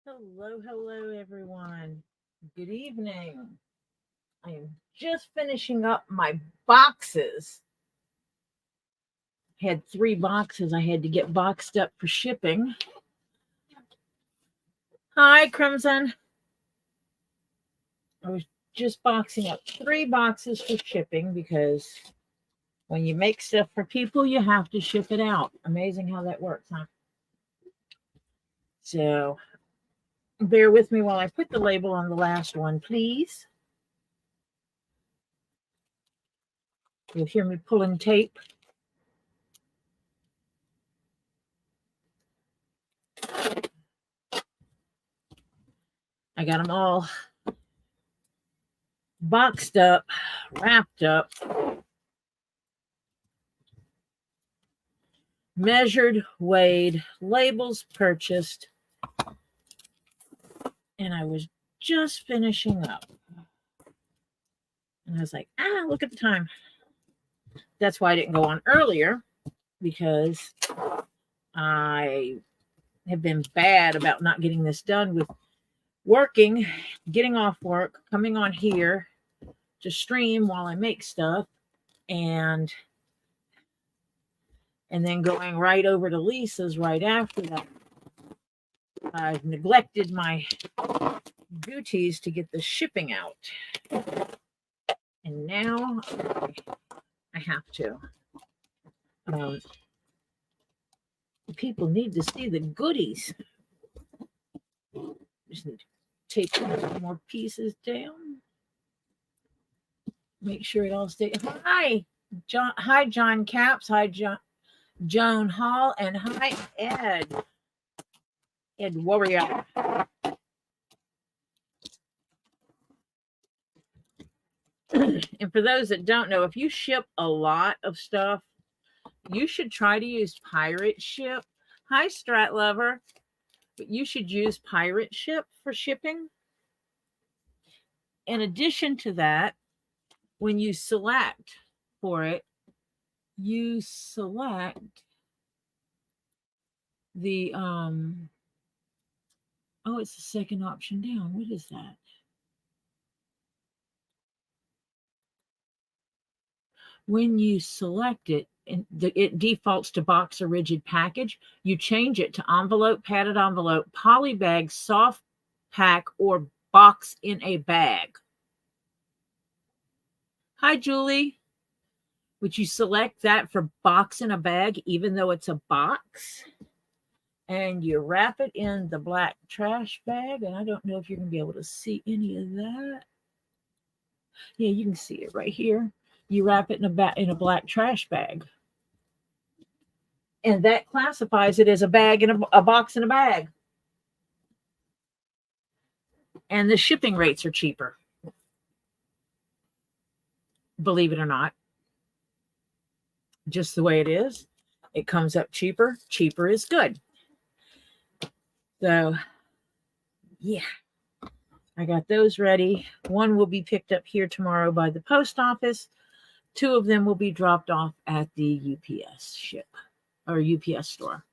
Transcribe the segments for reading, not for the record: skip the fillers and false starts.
Hello, hello, everyone. Good evening. I am just finishing up my boxes. Had 3 boxes I had to get boxed up for shipping. Hi, Crimson. I was just boxing up 3 boxes for shipping because when you make stuff for people, you have to ship it out. Amazing how that works, huh? So bear with me while I put the label on the last one, please. You'll hear me pulling tape. I got them all boxed up, wrapped up, measured, weighed, labels purchased, and I was just finishing up. And I was like, look at the time. That's why I didn't go on earlier, because I have been bad about not getting this done with working, getting off work, coming on here to stream while I make stuff, and then going right over to Lisa's right after that. I've neglected my duties to get the shipping out. And now I have to. People need to see the goodies. Just need to take some more pieces down. Make sure it all stays. Hi, John. Hi, John Caps. Hi, Joan Hall. And hi, Ed. Ed Warrior. And for those that don't know, if you ship a lot of stuff, you should try to use Pirate Ship. Hi, Strat Lover. But you should use Pirate Ship for shipping. In addition to that, when you select for it, you select the it's the second option down. What is that? When you select it, it defaults to box or rigid package. You change it to envelope, padded envelope, poly bag, soft pack, or box in a bag. Hi, Julie. Would you select that for box in a bag, even though it's a box? And you wrap it in the black trash bag. And I don't know if you're going to be able to see any of that. Yeah, you can see it right here. You wrap it in a black trash bag. And that classifies it as a bag in a box in a bag. And the shipping rates are cheaper. Believe it or not. Just the way it is. It comes up cheaper. Cheaper is good. So, yeah. I got those ready. One will be picked up here tomorrow by the post office. 2 of them will be dropped off at the UPS ship or UPS store.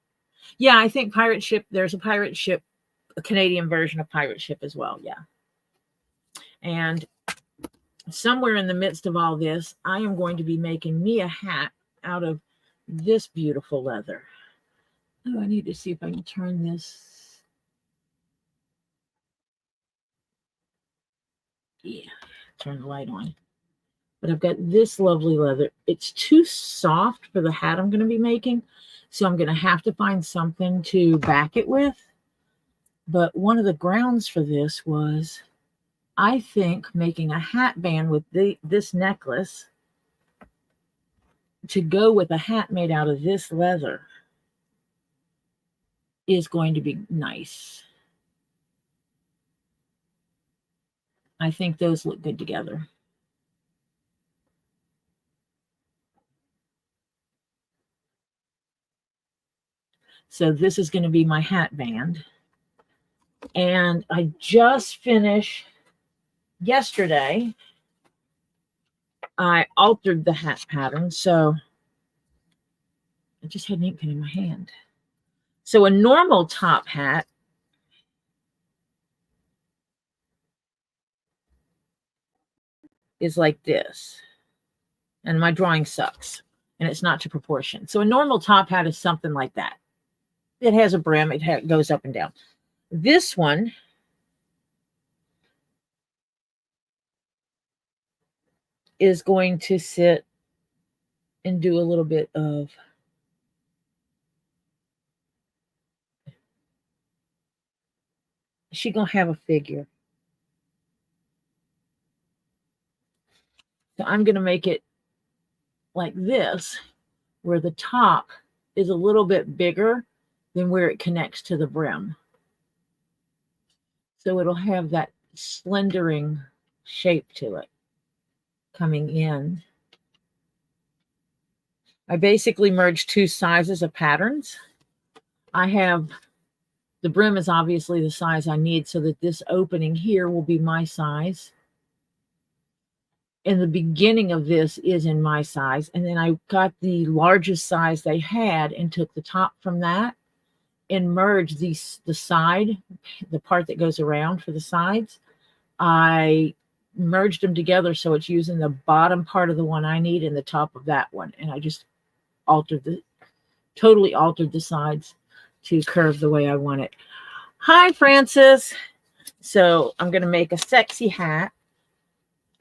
Yeah, I think Pirate Ship, there's a Pirate Ship, a Canadian version of Pirate Ship as well. Yeah. And somewhere in the midst of all this, I am going to be making me a hat out of this beautiful leather. Oh, I need to see if I can turn this. Yeah, turn the light on. But I've got this lovely leather. It's too soft for the hat I'm going to be making, so I'm going to have to find something to back it with. But one of the grounds for this was, I think, making a hat band with this necklace to go with a hat made out of this leather is going to be nice. I think those look good together. So this is going to be my hat band. And I just finished yesterday. I altered the hat pattern. So I just had an ink pen in my hand. So a normal top hat is like this. And my drawing sucks. And it's not to proportion. So a normal top hat is something like that. It has a brim. It goes up and down. This one is going to sit and do a little bit of she gonna have a figure. So I'm gonna make it like this, where the top is a little bit bigger than where it connects to the brim. So it'll have that slendering shape to it coming in. I basically merged two sizes of patterns. I have, the brim is obviously the size I need so that this opening here will be my size. And the beginning of this is in my size. And then I got the largest size they had and took the top from that and merged the side, the part that goes around for the sides. I merged them together so it's using the bottom part of the one I need and the top of that one. And I just totally altered the sides to curve the way I want it. Hi, Francis. So I'm going to make a sexy hat.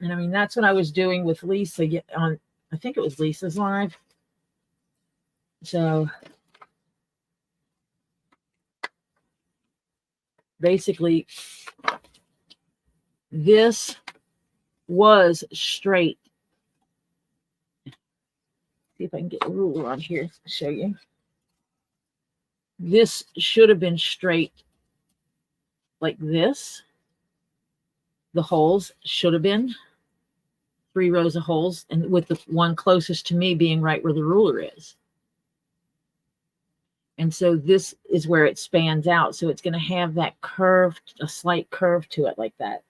And I mean, that's what I was doing with Lisa on, I think it was Lisa's live. So basically, this was straight. See if I can get a ruler on here to show you. This should have been straight like this. The holes should have been 3 rows of holes, and with the one closest to me being right where the ruler is. And so this is where it spans out. So it's going to have that curve, a slight curve to it like that,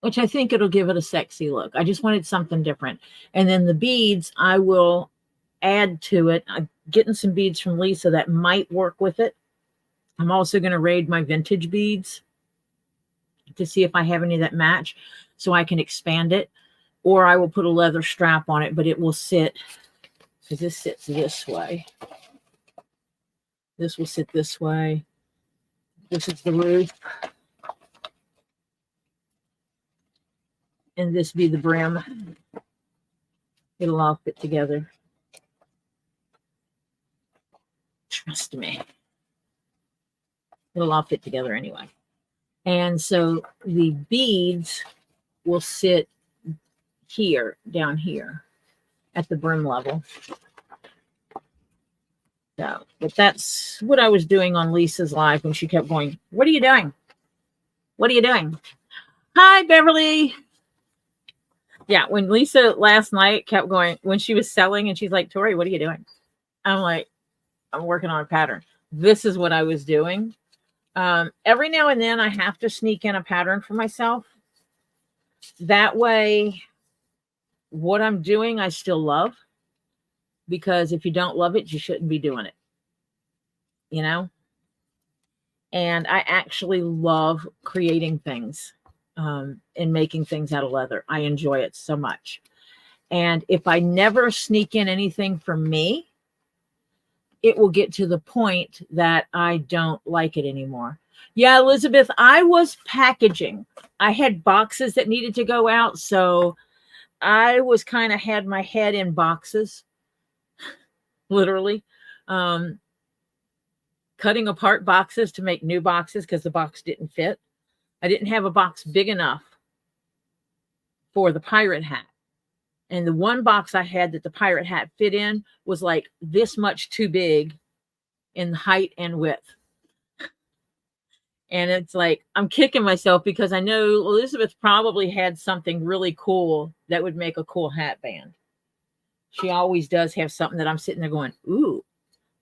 which I think it'll give it a sexy look. I just wanted something different. And then the beads, I will add to it. I'm getting some beads from Lisa that might work with it. I'm also going to raid my vintage beads to see if I have any that match so I can expand it. Or I will put a leather strap on it, but it will sit, because this sits this way. This will sit this way. This is the roof. And this be the brim. It'll all fit together. Trust me. It'll all fit together anyway. And so the beads will sit here, down here, at the brim level. So, but that's what I was doing on Lisa's live when she kept going, "What are you doing? What are you doing?" Hi, Beverly. Yeah, when Lisa last night kept going, when she was selling and she's like, "Tori, what are you doing?" I'm like, "I'm working on a pattern." This is what I was doing. Every now and then I have to sneak in a pattern for myself. That way, what I'm doing, I still love. Because if you don't love it, you shouldn't be doing it. You know? And I actually love creating things and making things out of leather. I enjoy it so much. And if I never sneak in anything for me, it will get to the point that I don't like it anymore. Yeah, Elizabeth, I was packaging. I had boxes that needed to go out. So I was kind of had my head in boxes, literally. Cutting apart boxes to make new boxes because the box didn't fit. I didn't have a box big enough for the pirate hat. And the one box I had that the pirate hat fit in was like this much too big in height and width. And it's like, I'm kicking myself because I know Elizabeth probably had something really cool that would make a cool hat band. She always does have something that I'm sitting there going, ooh,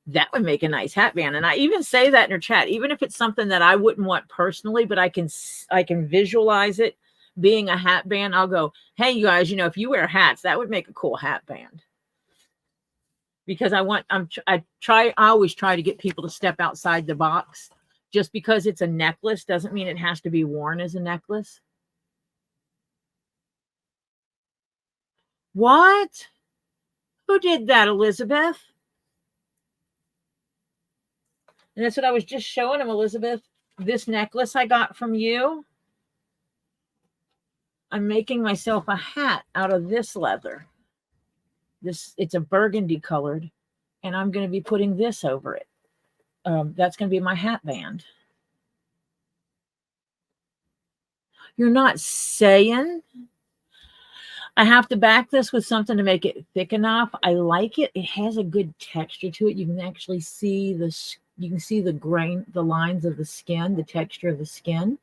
that would make a nice hat band. And I even say that in her chat, even if it's something that I wouldn't want personally, but I can visualize it being a hat band. I'll go, hey, you guys, you know, if you wear hats, that would make a cool hat band. Because I always try to get people to step outside the box. Just because it's a necklace doesn't mean it has to be worn as a necklace. What? Who did that, Elizabeth? And that's what I was just showing him, Elizabeth. This necklace I got from you. I'm making myself a hat out of this leather. It's a burgundy colored, and I'm going to be putting this over it. That's going to be my hat band. You're not saying? I have to back this with something to make it thick enough. I like it. It has a good texture to it. You can actually see the grain, the lines of the skin, the texture of the skin.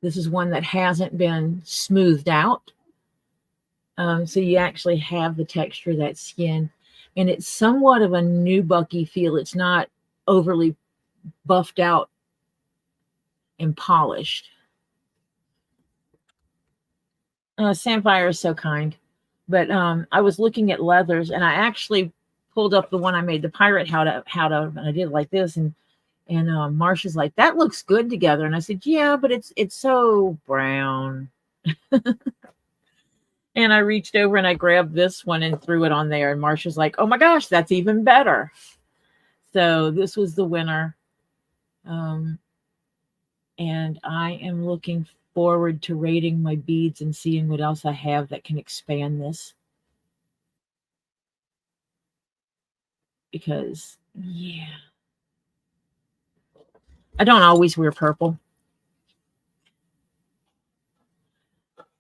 This is one that hasn't been smoothed out. So you actually have the texture of that skin. And it's somewhat of a nubucky feel. It's not overly buffed out and polished. Samfire is so kind. But I was looking at leathers, and I actually pulled up the one I made the pirate hat out, and I did it like this. And Marsha's like, that looks good together. And I said, yeah, but it's so brown. And I reached over and I grabbed this one and threw it on there. And Marsha's like, oh my gosh, that's even better. So this was the winner. And I am looking forward to rating my beads and seeing what else I have that can expand this. Because, yeah. I don't always wear purple.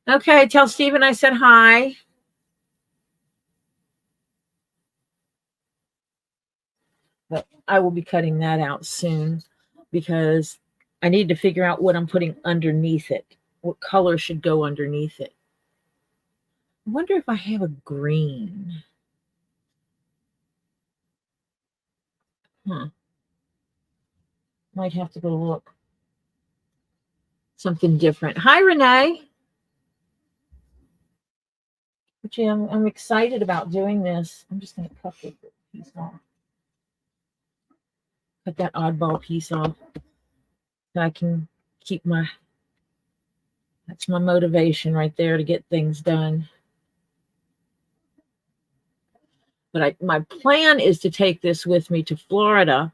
Okay, tell Stephen I said hi. But I will be cutting that out soon because I need to figure out what I'm putting underneath it. What color should go underneath it? I wonder if I have a green. Might have to go look. Something different. Hi, Renee. But yeah, I'm excited about doing this. I'm just going to cut this piece off. Cut that oddball piece off. So I can keep that's my motivation right there to get things done. But my plan is to take this with me to Florida.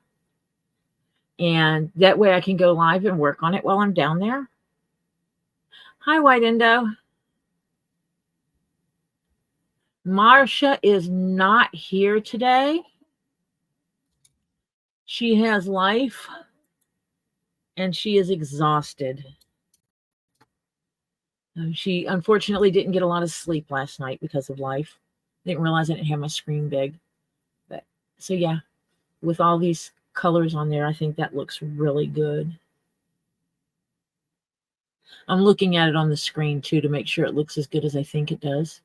And that way I can go live and work on it while I'm down there. Hi, White Indo. Marsha is not here today. She has life and she is exhausted. She unfortunately didn't get a lot of sleep last night because of life. Didn't realize I didn't have my screen big. But so yeah, with all these colors on there, I think that looks really good. I'm looking at it on the screen too to make sure it looks as good as I think it does.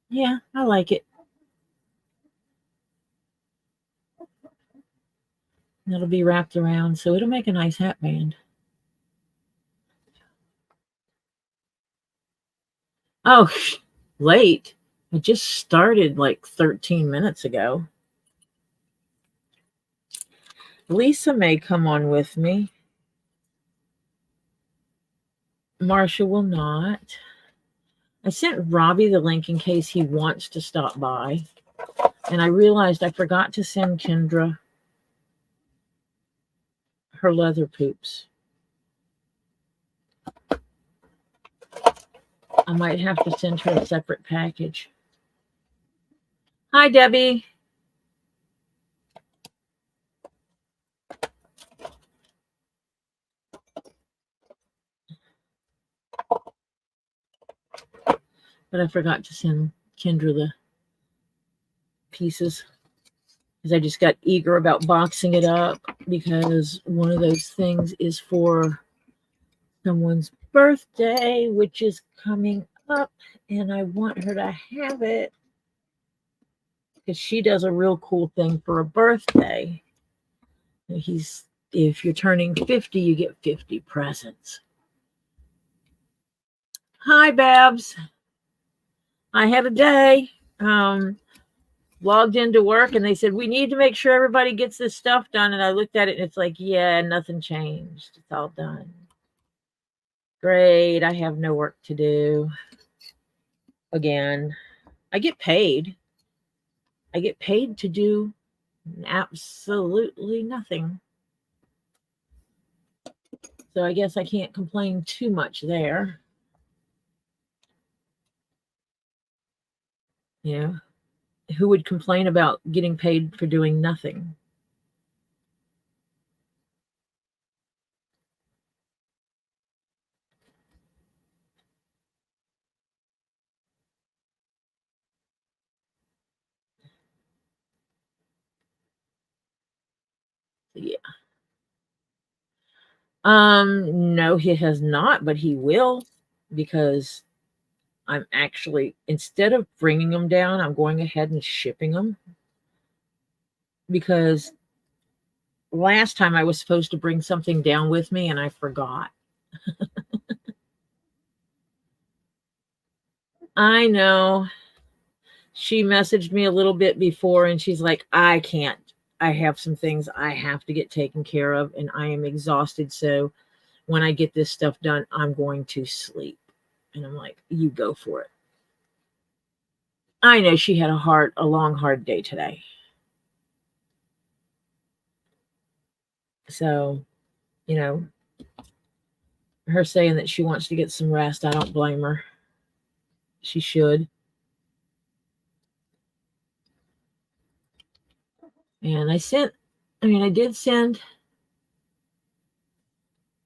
Yeah, I like it. And it'll be wrapped around, so it'll make a nice hat band. Oh, late. I just started like 13 minutes ago. Lisa may come on with me. Marsha will not. I sent Robbie the link in case he wants to stop by. And I realized I forgot to send Kendra her leather poops. I might have to send her a separate package. Hi, Debbie. But I forgot to send Kendra the pieces because I just got eager about boxing it up because one of those things is for someone's birthday, which is coming up, and I want her to have it because she does a real cool thing for a birthday. If you're turning 50, you get 50 presents. Hi, Babs. I had a day. Logged into work and they said, we need to make sure everybody gets this stuff done. And I looked at it and it's like, yeah, nothing changed. It's all done. Great. I have no work to do. Again, I get paid. I get paid to do absolutely nothing. So I guess I can't complain too much there. Yeah. Who would complain about getting paid for doing nothing? Yeah. No, he has not, but he will, because I'm actually, instead of bringing them down, I'm going ahead and shipping them, because last time I was supposed to bring something down with me and I forgot. I know. She messaged me a little bit before and she's like, I can't. I have some things I have to get taken care of and I am exhausted. So when I get this stuff done, I'm going to sleep. And I'm like, you go for it. I know she had a long, hard day today. So, you know, her saying that she wants to get some rest, I don't blame her. She should. And I did send.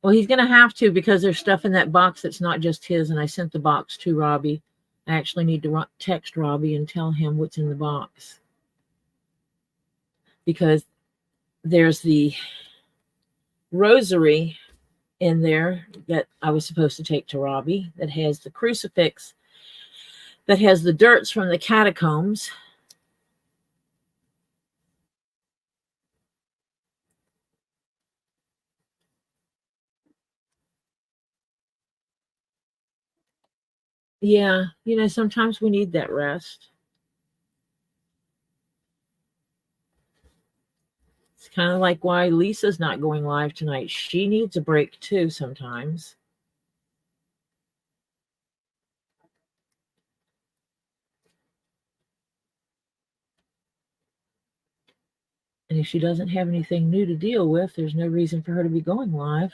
Well, he's going to have to, because there's stuff in that box that's not just his. And I sent the box to Robbie. I actually need to text Robbie and tell him what's in the box. Because there's the rosary in there that I was supposed to take to Robbie, that has the crucifix, that has the dirts from the catacombs. Yeah, sometimes we need that rest. It's kind of like why Lisa's not going live tonight. She needs a break too sometimes. And if she doesn't have anything new to deal with, there's no reason for her to be going live.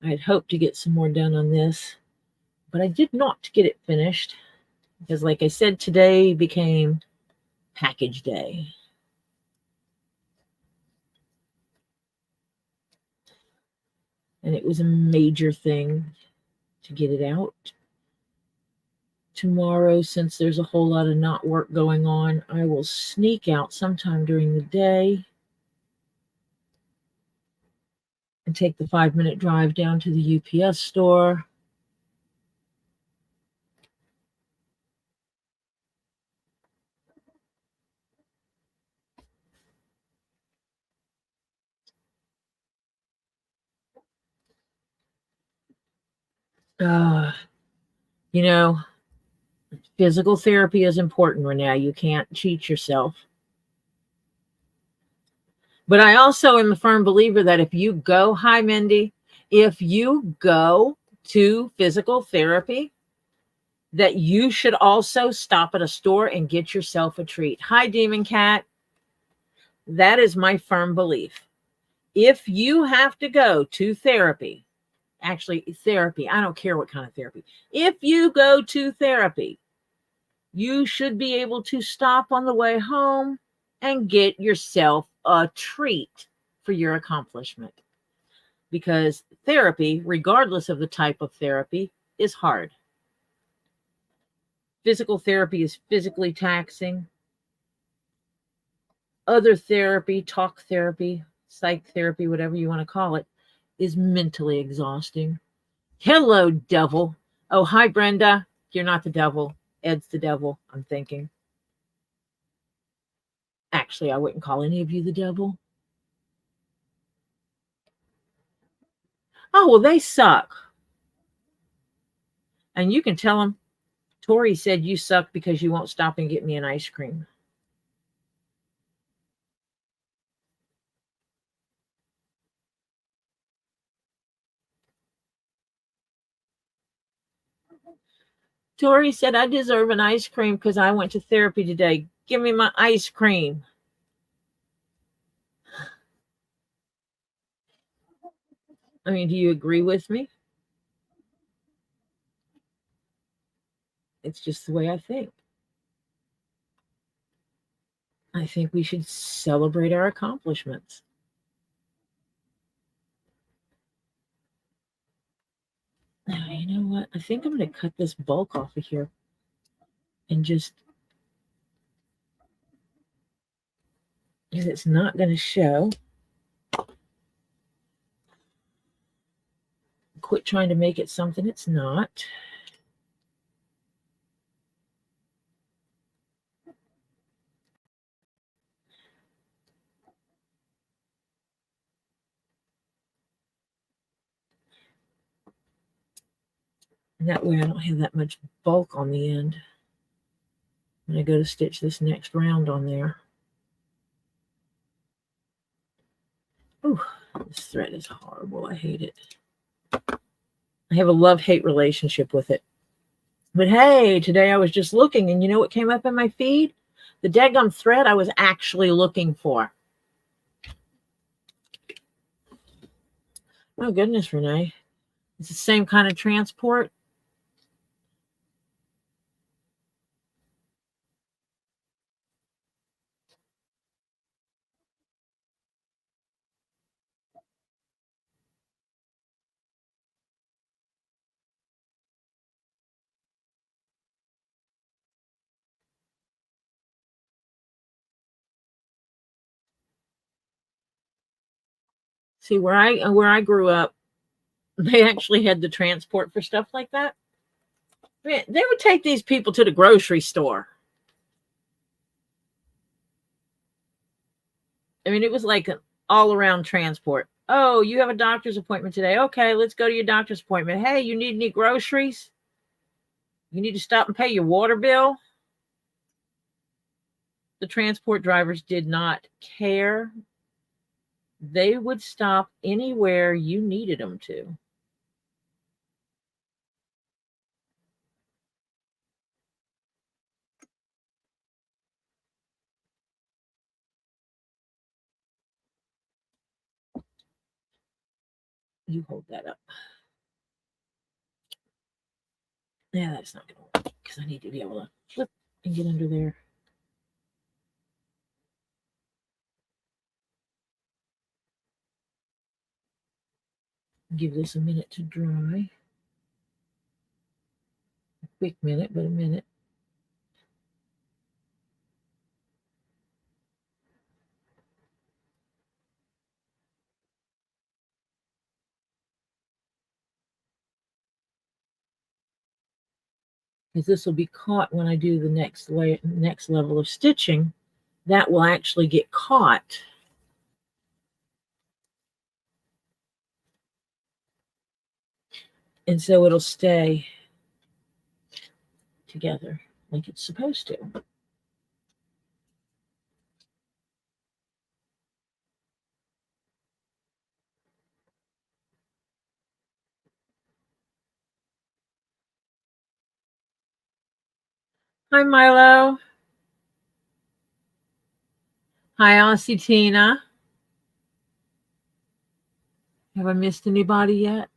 I had hoped to get some more done on this, but I did not get it finished because, like I said, today became package day. And it was a major thing to get it out. Tomorrow, since there's a whole lot of not work going on, I will sneak out sometime during the day and take the 5-minute drive down to the UPS store. You know, physical therapy is important, Renee. You can't cheat yourself. But I also am a firm believer that if you go, hi, Mindy, if you go to physical therapy, that you should also stop at a store and get yourself a treat. Hi, Demon Cat. That is my firm belief. If you have to go to therapy, actually therapy, I don't care what kind of therapy. If you go to therapy, you should be able to stop on the way home and get yourself a treat for your accomplishment. Because therapy, regardless of the type of therapy, is hard. Physical therapy is physically taxing. Other therapy, talk therapy, psych therapy, whatever you want to call it, is mentally exhausting. Hello, devil. Oh, hi, Brenda. You're not the devil. Ed's the devil, I'm thinking. Actually, I wouldn't call any of you the devil. Oh, well, they suck. And you can tell them, Tori said you suck because you won't stop and get me an ice cream. Tori said, I deserve an ice cream because I went to therapy today. Give me my ice cream. I mean, do you agree with me? It's just the way I think. I think we should celebrate our accomplishments. Now, you know what? I think I'm going to cut this bulk off of here and just, because it's not going to show. Quit trying to make it something it's not. And that way I don't have that much bulk on the end when I go to stitch this next round on there. Oh, this thread is horrible. I hate it. I have a love-hate relationship with it. But hey, today I was just looking, and you know what came up in my feed? The daggum thread I was actually looking for. Oh, goodness, Renee. It's the same kind of transport. See, where I grew up, they actually had the transport for stuff like that. Man, they would take these people to the grocery store. I mean, it was like an all-around transport. Oh, you have a doctor's appointment today. Okay, let's go to your doctor's appointment. Hey, you need any groceries? You need to stop and pay your water bill? The transport drivers did not care. They would stop anywhere you needed them to. You hold that up. Yeah, that's not going to work because I need to be able to flip and get under there. Give this a minute to dry. A quick minute, but a minute. Because this will be caught when I do the next level of stitching. That will actually get caught. And so it'll stay together like it's supposed to. Hi, Milo. Hi, Aussie Tina. Have I missed anybody yet?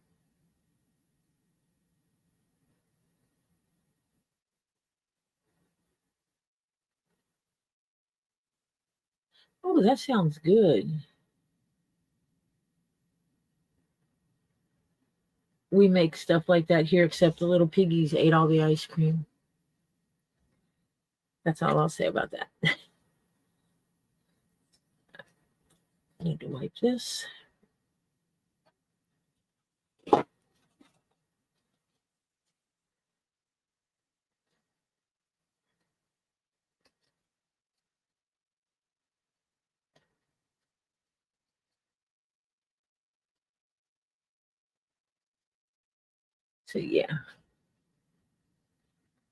Oh, that sounds good. We make stuff like that here, except the little piggies ate all the ice cream. That's all I'll say about that. I need to wipe this. So yeah,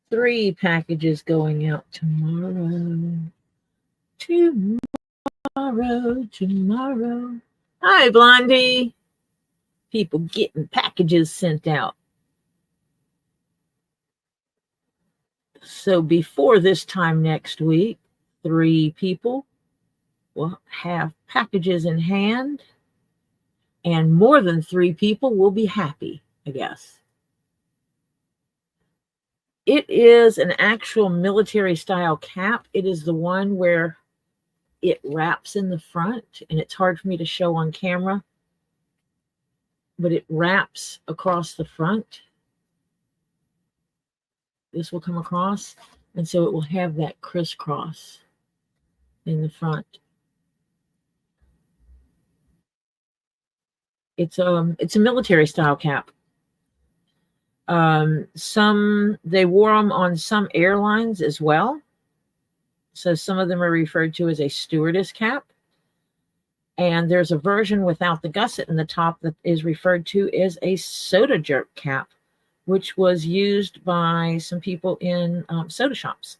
3 packages going out tomorrow. Tomorrow. Hi, Blondie. People getting packages sent out. So before this time next week, 3 people will have packages in hand, and more than 3 people will be happy, I guess. It is an actual military style cap. It is the one where it wraps in the front, and it's hard for me to show on camera, but it wraps across the front. This will come across, and so it will have that crisscross in the front. It's a military style cap. They wore them on some airlines as well. So some of them are referred to as a stewardess cap. And there's a version without the gusset in the top that is referred to as a soda jerk cap, which was used by some people in soda shops.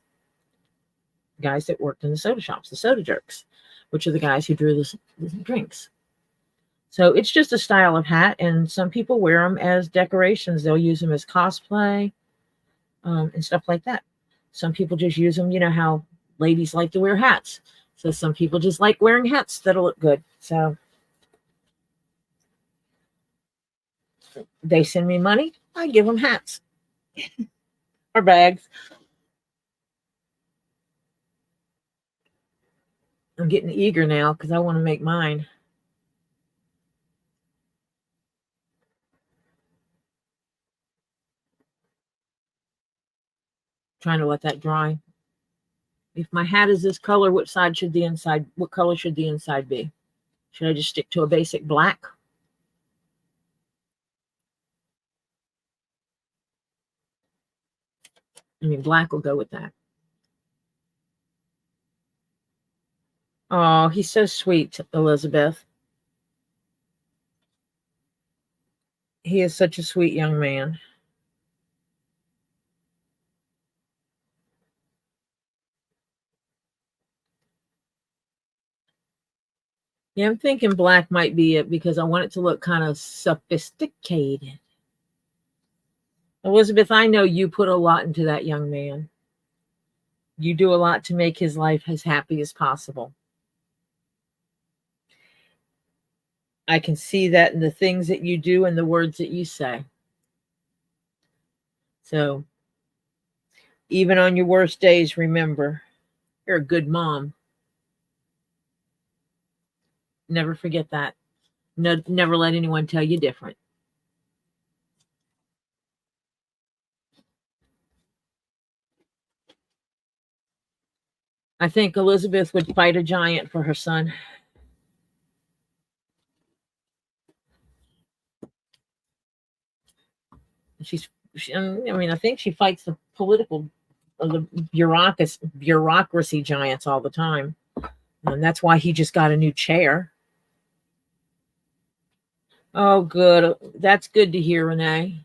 Guys that worked in the soda shops, the soda jerks, which are the guys who drew the drinks. So it's just a style of hat, and some people wear them as decorations. They'll use them as cosplay and stuff like that. Some people just use them, you know how ladies like to wear hats. So some people just like wearing hats that'll look good. So they send me money, I give them hats or bags. I'm getting eager now because I want to make mine. Trying to let that dry. If my hat is this color, what color should the inside be? Should I just stick to a basic black? I mean, black will go with that. Oh, he's so sweet, Elizabeth. He is such a sweet young man. Yeah, I'm thinking black might be it because I want it to look kind of sophisticated. Elizabeth, I know you put a lot into that young man. You do a lot to make his life as happy as possible. I can see that in the things that you do and the words that you say. So even on your worst days, remember, you're a good mom. Never forget that. No, never let anyone tell you different. I think Elizabeth would fight a giant for her son. I think she fights the bureaucracy giants all the time. And that's why he just got a new chair. Oh, good. That's good to hear, Renee.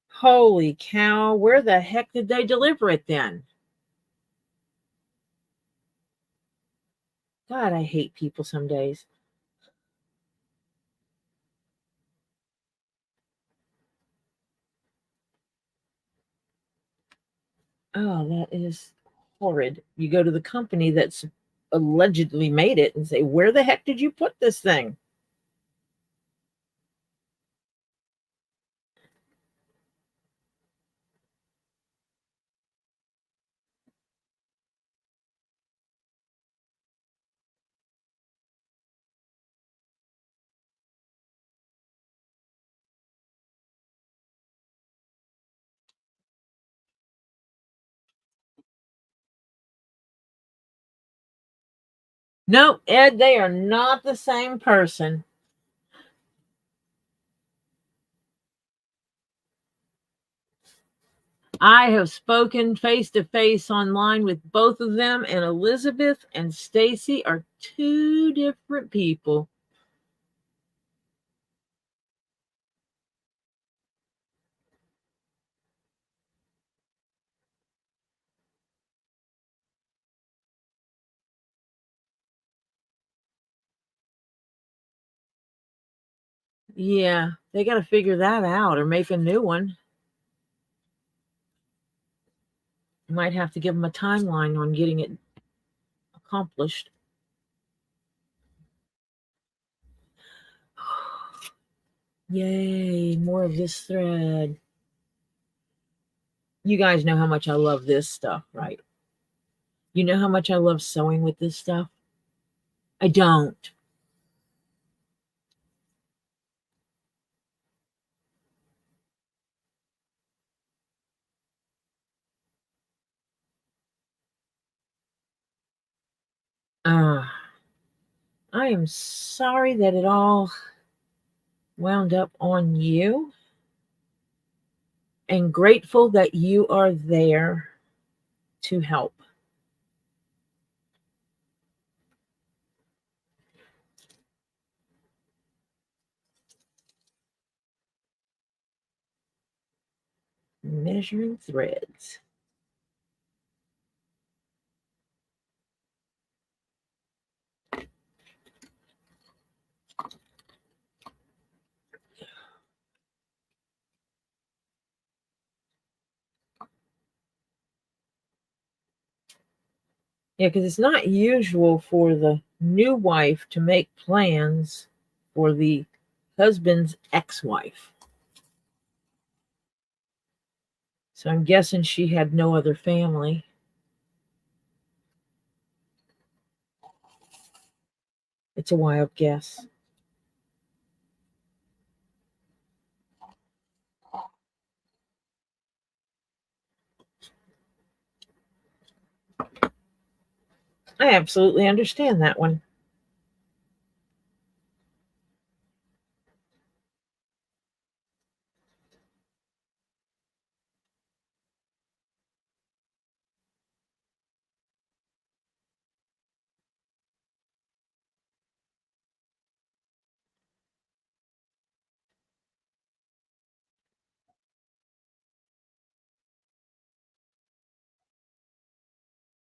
Holy cow. Where the heck did they deliver it then? God, I hate people some days. Oh, that is horrid. You go to the company that's allegedly made it and say, where the heck did you put this thing? No, Ed, they are not the same person. I have spoken face to face online with both of them, and Elizabeth and Stacy are 2 different people. Yeah, they got to figure that out or make a new one. Might have to give them a timeline on getting it accomplished. Yay, more of this thread. You guys know how much I love this stuff, right? You know how much I love sewing with this stuff? I don't. I am sorry that it all wound up on you, and grateful that you are there to help. Measuring threads. Yeah, because it's not usual for the new wife to make plans for the husband's ex-wife. So I'm guessing she had no other family. It's a wild guess. I absolutely understand that one.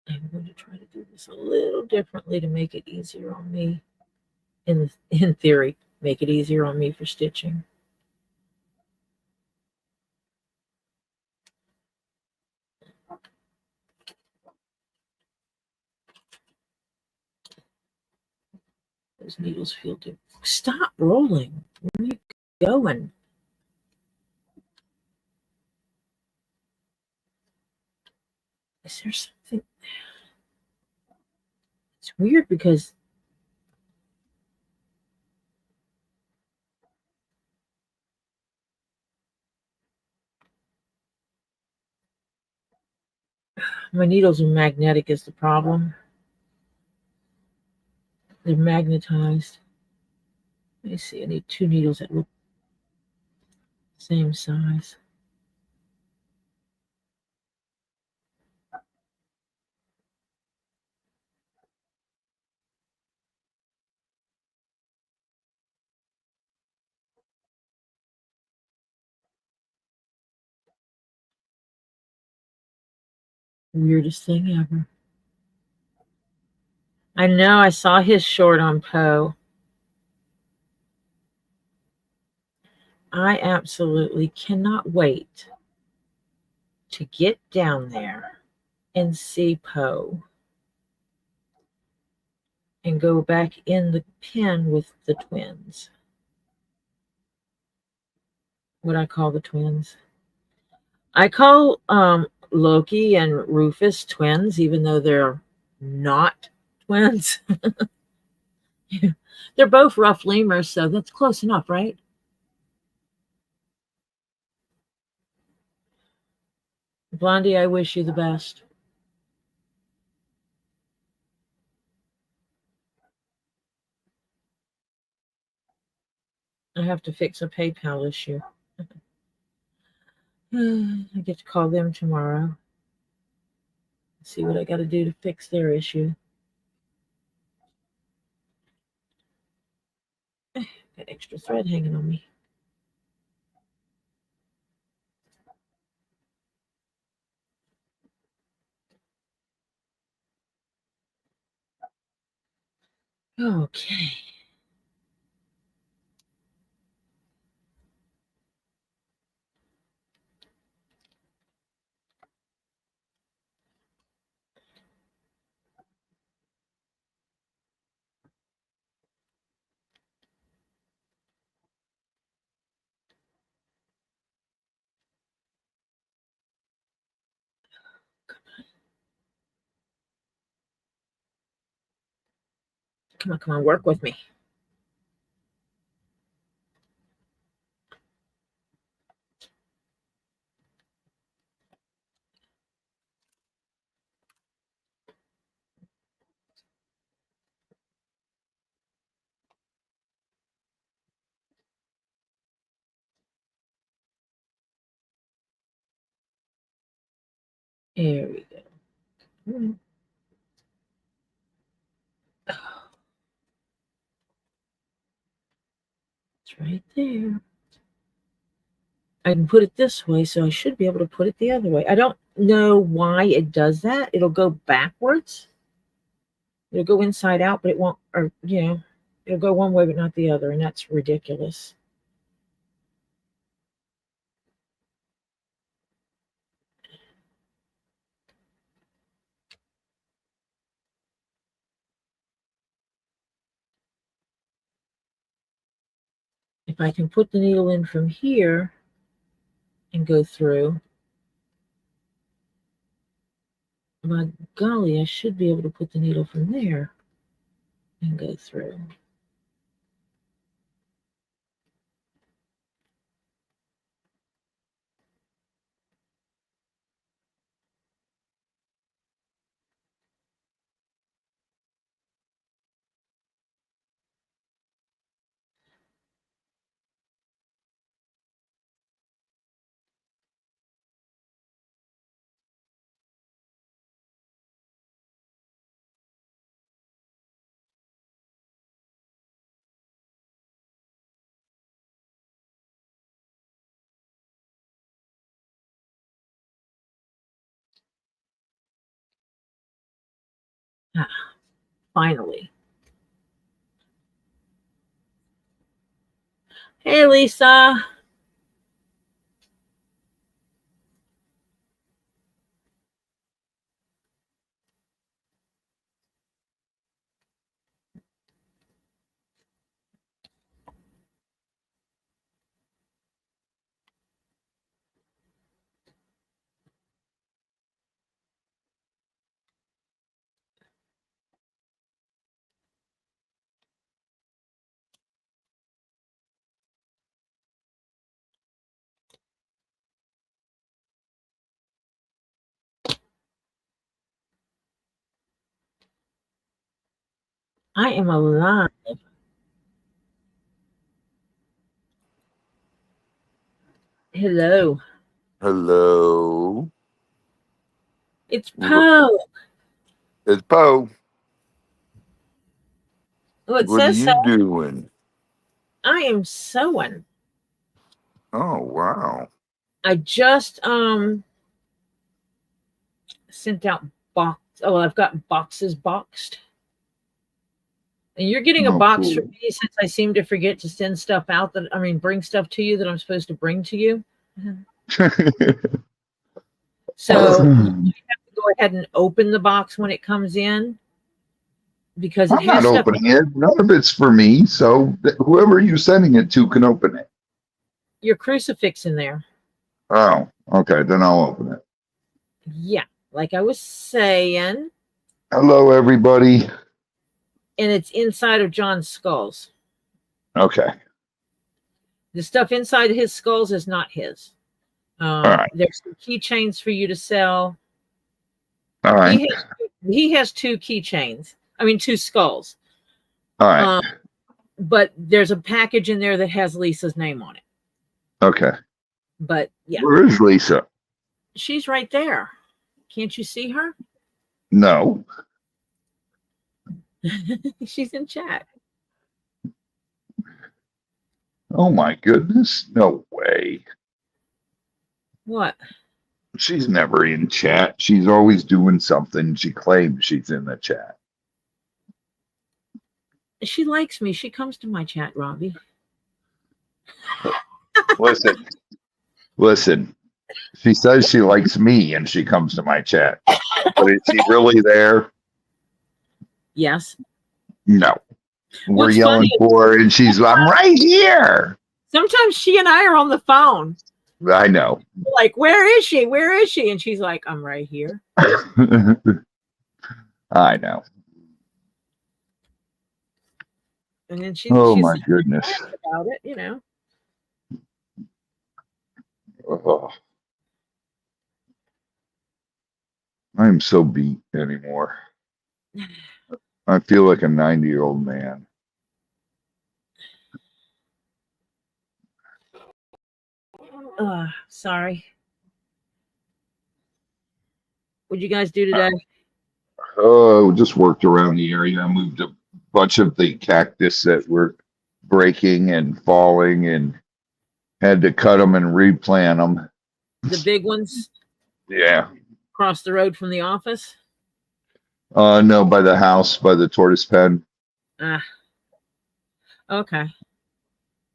I'm going to try to do this a little differently to make it easier on me. In theory, make it easier on me for stitching. Those needles feel too. Stop rolling. Where are you going? Is there something? It's weird because my needles are magnetic is the problem. They're magnetized. Let me see. I need two needles that look the same size. Weirdest thing ever. I know I saw his short on Poe. I absolutely cannot wait to get down there and see Poe and go back in the pen with the twins. What I call the twins. I call Loki and Rufus twins, even though they're not twins. They're both rough lemurs, so that's close enough, right? Blondie, I wish you the best. I have to fix a PayPal issue. I get to call them tomorrow. See what I got to do to fix their issue. Got extra thread hanging on me. Okay. Come on, work with me. There we go. It's right there. I can put it this way, so I should be able to put it the other way. I don't know why it does that. It'll go backwards. It'll go inside out, but it won't, or, you know, it'll go one way, but not the other, and that's ridiculous. If I can put the needle in from here and go through, by golly, I should be able to put the needle from there and go through. Ah, finally. Hey, Lisa. I am alive. Hello. Hello. It's Poe. It's Poe. Oh, it What are says so. you doing? I am sewing. Oh, wow. I just sent out box. Oh, I've got boxes boxed. And you're getting a Oh, box cool. from me since I seem to forget to send stuff out bring stuff to you that I'm supposed to bring to you. So you have to go ahead and open the box when it comes in because it I'm has not stuff. opening it. None of it's for me. So whoever you're sending it to can open it. Your crucifix in there. Oh, okay. Then I'll open it. Yeah, like I was saying. Hello, everybody. And it's inside of John's skulls. Okay. The stuff inside his skulls is not his. All right. There's some keychains for you to sell. All right. He has two keychains. I mean, two skulls. All right. But there's a package in there that has Lisa's name on it. Okay. But yeah. Where is Lisa? She's right there. Can't you see her? No. She's in chat. Oh, my goodness. No way. What? She's never in chat. She's always doing something. She claims she's in the chat. She likes me. She comes to my chat, Robbie. Listen. She says she likes me and she comes to my chat. But is she really there? Yes. No. We're yelling for her and I'm right here. Sometimes she and I are on the phone. I know. Like, where is she? Where is she? And she's like, I'm right here. I know. And then Oh she's my goodness. about it, you know. Oh, I'm so beat anymore. I feel like a 90-year-old man. Sorry. What'd you guys do today? Just worked around the area. I moved a bunch of the cactus that were breaking and falling and had to cut them and replant them. The big ones Yeah. across the road from the office? No, by the house, by the tortoise pen, Okay.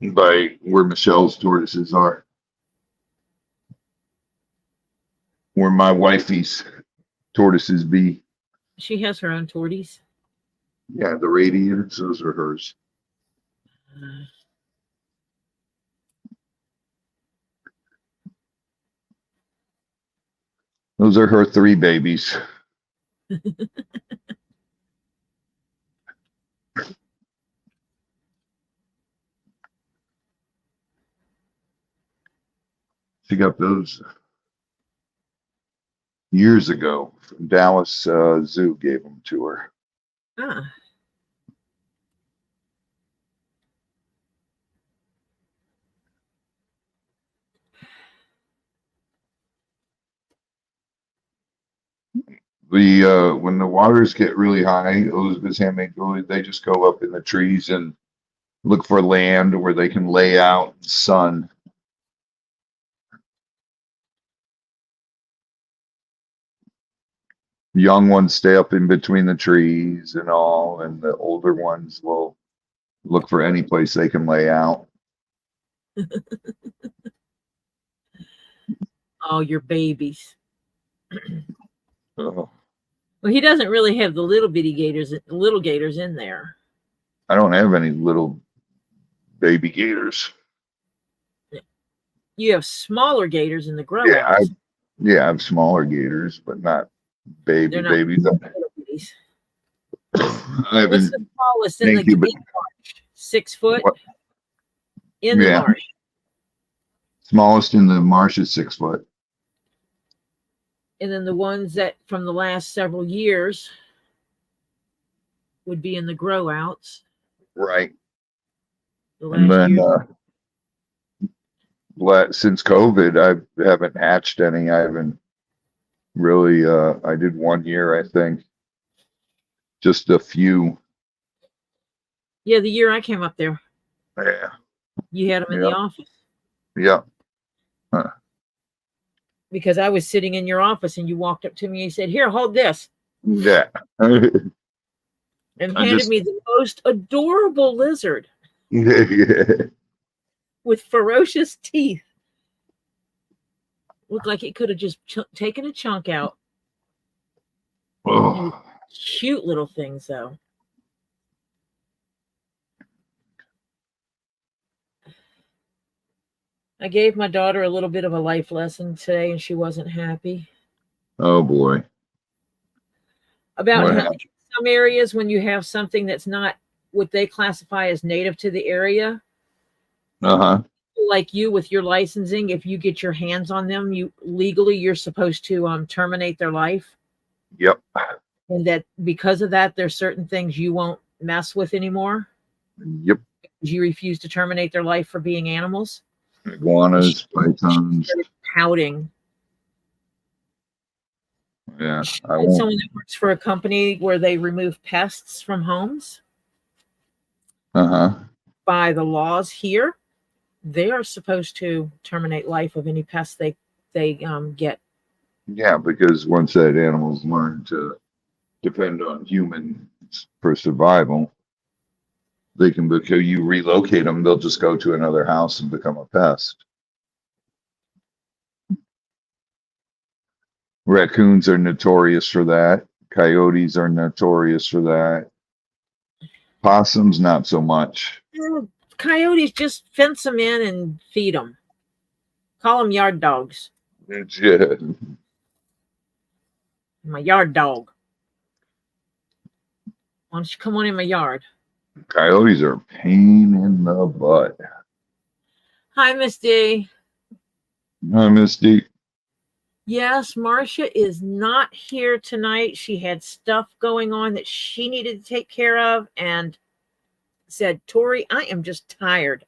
by where Michelle's tortoises are. Where my wifey's tortoises be. She has her own torties. Yeah, the radiators, those are hers. Those are her 3 babies. She got those years ago. Dallas Zoo gave them to her. Ah. When the waters get really high, Elizabeth's handmade jewelry, they just go up in the trees and look for land where they can lay out in the sun. Young ones stay up in between the trees and all, and the older ones will look for any place they can lay out. Oh, your babies. Oh, Well, he doesn't really have the little gators in there. I don't have any little baby gators. You have smaller gators in the grow Yeah, outs. I have smaller gators, but not They're not babies. little bitties. I What's haven't. the smallest in Thank the you, but marsh? 6 foot what? in the Yeah. marsh. Smallest in the marsh is 6 foot. And then the ones that from the last several years would be in the grow outs. Right. The And last then year. since COVID, I haven't hatched any. I haven't really. I did 1 year, I think. Just a few. Yeah, the year I came up there. Yeah. You had them in the office. Yeah. Because I was sitting in your office and you walked up to me and you said, "Here, hold this." Yeah. And handed me the most adorable lizard with ferocious teeth. Looked like it could have just taken a chunk out. Oh. Cute little things, though. I gave my daughter a little bit of a life lesson today, and she wasn't happy. Oh boy. About how some areas, when you have something that's not what they classify as native to the area, like you with your licensing, if you get your hands on them, you're supposed to terminate their life. Yep. And that because of that, there's certain things you won't mess with anymore. Yep. You refuse to terminate their life for being animals. Iguanas, pythons. She started pouting. Yeah. Someone that works for a company where they remove pests from homes. By the laws here, they are supposed to terminate life of any pests they get. Yeah, because once that animal's learned to depend on humans for survival, they can, because you relocate them, they'll just go to another house and become a pest. Raccoons are notorious for that. Coyotes are notorious for that. Possums, not so much. Coyotes, just fence them in and feed them. Call them yard dogs. Yeah. My yard dog. Why don't you come on in my yard? Coyotes are a pain in the butt. Hi, Miss D. Hi, Misty. Yes, Marcia is not here tonight. She had stuff going on that she needed to take care of and said, Tori, I am just tired.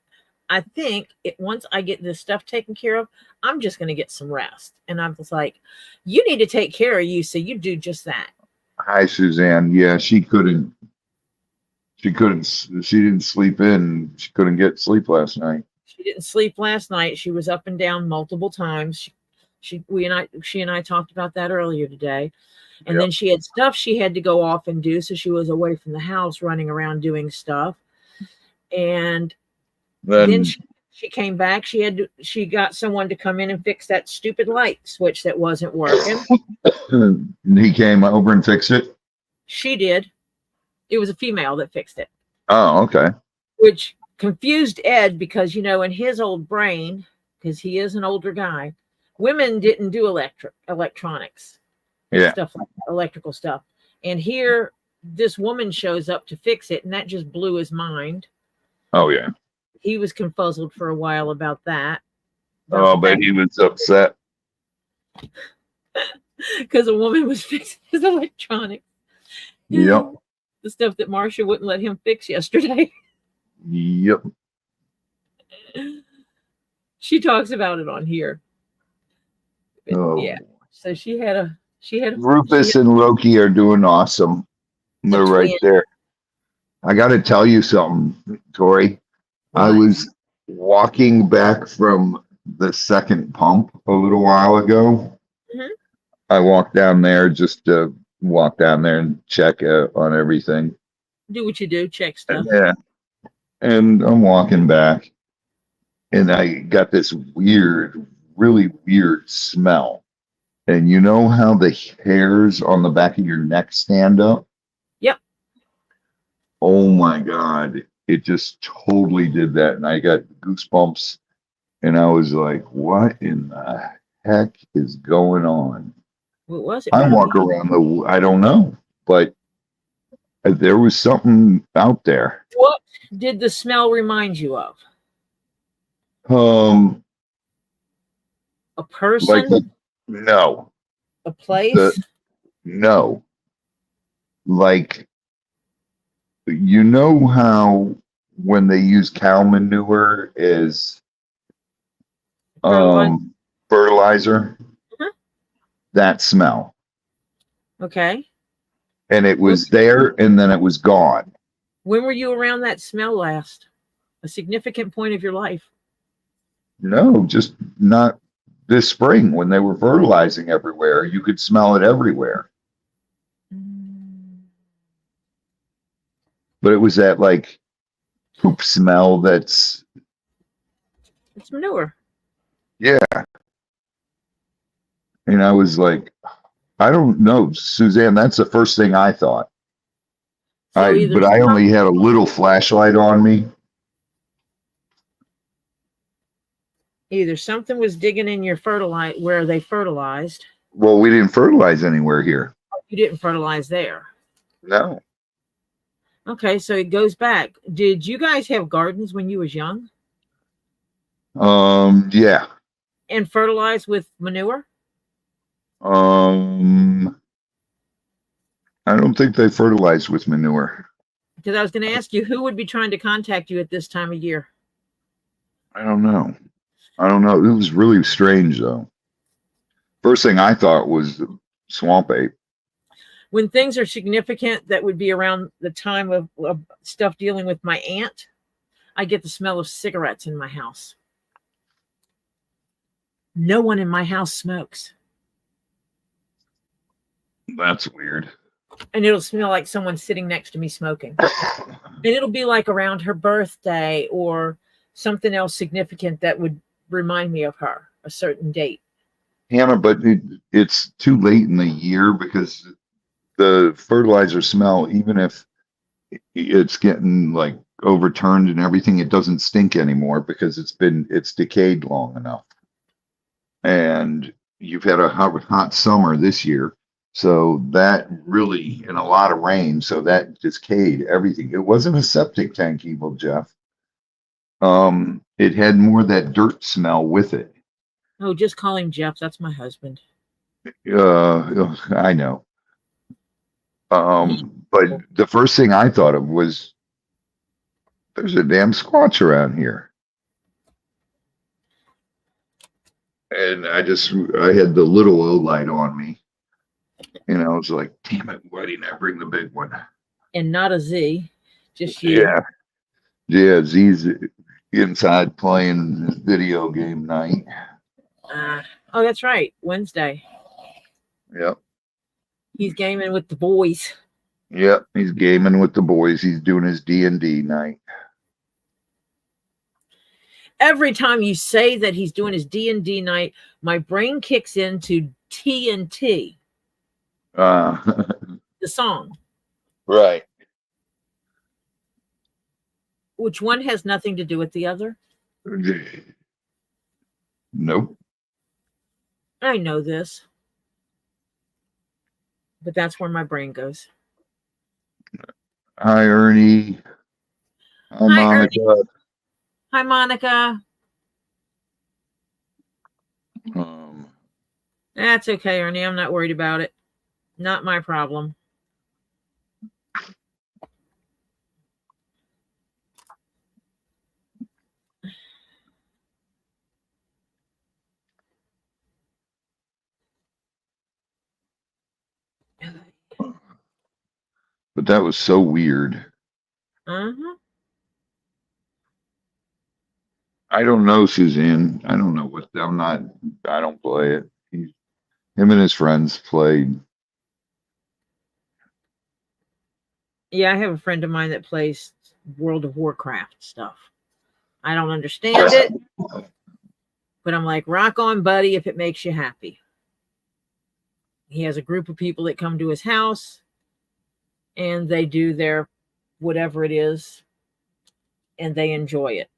I think once I get this stuff taken care of, I'm just going to get some rest. And I was like, you need to take care of you. So you do just that. Hi, Suzanne. Yeah, she couldn't. She didn't sleep in. She couldn't get sleep last night. She didn't sleep last night. She was up and down multiple times. She and I talked about that earlier today. And then she had stuff she had to go off and do. So she was away from the house running around doing stuff. And then she came back. She got someone to come in and fix that stupid light switch that wasn't working. He came over and fixed it? She did. It was a female that fixed it. Oh, okay. Which confused Ed because, in his old brain, because he is an older guy, women didn't do electronics. Yeah. Stuff like that, electrical stuff. And here, this woman shows up to fix it, and that just blew his mind. Oh, yeah. He was confuzzled for a while about that. Oh, but he was upset. Because a woman was fixing his electronics. Yep. The stuff that Marcia wouldn't let him fix yesterday. Yep. She talks about it on here. Oh. Yeah. So she had Rufus and Loki are doing awesome. They're right there. I got to tell you something, Tori. What? I was walking back from the second pump a little while ago. Mm-hmm. I walked down there just to walk down there and check on everything. Do what you do, check stuff. Yeah. And I'm walking back, and I got this really weird smell. And you know how the hairs on the back of your neck stand up? Yep. Oh my God. It just totally did that. And I got goosebumps. And I was like, what in the heck is going on? What was it? I walk around I don't know, but there was something out there. What did the smell remind you of? A person? No. A place? No. Like, you know how when they use cow manure as fertilizer? Mm-hmm. That smell. Okay. And it was there, and then it was gone. When were you around that smell last? A significant point of your life? No, just not this spring when they were fertilizing everywhere. You could smell it everywhere. But it was that like poop smell that's... It's manure. Yeah. And I was like, I don't know, Suzanne, that's the first thing I thought. So But I only had a little flashlight on me. Either something was digging in your where they fertilized. Well, we didn't fertilize anywhere here. You didn't fertilize there. No. Okay, so it goes back. Did you guys have gardens when you was young? Yeah. And fertilize with manure? I don't think they fertilized with manure. Because I was going to ask you, who would be trying to contact you at this time of year? I don't know. It was really strange, though. First thing I thought was swamp ape. When things are significant, that would be around the time of stuff dealing with my aunt. I get the smell of cigarettes in my house. No one in my house smokes. That's weird. And it'll smell like someone sitting next to me smoking. And it'll be like around her birthday or something else significant that would remind me of her, a certain date. Hannah, but it's too late in the year because the fertilizer smell, even if it's getting like overturned and everything, it doesn't stink anymore because it's decayed long enough. And you've had a hot summer this year. So that really, and a lot of rain, so that just K'd everything. It wasn't a septic tank, evil Jeff. It had more of that dirt smell with it. Oh, just call him Jeff. That's my husband. I know. But the first thing I thought of was there's a damn squatch around here. And I had the little O light on me. And I was like, damn it, why didn't I bring the big one? And not a Z, just you. Yeah. Yeah, Z's inside playing video game night. Oh, that's right. Wednesday. Yep. He's gaming with the boys. Yep. He's gaming with the boys. He's doing his D&D night. Every time you say that he's doing his D&D night, my brain kicks into TNT, The song. Right. Which one has nothing to do with the other? Nope. I know this. But that's where my brain goes. Hi, Ernie. Hi, Monica. Ernie. Hi, Monica. That's okay, Ernie. I'm not worried about it. Not my problem. But that was so weird. Uh-huh. I don't know, Suzanne. I don't know what I don't play it. Him and his friends played. Yeah, I have a friend of mine that plays World of Warcraft stuff. I don't understand it, but I'm like, rock on, buddy, if it makes you happy. He has a group of people that come to his house and they do their whatever it is and they enjoy it.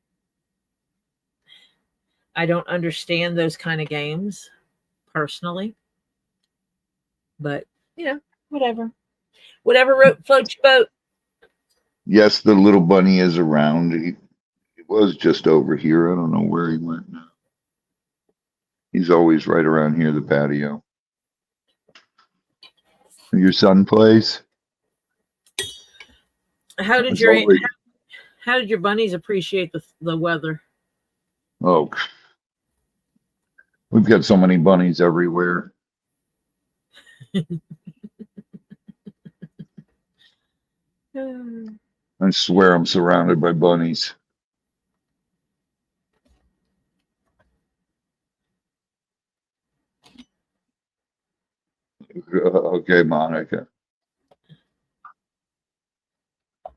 I don't understand those kind of games personally, but whatever. Whatever floats your boat. Yes, the little bunny is around. He was just over here. I don't know where he went now. He's always right around here, the patio. Your son plays? How did your bunnies appreciate the weather? Oh, we've got so many bunnies everywhere. I swear I'm surrounded by bunnies. Okay, Monica.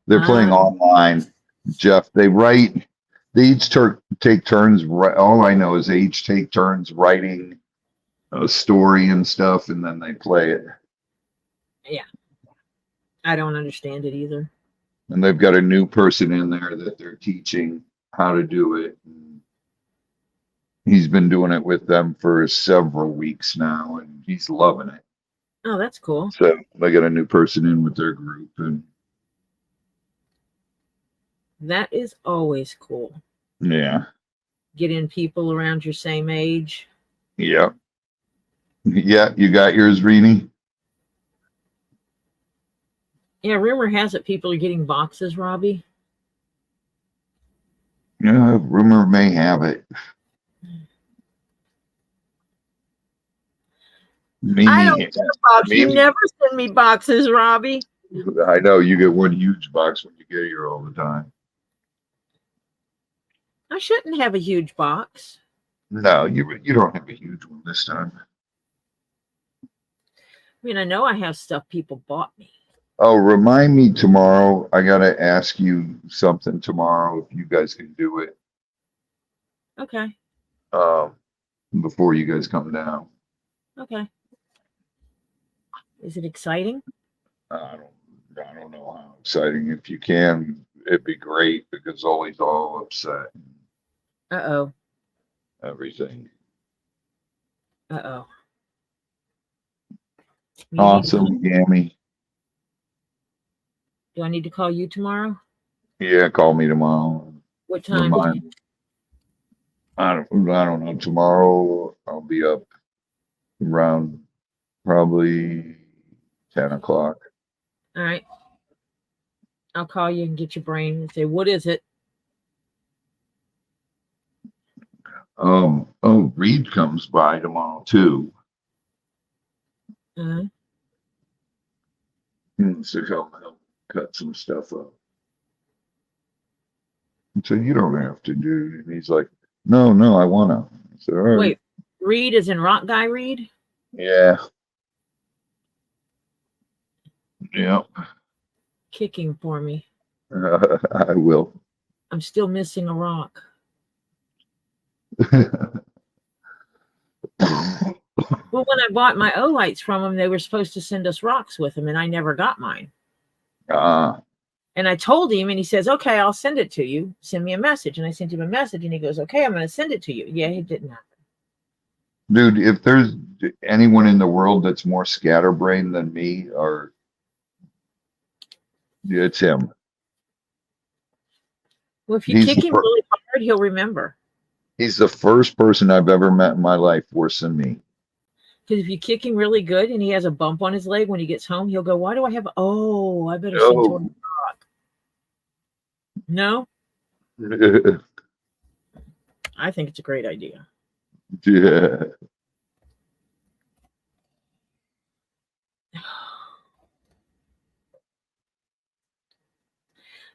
They're playing online. Jeff, they each take turns. All I know is they each take turns writing a story and stuff, and then they play it. Yeah. I don't understand it either. And they've got a new person in there that they're teaching how to do it. He's been doing it with them for several weeks now, and he's loving it. Oh, that's cool. So they got a new person in with their group, and that is always cool. Yeah. Get in people around your same age. Yeah. Yeah, you got yours, Rini? Yeah, rumor has it people are getting boxes, Robbie. Yeah, rumor may have it. I don't get a box. You never send me boxes, Robbie. I know you get one huge box when you get here all the time. I shouldn't have a huge box. No, you don't have a huge one this time. I mean, I know I have stuff people bought me. Oh, remind me tomorrow. I gotta ask you something tomorrow if you guys can do it. Okay. Before you guys come down. Okay. Is it exciting? I don't know how exciting. If you can, it'd be great because Ollie's all upset. Uh-oh. Everything. Uh-oh. You need to Awesome, Gammy. do I need to call you tomorrow? Yeah, call me tomorrow. What time? Remind. I don't know. Tomorrow I'll be up around probably 10 o'clock. All right. I'll call you and get your brain and say, what is it? Oh, Reed comes by tomorrow too. Uh, So come help cut some stuff up. So you don't have to do. And he's like, no, I wanna. I said, all right. wait, Reed is in Rock Guy Reed? Yeah. Yeah. Kicking for me. I will. I'm still missing a rock. Well, when I bought my O-lights from them, they were supposed to send us rocks with them, and I never got mine. And I told him, and he says, okay, I'll send it to you. Send me a message. And I sent him a message, and he goes, okay, I'm going to send it to you. Yeah, it didn't happen. Dude, if there's anyone in the world that's more scatterbrained than me, or it's him. Well, if you kick him really hard, he'll remember. He's the first person I've ever met in my life worse than me. Because if you kick him really good and he has a bump on his leg when he gets home, he'll go, why do I have, oh, I better send to him a rock. No? I think it's a great idea. Yeah.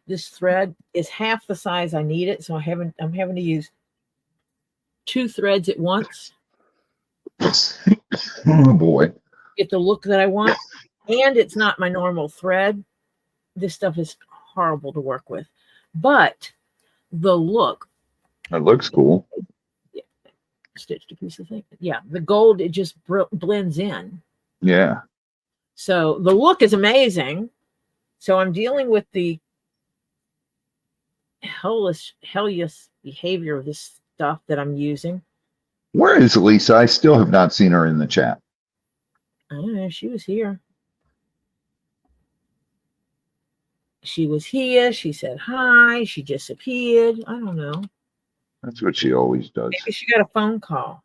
This thread is half the size I need it, so I'm having to use 2 threads at once. Oh boy. Get the look that I want. And it's not my normal thread. This stuff is horrible to work with. But the look. That looks cool. Yeah. Stitched a piece of thing. Yeah. The gold, it just blends in. Yeah. So the look is amazing. So I'm dealing with the hellish behavior of this stuff that I'm using. Where is Lisa? I still have not seen her in the chat. I don't know. She was here. She was here. She said hi. She disappeared. I don't know. That's what she always does. Maybe she got a phone call.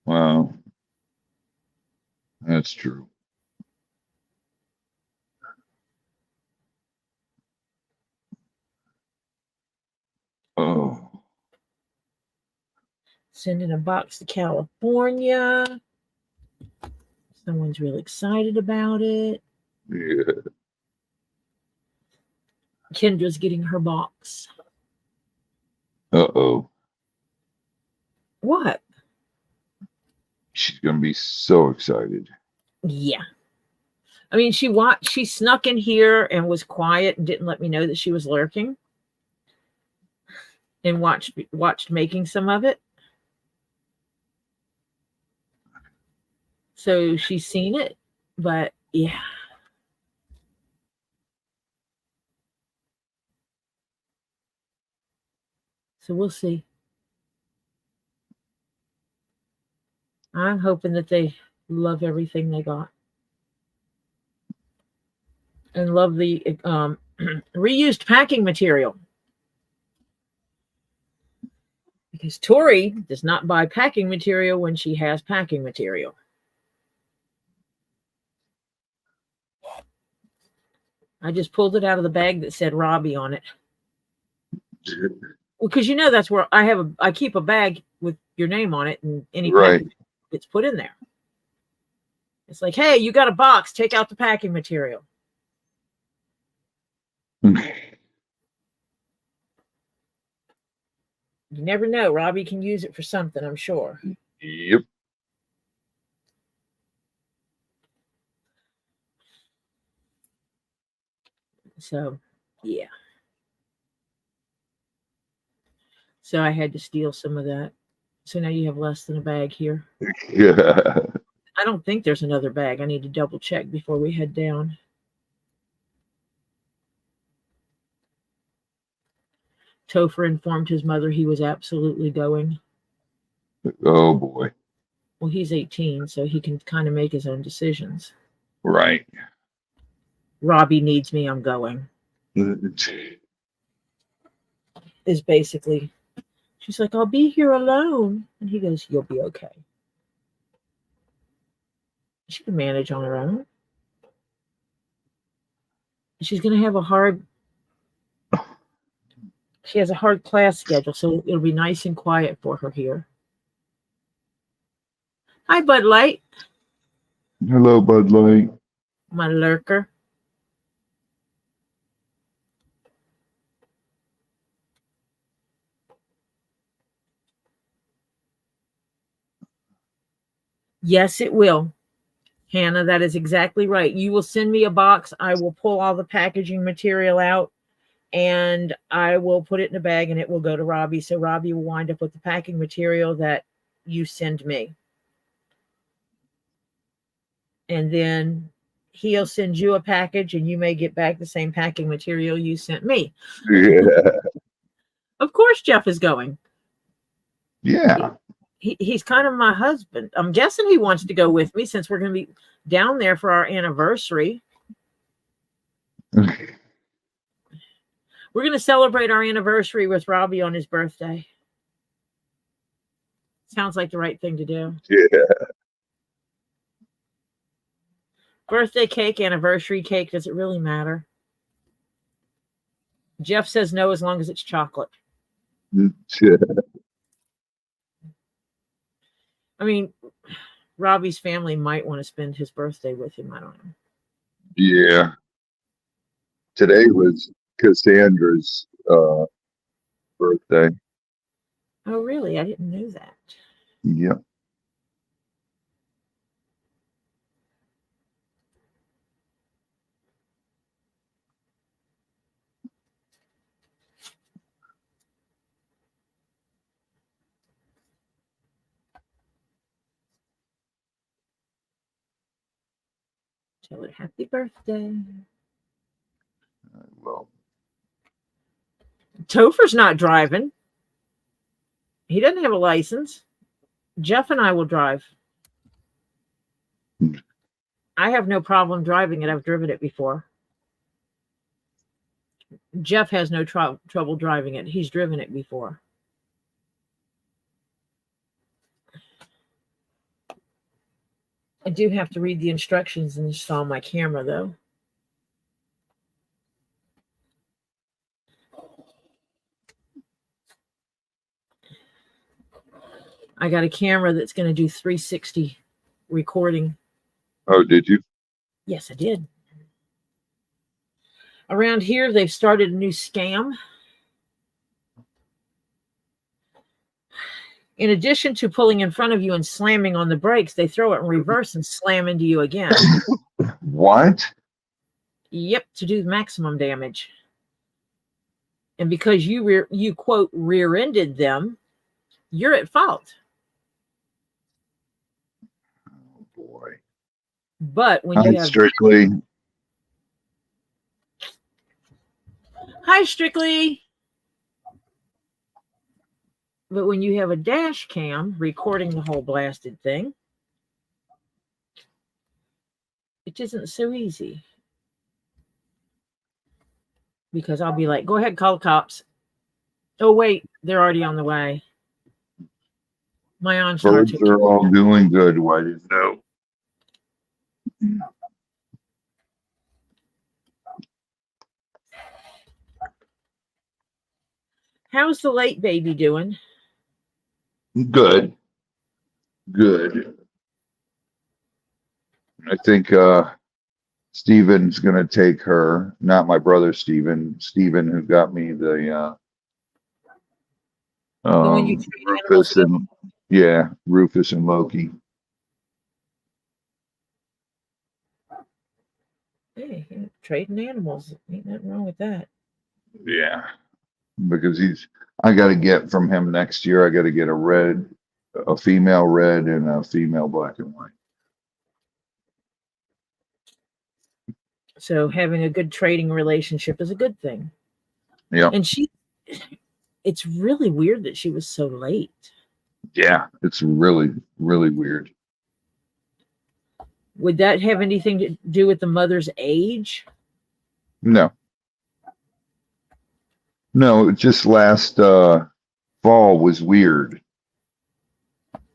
Well, that's true. Oh. Sending a box to California. Someone's really excited about it. Yeah. Kendra's getting her box. Uh-oh. What? She's going to be so excited. Yeah. I mean, she snuck in here and was quiet and didn't let me know that she was lurking. And watched making some of it. So she's seen it, but yeah. So we'll see. I'm hoping that they love everything they got. And love the reused packing material. Because Tori does not buy packing material when she has packing material. I just pulled it out of the bag that said Robbie on it. Well, because that's where I keep a bag with your name on it, and any package gets put in there. It's like, hey, you got a box, take out the packing material. You never know. Robbie can use it for something, I'm sure. Yep. So, yeah. So I had to steal some of that. So now you have less than a bag here. Yeah. I don't think there's another bag. I need to double check before we head down. Topher informed his mother he was absolutely going. Oh boy. Well, he's 18, so he can kind of make his own decisions. Right. Robbie needs me, I'm going. Is basically, she's like, I'll be here alone. And he goes, you'll be okay. She can manage on her own. She's going to have she has a hard class schedule, so it'll be nice and quiet for her here. Hi, Bud Light. Hello, Bud Light. My lurker. Yes, it will. Hannah, that is exactly right. You will send me a box. I will pull all the packaging material out and I will put it in a bag and it will go to Robbie. So Robbie will wind up with the packing material that you send me. And then he'll send you a package and you may get back the same packing material you sent me. Yeah. Of course, Jeff is going. Yeah. He's kind of my husband. I'm guessing he wants to go with me since we're going to be down there for our anniversary. We're going to celebrate our anniversary with Robbie on his birthday. Sounds like the right thing to do. Yeah. Birthday cake, anniversary cake, does it really matter? Jeff says no as long as it's chocolate. Yeah. I mean, Robbie's family might want to spend his birthday with him. I don't know. Yeah. Today was Cassandra's birthday. Oh, really? I didn't know that. Yep. Tell her happy birthday. Well, Topher's not driving. He doesn't have a license. Jeff and I will drive. I have no problem driving it. I've driven it before. Jeff has no trouble driving it. He's driven it before. I do have to read the instructions and install my camera, though. I got a camera that's going to do 360 recording. oh, did you? Yes, I did. Around here, they've started a new scam. In addition to pulling in front of you and slamming on the brakes, they throw it in reverse and slam into you again. What? Yep, to do maximum damage. And because you quote rear-ended them, you're at fault. Oh boy. But when you have Strictly. Hi, Strictly. But when you have a dash cam recording the whole blasted thing, it isn't so easy. Because I'll be like, go ahead, call the cops. Oh, wait, they're already on the way. My OnStar Birds took are all doing good. Why did you know? How's the late baby doing? Good. Good. I think Steven's gonna take her, not my brother Steven who got me the one you treat Rufus animals and Rufus and Loki. Hey, trading animals. Ain't nothing wrong with that. Yeah. Because I gotta get from him next year, I gotta get a female red and a female black and white. So having a good trading relationship is a good thing. Yeah. And it's really weird that she was so late. Yeah, it's really, really weird. Would that have anything to do with the mother's age? No, no, just last fall was weird.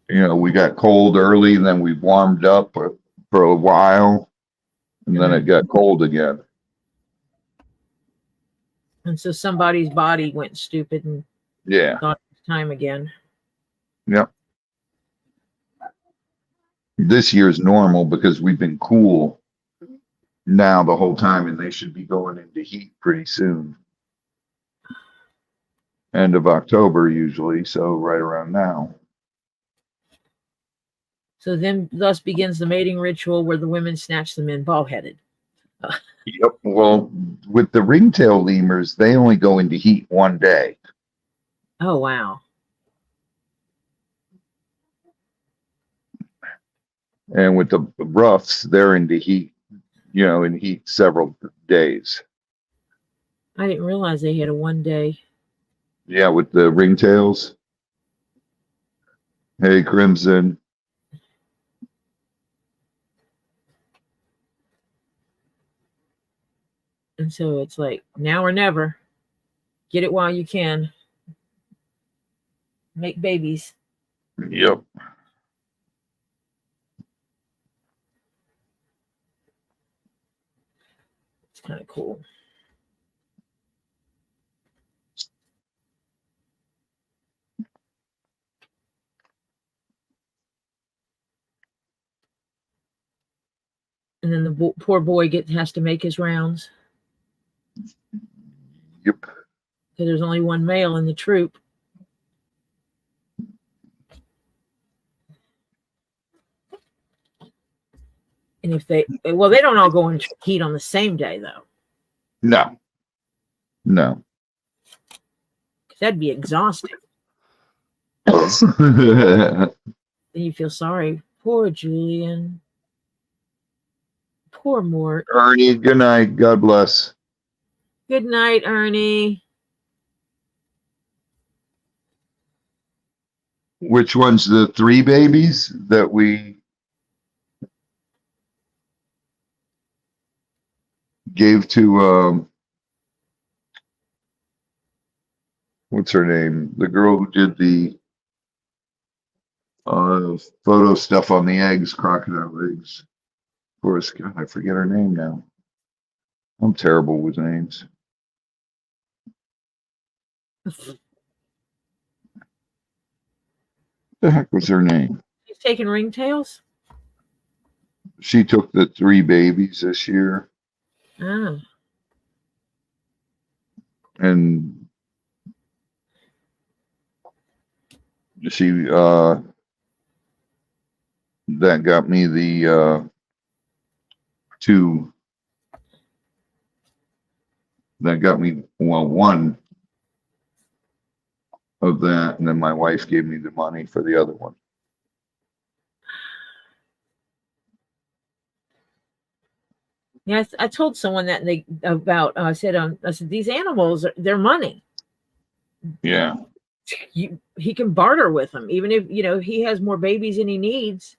We got cold early and then we warmed up for a while and then it got cold again. And so somebody's body went stupid and Yeah. thought it was time again. Yep. This year's normal because we've been cool now the whole time and they should be going into heat pretty soon. End of October usually, so right around now. So then thus begins the mating ritual where the women snatch the men bald-headed. Yep. Well, with the ringtail lemurs, they only go into heat one day. Oh, wow. And with the roughs, they're into heat, in heat several days. I didn't realize they had a 1 day. Yeah, with the ringtails. Hey, Crimson. And so it's like now or never. Get it while you can. Make babies. Yep. It's kind of cool. And then the poor boy has to make his rounds. Yep. Because there's only one male in the troop. And if they don't all go in heat on the same day, though. No. That'd be exhausting. Then you feel sorry. Poor Julian. Poor Mort. Ernie, good night. God bless. Good night, Ernie. Which one's the 3 babies that we gave to, what's her name? The girl who did the photo stuff on the eggs, crocodile eggs. For us, God, I forget her name now. I'm terrible with names. The heck was her name? She's taking ringtails? She took the 3 babies this year. Ah. And she that got me the 2 that got me, well, 1 of that, and then my wife gave me the money for the other one. Yeah, I told someone that I said these animals, they're money. Yeah. He can barter with them, even if he has more babies than he needs.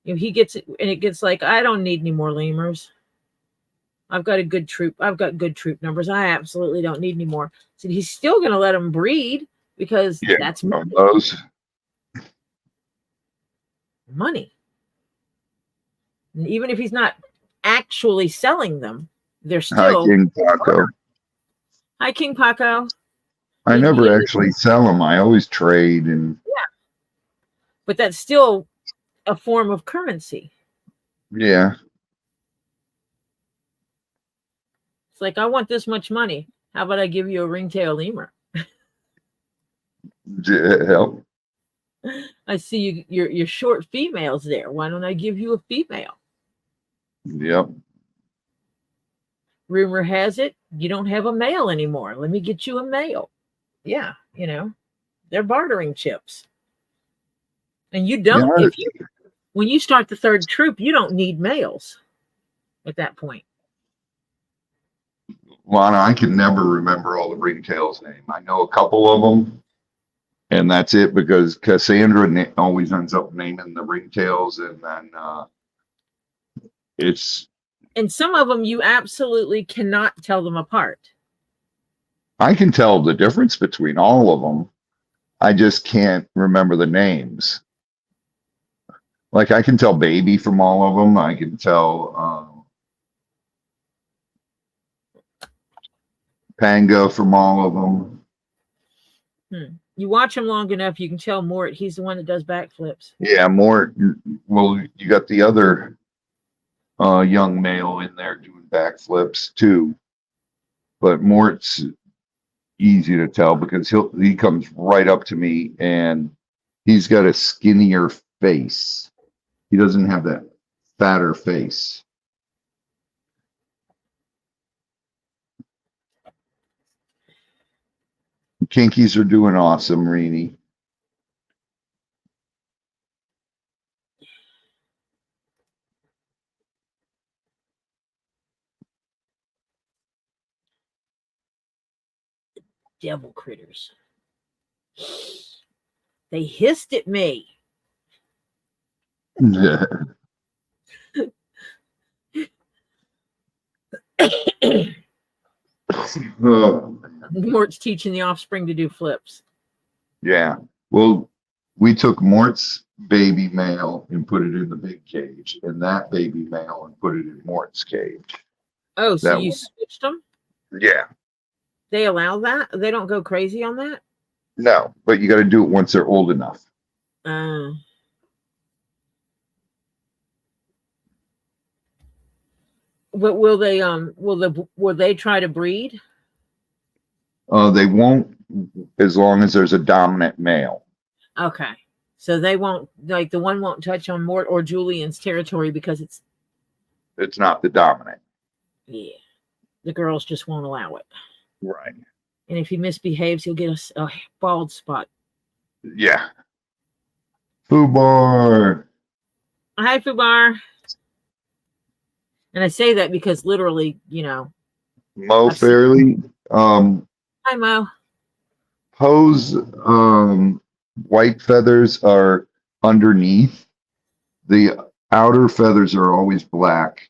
He gets it, and it gets like, I don't need any more lemurs. I've got a good troop. I've got good troop numbers. I absolutely don't need any more. So he's still going to let them breed because that's money. Those. Money. And even if he's not actually selling them, they're still. Hi, King Paco. Hi, King Paco. I never actually sell them. I always trade and. Yeah. But that's still a form of currency. Yeah. It's like, I want this much money. How about I give you a ringtail lemur? Help. I see you're short females there. Why don't I give you a female? Yep. Rumor has it you don't have a male anymore. Let me get you a male. Yeah, they're bartering chips. And you don't, when you start the 3rd troop, you don't need males at that point. Lana, I can never remember all the ringtails' name. I know a couple of them, And that's it, because Cassandra always ends up naming the ringtails, and then it's. And some of them you absolutely cannot tell them apart. I can tell the difference between all of them. I just can't remember the names. Like I can tell baby from all of them. I can tell Panga from all of them. You watch him long enough, you can tell Mort. He's the one that does backflips. Yeah, Mort. Well, you got the other young male in there doing backflips too, but Mort's easy to tell because he comes right up to me and he's got a skinnier face. He doesn't have that fatter face. Kinkies are doing awesome, Reenie. Devil critters. They hissed at me. Mort's teaching the offspring to do flips. Yeah. Well, we took Mort's baby male and put it in the big cage, and that baby male and put it in Mort's cage. Oh, so That you one. switched them? Yeah. They allow that? They don't go crazy on that? No, but you got to do it once they're old enough. But will they try to breed? They won't, as long as there's a dominant male. Okay. So they won't, like the one won't touch on Mort or Julian's territory because it's not the dominant. Yeah. The girls just won't allow it. Right. And if he misbehaves, he'll get a bald spot. Yeah. Fubar. Hi, Fubar. And I say that because literally, Mo Fairley. Hi, Mo. Poe's white feathers are underneath. The outer feathers are always black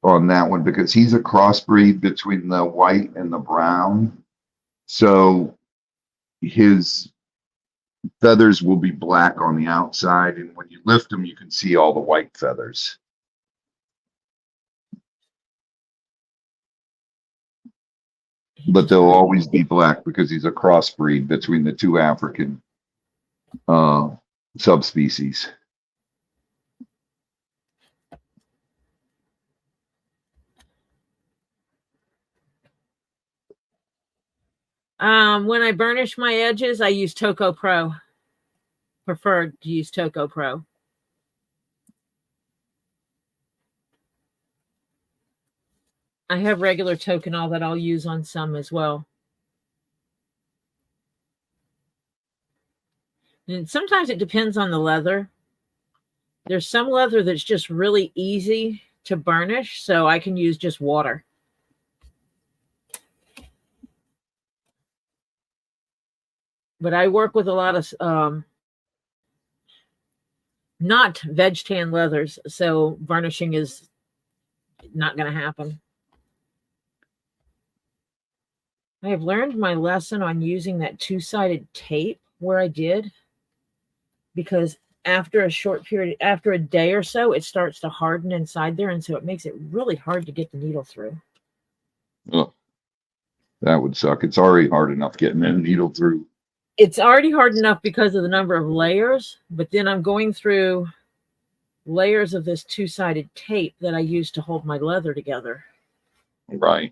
on that one because he's a crossbreed between the white and the brown. So his feathers will be black on the outside, and when you lift them, you can see all the white feathers. But they'll always be black because he's a crossbreed between the two African subspecies. When I burnish my edges, I use Toco Pro. Preferred to use Toco Pro. I have regular Toconol that I'll use on some as well. And sometimes it depends on the leather. There's some leather that's just really easy to burnish, so I can use just water. But I work with a lot of not veg tan leathers, so varnishing is not going to happen. I have learned my lesson on using that two-sided tape where I did, because after a short period, after a day or so, it starts to harden inside there, and so it makes it really hard to get the needle through. Oh, that would suck. It's already hard enough getting a needle through. It's already hard enough because of the number of layers, but then I'm going through layers of this two-sided tape that I use to hold my leather together. Right.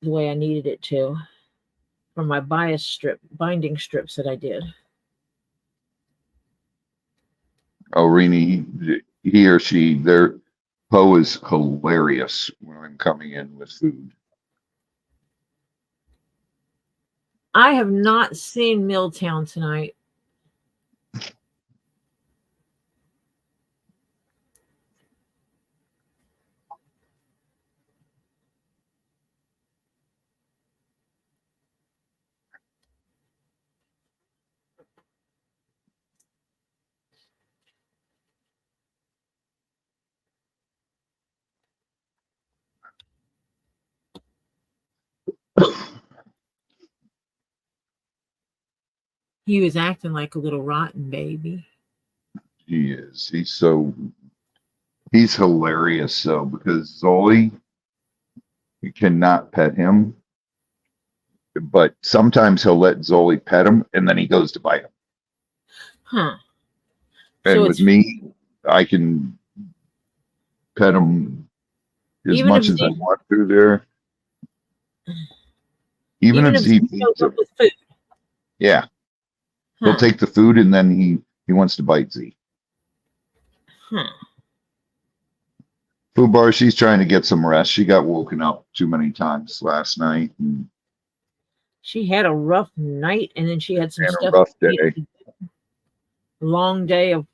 The way I needed it to, from my binding strips that I did. Oh, Rini, he or she, their Poe is hilarious when I'm coming in with food. I have not seen Milltown tonight. He was acting like a little rotten baby. He is. He's hilarious though, because Zoe cannot pet him, but sometimes he'll let Zoe pet him and then he goes to bite him. Huh. And So with it's me, I can pet him as even if much as I Z, want to there. Even even if if Z Z shows feeds up him. with food. Yeah. He'll Huh. take the food and then he wants to bite Z. Huh. Fubar, she's trying to get some rest. She got woken up too many times last night and She had a rough night, and then she had some ran a stuff. rough day. Long day of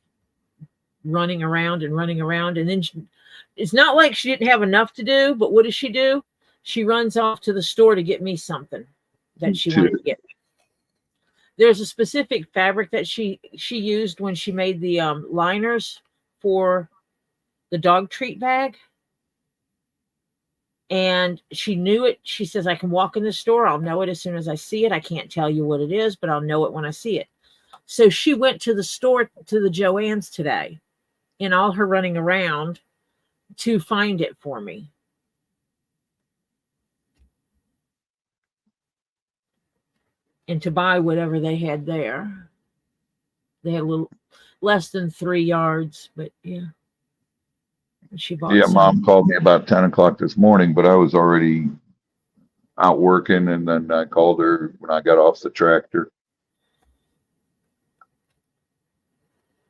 running around and running around, and then it's not like she didn't have enough to do. But what does she do? She runs off to the store to get me something that she wanted to get. There's a specific fabric that she used when she made the liners for the dog treat bag. And she knew it. She says, I can walk in the store. I'll know it as soon as I see it. I can't tell you what it is, but I'll know it when I see it. So she went to the store, to the Joann's today, in all her running around to find it for me. And to buy whatever they had there. They had a little less than 3 yards, but yeah. She bought Yeah, some. Mom called me about 10 o'clock this morning, but I was already out working, and then I called her when I got off the tractor.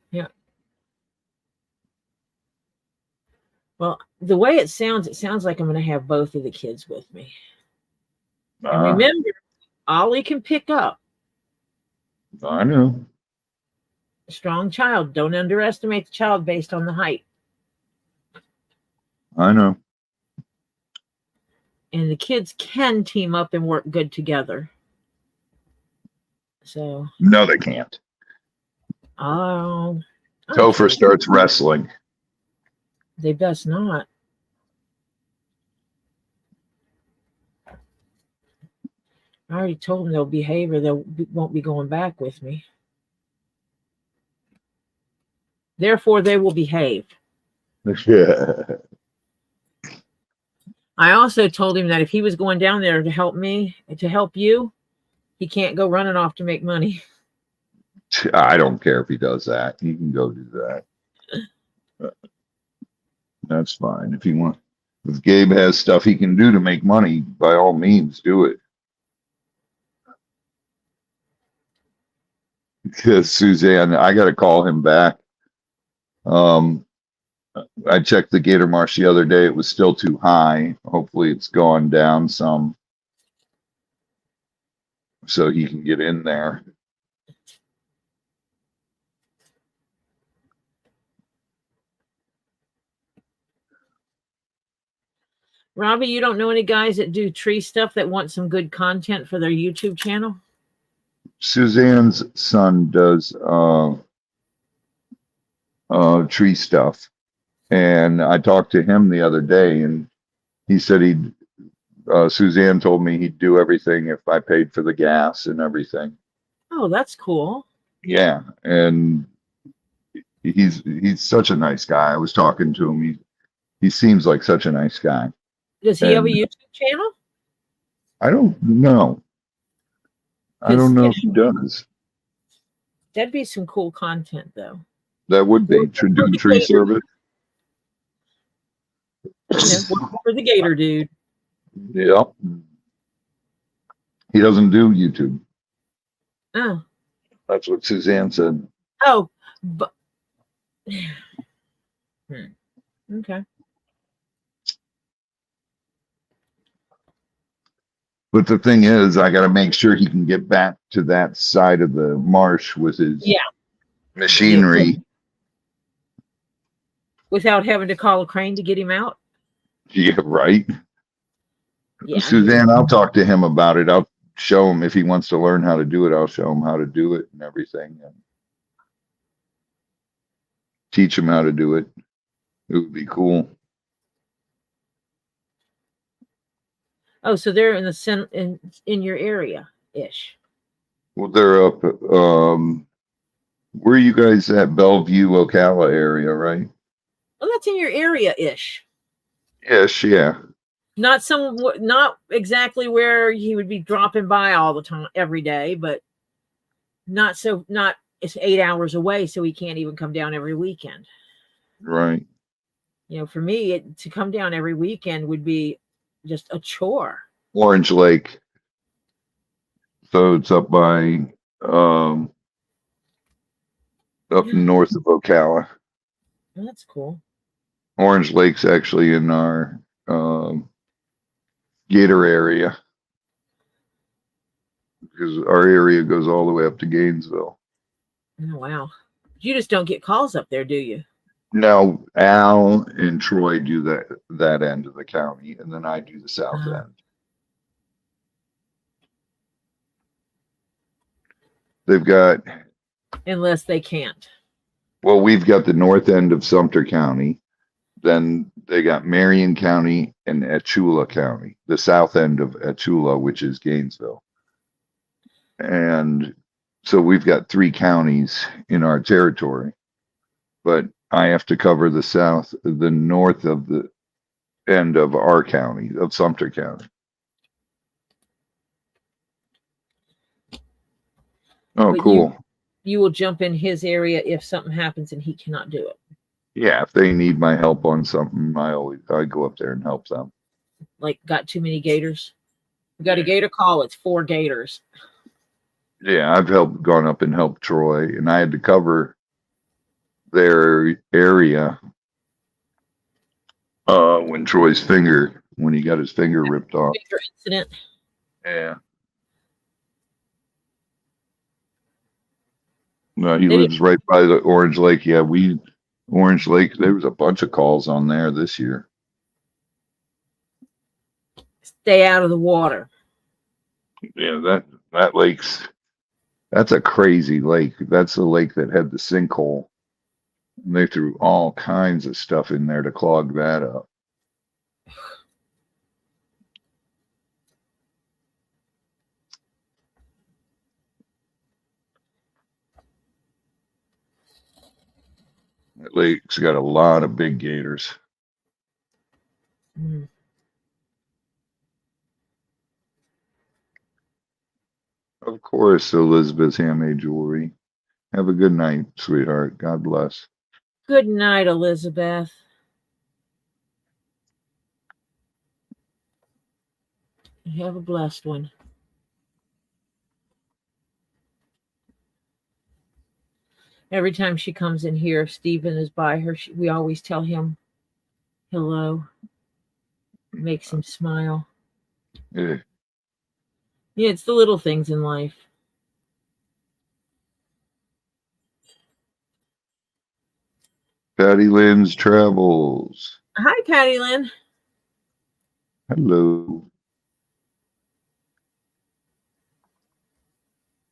Yeah. Well, the way it sounds like I'm going to have both of the kids with me. And remember, Ollie can pick up. I know. A strong child. Don't underestimate the child based on the height. I know. And the kids can team up and work good together. So. No, they can't. Oh. Topher starts wrestling. They best not. I already told them they'll behave or they won't be going back with me. Therefore, they will behave. Yeah. I also told him that if he was going down there to help me, to help you, he can't go running off to make money. I don't care if he does that. He can go do that. That's fine. If he wants, if Gabe has stuff he can do to make money, by all means, do it. Because Suzanne, I got to call him back. I checked the Gator Marsh the other day. It was still too high. Hopefully it's gone down some so he can get in there. Robbie, you don't know any guys that do tree stuff that want some good content for their YouTube channel? Suzanne's son does tree stuff. And I talked to him the other day and he said Suzanne told me he'd do everything if I paid for the gas and everything. Oh, that's cool. Yeah. And he's such a nice guy. I was talking to him. He seems like such a nice guy. Does he have a YouTube channel? I don't know. I don't know if he does. That'd be some cool content, though. That would be doing tree service. Working for the Gator dude. Yep. He doesn't do YouTube. Oh. That's what Suzanne said. Oh, but okay. But the thing is, I got to make sure he can get back to that side of the marsh with his machinery. Without having to call a crane to get him out? Yeah, right. Yeah. Suzanne, I'll talk to him about it. I'll show him if he wants to learn how to do it. I'll show him how to do it and everything. And teach him how to do it. It would be cool. Oh, so they're in the in your area ish. Well, they're up. Where are you guys at? Bellevue, Ocala area, right? Well, that's in your area-ish. Yes, yeah. Not exactly where he would be dropping by all the time, every day, but not it's 8 hours away, so he can't even come down every weekend. Right. For me, to come down every weekend would be just a chore. Orange Lake. So it's up by up north of Ocala. That's cool. Orange Lake's actually in our Gator area because our area goes all the way up to Gainesville. Oh, wow. You just don't get calls up there, do you? Now Al and Troy do that end of the county, and then I do the south end. They've got, unless they can't. well, we've got the north end of Sumter County. Then they got Marion County and Alachua County, the south end of Alachua, which is Gainesville. And so we've got 3 counties in our territory, but I have to cover the north of the end of our county, of Sumter County. Oh, But cool. You will jump in his area if something happens and he cannot do it. Yeah, if they need my help on something, I go up there and help them. Like, got too many gators? We got a gator call, it's 4 gators. Yeah, I've gone up and helped Troy, and I had to cover their area when he got his finger ripped off. Major incident. Yeah. No, he lives right by the Orange Lake. Yeah, Orange Lake, there was a bunch of calls on there this year. Stay out of the water. Yeah, that's a crazy lake. That's the lake that had the sinkhole. And they threw all kinds of stuff in there to clog that up. That lake's got a lot of big gators. Mm. Of course, Elizabeth's handmade jewelry. Have a good night, sweetheart. God bless. Good night, Elizabeth. Have a blessed one. Every time she comes in here, Stephen is by her. We always tell him hello. Makes him smile. Yeah. Yeah, it's the little things in life. Patty Lynn's Travels. Hi, Patty Lynn. Hello.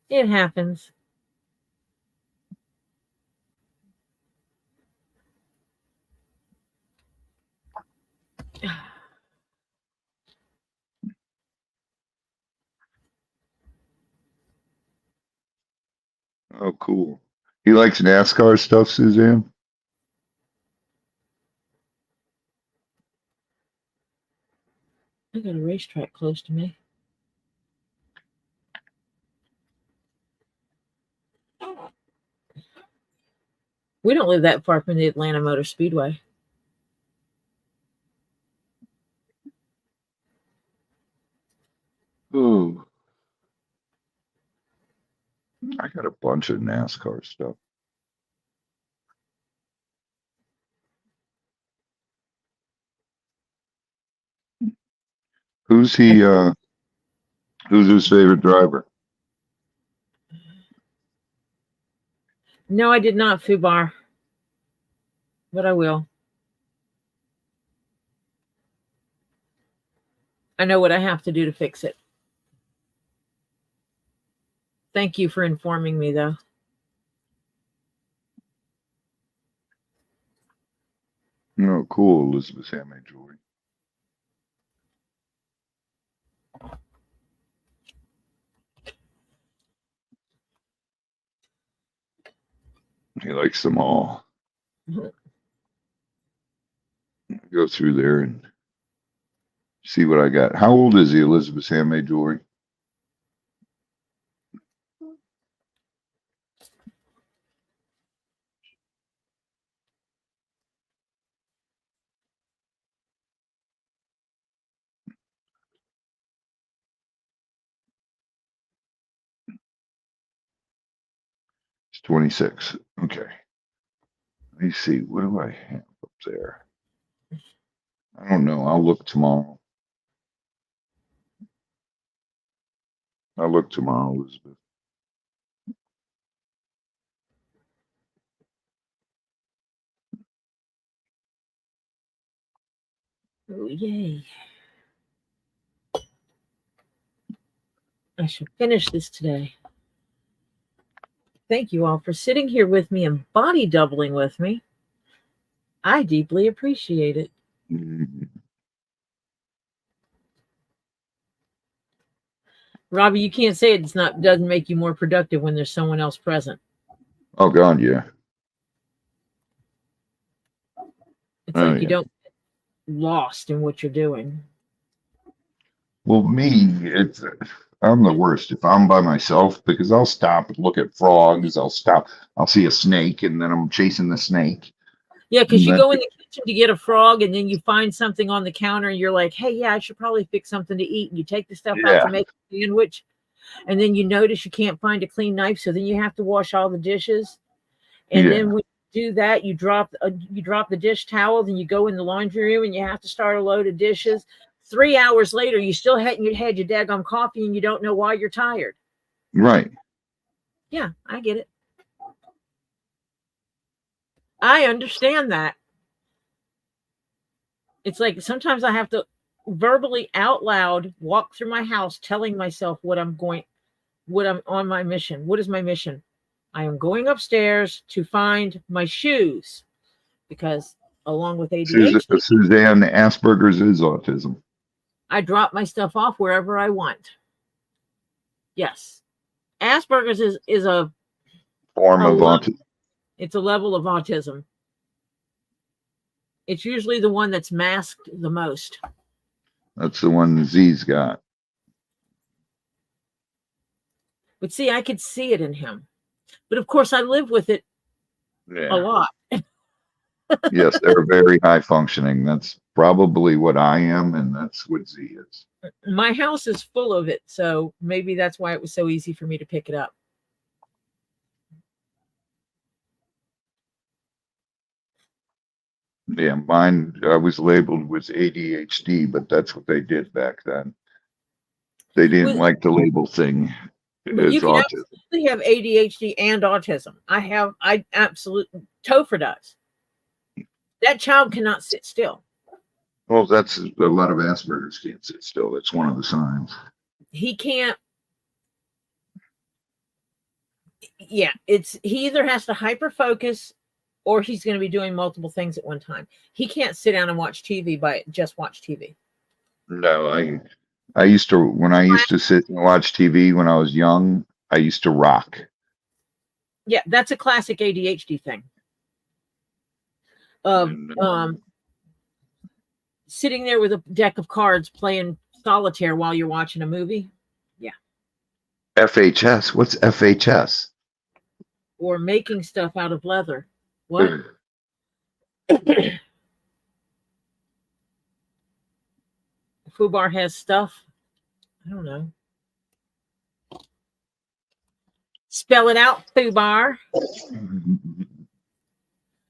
It happens. Oh, cool. He likes NASCAR stuff, Suzanne? I got a racetrack close to me. We don't live that far from the Atlanta Motor Speedway. Oh. I got a bunch of NASCAR stuff. Who's his favorite driver? No, I did not, Fubar. But I will. I know what I have to do to fix it. Thank you for informing me, though. Oh, cool. Elizabeth's handmade jewelry. He likes them all. Mhm. Go through there and see what I got. How old is he, Elizabeth's handmade jewelry? It's 26. Okay. Let me see. What do I have up there? I don't know. I'll look tomorrow. Elizabeth. Oh, yay. I should finish this today. Thank you all for sitting here with me and body doubling with me. I deeply appreciate it. Mhm. Robbie, you can't say it's not doesn't make you more productive when there's someone else present. Oh, God, yeah. It's Oh, like you yeah. don't get lost in what you're doing. Well, I'm the worst if I'm by myself because I'll stop and look at frogs. I'll see a snake and then I'm chasing the snake. Yeah, because And you then, go in the kitchen to get a frog and then you find something on the counter and you're like, hey, yeah, I should probably fix something to eat. And you take the stuff out yeah, to make a sandwich. And then you notice you can't find a clean knife. So then you have to wash all the dishes. And yeah, then when you do that, you drop the dish towel, then you go in the laundry room and you have to start a load of dishes. 3 hours later, you still hadn't had your daggone coffee and you don't know why you're tired. right. Yeah, I get it. I understand that. It's like sometimes I have to verbally out loud walk through my house telling myself what I'm on my mission. What is my mission? I am going upstairs to find my shoes because along with ADHD, Suzanne, Asperger's is autism. I drop my stuff off wherever I want. Yes. Asperger's is a Form of level, autism. it's a level of autism. It's usually the one that's masked the most. That's the one Z's got. But see, I could see it in him. But of course, I live with it a Yeah. lot. Yes, they're very high functioning. That's probably what I am, and that's what Z is. My house is full of it, so maybe that's why it was so easy for me to pick it up. Yeah, mine, I was labeled with ADHD, but that's what they did back then. They didn't like the label thing You as can autism. absolutely have ADHD and autism. I absolutely, Topher does. That child cannot sit still. Well, that's a lot of Asperger's can't sit still. That's one of the signs. He can't. Yeah, he either has to hyper focus or he's going to be doing multiple things at one time. He can't sit down and watch TV just watch TV. No, I used to, when I used to sit and watch TV when I was young, I used to rock. Yeah, that's a classic ADHD thing. Sitting there with a deck of cards playing solitaire while you're watching a movie. Yeah. FHS. What's FHS? Or making stuff out of leather. What? Fubar has stuff. I don't know. Spell it out, Fubar.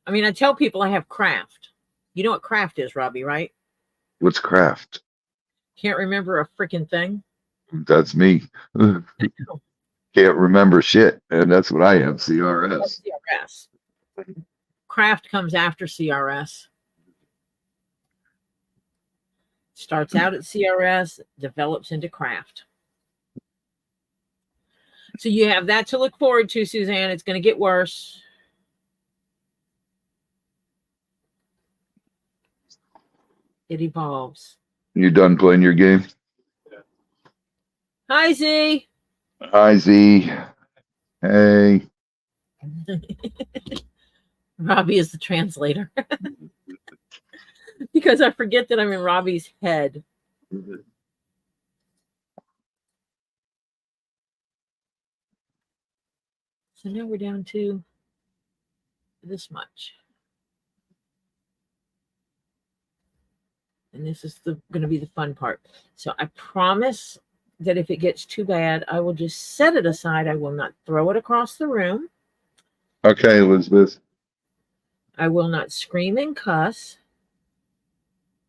I mean, I tell people I have craft. You know what craft is, Robbie, right? What's craft? Can't remember a freaking thing. That's me. Can't remember shit. And that's what I have, CRS. CRS. Craft comes after CRS. Starts out at CRS, develops into craft. So you have that to look forward to, Suzanne. It's going to get worse. It evolves. You done playing your game? Hi, Z. Hi, Z. Hey. Robbie is the translator. Because I forget that I'm in Robbie's head. So now we're down to this much. And this is going to be the fun part. So I promise that if it gets too bad, I will just set it aside. I will not throw it across the room. Okay, Elizabeth. I will not scream and cuss.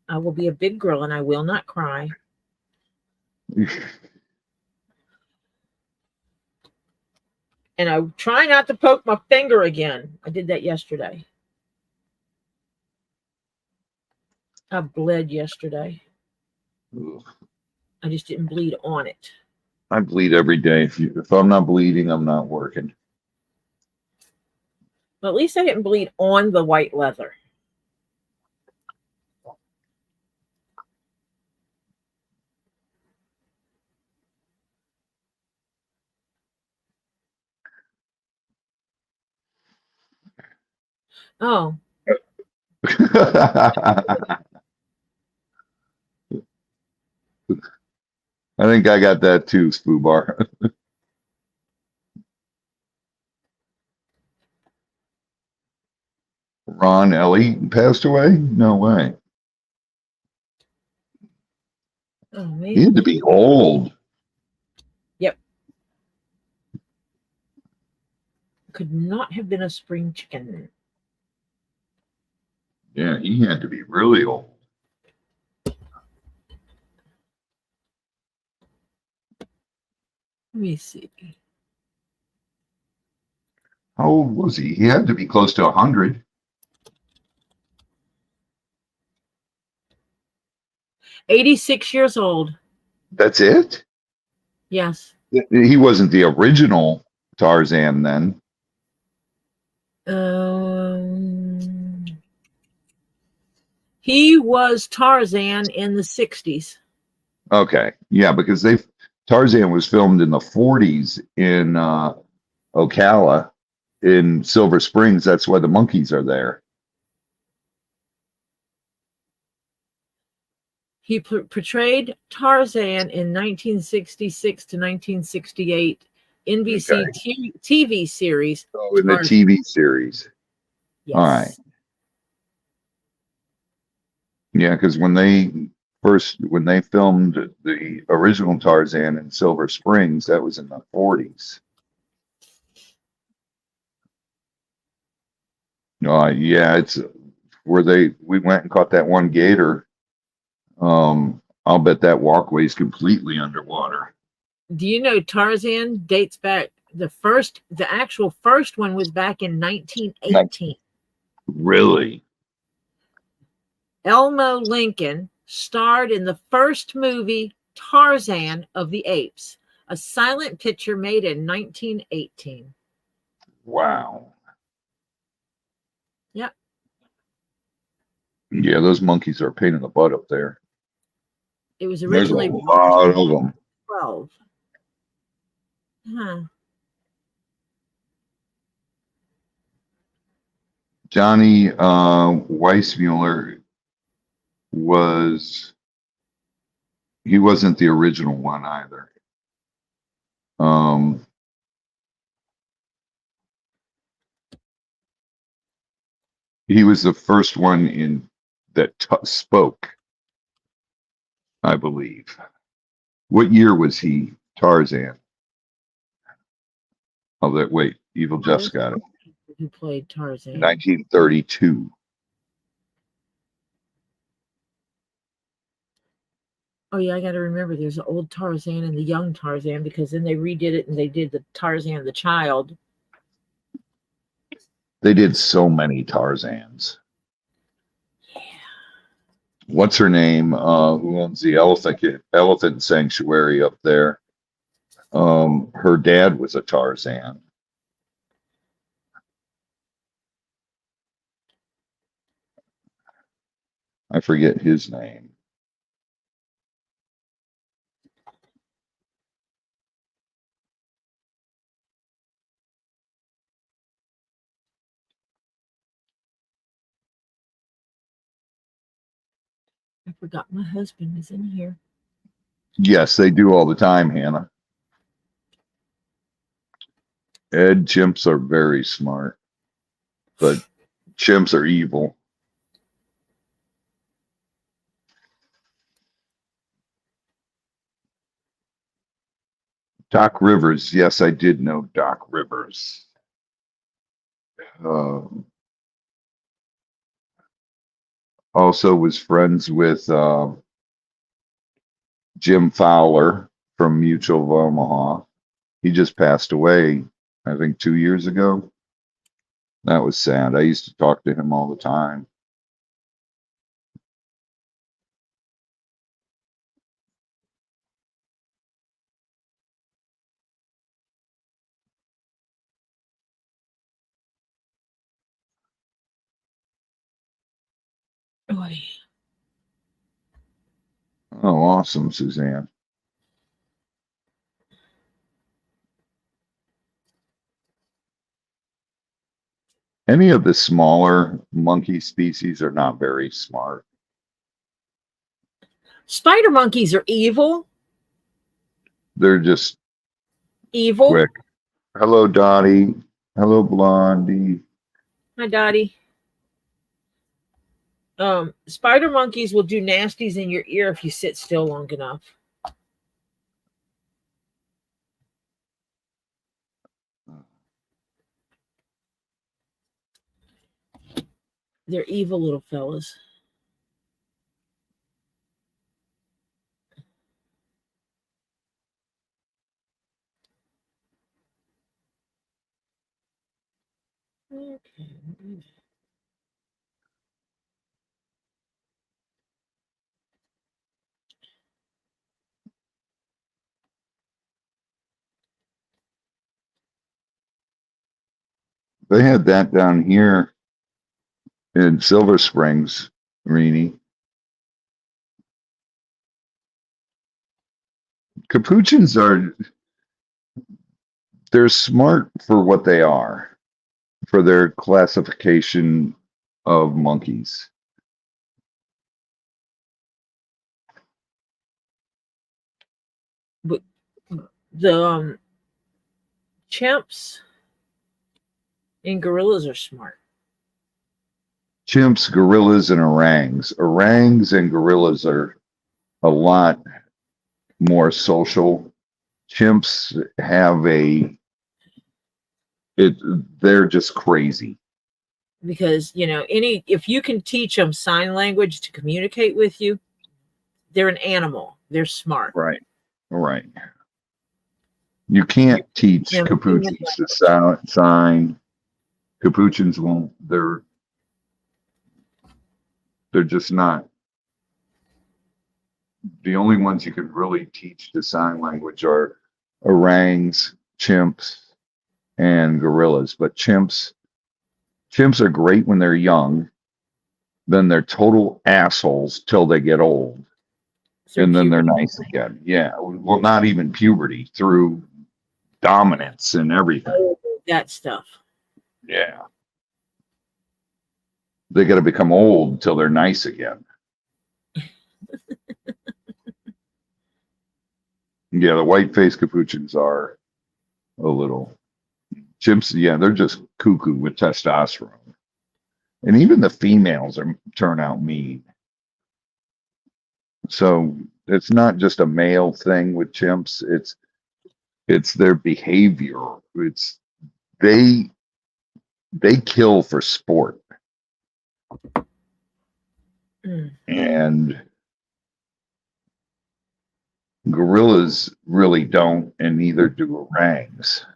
I will be a big girl and I will not cry. And I try not to poke my finger again. I did that yesterday. I bled yesterday. I just didn't bleed on it. I bleed every day. If I'm not bleeding, I'm not working. But at least I didn't bleed on the white leather. Oh. I think I got that too, Spoobar. Ron Ellie passed away? No way. Oh, man. He had to be old. Yep. Could not have been a spring chicken. Yeah, he had to be really old. Let me see. How old was he? He had to be close to 100. 86 years old. That's it? Yes. He wasn't the original Tarzan then. He was Tarzan in the 60s. Okay. Yeah, because Tarzan was filmed in the 40s in Ocala in Silver Springs. That's why the monkeys are there. He portrayed Tarzan in 1966 to 1968 NBC Okay. TV series. Oh, in the TV series. Yes. All right. Yeah, because when they filmed the original Tarzan in Silver Springs, that was in the 40s. Yeah, it's where we went and caught that one gator. I'll bet that walkway is completely underwater. Do you know Tarzan dates back? The actual first one was back in 1918. Really? Elmo Lincoln starred in the first movie Tarzan of the Apes, a silent picture made in 1918. Wow. Yep. Yeah, those monkeys are a pain in the butt up there. It was originally There's a lot of them. 12. Huh. Johnny Weissmuller he wasn't the original one either. He was the first one that spoke, I believe. What year was he Tarzan? Oh, wait, Evil just got it. Who played Tarzan? 1932. Oh yeah, I got to remember there's an old Tarzan and the young Tarzan, because then they redid it and they did the Tarzan the child. They did so many Tarzans. Yeah. What's her name? Who owns the elephant sanctuary up there? Her dad was a Tarzan. I forget his name. forgot my husband was in here. Yes, they do all the time, Hannah. Ed, chimps are very smart, but chimps are evil. Doc Rivers. Yes, I did know Doc Rivers. Also was friends with Jim Fowler from Mutual of Omaha. He just passed away, I think 2 years ago. That was sad. I used to talk to him all the time. Oy. Oh, awesome, Suzanne. Any of the smaller monkey species are not very smart. Spider monkeys are evil. They're just Evil. quick. Hello, Dottie. Hello, Blondie. Hi, Dottie. Spider monkeys will do nasties in your ear if you sit still long enough. They're evil little fellas. Okay. They had that down here in Silver Springs, Rini. Capuchins they're smart for what they are, for their classification of monkeys. But the chimps and gorillas are smart. Chimps, gorillas, and orangs. Orangs and gorillas are a lot more social. Chimps have they're just crazy. Because, if you can teach them sign language to communicate with you, they're an animal. They're smart. Right. Right. You can't teach Yeah, capuchins to sign. Capuchins won't. They're just not. The only ones you can really teach to sign language are orangs, chimps, and gorillas. But chimps are great when they're young. Then they're total assholes till they get old. And then they're nice again. Yeah. Well, not even puberty, through dominance and everything. That stuff. Yeah. They got to become old till they're nice again. Yeah, the white-faced capuchins are a little. Chimps, yeah, they're just cuckoo with testosterone. And even the females turn out mean. So it's not just a male thing with chimps, it's their behavior. It's they kill for sport. And gorillas really don't, and neither do orangs.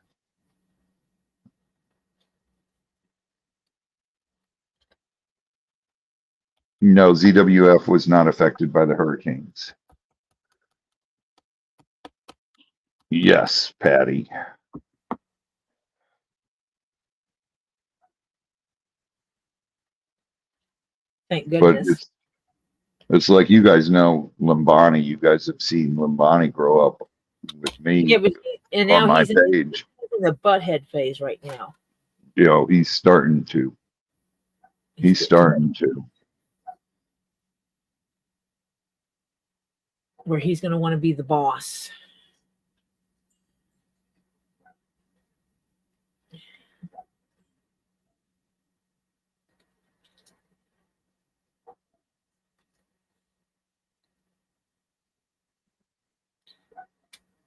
No, ZWF was not affected by the hurricanes. Yes, Patty. Thank goodness. But it's like, you guys know Lambani. You guys have seen Lambani grow up with me. Yeah, but and on now my he's page. in the butthead phase right now. He's starting to. He's starting to. where he's going to want to be the boss.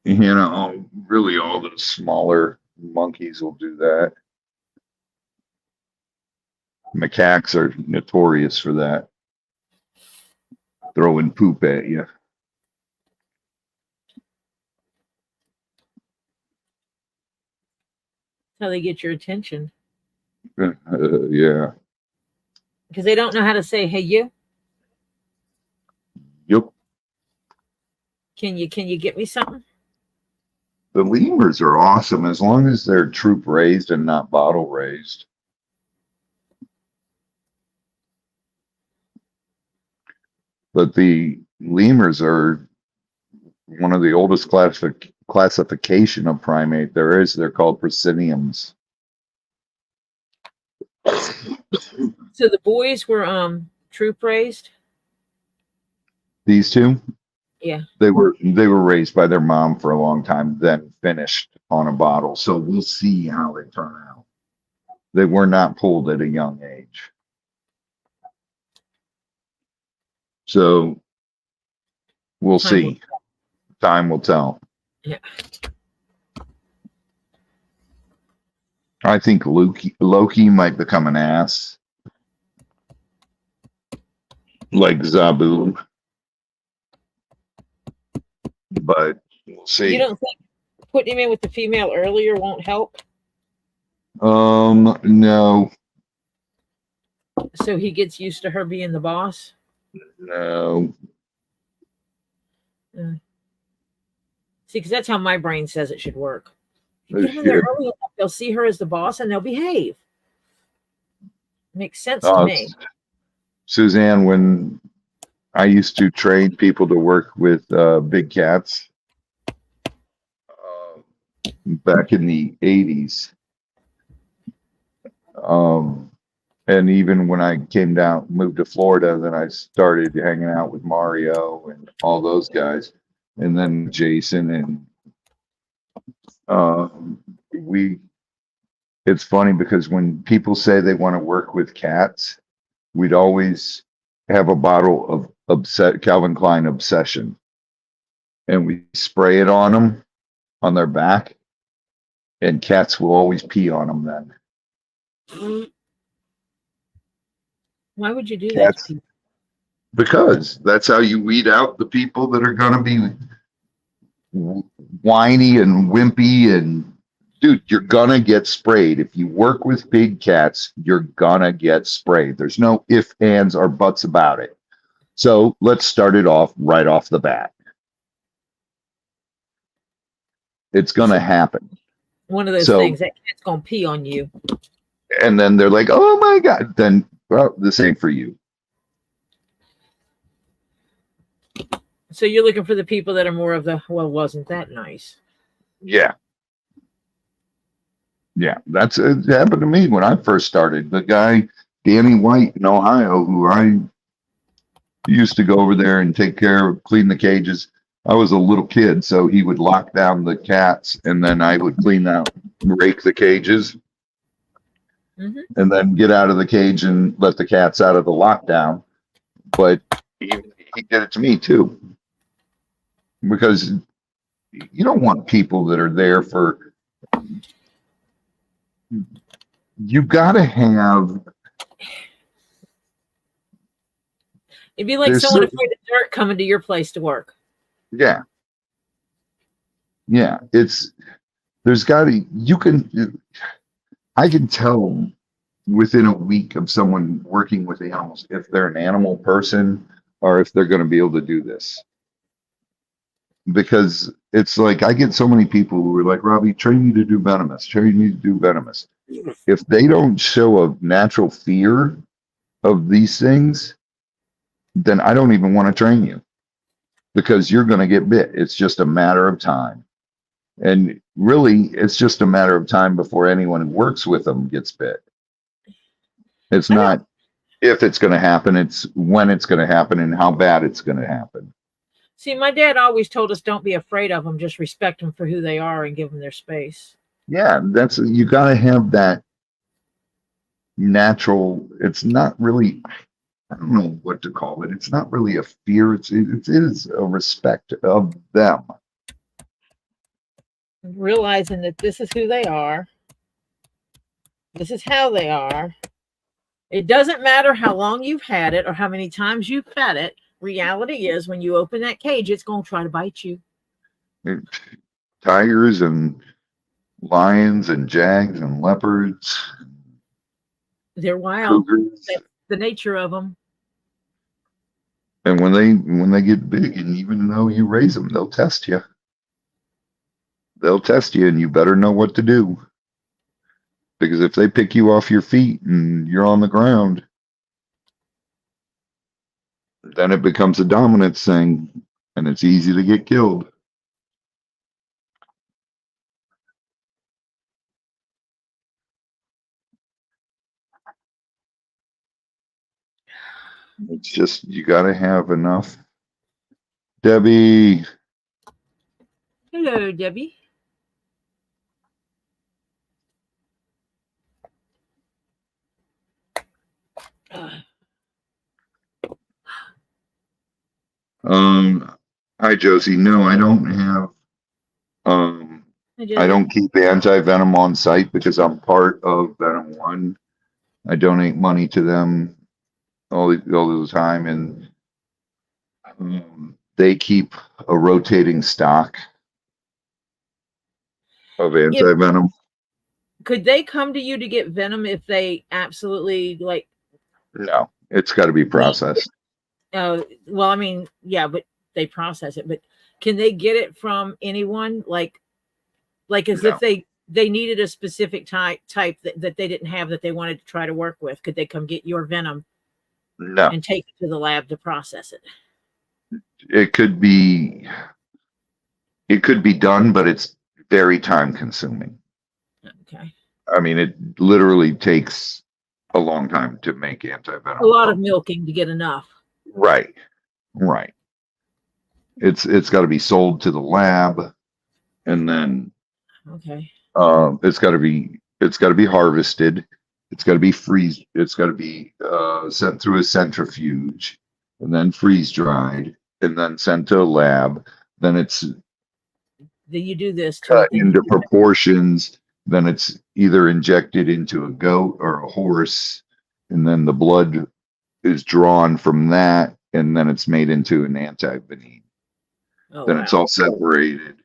You know, really all the smaller monkeys will do that. Macaques are notorious for that. Throwing poop at you. That's how they get your attention. Yeah. Because they don't know how to say, hey, you. Yep. Can you get me something? The lemurs are awesome as long as they're troop raised and not bottle raised. But the lemurs are one of the oldest classification of primate there is. They're called prosceniums. So the boys were troop raised? These two? Yeah. They were raised by their mom for a long time, then finished on a bottle. So we'll see how they turn out. They were not pulled at a young age. So we'll see. Time will tell. Yeah. I think Loki might become an ass. Like Zabu. But we'll see. You don't think putting him in with the female earlier won't help? No. So he gets used to her being the boss? No. See, because that's how my brain says it should work. Oh, Get them in there shit. early enough, they'll see her as the boss and they'll behave. Makes sense to me. Suzanne, when I used to train people to work with big cats back in the 80s, and even when I moved to Florida, then I started hanging out with Mario and all those guys, and then Jason, and it's funny because when people say they want to work with cats, we'd always have a bottle of Calvin Klein Obsession, and we spray it on them, on their back, and cats will always pee on them then. Why would you do that Cats, to people? because that's how you weed out the people that are going to be whiny and wimpy. And dude, you're going to get sprayed. If you work with big cats, you're going to get sprayed. There's no ifs, ands, or buts about it. So let's start it off right off the bat. It's going to happen. One of those things, that cat's going to pee on you. And then they're like, oh my God. Then, well, this ain't for you. So you're looking for the people that are more of the, well, wasn't that nice? Yeah. Yeah, it happened to me when I first started. The guy, Danny White in Ohio, who I used to go over there and take care of, clean the cages. I was a little kid, so he would lock down the cats, and then I would rake the cages, and then get out of the cage and let the cats out of the lockdown. But he did it to me too, because you don't want people that are there for. You got to have. It'd be like someone afraid of dirt coming to your place to work. Yeah. Yeah. There's got to, I can tell within a week of someone working with animals if they're an animal person or if they're going to be able to do this. Because it's like, I get so many people who are like, Robbie, train me to do venomous, train me to do venomous. If they don't show a natural fear of these things, then I don't even want to train you, because you're going to get bit. It's just a matter of time. And really, it's just a matter of time before anyone who works with them gets bit. It's not if it's going to happen, it's when it's going to happen and how bad it's going to happen. See, my dad always told us don't be afraid of them, just respect them for who they are and give them their space. Yeah, you got to have that natural. It's not really, I don't know what to call it. It's not really a fear. It is a respect of them. Realizing that this is who they are, this is how they are. It doesn't matter how long you've had it or how many times you've fed it. Reality is, when you open that cage, it's going to try to bite you. Tigers and lions and jags and leopards. They're wild. Cougars. That's the nature of them. And when they get big, and even though you raise them, they'll test you. They'll test you, and you better know what to do. Because if they pick you off your feet and you're on the ground, then it becomes a dominance thing, and it's easy to get killed. It's just, you got to have enough. Debbie. Hello, Debbie. Hi Josie. No, I don't have I don't keep anti-venom on site because I'm part of Venom 1. I donate money to them all the time, and they keep a rotating stock of anti-venom. Could they come to you to get venom if they absolutely like? No, it's got to be processed. Well, I mean, yeah, but they process it. But can they get it from anyone? Like as No. if they needed a specific type that they didn't have that they wanted to try to work with. Could they come get your venom? No. And take it to the lab to process it? It could be done, but it's very time consuming. Okay. I mean, it literally takes a long time to make anti-venom. A lot of milking to get enough. Right. It's got to be sold to the lab, and then okay. It's got to be harvested. It's got to be freeze. It's got to be sent through a centrifuge, and then freeze dried, and then sent to a lab. Then it's you do this cut into proportions. Then it's either injected into a goat or a horse, and then the blood is drawn from that, and then it's made into an anti-venom. Then it's all separated.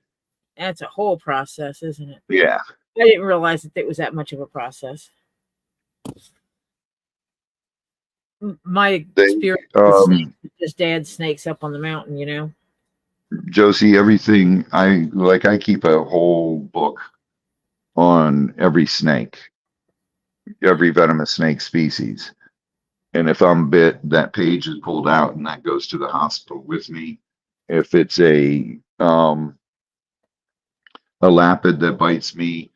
That's a whole process, isn't it? Yeah. I didn't realize that it was that much of a process. My experience is just dad's snakes up on the mountain, you know. Josie, everything I keep a whole book on every snake, every venomous snake species. And if I'm bit, that page is pulled out and that goes to the hospital with me. If it's a lapid that bites me,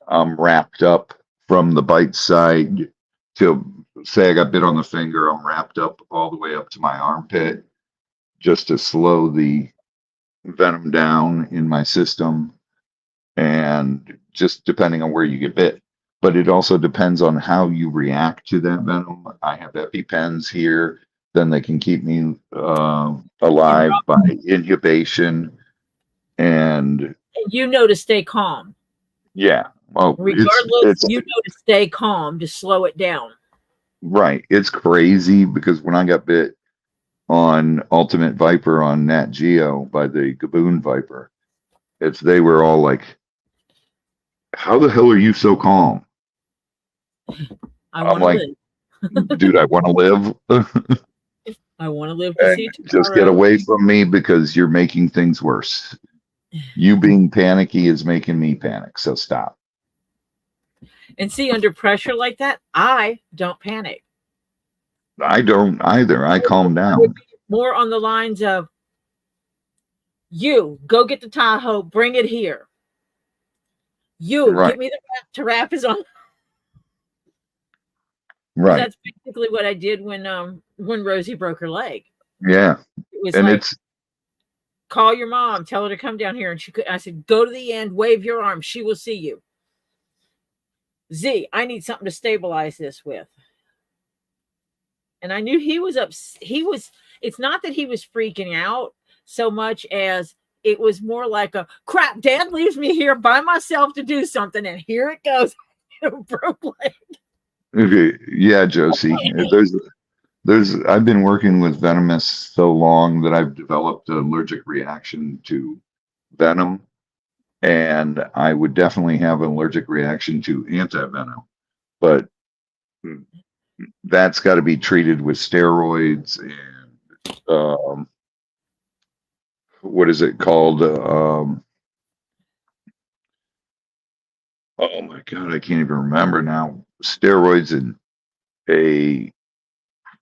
I'm wrapped up from the bite side to, say I got bit on the finger, I'm wrapped up all the way up to my armpit just to slow the venom down in my system, and just depending on where you get bit. But it also depends on how you react to that venom. I have EpiPens here, then they can keep me alive by intubation. And you know to stay calm. Yeah. Well, regardless, you know to stay calm, to slow it down. Right. It's crazy because when I got bit on Ultimate Viper on Nat Geo by the Gaboon Viper, they were all like, how the hell are you so calm? I'm like, dude, I want to live. I want to live to see tomorrow. Just get away from me because you're making things worse. You being panicky is making me panic, so stop. And see, under pressure like that, I don't panic. I don't either. I calm down. More on the lines of, you go get the Tahoe, bring it here. You give me the wrap to wrap is on. Right. That's basically what I did when Rosie broke her leg. Yeah. It was call your mom, tell her to come down here. And I said, go to the end, wave your arm. She will see you. Z, I need something to stabilize this with. And I knew he was it's not that he was freaking out so much as it was more like a crap, Dad leaves me here by myself to do something. And here it goes. Broke leg. Okay. Yeah, Josie, I've been working with venomous so long that I've developed an allergic reaction to venom, and I would definitely have an allergic reaction to anti-venom, but that's got to be treated with steroids and what is it called? Oh my God, I can't even remember now. Steroids and a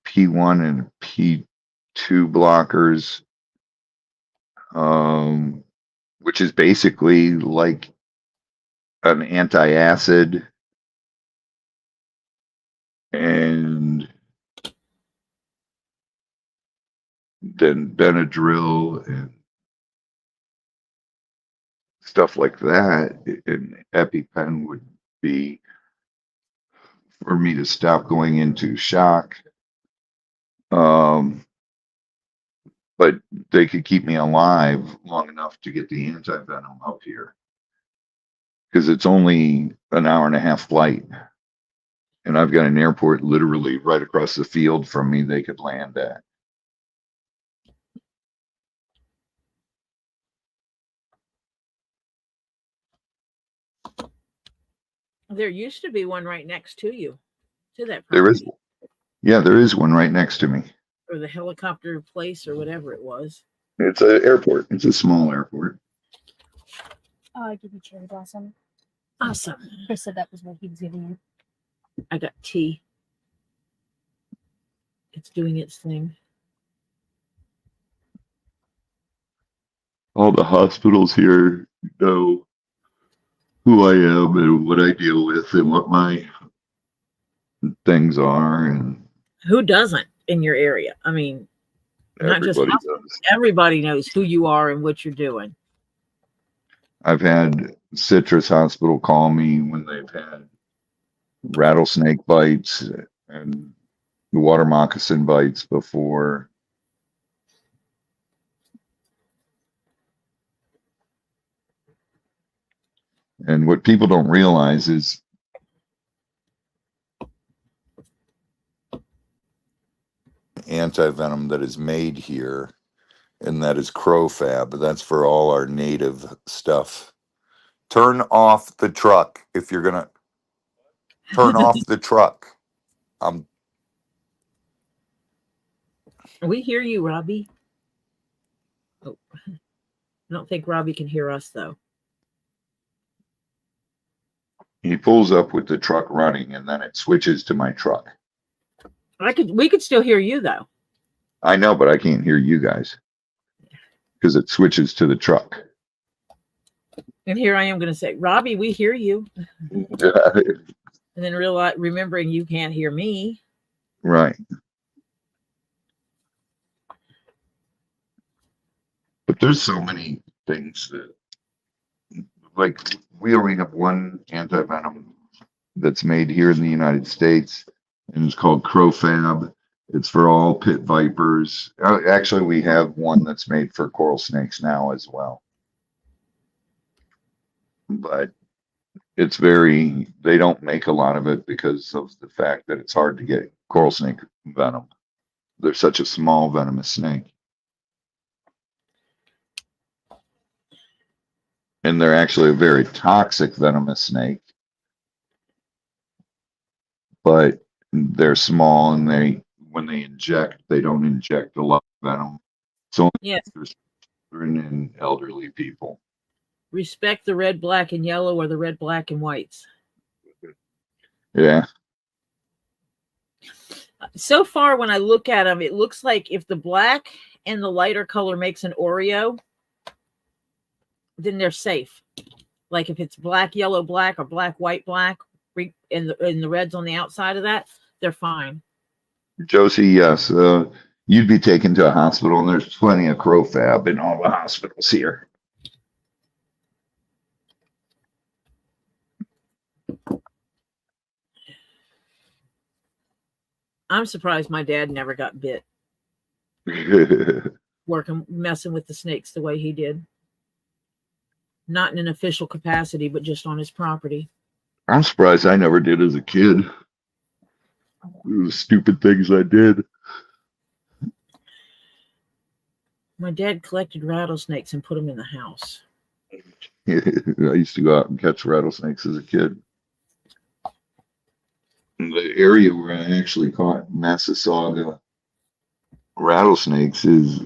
P1 and P2 blockers, which is basically like an anti-acid, and then Benadryl and stuff like that. And EpiPen would be for me to stop going into shock. But they could keep me alive long enough to get the anti-venom up here, because it's only an hour and a half flight. And I've got an airport literally right across the field from me they could land at. There used to be one right next to you, to that property. There is, yeah, there is one right next to me. Or the helicopter place or whatever it was. It's an airport. It's a small airport. Oh, I give you cherry blossom. Awesome. Chris said that was what he was giving you. I got tea. It's doing its thing. All the hospitals here know who I am and what I deal with and what my things are. And who doesn't in your area? I mean, not just everybody us, does. everybody knows who you are and what you're doing. I've had Citrus Hospital call me when they've had rattlesnake bites and water moccasin bites before. And what people don't realize is anti-venom that is made here, and that is crowfab. That's for all our native stuff. Turn off the truck if you're gonna turn off the truck. We hear you, Robbie. Oh, I don't think Robbie can hear us though. He pulls up with the truck running, and then it switches to my truck. We could still hear you though. I know, but I can't hear you guys because it switches to the truck. And here I am going to say, Robbie, we hear you. And then remembering you can't hear me. Right. But there's so many things that, like, we only have one anti-venom that's made here in the United States, and it's called crowfab. It's for all pit vipers. Actually, we have one that's made for coral snakes now as well. But it's they don't make a lot of it because of the fact that it's hard to get coral snake venom. They're such a small venomous snake. And they're actually a very toxic venomous snake. But they're small, and when they inject, they don't inject a lot of venom. So yes, children and elderly people. Respect the red, black, and yellow, or the red, black, and whites. Yeah. So far, when I look at them, it looks like if the black and the lighter color makes an Oreo, then they're safe. Like if it's black, yellow, black, or black, white, black, and the red's on the outside of that, they're fine. Josie, yes. You'd be taken to a hospital, and there's plenty of crow fab in all the hospitals here. I'm surprised my dad never got bit messing with the snakes the way he did. Not in an official capacity, but just on his property. I'm surprised I never did as a kid. The stupid things I did. My dad collected rattlesnakes and put them in the house. I used to go out and catch rattlesnakes as a kid. The area where I actually caught Massasauga rattlesnakes is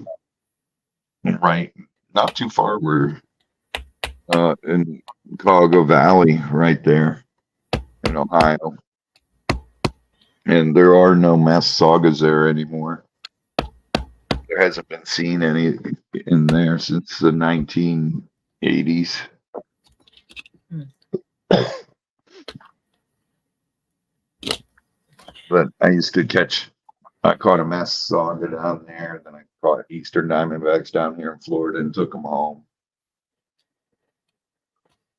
right, not too far. We're in Cuyahoga Valley, right there in Ohio. And there are no Massasaugas there anymore. There hasn't been seen any in there since the 1980s. But I used to I caught a Massasauga down there, then I caught Eastern Diamondbacks down here in Florida and took them home.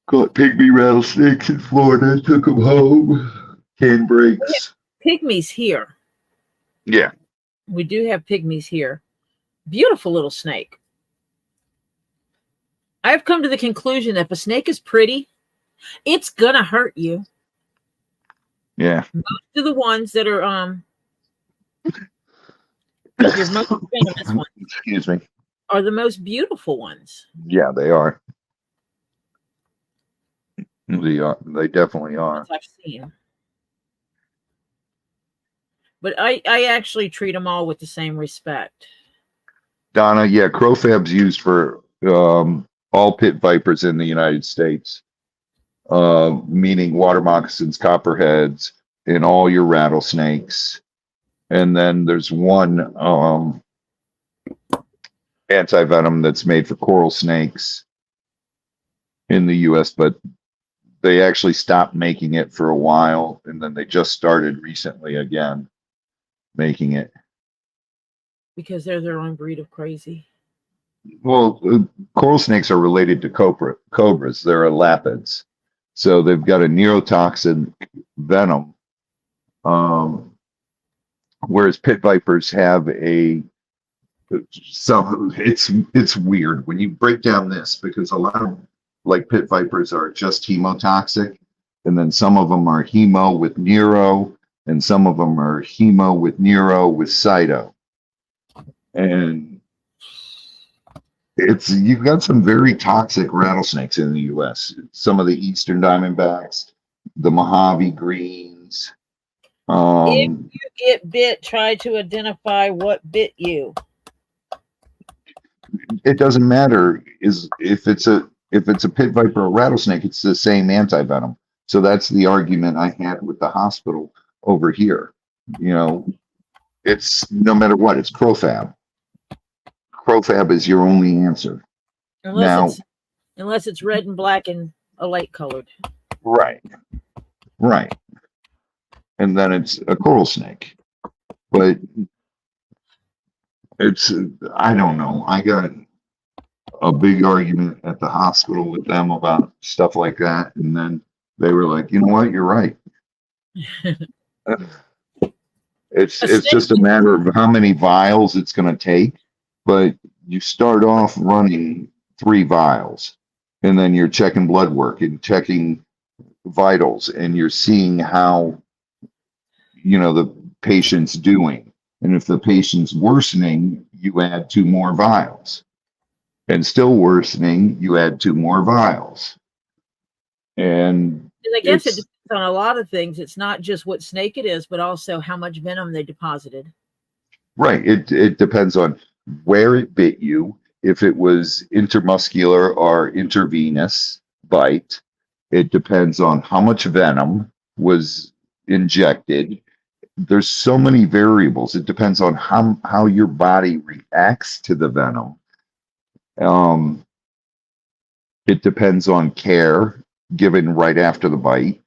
Caught pygmy rattlesnakes in Florida and took them home. Cane breaks. Pygmies here. Yeah. We do have pygmies here. Beautiful little snake. I've come to the conclusion that if a snake is pretty, it's gonna hurt you. Yeah. Most of the ones that are your most venomous ones, excuse me, are the most beautiful ones. Yeah, they are. They definitely are. I've seen. But I actually treat them all with the same respect. Donna, yeah, crow fab's used for all pit vipers in the United States, meaning water moccasins, copperheads, and all your rattlesnakes. And then there's one anti-venom that's made for coral snakes in the US, but they actually stopped making it for a while, and then they just started recently again making it. Because they're their own breed of crazy. Well, coral snakes are related to cobras. They're elapids. So they've got a neurotoxin venom, whereas pit vipers have it's weird when you break down this, because a lot of pit vipers are just hemotoxic, and then some of them are hemo with neuro, and some of them are hemo with neuro with cyto. And you've got some very toxic rattlesnakes in the US. Some of the Eastern Diamondbacks, the Mojave Greens. If you get bit, try to identify what bit you. It doesn't matter if it's a pit viper or rattlesnake, it's the same anti-venom. So that's the argument I had with the hospital over here. It's no matter what, it's crow fab. Crow fab is your only answer. Unless it's red and black and a light colored. Right. And then it's a coral snake. But I don't know. I got a big argument at the hospital with them about stuff like that. And then they were like, you know what? You're right. It's just a matter of how many vials it's going to take. But you start off running 3 vials, and then you're checking blood work and checking vitals, and you're seeing how, the patient's doing. And if the patient's worsening, you add 2 more vials. And still worsening, you add 2 more vials. And I guess it depends on a lot of things. It's not just what snake it is, but also how much venom they deposited. Right. It depends on where it bit you, if it was intermuscular or intravenous bite. It depends on how much venom was injected. There's so many variables. It depends on how your body reacts to the venom. It depends on care given right after the bite.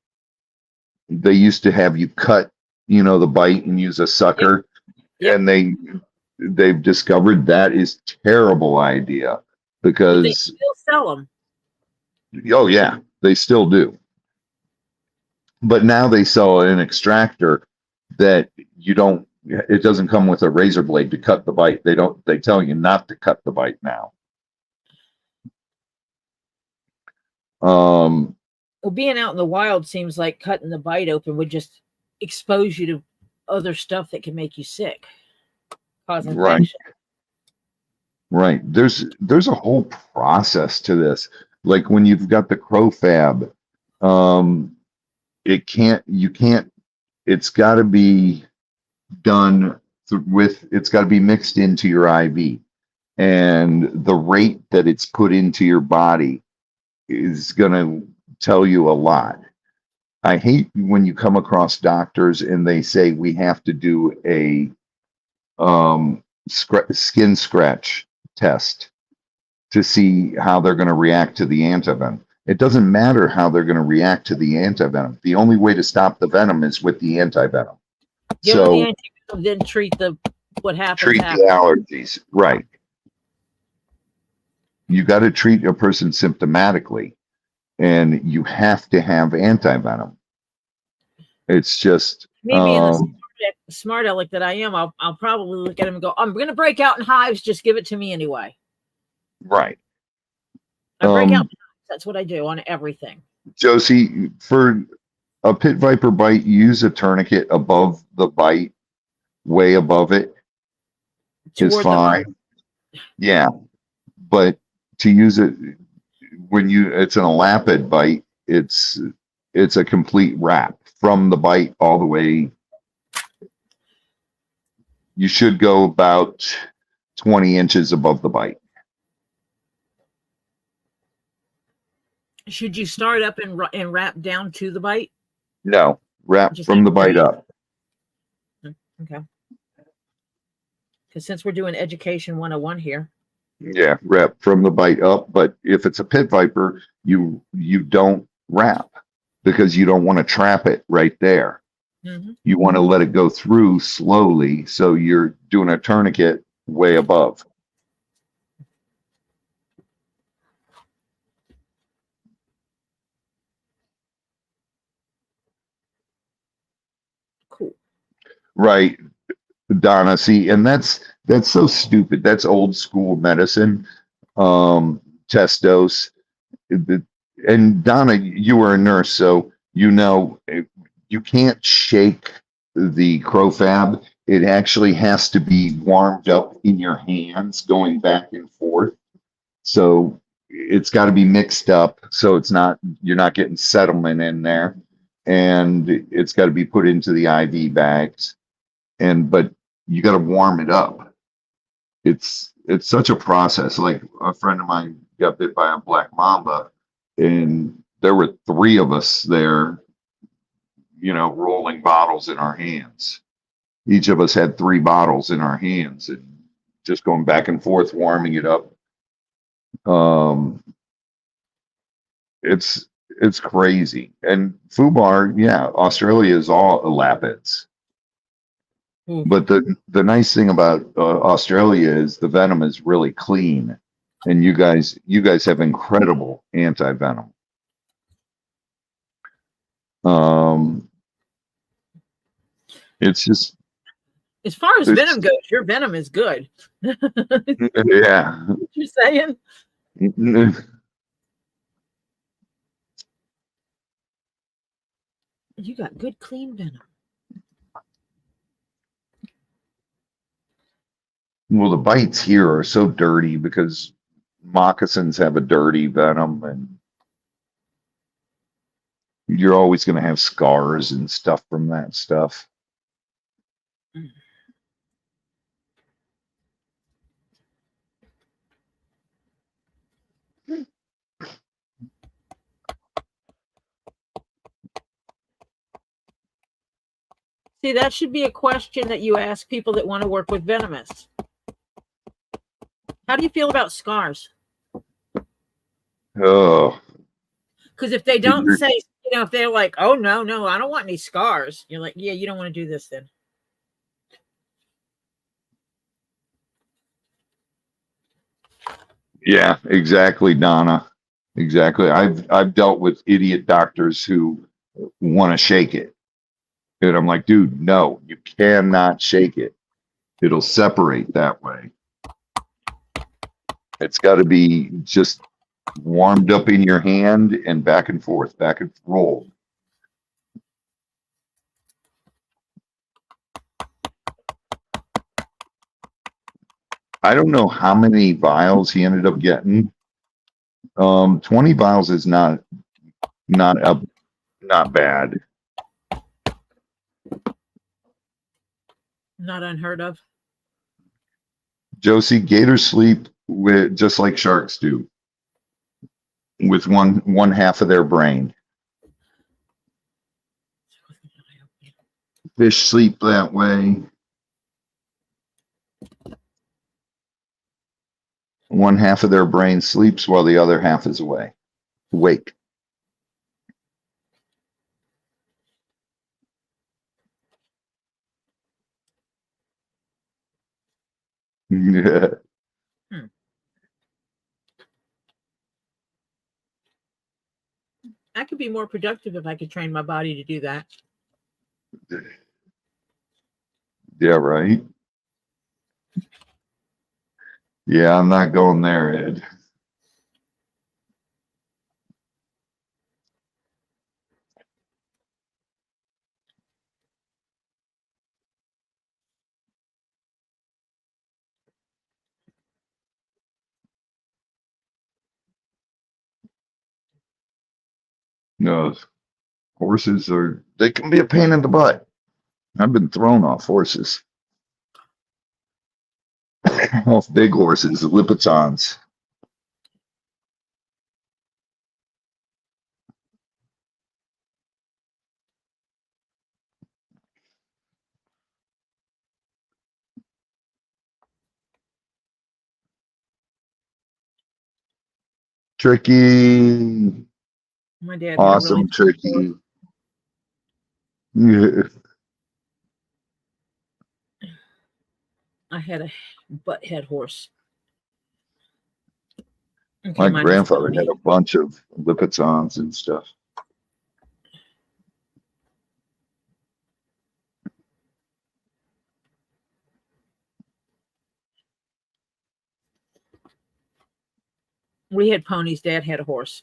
They used to have you cut, the bite and use a sucker. Yep. And they they've discovered that is terrible idea But they because, still sell them. oh yeah, they still do. But now they sell an extractor that it doesn't come with a razor blade to cut the bite. They tell you not to cut the bite now. Well, being out in the wild seems like cutting the bite open would just expose you to other stuff that can make you sick, cause Right. infection. Right. There's a whole process to this. Like when you've got the crow fab, it's got to be done it's got to be mixed into your IV. And the rate that it's put into your body is going to tell you a lot. I hate when you come across doctors and they say we have to do a skin scratch test to see how they're going to react to the antivenom. It doesn't matter how they're going to react to the antivenom. The only way to stop the venom is with the antivenom. Give them So the antivenom, then treat what happens. treat the allergies. Right. You got to treat a person symptomatically, and you have to have antivenom. It's just me being the smart aleck that I am, I'll probably look at him and go, I'm going to break out in hives. Just give it to me anyway. right. I break out in hives. That's what I do on everything. Josie, for a pit viper bite, use a tourniquet above the bite, way above it is fine. Yeah, but to use it when it's an elapid bite, it's a complete wrap from the bite all the way. You should go about 20 inches above the bite. Should you start up and wrap down to the bite? No, wrap Just from the bite up. Okay. Because since we're doing education 101 here. Yeah, wrap from the bite up. But if it's a pit viper, you don't wrap because you don't want to trap it right there. Mm-hmm. You want to let it go through slowly. So you're doing a tourniquet way above. Cool. Right. Donna, see, and that's so stupid. That's old school medicine. Test dose. And Donna, you were a nurse, so you know you can't shake the crow fab. It actually has to be warmed up in your hands, going back and forth. So it's got to be mixed up, so you're not getting settlement in there, and it's got to be put into the IV bags. But you got to warm it up. It's such a process. Like a friend of mine got bit by a black mamba, and there were 3 of us there, rolling bottles in our hands. Each of us had 3 bottles in our hands and just going back and forth, warming it up. It's crazy. And FUBAR, yeah, Australia is all elapids. But the nice thing about Australia is the venom is really clean, and you guys have incredible anti-venom. It's just, as far as venom goes, your venom is good. Yeah. What you saying? You got good, clean venom. Well, the bites here are so dirty because moccasins have a dirty venom, and you're always going to have scars and stuff from that stuff. See, that should be a question that you ask people that want to work with venomous. How do you feel about scars? Oh. Because if they don't say, if they're like, oh, no, I don't want any scars. You're like, yeah, you don't want to do this then. Yeah, exactly, Donna. Exactly. I've dealt with idiot doctors who want to shake it. And I'm like, dude, no, you cannot shake it. It'll separate that way. It's got to be just warmed up in your hand and back and forth, back and roll. I don't know how many vials he ended up getting. 20 vials is not bad. Not unheard of. Josie, gators sleep with just like sharks do, with one half of their brain. Fish sleep that way. One half of their brain sleeps while the other half is awake. Yeah. I could be more productive if I could train my body to do that. Yeah, right. Yeah, I'm not going there, Ed. No, horses they can be a pain in the butt. I've been thrown off horses. Off big horses, the Lipitons. Tricky. My dad Awesome, had a Tricky. Yeah. I had a butt head horse. Okay, My mine was grandfather pony. had a bunch of Lipitons and stuff. We had ponies. Dad had a horse.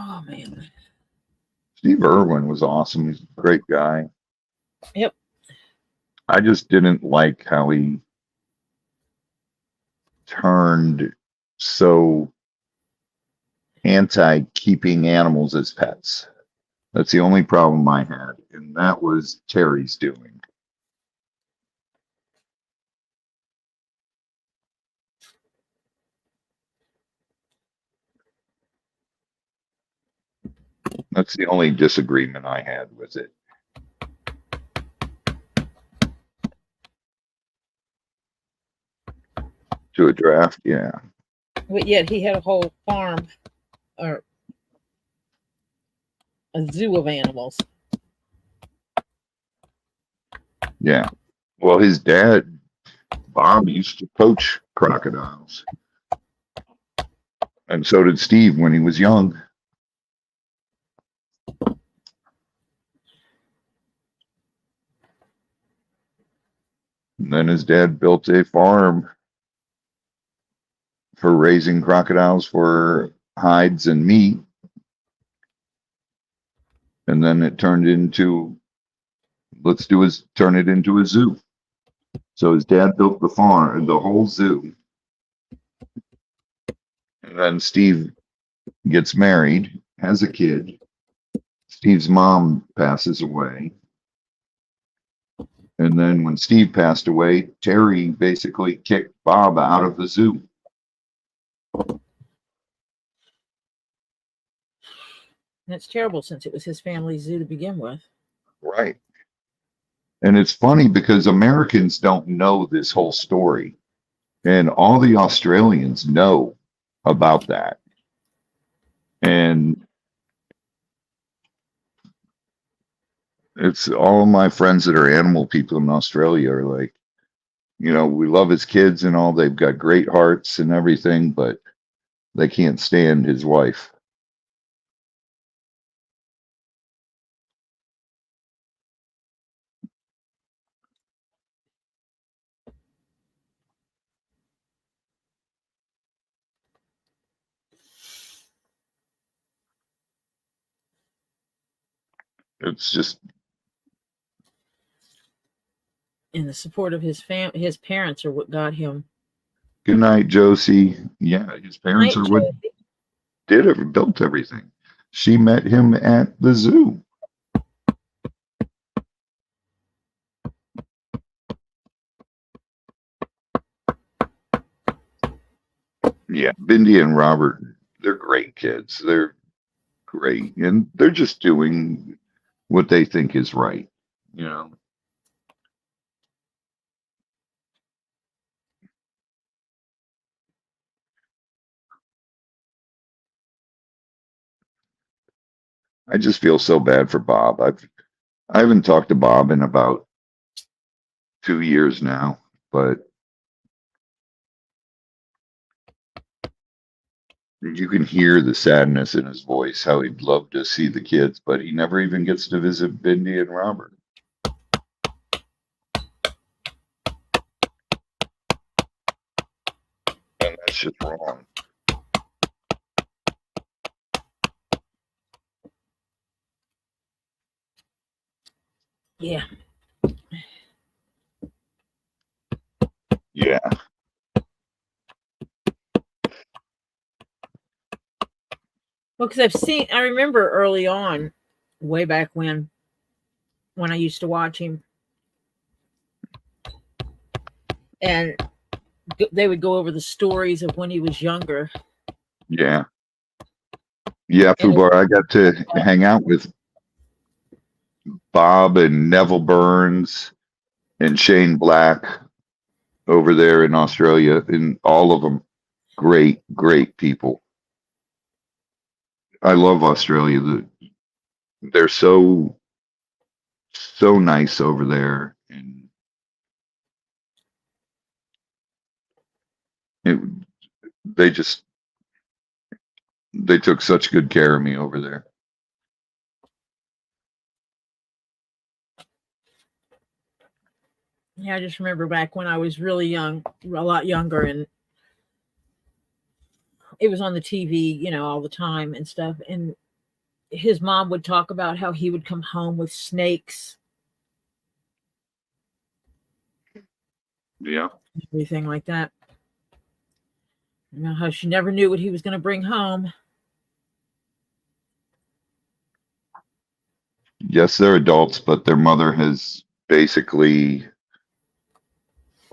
Oh man. Steve Irwin was awesome. He's a great guy. Yep. I just didn't like how he turned so anti keeping animals as pets. That's the only problem I had, and that was Terry's doing. That's the only disagreement I had with it. To a draft, yeah. But yet he had a whole farm or a zoo of animals. Yeah. Well, his dad, Bob, used to poach crocodiles. And so did Steve when he was young. And then his dad built a farm for raising crocodiles for hides and meat. And then it turned into, turn it into a zoo. So his dad built the farm, the whole zoo. And then Steve gets married, has a kid. Steve's mom passes away. And then when Steve passed away, Terry basically kicked Bob out of the zoo. That's terrible since it was his family's zoo to begin with. Right. And it's funny because Americans don't know this whole story. And all the Australians know about that. And It's all of my friends that are animal people in Australia are like, we love his kids and all. They've got great hearts and everything, but they can't stand his wife. It's just, And the support of his parents are what got him. good night, Josie. Yeah, his parents Night, are what Josie. built everything. She met him at the zoo. Yeah, Bindi and Robert, they're great kids. They're great. And they're just doing what they think is right. I just feel so bad for Bob. I haven't talked to Bob in about 2 years now, but you can hear the sadness in his voice, how he'd love to see the kids, but he never even gets to visit Bindi and Robert. And that's just wrong. Yeah. Yeah. Well, because I remember early on, way back when I used to watch him, and they would go over the stories of when he was younger. Yeah. Yeah, Fubar, I got to hang out with Bob and Neville Burns and Shane Black over there in Australia, and all of them great, great people. I love Australia. They're so nice over there, and they took such good care of me over there. Yeah, I just remember back when I was really young, a lot younger, and it was on the TV, all the time and stuff. And his mom would talk about how he would come home with snakes. Yeah. Everything like that. How she never knew what he was going to bring home. Yes, they're adults, but their mother has basically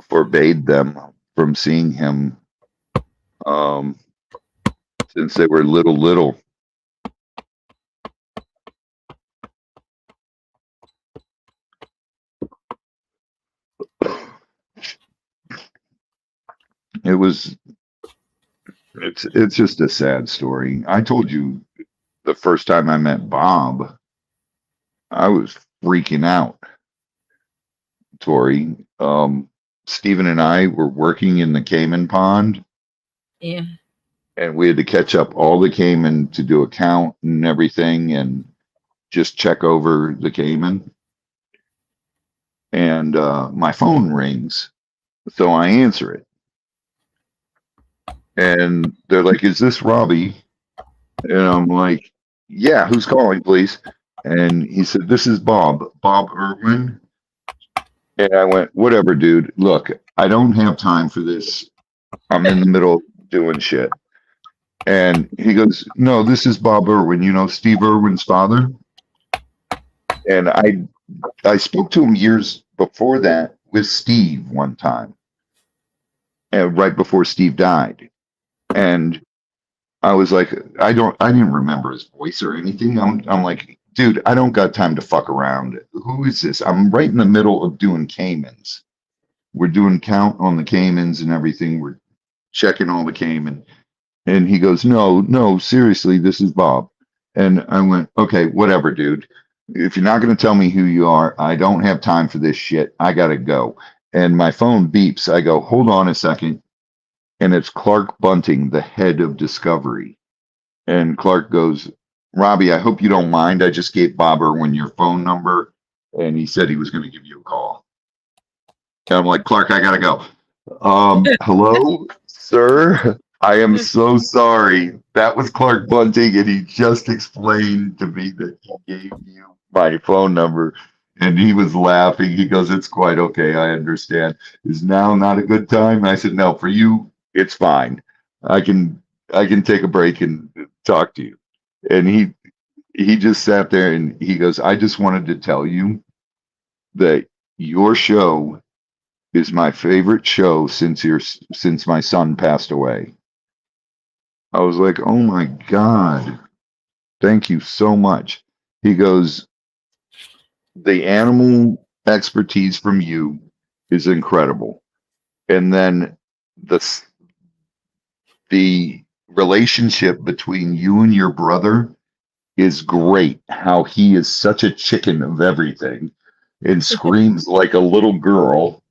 forbade them from seeing him since they were little. It's just a sad story. I told you the first time I met Bob, I was freaking out. Tori, Stephen and I were working in the Cayman pond. Yeah. And we had to catch up all the Cayman to do a count and everything and just check over the Cayman. And my phone rings. So I answer it. And they're like, "Is this Robbie?" And I'm like, "Yeah, who's calling, please?" And he said, "This is Bob Irwin." And I went, "Whatever, dude. Look, I don't have time for this. I'm in the middle of doing shit." And he goes, "No, this is Bob Irwin, Steve Irwin's father." And I spoke to him years before that with Steve one time, and right before Steve died. And I was like, I didn't remember his voice or anything. I'm like, dude, I don't got time to fuck around. Who is this? I'm right in the middle of doing Caymans. We're doing count on the Caymans and everything. We're checking all the Cayman. And he goes, no, seriously, this is Bob. And I went, okay, whatever, dude. if you're not going to tell me who you are, I don't have time for this shit. I got to go. And my phone beeps. I go, hold on a second. And it's Clark Bunting, the head of Discovery. And Clark goes, Robbie, I hope you don't mind. I just gave Bob Irwin your phone number, and he said he was going to give you a call. And I'm like, Clark, I got to go. Hello, sir. I am so sorry. That was Clark Bunting, and he just explained to me that he gave you my phone number. And he was laughing. He goes, it's quite okay. I understand. Is now not a good time? I said, no, for you, it's fine. I can take a break and talk to you. And he just sat there and he goes, I just wanted to tell you that your show is my favorite show since my son passed away. I was like, oh my God, thank you so much. He goes, the animal expertise from you is incredible. And then the relationship between you and your brother is great. How he is such a chicken of everything and screams like a little girl.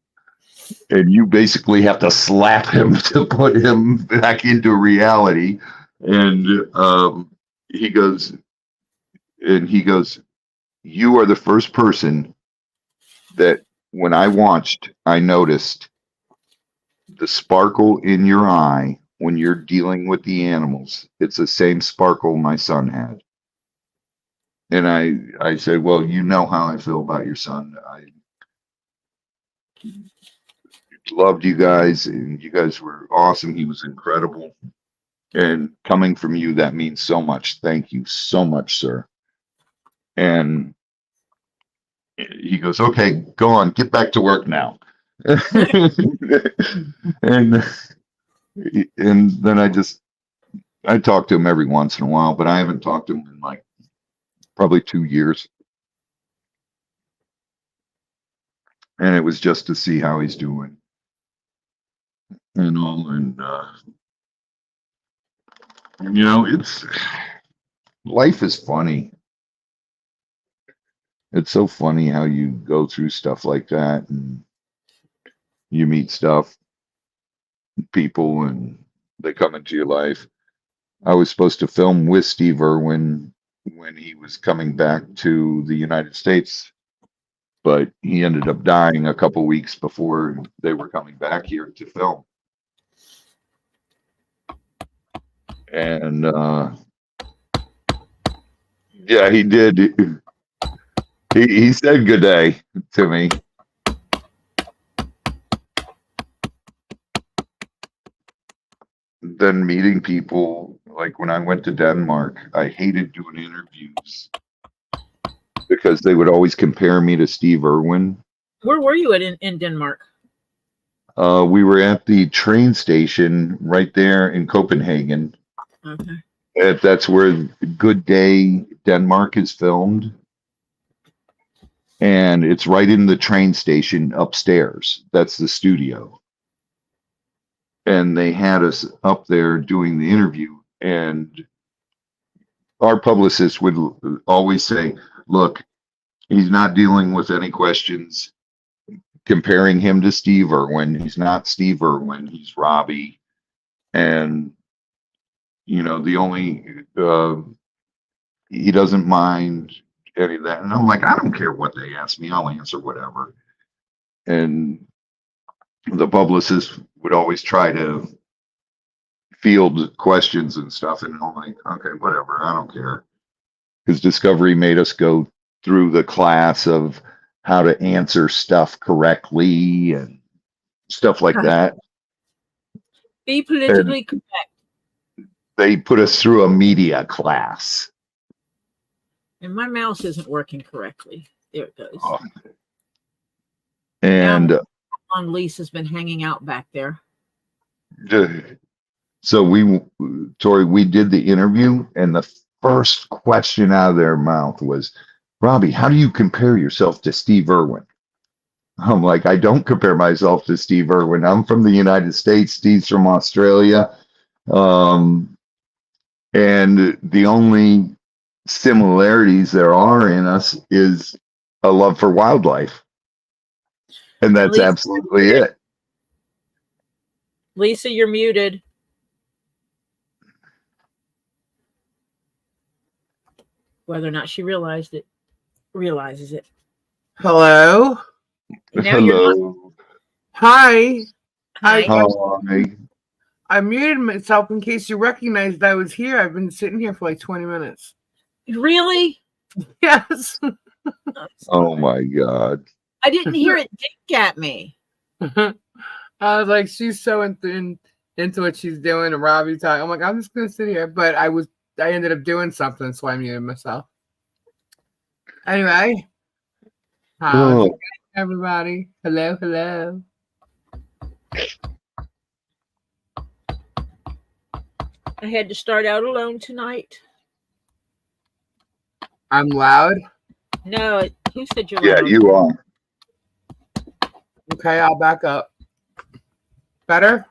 And you basically have to slap him to put him back into reality. And he goes, you are the first person that when I watched, I noticed the sparkle in your eye when you're dealing with the animals. It's the same sparkle my son had. And I said, well, you know how I feel about your son. I loved you guys, and you guys were awesome. He was incredible. And coming from you, that means so much. Thank you so much, sir. And he goes, okay, go on, get back to work now. and then I talk to him every once in a while, but I haven't talked to him in like probably 2 years. And it was just to see how he's doing and all. And you know, life is funny. It's so funny how you go through stuff like that and you meet people, and they come into your life. I was supposed to film with Steve Irwin when he was coming back to the United States, but he ended up dying a couple weeks before they were coming back here to film. And yeah, he did. He said good day to me. Then meeting people, like when I went to Denmark, I hated doing interviews because they would always compare me to Steve Irwin. Where were you in Denmark? We were at the train station right there in Copenhagen. Okay. That's where Good Day Denmark is filmed. And it's right in the train station upstairs. That's the studio. And they had us up there doing the interview. And our publicist would always say, look, he's not dealing with any questions comparing him to Steve Irwin. He's not Steve Irwin. He's Robbie. And, you know, the only, he doesn't mind any of that. And I'm like, I don't care what they ask me. I'll answer whatever. And the publicist would always try to field questions and stuff. And I'm like, okay, whatever. I don't care. Because Discovery made us go through the class of how to answer stuff correctly and stuff like that. Be politically correct. They put us through a media class. And my mouse isn't working correctly. There it goes. Oh. And now, long lease has been hanging out back there. So Tori, we did the interview, and the first question out of their mouth was, Robbie, how do you compare yourself to Steve Irwin? I'm like, I don't compare myself to Steve Irwin. I'm from the United States. Steve's from Australia. And the only similarities there are in us is a love for wildlife. And that's Lisa, absolutely it. Lisa, you're muted. Whether or not she realizes it. Hello. And now you're not. Hello. Hi. Hi. Hi. I muted myself in case you recognized I was here. I've been sitting here for like 20 minutes. Really? Yes. Oh my God. I didn't hear it dink at me. I was like, she's so into what she's doing, and Robbie's talking. I'm like, I'm just gonna sit here, but I ended up doing something, so I muted myself. Anyway, how's everybody? Hello, hello. I had to start out alone tonight. I'm loud. No, who said you're Yeah, loud? you are. Okay, I'll back up. Better?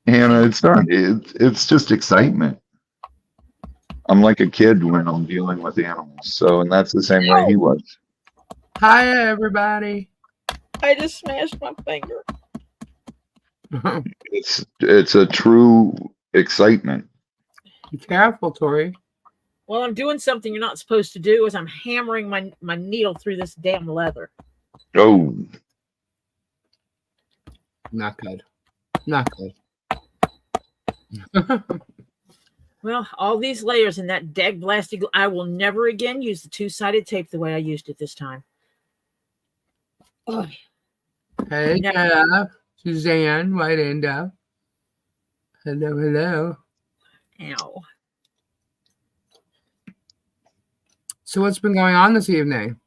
Hannah, it's not. It's just excitement. I'm like a kid when I'm dealing with animals. So, and that's the same way he was. Hi, everybody. I just smashed my finger. It's a true excitement. Be careful, Tori. Well, I'm doing something you're not supposed to do. Is I'm hammering my needle through this damn leather. Oh, Not good. Not good. Well, all these layers in that dag blasted. I will never again use the two-sided tape the way I used it this time. Oh, Hey, No. Kev. Suzanne, White Indo. Hello, hello. ow. So what's been going on this evening?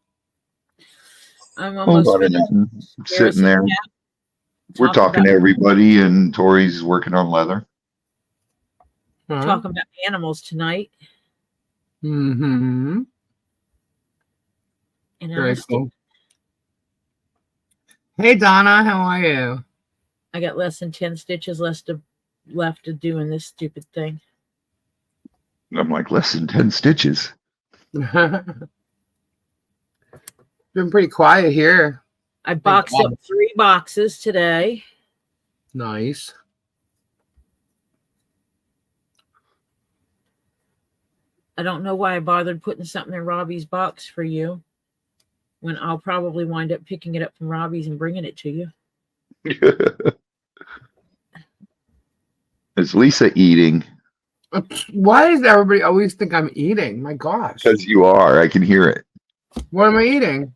I'm oh almost about finished. it. Sitting there. Cap. We're talking to everybody, and Tori's working on leather. Huh? Talking about animals tonight. Mm-hmm. And Very cool. Hey, Donna, how are you? I got less than 10 stitches left to do in this stupid thing. I'm like, less than 10 stitches. Been pretty quiet here. I boxed up 3 boxes today. Nice. I don't know why I bothered putting something in Robbie's box for you when I'll probably wind up picking it up from Robbie's and bringing it to you. Is Lisa eating? Why does everybody always think I'm eating? My gosh. Because you are. I can hear it. What am I eating?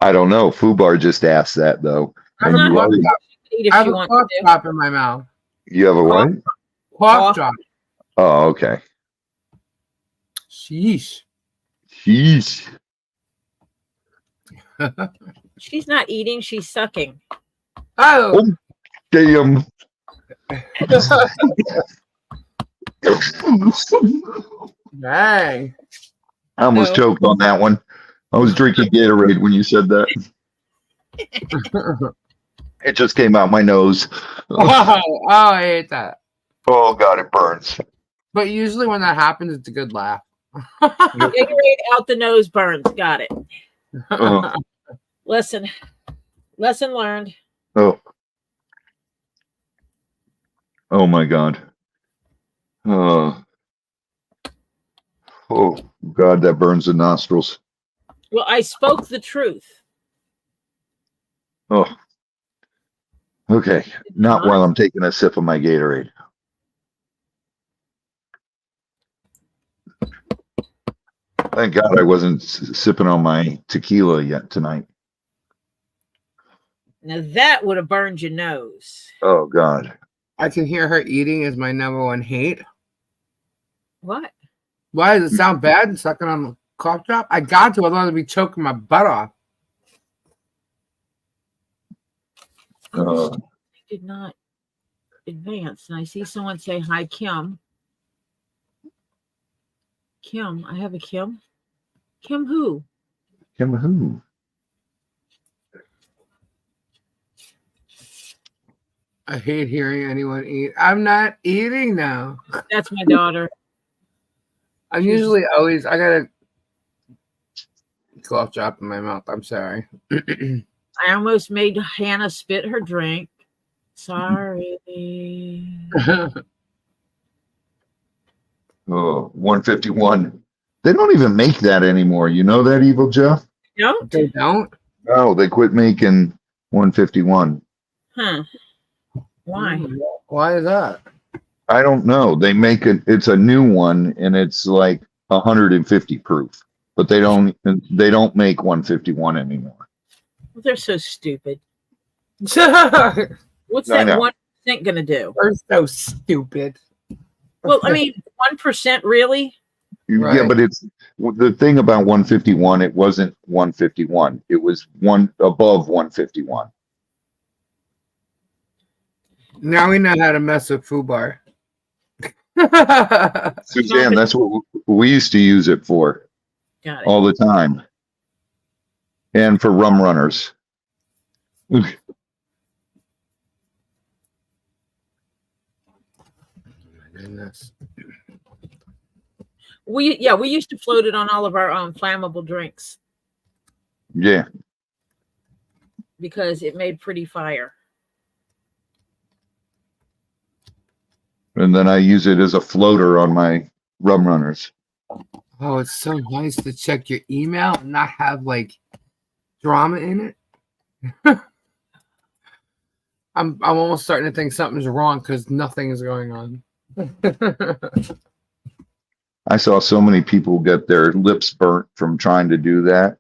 I don't know. Fubar just asked that, though. I have And a you, cough already, drop. Eat if I have you a want cough to. drop in my mouth. you have a what? Cough drop. Oh, okay. Sheesh. Jeez. She's not eating, she's sucking. Oh. Damn. Dang. I almost choked on that one. I was drinking Gatorade when you said that. It just came out my nose. Oh, I hate that. Oh, God, it burns. But usually when that happens, it's a good laugh. Gatorade out the nose burns. Got it. Oh. Lesson learned. Oh. Oh, my God. Oh, God, that burns the nostrils. Well, I spoke the truth. Oh. Okay. Not while I'm taking a sip of my Gatorade. Thank God I wasn't sipping on my tequila yet tonight. Now that would have burned your nose. Oh, God. I can hear her eating is my number one hate. What? Why does it sound bad and sucking on the cough drop? I got to, otherwise I'd be choking my butt off. I did not advance. And I see someone say, hi, Kim. Kim, I have a Kim. Kim who? Kim who? I hate hearing anyone eat. I'm not eating now. That's my daughter. I'm usually always, I gotta cough drop in my mouth. I'm sorry. I almost made Hannah spit her drink. Sorry. Oh, 151. They don't even make that anymore. You know that, Evil Jeff? No? They don't? No, they quit making 151. Huh. Why? Why is that? I don't know. They make it. It's a new one, and it's like 150 proof. But they don't make 151 anymore. Well, they're so stupid. What's I that know. 1% going to do? They're so stupid. Well, I mean, 1% really? Yeah, Right. but it's the thing about 151. It wasn't 151. It was one above 151. Now we know how to mess with FUBAR. Suzanne, that's what we used to use it for Got it. all the time, and for rum runners. Goodness. We used to float it on all of our flammable drinks Yeah, because it made pretty fire. and then I use it as a floater on my rum runners. Oh, it's so nice to check your email and not have like drama in it. I'm almost starting to think something's wrong because nothing is going on. I saw so many people get their lips burnt from trying to do that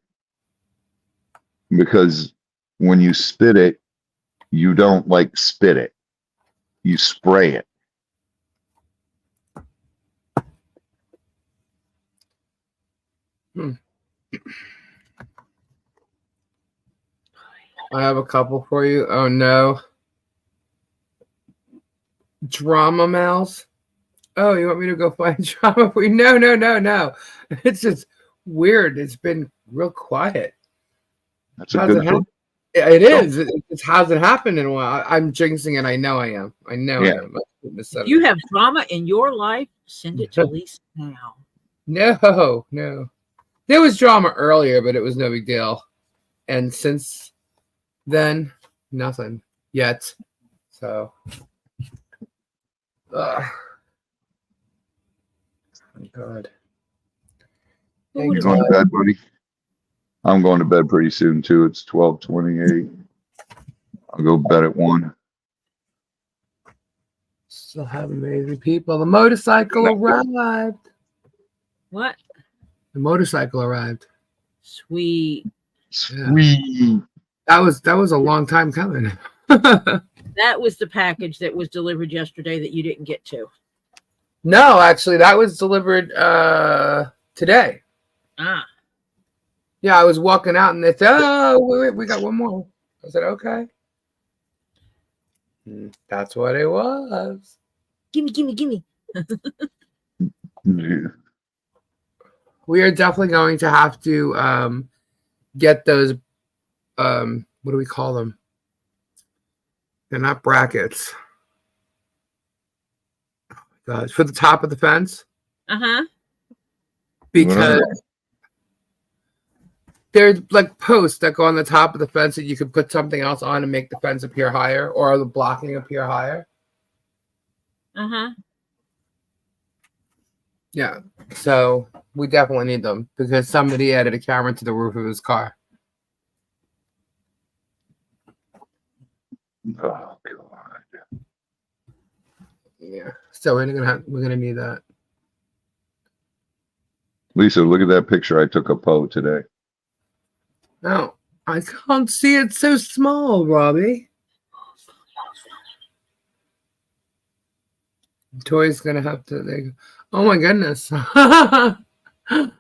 because when you spit it, you don't like spit it, you spray it. I have a couple for you. Oh no. Drama mouse. Oh, you want me to go find drama for you? No. It's just weird. It's been real quiet. That's a good thing. It is. It hasn't happened in a while. I'm jinxing it. I know I am. I know Yeah. I am. If you have drama in your life, send it to Lisa now. No. There was drama earlier, but it was no big deal. And since then, nothing yet. So, thank God. You going to bed, buddy? I'm going to bed pretty soon too. It's 12:28. I'll go to bed at 1. Still have amazing people. The motorcycle arrived. What? The motorcycle arrived. Sweet. Sweet. That was a long time coming. That was the package that was delivered yesterday that you didn't get to. No, actually, that was delivered today. Ah. Yeah, I was walking out and they said, "Oh, wait, we got one more." I said, "Okay." That's what it was. Gimme. Yeah. We are definitely going to have to get those. What do we call them? They're not brackets. Oh my gosh, for the top of the fence. Uh-huh. Because there's like posts that go on the top of the fence that you could put something else on and make the fence appear higher or the blocking appear higher. Uh-huh. Yeah. So we definitely need them because somebody added a camera to the roof of his car. Oh God. Yeah. So we're gonna need that. Lisa, look at that picture I took of Poe today. No, I can't see it so small, Robbie. Toy's gonna have to. Oh my goodness!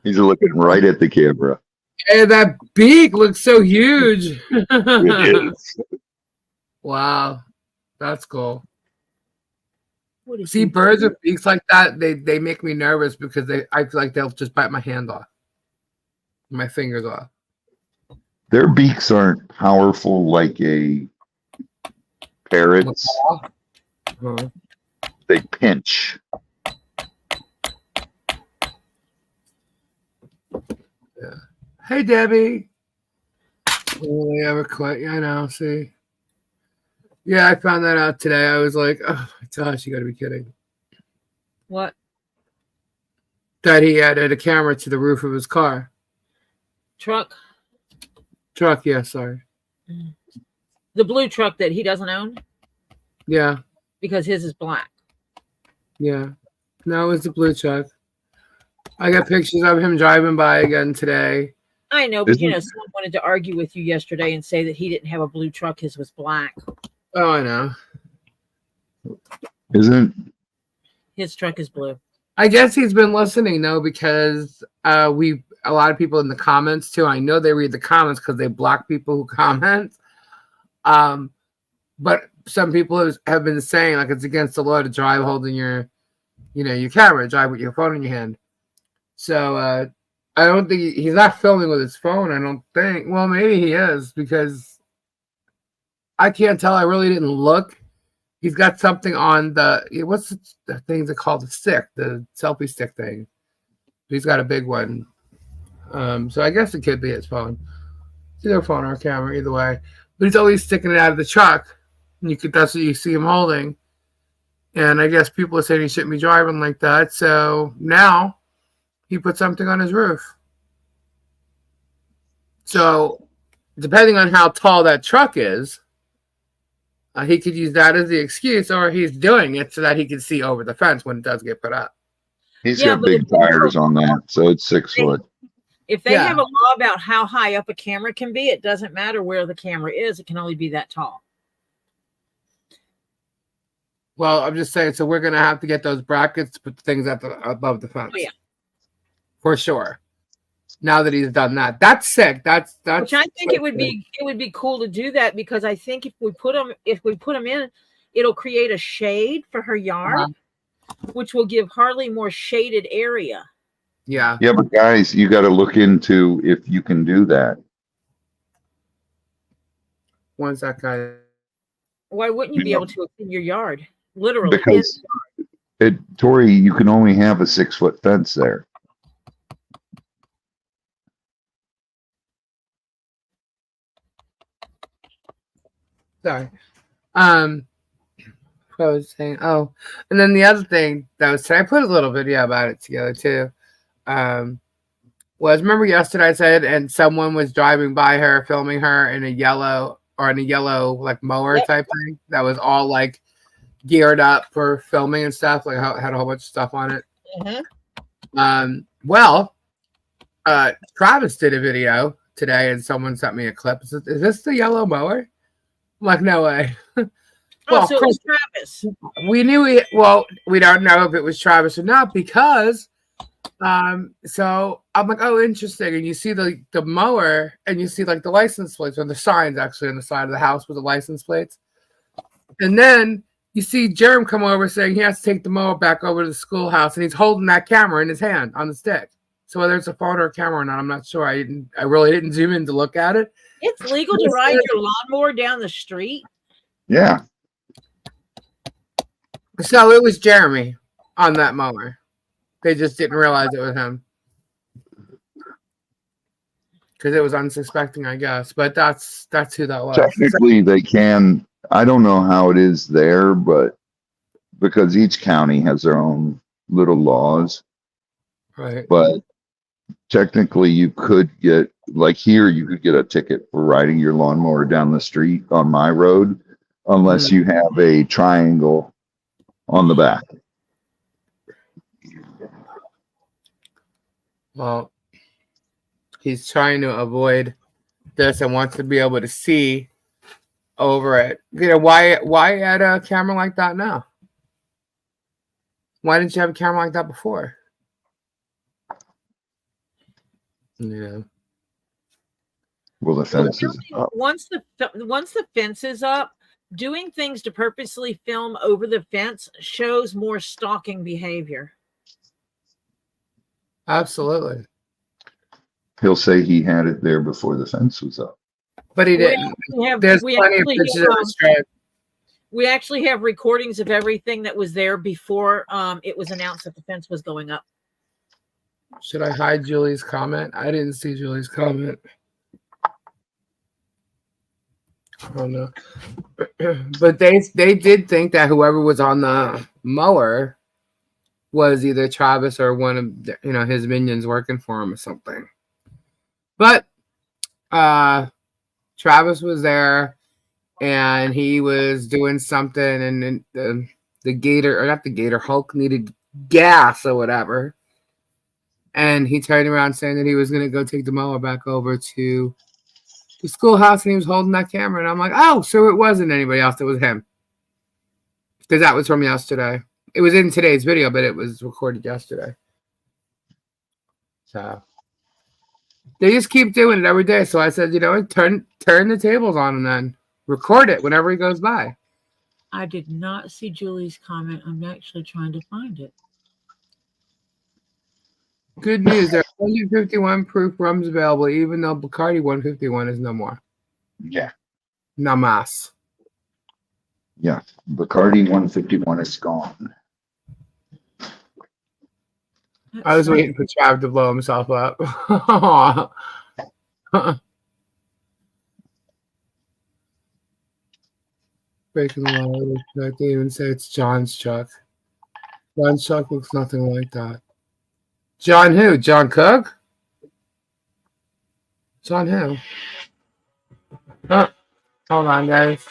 He's looking right at the camera. Hey, that beak looks so huge. It is. Wow, that's cool. What is See, he birds doing? with beaks like that, they make me nervous because I feel like they'll just bite my hand off, my fingers off. Their beaks aren't powerful like a parrot's. Uh-huh. They pinch. Yeah. Hey, Debbie. Only ever quit. Yeah, I know. See. Yeah, I found that out today. I was like, oh my gosh, you got to be kidding. What? That he added a camera to the roof of his car. Truck? Truck, yeah, sorry. The blue truck that he doesn't own? Yeah, Because his is black. yeah. No, it was the blue truck. I got pictures of him driving by again today. I know, but Isn't- someone wanted to argue with you yesterday and say that he didn't have a blue truck, his was black. Oh, I know. Isn't His truck is blue. I guess he's been listening though, because a lot of people in the comments too. I know they read the comments because they block people who comment. But some people have been saying like it's against the law to drive holding your camera, drive with your phone in your hand. So I don't think he's not filming with his phone. I don't think. Well, maybe he is because I can't tell. I really didn't look. He's got something on what's the things that called the stick, the selfie stick thing. He's got a big one. So I guess it could be his phone. It's either a phone or a camera, either way. But he's always sticking it out of the truck. And that's what you see him holding. And I guess people are saying he shouldn't be driving like that. So now he put something on his roof. So depending on how tall that truck is, he could use that as the excuse, or he's doing it so that he can see over the fence when it does get put up. he's Yeah, got but big if they have tires a- on that, so it's 6 foot. If they Yeah. have a law about how high up a camera can be, it doesn't matter where the camera is. It can only be that tall. Well, I'm just saying, so we're going to have to get those brackets to put things above the fence. Oh, yeah. For sure. Now that he's done that. That's sick. That's Which I think it would be cool to do that, because I think if we put them in, it'll create a shade for her yard, which will give Harley more shaded area. Yeah. Yeah, but guys, you got to look into if you can do that. One second. Why wouldn't you be able to in your yard? Literally. Because Tori, you can only have a 6 foot fence there. Sorry. What I was saying. Oh, and then the other thing that was today, I put a little video about it together too. Was remember yesterday I said, and someone was driving by her, filming her in a yellow like mower type thing that was all like geared up for filming and stuff, like had a whole bunch of stuff on it. Well, Travis did a video today, and someone sent me a clip. Is this the yellow mower? I'm like, no way. Oh, so it was Travis. We knew we don't know if it was Travis or not, because so I'm like, oh, interesting. And you see the mower, and you see like the license plates, or the signs actually on the side of the house with the license plates. And then you see Jerem come over saying he has to take the mower back over to the schoolhouse, and he's holding that camera in his hand on the stick. So whether it's a phone or a camera or not, I'm not sure. I really didn't zoom in to look at it. It's legal to ride your lawnmower down the street. Yeah. So it was Jeremy on that mower. They just didn't realize it was him because it was unsuspecting, I guess. But that's who that was. Technically, they can. I don't know how it is there, but because each county has their own little laws. Right. But technically, you could get, like here, you could get a ticket for riding your lawnmower down the street on my road, unless you have a triangle on the back. Well, he's trying to avoid this and wants to be able to see over it. Why add a camera like that now? Why didn't you have a camera like that before? Yeah. Well, the fence is up. Once the fence is up, doing things to purposely film over the fence shows more stalking behavior. Absolutely. He'll say he had it there before the fence was up. But he didn't. There's plenty of pictures of the strip. We actually have recordings of everything that was there before it was announced that the fence was going up. Should I hide Julie's comment? I didn't see Julie's comment. I don't know. But they did think that whoever was on the mower was either Travis or one of his minions working for him or something. But Travis was there and he was doing something, and the gator, or not the gator, Hulk needed gas or whatever. And he turned around saying that he was going to go take the mower back over to the schoolhouse, and he was holding that camera. And I'm like, oh, so it wasn't anybody else. It was him. Because that was from yesterday. It was in today's video, but it was recorded yesterday. So they just keep doing it every day. So I said, turn the tables on and then record it whenever he goes by. I did not see Julie's comment. I'm actually trying to find it. Good news. There are 151 proof rums available, even though Bacardi 151 is no more. Yeah. No mas. Yeah. Bacardi 151 is gone. I was waiting for Trav to blow himself up. Breaking the law. I didn't even say it's John's truck. John's truck looks nothing like that. John who? John Cook? John who? Oh, hold on, guys.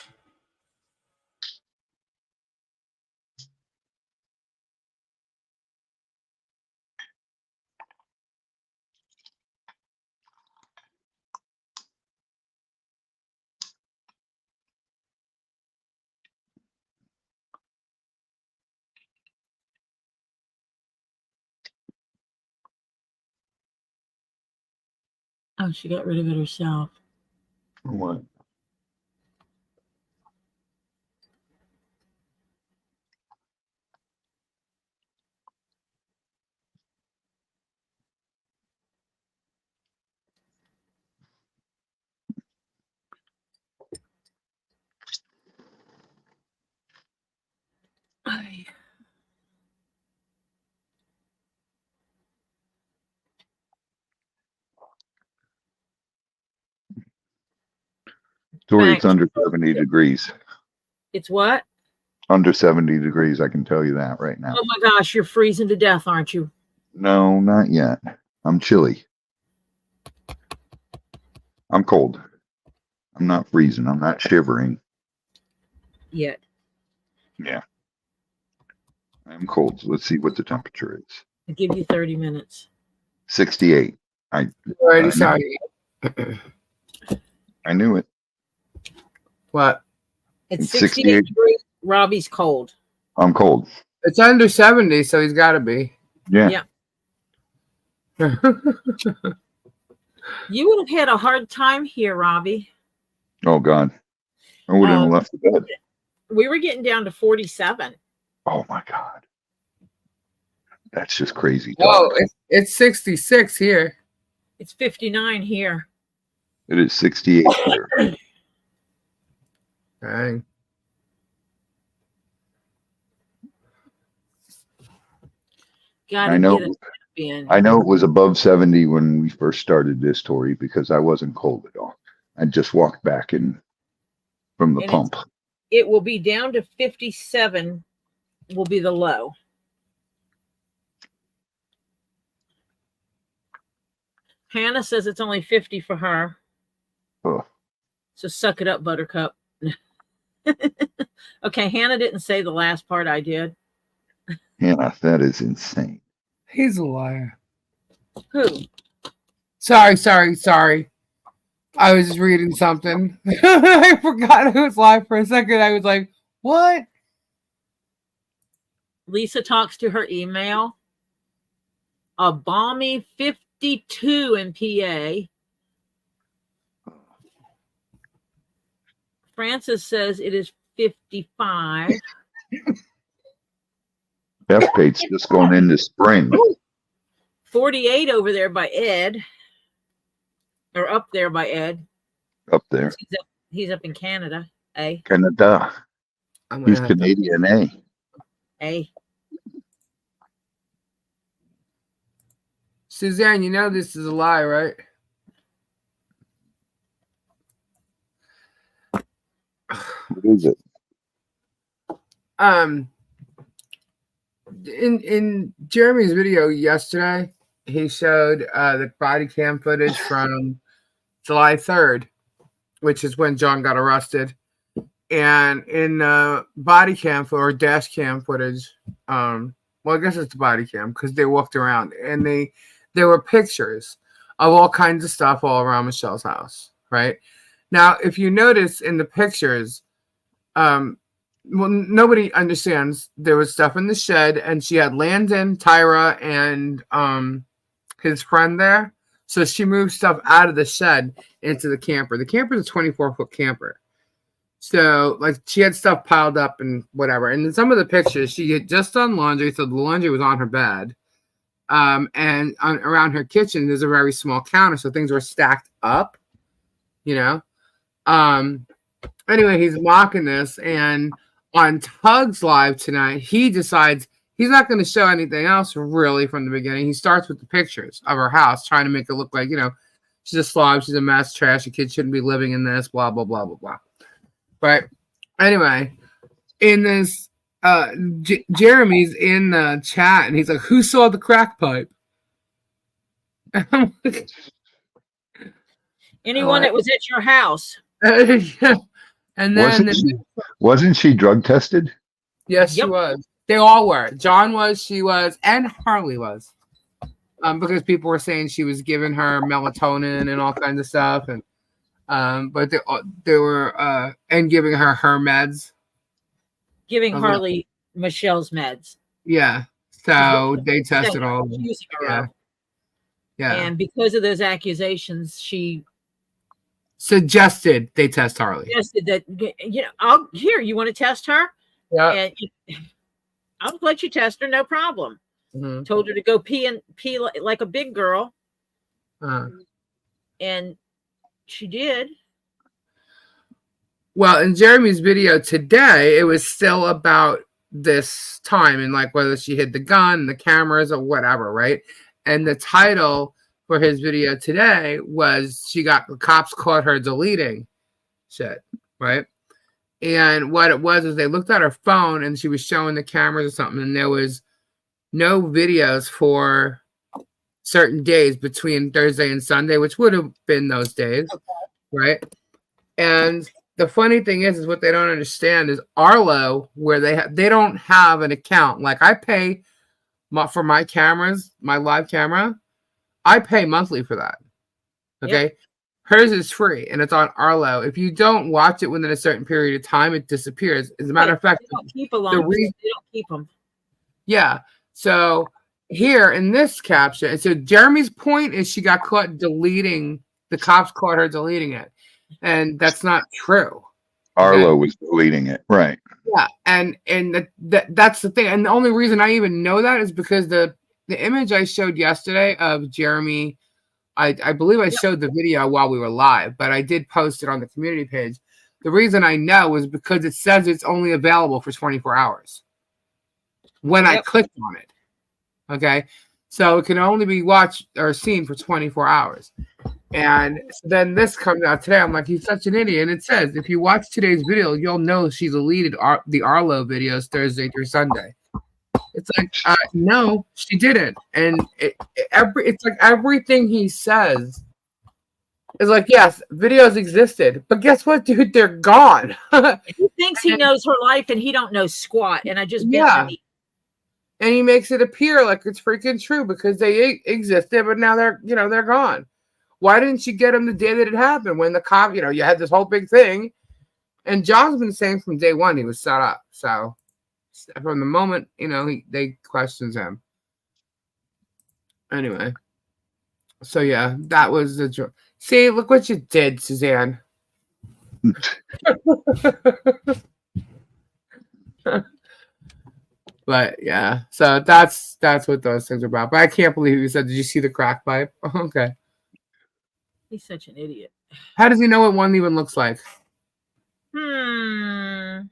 Oh, she got rid of it herself. What? Ay. Tori, it's Thanks. under 70 degrees. It's what? Under 70 degrees, I can tell you that right now. Oh my gosh, you're freezing to death, aren't you? No, not yet. I'm chilly. I'm cold. I'm not freezing. I'm not shivering. Yet. Yeah. I'm cold. So let's see what the temperature is. I'll give you 30 minutes. 68. Already sorry. I knew it. What? It's It's 68 68. degrees. Robbie's cold. I'm cold. It's under 70, so he's got to be. Yeah. Yeah. You would have had a hard time here, Robbie. Oh, God. I wouldn't have left the bed. We were getting down to 47. Oh, my God. That's just crazy. Oh, it's 66 here. It's 59 here. It is 68 here. Dang. Gotta I know. get it in. I know it was above 70 when we first started this, Tori, because I wasn't cold at all. I just walked back in from the And pump. It will be down to 57 will be the low. Hannah says it's only 50 for her. Oh. So suck it up, Buttercup. Okay, Hannah didn't say the last part I did. Yeah, that is insane. He's a liar. Who? Sorry. I was just reading something. I forgot who was live for a second. I was like, what? Lisa talks to her email. A balmy 52 in PA. Francis says it is 55. Bethpate's just going into spring. 48 over there by Ed. Or up there by Ed. Up there. He's up in Canada. Eh? Canada. I'm He's gonna have to- Canadian, eh? Eh? Suzanne, you know this is a lie, right? What is it? In Jeremy's video yesterday, he showed the body cam footage from July 3rd, which is when John got arrested. And in body cam or dash cam footage, well, I guess it's the body cam because they walked around and there were pictures of all kinds of stuff all around Michelle's house, right? Now, if you notice in the pictures, well, nobody understands. There was stuff in the shed, and she had Landon, Tyra, and his friend there. So she moved stuff out of the shed into the camper. The camper is a 24-foot camper. So, like, she had stuff piled up and whatever. And in some of the pictures, she had just done laundry, so the laundry was on her bed. And around her kitchen, there's a very small counter, so things were stacked up, you know. Anyway, he's mocking this, and on Tug's live tonight, he decides he's not going to show anything else really from the beginning. He starts with the pictures of her house, trying to make it look like, you know, she's a slob, she's a mess, trash, a kid shouldn't be living in this, blah, blah, blah, blah, blah. But anyway, in this, Jeremy's in the chat, and he's like, who saw the crack pipe? Anyone that was at your house. Yeah. And then Wasn't she drug tested? yes, she was. They all were. John was, she was, and Harley was. Because people were saying she was giving her melatonin and all kinds of stuff, and but they were and giving her meds. Giving Harley Michelle's meds. Yeah. So they tested all of them. Yeah. And because of those accusations, she suggested they test Harley. suggested that, you know, you want to test her? Yeah. And I'll let you test her, no problem. Mm-hmm. Told her to go pee like a big girl. And she did. Well, in Jeremy's video today, it was still about this time and like whether she hid the gun, the cameras, or whatever, right? And the title for his video today was the cops caught her deleting shit, right? And what it was is they looked at her phone and she was showing the cameras or something, and there was no videos for certain days between Thursday and Sunday, which would have been those days, right? And the funny thing is what they don't understand is Arlo, where they don't have an account. Like I pay for my cameras, my live camera, I pay monthly for that. Okay. Yep. Hers is free and it's on Arlo. If you don't watch it within a certain period of time, it disappears. As a matter of fact, they don't keep them. They don't keep them. Yeah. So here in this caption, so Jeremy's point is she got caught deleting, the cops caught her deleting it. And that's not true. Arlo was deleting it. Right. Yeah. And that's the thing. And the only reason I even know that is because the image I showed yesterday of Jeremy, I believe I showed the video while we were live, but I did post it on the community page. The reason I know is because it says it's only available for 24 hours when I clicked on it. Okay. So it can only be watched or seen for 24 hours. And then this comes out today. I'm like, he's such an idiot. And it says, if you watch today's video, you'll know she deleted the Arlo videos Thursday through Sunday. It's like, no, she didn't. And it's like everything he says is like, yes, videos existed. But guess what, dude? They're gone. He thinks he knows her life and he don't know squat. And I just bet him. And he makes it appear like it's freaking true because they existed, but now they're gone. Why didn't you get him the day that it happened when the cop, you had this whole big thing? And John's been saying from day one he was set up. So from the moment, they questions him. Anyway. So yeah, that was the joke. See, look what you did, Suzanne. But yeah, so that's what those things are about. But I can't believe you said, did you see the crack pipe? Okay. He's such an idiot. How does he know what one even looks like? Well,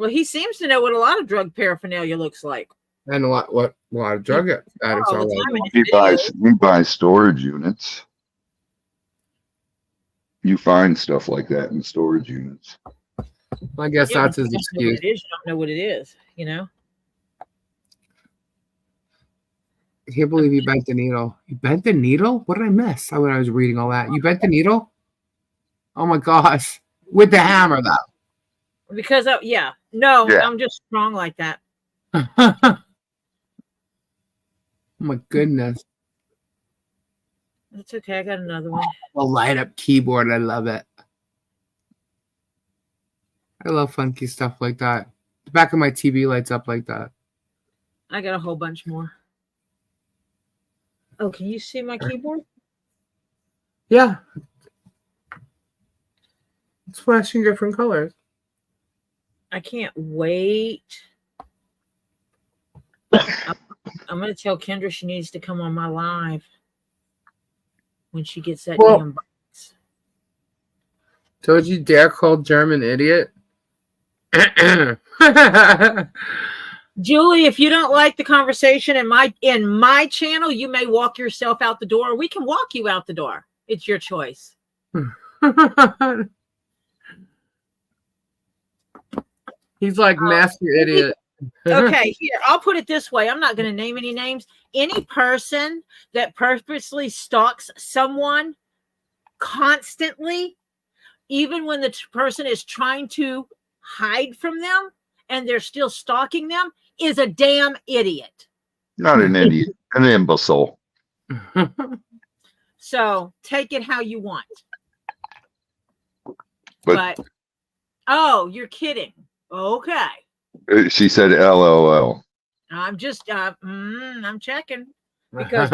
he seems to know what a lot of drug paraphernalia looks like. And a lot of drug addicts all are the like. time. And You if it is, buy storage units. You find stuff like that in storage units. I guess yeah, that's when his you don't know what excuse. it is, you don't know what it is, you know? I can't believe you bent the needle. You bent the needle? What did I miss when I was reading all that? You bent the needle? Oh my gosh. With the hammer, though. Because, no, Yeah. I'm just strong like that. Oh my goodness. It's okay. I got another one. A light up keyboard. I love it. I love funky stuff like that. The back of my TV lights up like that. I got a whole bunch more. Oh, can you see my keyboard? Yeah. It's flashing different colors. I can't wait. I'm going to tell Kendra she needs to come on my live when she gets that Well- damn box. Told you dare call German idiot? Julie, if you don't like the conversation in my channel, you may walk yourself out the door. We can walk you out the door. It's your choice. He's like, master idiot. Okay, here, I'll put it this way. I'm not going to name any names. Any person that purposely stalks someone constantly, even when the person is trying to hide from them and they're still stalking them, is a damn idiot. Not an idiot, an imbecile. So take it how you want. But oh, you're kidding. Okay. She said LOL. I'm just I'm checking because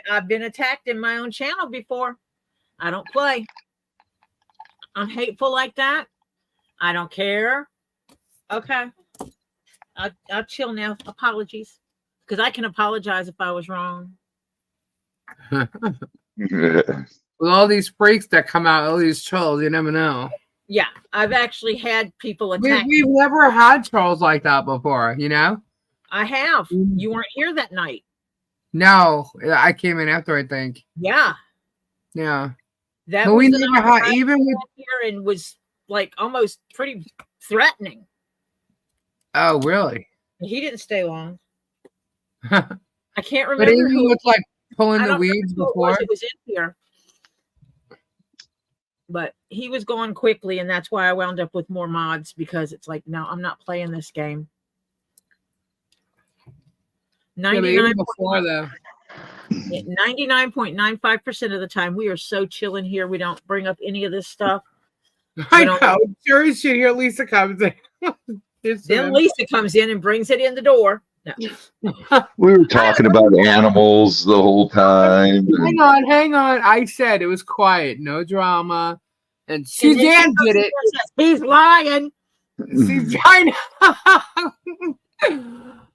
I've been attacked in my own channel before. I don't play. I'm hateful like that. I don't care. Okay. I'll chill now. Apologies. Because I can apologize if I was wrong. With all these freaks that come out, all these trolls, you never know. Yeah, I've actually had people attack. We've never had trolls like that before, you know? I have. You weren't here that night. No, I came in after, I think. Yeah. Yeah. That But was we the never night had, I even with. went here and was like almost pretty threatening. Oh, really? He didn't stay long. But I can't remember even who. with like pulling I the don't weeds remember who before. it was in here. But he was going quickly, and that's why I wound up with more mods because it's like, no, I'm not playing this game. Yeah, but even before though. 99.95% of the time, we are so chilling here. We don't bring up any of this stuff. I know. Sure as shit here, Lisa comes in. Then Lisa comes in and brings it in the door. No. We were talking about animals the whole time. Hang on. I said it was quiet, no drama. And And then Suzanne she did it. says, he's lying. Suzanne.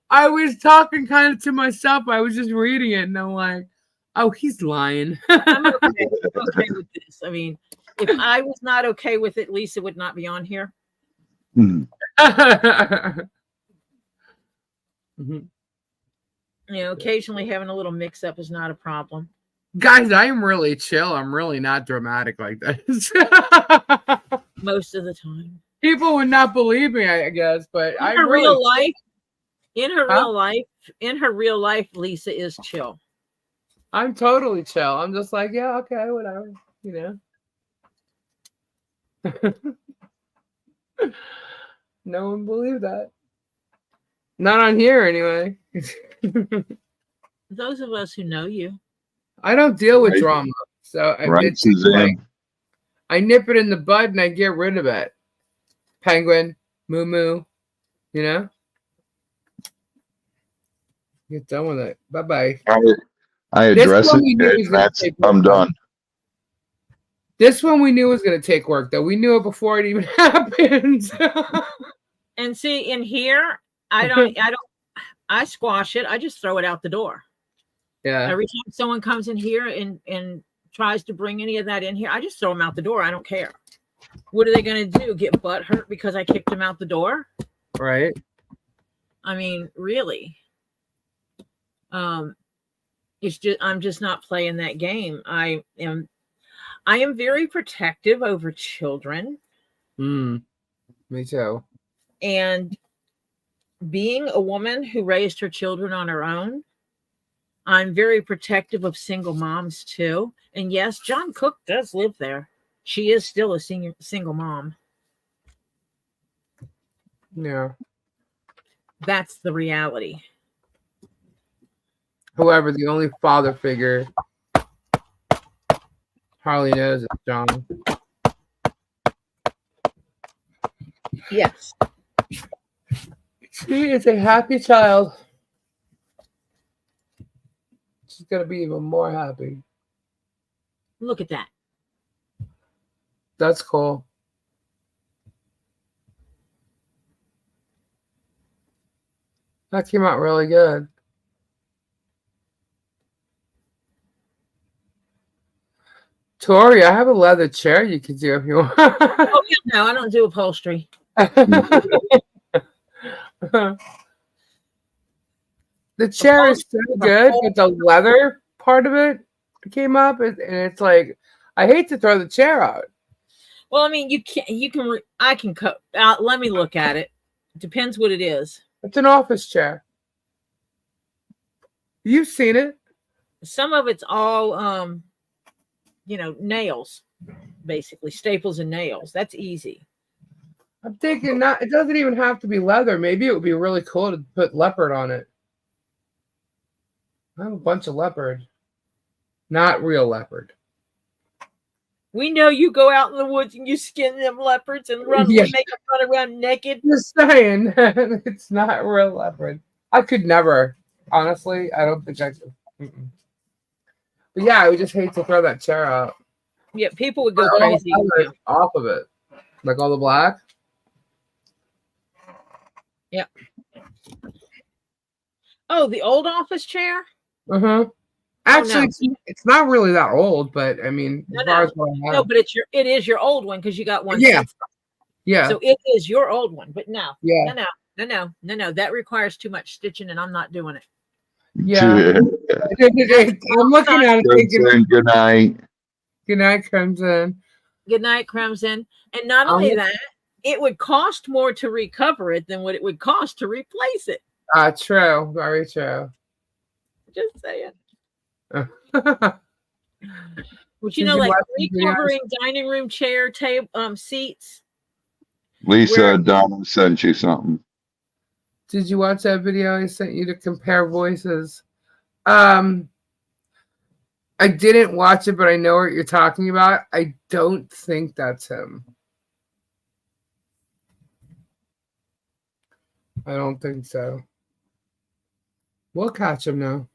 I was talking kind of to myself. I was just reading it, and I'm like, oh, he's lying. I'm okay with this. I mean, if I was not okay with it, Lisa would not be on here. Mhm. You know, occasionally having a little mix up is not a problem. Guys, I am really chill. I'm really not dramatic like this. Most of the time. People would not believe me, I guess, but In I her really real life, in her Huh? real life, Lisa is chill. I'm totally chill. I'm just like, yeah, okay, whatever, you know. No one believed that. Not on here, anyway. Those of us who know you. I don't deal with Right. drama, so Right, it's like, Suzanne? I nip it in the bud and I get rid of it. Penguin, moo moo, you know. Get done with it. Bye bye. I address one we knew it. was gonna That's take I'm work. done. This one we knew was going to take work, though. We knew it before it even happened. And see, in here, I squash it. I just throw it out the door. Yeah. Every time someone comes in here and tries to bring any of that in here, I just throw them out the door. I don't care. What are they going to do? Get butt hurt because I kicked them out the door? Right. I mean, really? It's just I'm just not playing that game. I am very protective over children. Me too. And being a woman who raised her children on her own, I'm very protective of single moms too. And yes, John Cook does live there. She is still a single mom. Yeah. That's the reality. However, the only father figure Harley knows is John. Yes. She is a happy child. She's going to be even more happy. Look at that. That's cool. That came out really good. Tori, I have a leather chair you could do if you want. Oh, yeah, no, I don't do upholstery. The chair is so good, but the leather part of it came up, and it's like, I hate to throw the chair out. Well, I mean, I can cut out. Let me look at it. Depends what it is. It's an office chair. You've seen it. Some of it's all, nails, basically staples and nails. That's easy. I'm thinking not. It doesn't even have to be leather. Maybe it would be really cool to put leopard on it. I have a bunch of leopard, not real leopard. We know you go out in the woods and you skin them leopards and make them run around naked. Just saying, it's not real leopard. I could never, honestly. I don't think I could. But yeah, I would just hate to throw that chair out. Yeah, people would go crazy off of it, like all the black. Yep. Oh, the old office chair. Actually, it's not really that old, but I mean, as far as what I have. No, but it is your old one because you got one. Yeah. Yeah. So it is your old one, but no. Yeah. No. That requires too much stitching, and I'm not doing it. Yeah. I'm looking at it thinking, good night. Good night, Crimson. Good night, Crimson. And not only that, it would cost more to recover it than what it would cost to replace it. True. Very true. Just saying. But like recovering dining room chair seats. Lisa, Donna sent you something. Did you watch that video I sent you to compare voices? I didn't watch it, but I know what you're talking about. I don't think that's him. I don't think so. We'll catch him now.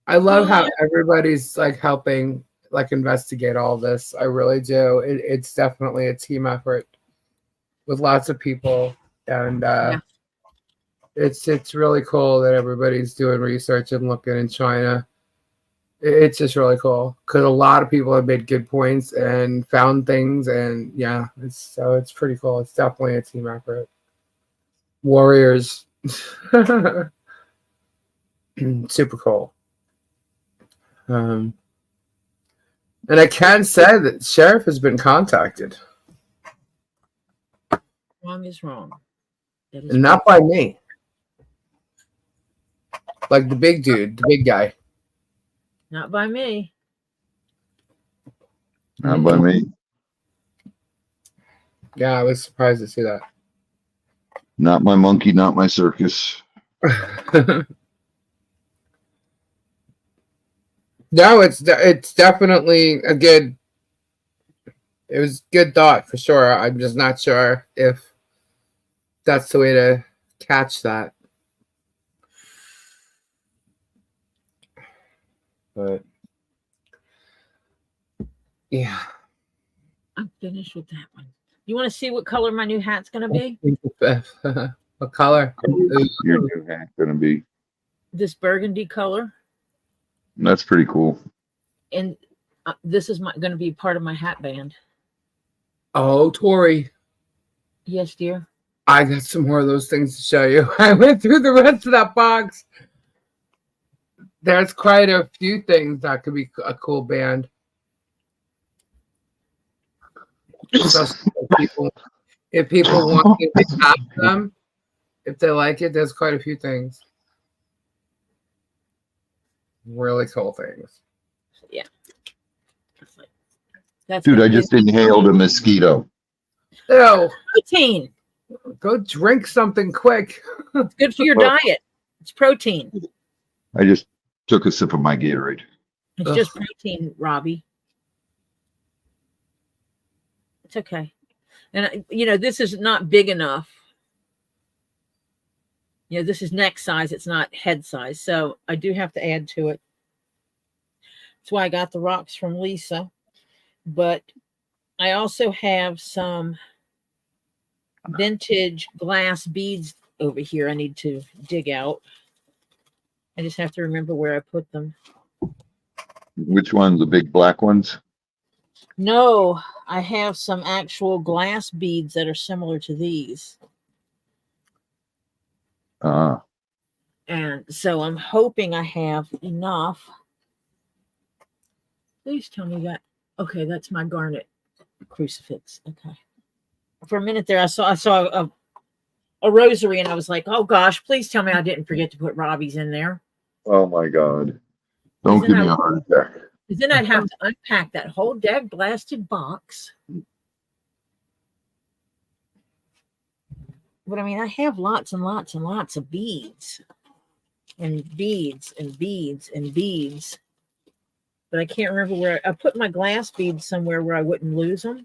I love how everybody's like helping like investigate all this. I really do. It's definitely a team effort with lots of people, and it's really cool that everybody's doing research and looking in China. It's just really cool because a lot of people have made good points and found things, and it's pretty cool. It's definitely a team effort. Warriors, super cool. And I can say that sheriff has been contacted. Wrong is wrong. And not by me. Like the big dude, the big guy. Not by me. Not by me. Yeah, I was surprised to see that. Not my monkey, not my circus. No, it's definitely a good. It was good thought for sure. I'm just not sure if that's the way to catch that. But yeah, I'm finished with that one. You want to see what color my new hat's gonna be? What color? Your new hat's gonna be. This burgundy color. That's pretty cool. And this is going to be part of my hat band. Oh, Tori, Yes, dear. I got some more of those things to show you. I went through the rest of that box. There's quite a few things that could be a cool band. So if people want to have them, if they like it, there's quite a few things. Really cool things. Yeah. That's Dude, gonna I be just inhaled a mosquito. Ew, protein. go drink something quick. It's good for your diet. It's protein. I just took a sip of my Gatorade. It's Ugh. just protein, Robbie. It's okay. And this is not big enough. This is neck size. It's not head size. So I do have to add to it. That's why I got the rocks from Lisa. But I also have some vintage glass beads over here I need to dig out. I just have to remember where I put them. Which ones? The big black ones? No, I have some actual glass beads that are similar to these. And so I'm hoping I have enough. Please tell me that. Okay, that's my garnet crucifix. Okay. For a minute there, I saw a rosary, and I was like, "Oh gosh, please tell me I didn't forget to put Robbie's in there." Oh my God! Don't give me a heart attack. Because then I'd have to unpack that whole dead blasted box. But I mean, I have lots and lots and lots of beads, and beads and beads and beads. But I can't remember where I put my glass beads somewhere where I wouldn't lose them.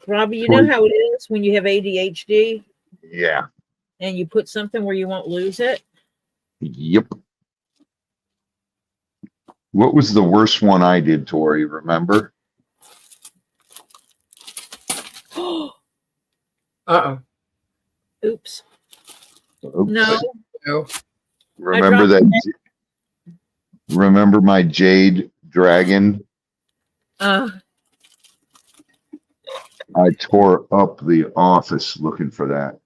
Robbie, you know how it is when you have ADHD Yeah. and you put something where you won't lose it? Yep. What was the worst one I did, Tori? Remember? Uh-oh. Oops. Oops. No. Remember that? Remember my jade dragon? I tore up the office looking for that.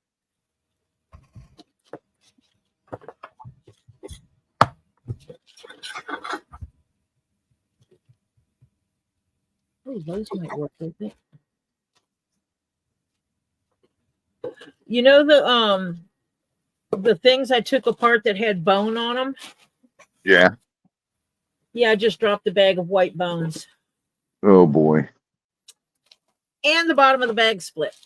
Oh, those might work with it. The things I took apart that had bone on them? Yeah. Yeah, I just dropped a bag of white bones. Oh boy. And the bottom of the bag split.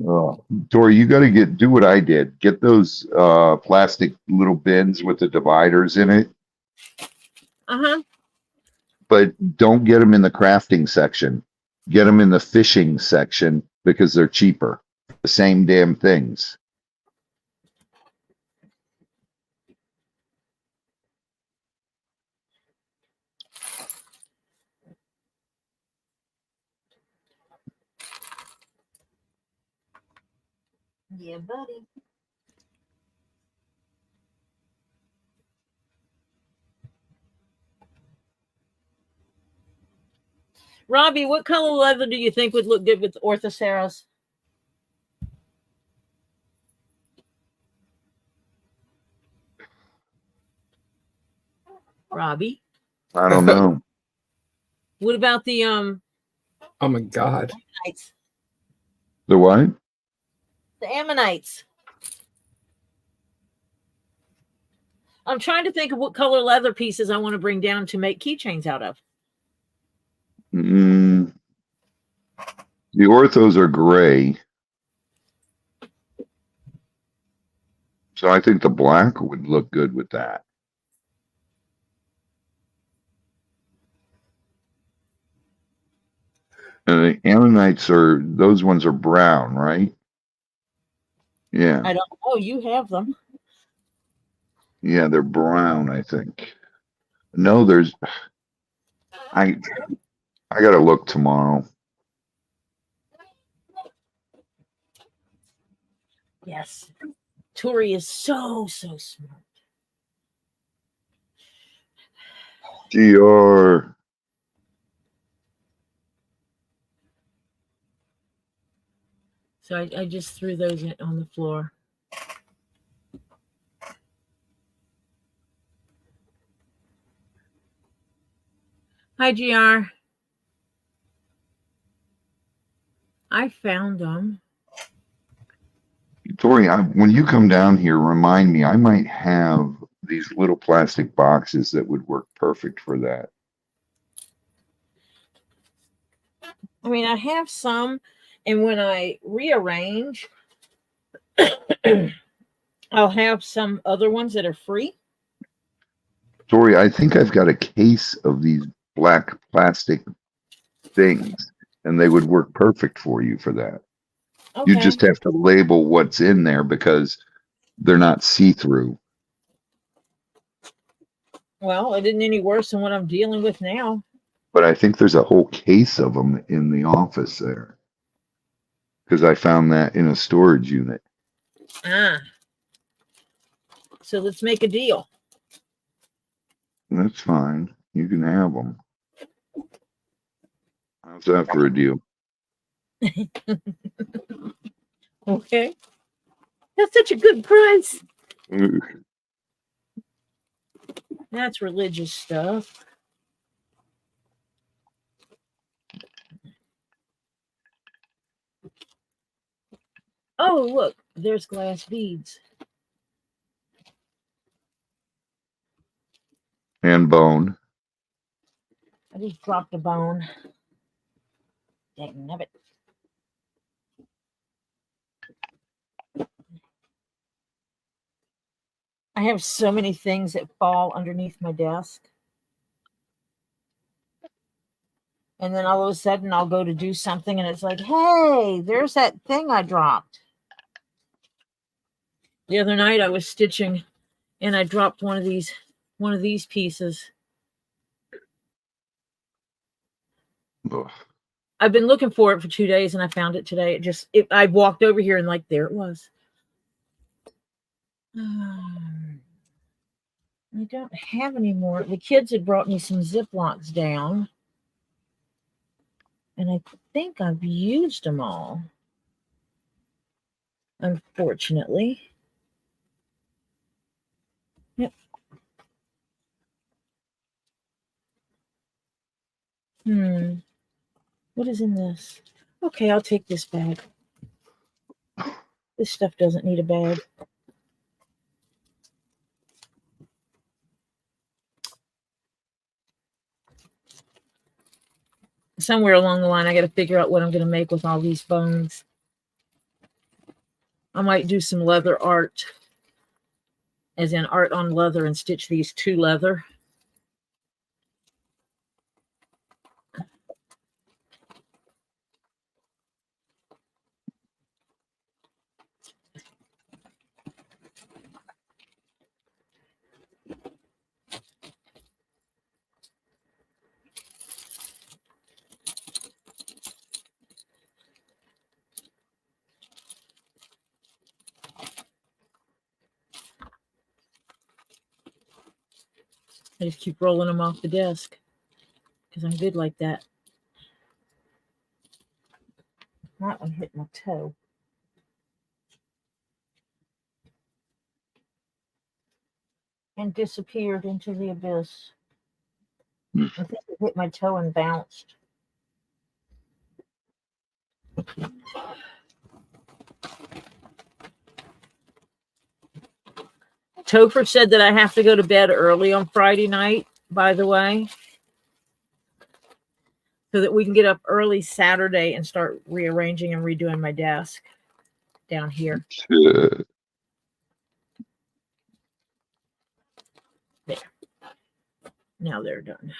Oh, Tori, you got to do what I did. Get those plastic little bins with the dividers in it. Uh-huh. But don't get them in the crafting section. Get them in the fishing section because they're cheaper. The same damn things. Yeah, buddy. Robbie, what color leather do you think would look good with orthoceras? Robbie? I don't know. What about the Oh my God. ammonites? The what? The ammonites. I'm trying to think of what color leather pieces I want to bring down to make keychains out of. The orthos are gray. So I think the black would look good with that. And the ammonites those ones are brown, right? Yeah. I don't know. You have them. Yeah, they're brown, I think. No, I gotta look tomorrow. Yes. Tori is so smart. GR. So I just threw those on the floor. Hi, GR. I found them. Tori, when you come down here, remind me, I might have these little plastic boxes that would work perfect for that. I mean, I have some, and when I rearrange, I'll have some other ones that are free. Tori, I think I've got a case of these black plastic things, and they would work perfect for you for that. Okay. You just have to label what's in there because they're not see-through. Well, it isn't any worse than what I'm dealing with now. But I think there's a whole case of them in the office there. Because I found that in a storage unit. Ah. So let's make a deal. That's fine. You can have them. How's that for a deal? Okay. That's such a good price. That's religious stuff. Oh, look, there's glass beads. And bone. I just dropped a bone. Dang it. I have so many things that fall underneath my desk. And then all of a sudden I'll go to do something and it's like, hey, there's that thing I dropped. The other night I was stitching and I dropped one of these pieces. Ugh. I've been looking for it for 2 days and I found it today. I walked over here and like, there it was. I don't have any more. The kids had brought me some Ziplocs down. And I think I've used them all. Unfortunately. Yep. What is in this? Okay, I'll take this bag. This stuff doesn't need a bag. Somewhere along the line, I got to figure out what I'm going to make with all these bones. I might do some leather art, as in art on leather, and stitch these to leather. I just keep rolling them off the desk because I'm good like that. That one hit my toe. And disappeared into the abyss. I think it hit my toe and bounced. Topher said that I have to go to bed early on Friday night, by the way, so that we can get up early Saturday and start rearranging and redoing my desk down here. There. Now they're done.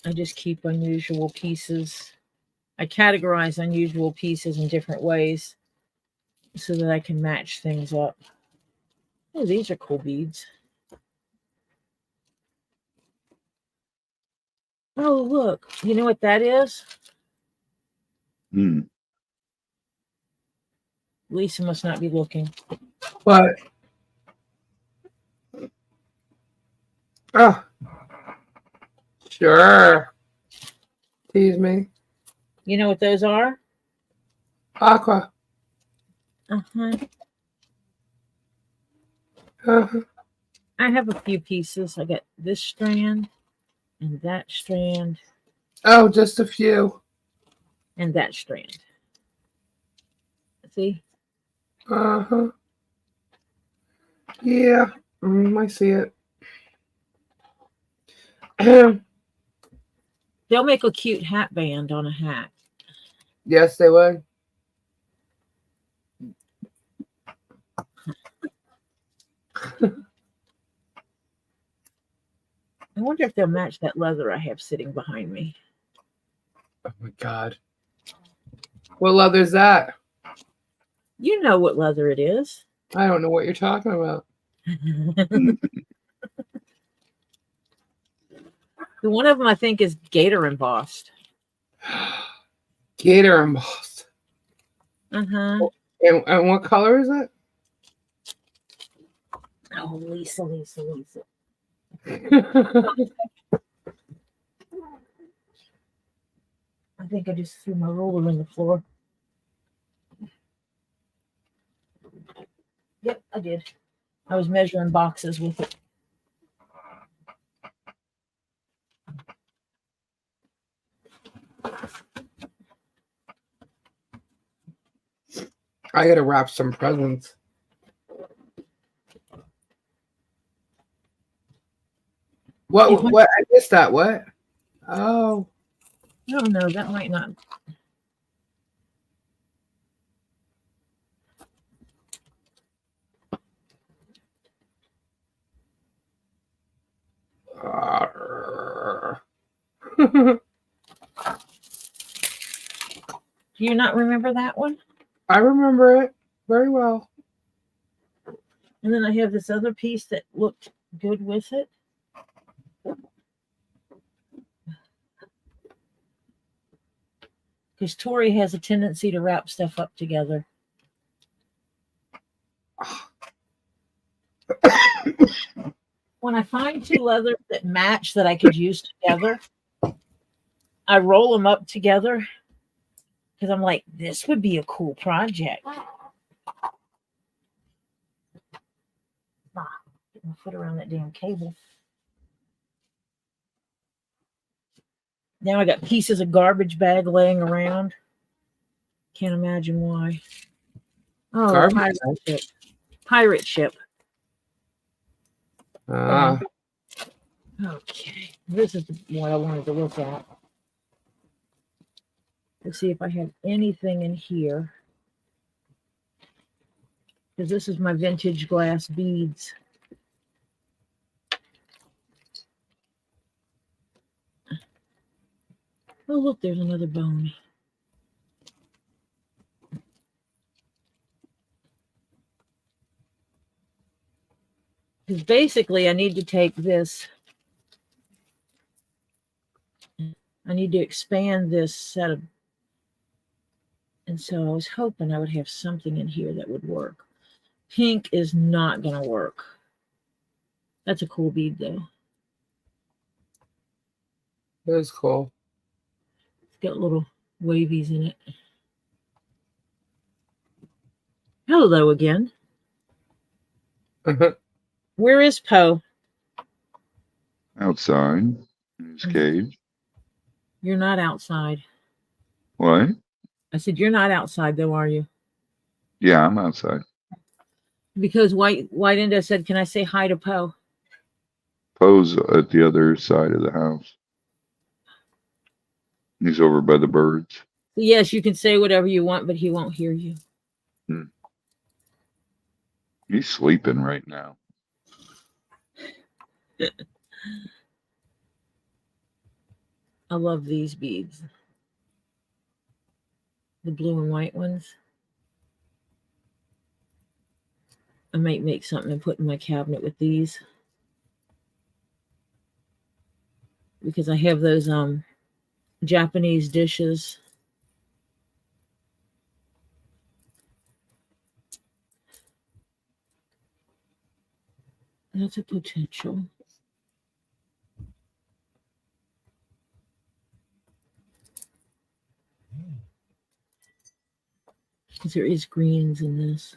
I just keep unusual pieces. I categorize unusual pieces in different ways so that I can match things up. Oh, these are cool beads. Oh, look. You know what that is? Lisa must not be looking. What? Oh, sure. Tease me. You know what those are? Aqua. Uh-huh. Uh-huh. I have a few pieces. I got this strand and that strand Oh, just a few. and that strand. See? Uh-huh. Yeah. I see it. They'll make a cute hat band on a hat. Yes, they would. I wonder if they'll match that leather I have sitting behind me. Oh my God. What leather's that? You know what leather it is. I don't know what you're talking about. The one of them I think is gator embossed. Gator embossed. Uh-huh. And what color is it? Oh, Lisa. I think I just threw my ruler in the floor. Yep, I did. I was measuring boxes with it. I gotta wrap some presents. What? I missed that. What? Oh. I don't know. That might not. Do you not remember that one? I remember it very well. And then I have this other piece that looked good with it. Because Tori has a tendency to wrap stuff up together. When I find two leathers that match that I could use together, I roll them up together because I'm like, this would be a cool project. Get my foot around that damn cable. Now I got pieces of garbage bag laying around. Can't imagine why. Oh, Garbage pirate ship. Pirate ship. Ah. Okay. This is what I wanted to look at. Let's see if I have anything in here. Because this is my vintage glass beads. Oh, look, there's another bone. Because basically, I need to take this. I need to expand this set of. And so I was hoping I would have something in here that would work. Pink is not going to work. That's a cool bead, though. That is cool. It's got little wavies in it. Hello again. Where is Poe? Outside in his cage. You're not outside. What? I said, you're not outside, though, are you? Yeah, I'm outside. Because White Indo said, can I say hi to Poe? Poe's at the other side of the house. He's over by the birds. Yes, you can say whatever you want, but he won't hear you. He's sleeping right now. I love these beads. The blue and white ones. I might make something and put in my cabinet with these. Because I have those Japanese dishes. That's a potential. Because there is greens in this.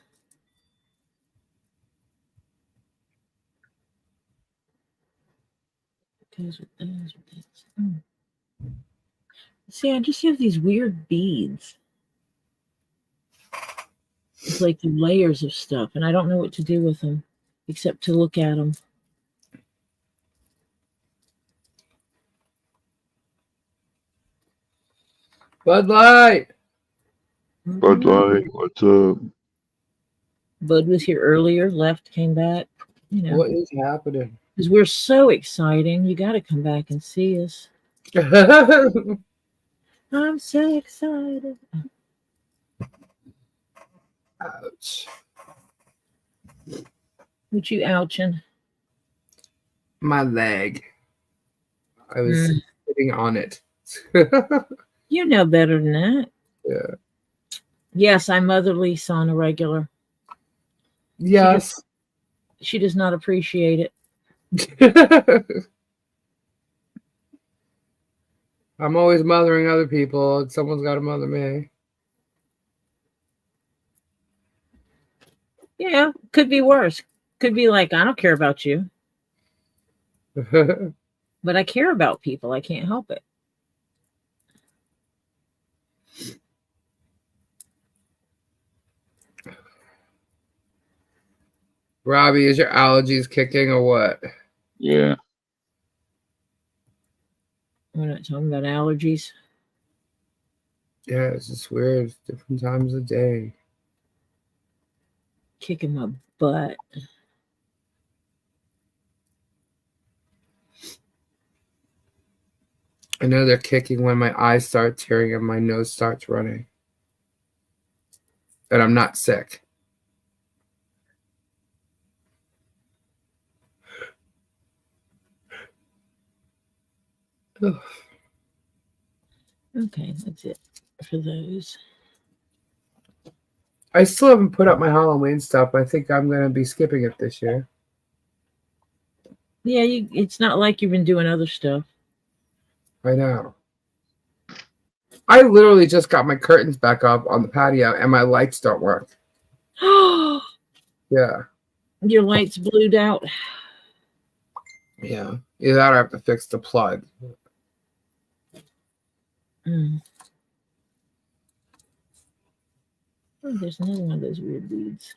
Goes with those. See, I just have these weird beads. It's like the layers of stuff, and I don't know what to do with them except to look at them. Bud Light. Bud Light, what's up? Bud was here earlier, left, came back. You know, What is happening? because we're so exciting. You got to come back and see us. I'm so excited. Ouch. What you ouching? My leg. I was sitting on it. You know better than that. Yeah. Yes, I mother Lisa on a regular. Yes. She does not appreciate it. I'm always mothering other people. Someone's got to mother me. Yeah, could be worse. Could be like, I don't care about you, but I care about people. I can't help it. Robbie, is your allergies kicking or what? Yeah. We're not talking about allergies. Yeah, it's just weird. Different times of day. Kicking my butt. I know they're kicking when my eyes start tearing and my nose starts running. But I'm not sick. Ugh. Okay, that's it for those. I still haven't put up my Halloween stuff. I think I'm going to be skipping it this year. Yeah, it's not like you've been doing other stuff. I know. I literally just got my curtains back up on the patio and my lights don't work. Yeah. Your lights blued out. Yeah. Either that or I have to fix the plug. Mm. Oh, there's another one of those weird beads.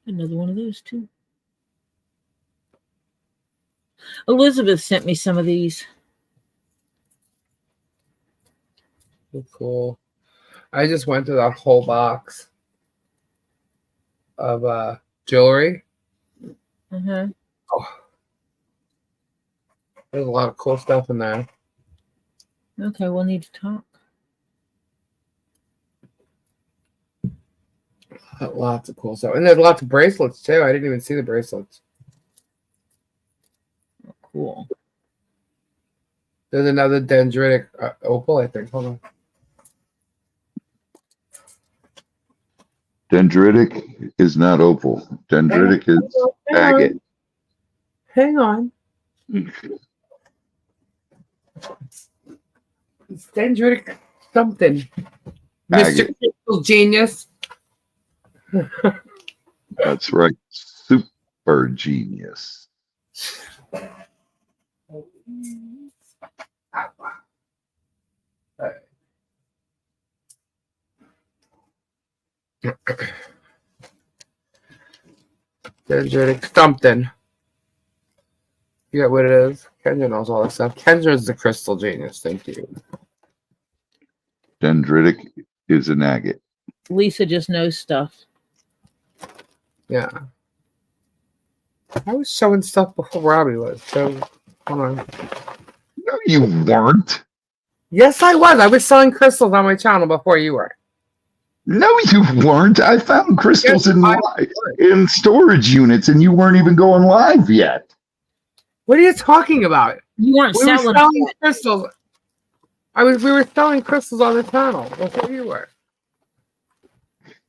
Another one of those too. Elizabeth sent me some of these. Cool. I just went through that whole box of jewelry. Uh-huh. Oh. There's a lot of cool stuff in there. Okay, we'll need to talk. Lots of cool stuff. And there's lots of bracelets too. I didn't even see the bracelets. Cool. There's another dendritic opal, I think. Hold on. Dendritic is not opal. Dendritic is agate. Hang on. It's dendritic something. Agate. Mr. Crystal Genius. That's right. Super genius. Dendritic something. You got what it is. Kendra knows all this stuff. Kendra is the crystal genius. Thank you. Dendritic is an agate. Lisa just knows stuff. Yeah. I was showing stuff before Robbie was. So, hold on. No, you weren't. Yes, I was. I was selling crystals on my channel before you were. No, you weren't. I found crystals Yes, in storage units, and you weren't even going live yet. What are you talking about? You weren't We were selling selling them. crystals. We were selling crystals on the channel before you were.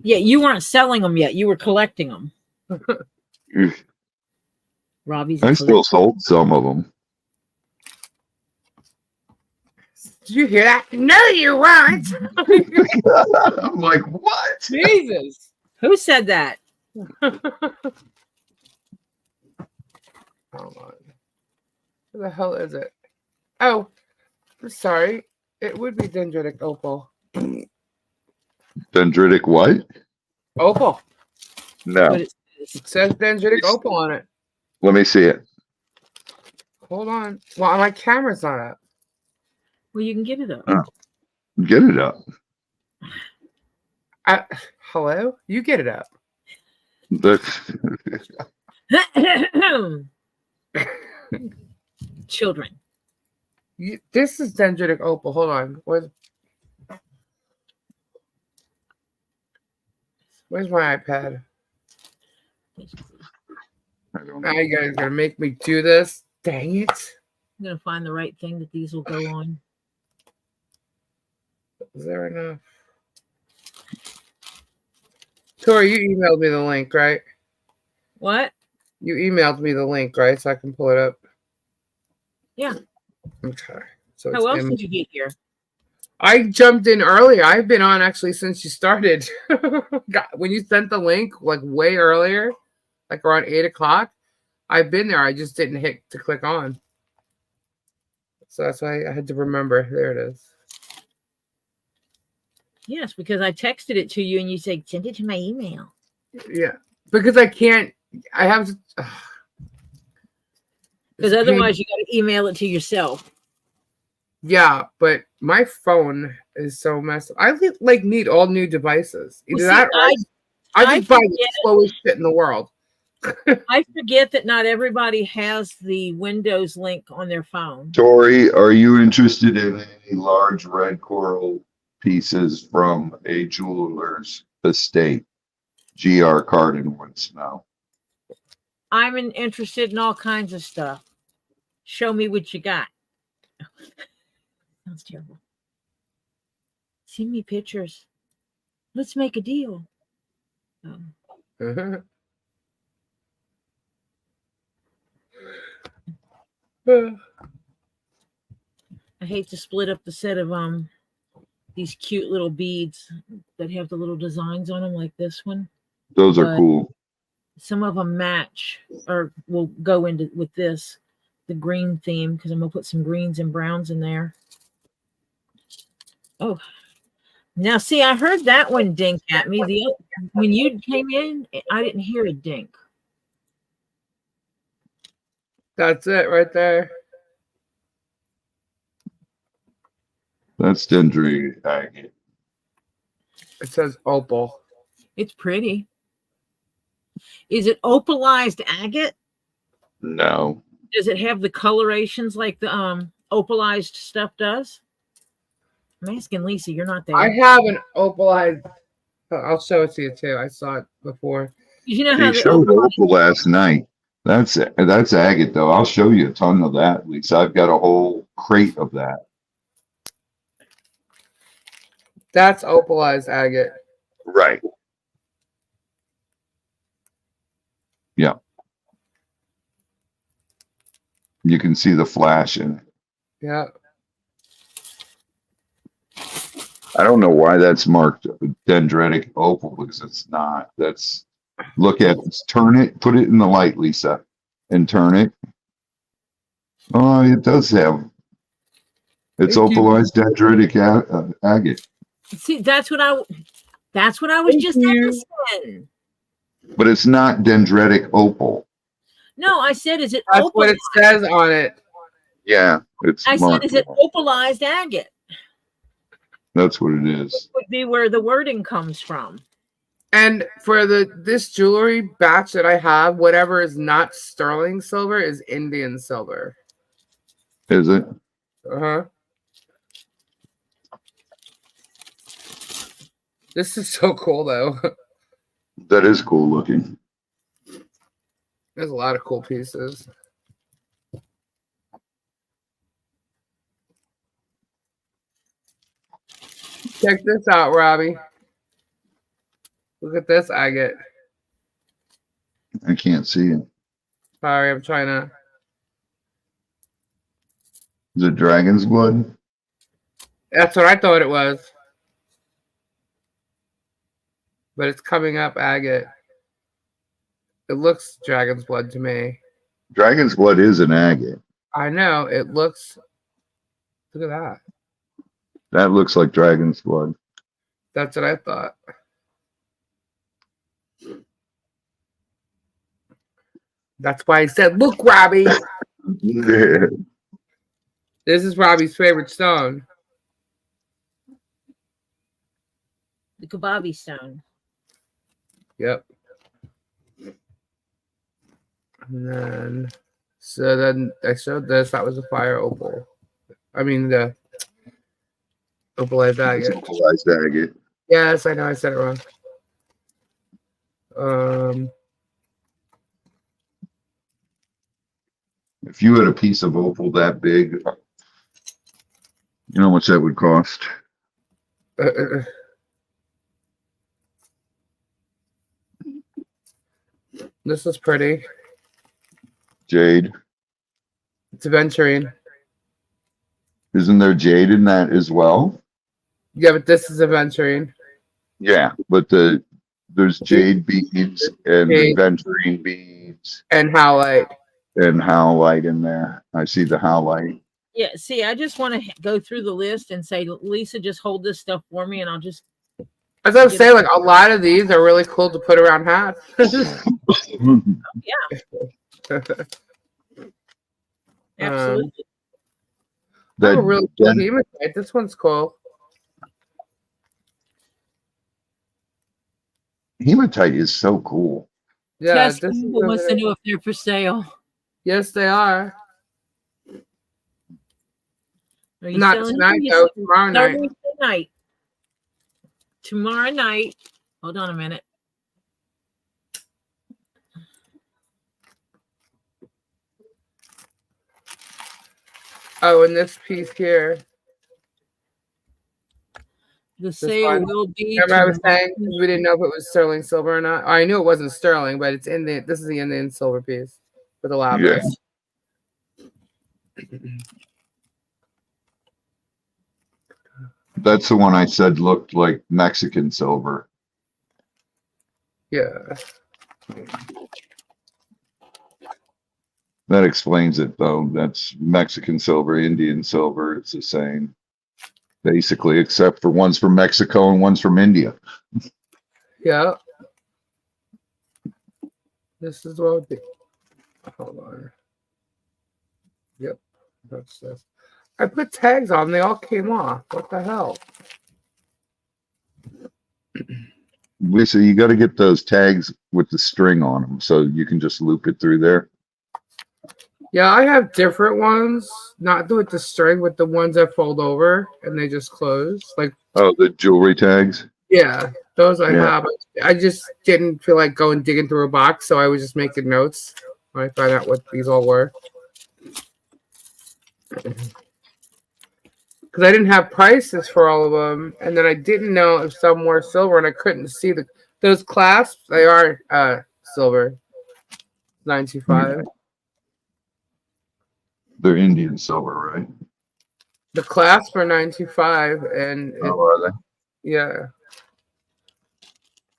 Yeah, you weren't selling them yet. You were collecting them. Robbie's. I still sold some of them. Did you hear that? No, you won't. I'm like, what? Jesus. Who said that? Hold on. Where the hell is it? Oh, I'm sorry. It would be dendritic opal. Dendritic what? Opal. No. What it says. It says dendritic opal on it. Let me see it. Hold on. Well, my camera's not up. Well, you can get it up. Get it up. Hello? You get it up. Children. This is dendritic opal. Hold on. Where's my iPad? I don't Now know. you guys are gonna make me do this. Dang it. I'm gonna find the right thing that these will go on. Is there enough? Tori, you emailed me the link, right? What? You emailed me the link, right? So I can pull it up. Yeah. Okay. So How it's else did you get here? I jumped in earlier. I've been on actually since you started. When you sent the link, like way earlier, like around 8 o'clock, I've been there. I just didn't hit to click on. So that's why I had to remember. There it is. Yes, because I texted it to you and you said send it to my email. Yeah. Because I can't, I have to. Because otherwise you got to email it to yourself. Yeah, but my phone is so messed up. I like need all new devices. Either Well, that or I just buy the forget- slowest shit in the world. I forget that not everybody has the Windows link on their phone. Tori, are you interested in any large red coral pieces from a jeweler's estate? GR Cardin wants to know. I'm interested in all kinds of stuff. Show me what you got. Sounds terrible. Send me pictures. Let's make a deal. Oh. I hate to split up the set of these cute little beads that have the little designs on them like this one. Those are But cool. some of them match or will go into with this, the green theme, because I'm gonna put some greens and browns in there. Oh, now see, I heard that one dink at me. When you came in, I didn't hear a dink. That's it right there. That's dendritic agate. It says opal. It's pretty. Is it opalized agate? No. Does it have the colorations like the opalized stuff does? I'm asking Lisa, you're not there. I have an opalized. I'll show it to you too. I saw it before. You know how They the showed opalized, opal last night. That's agate though. I'll show you a ton of that, Lisa. I've got a whole crate of that. That's opalized agate. Right. Yeah. You can see the flash in it. Yeah. I don't know why that's marked dendritic opal because it's not. That's look at it. Turn it, put it in the light, Lisa, and turn it. Oh, it does have. It's Thank you. opalized dendritic agate, see, that's what I was Thank just you. asking. but it's not dendritic opal. No, I said, is it That's what opalized? it says on it. Yeah, it's I said, marked. is it opalized agate? That's what it is. Would be where the wording comes from. And for this jewelry batch that I have, whatever is not sterling silver is Indian silver. Is it? Uh-huh. This is so cool though. That is cool looking. There's a lot of cool pieces. Check this out, Robbie. Look at this agate. I can't see it. Sorry, I'm trying to. Is it dragon's blood? That's what I thought it was. But it's coming up agate. It looks dragon's blood to me. Dragon's blood is an agate. I know. It looks. Look at that. That looks like dragon's blood. That's what I thought. That's why I said, look, Robbie. Yeah. This is Robbie's favorite stone. The Kababi stone. Yep. And then I showed this. That was a fire opal. I mean, the opalized agate. Opalized agate. Yes, I know. I said it wrong. If you had a piece of opal that big, you know how much that would cost? This is pretty. Jade. It's aventurine. Isn't there jade in that as well? Yeah, but this is aventurine. Yeah, but there's jade beads and Jade. aventurine beads And howlite. and howlite in there. I see the howlite. Yeah, see, I just want to go through the list and say, Lisa, just hold this stuff for me and I'll just. As I was saying, like a lot of these are really cool to put around hats. Absolutely. That, Oh, really cool hematite. This one's cool. hematite is so cool. Yeah, Yes, this is people wants to know if they're for sale. yes, they are. Are you Not selling tonight, them? though. Tomorrow night. Thursday night. Tomorrow night. Hold on a minute. Oh, and this piece here. The sale one. will be. Remember, I was saying we didn't know if it was sterling silver or not. I knew it wasn't sterling, but it's in the. This is the Indian silver piece with a lapis. That's the one I said looked like Mexican silver. Yeah. That explains it, though. That's Mexican silver, Indian silver. It's the same, basically, except for one's from Mexico and one's from India. Yeah. This is what. Hold on. Yep. That's this. I put tags on. They all came off. What the hell? Lisa, you got to get those tags with the string on them so you can just loop it through there. Yeah, I have different ones. Not with the string, with the ones that fold over and they just close. Like, Oh, the jewelry tags? yeah, those I Yeah. have. I just didn't feel like going digging through a box, so I was just making notes when I found out what these all were. Because I didn't have prices for all of them, and then I didn't know if some were silver, and I couldn't see those clasps. They are silver, 925. They're Indian silver, right? The clasps are 925, and Oh, are they? yeah,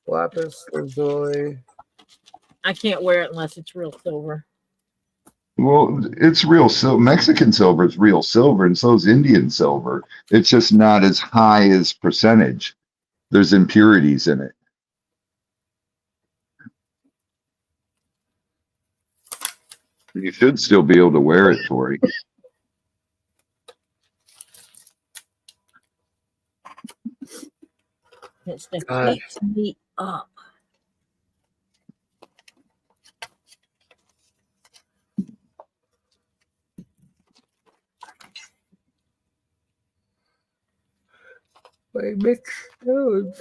lapis lazuli. I can't wear it unless it's real silver. Well, it's real silver. Mexican silver is real silver, and so is Indian silver. It's just not as high as percentage. There's impurities in it. You should still be able to wear it, Tori. It's that keeps me up. Like mixed stones.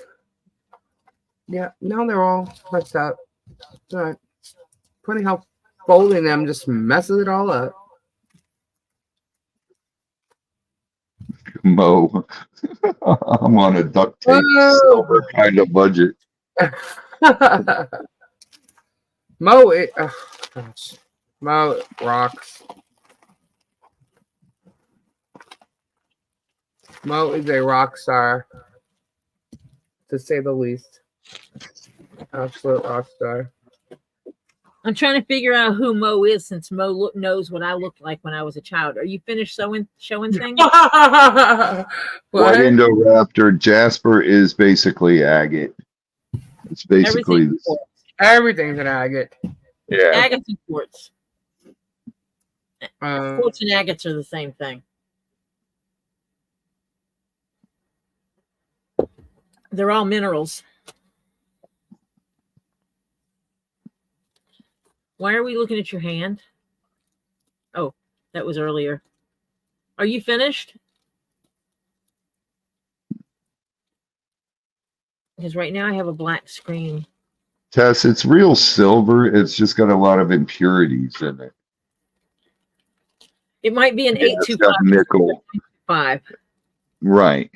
Yeah, now they're all messed up. All right. Funny how folding them just messes it all up. Mo, I'm on a duct tape silver kind of budget. Mo, it. Oh, gosh. Mo rocks. Mo is a rock star, to say the least. Absolute rock star. I'm trying to figure out who Mo is since Mo knows what I looked like when I was a child. Are you finished showing things? White What? Indoraptor Jasper is basically agate. It's basically Everything's quartz. Everything's an agate. yeah. Agates and quartz. Um, Quartz and agates are the same thing. They're all minerals. Why are we looking at your hand? Oh, that was earlier. Are you finished? Because right now I have a black screen. Tess, it's real silver. It's just got a lot of impurities in it. It might be an Yeah, it's got nickel. 825. Right.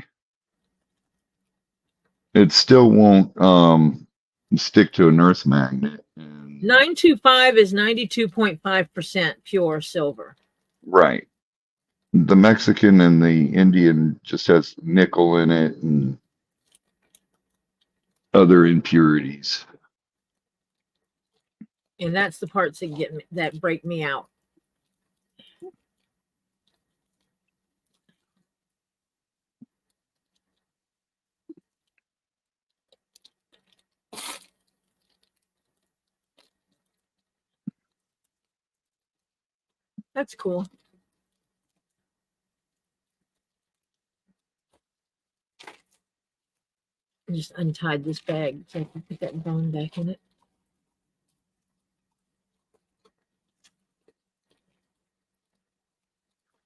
It still won't stick to an earth magnet. And, 925 is 92.5% pure silver. right. The Mexican and the Indian just has nickel in it and other impurities. And that's the parts that break me out. That's cool. I just untied this bag so I can put that bone back in it.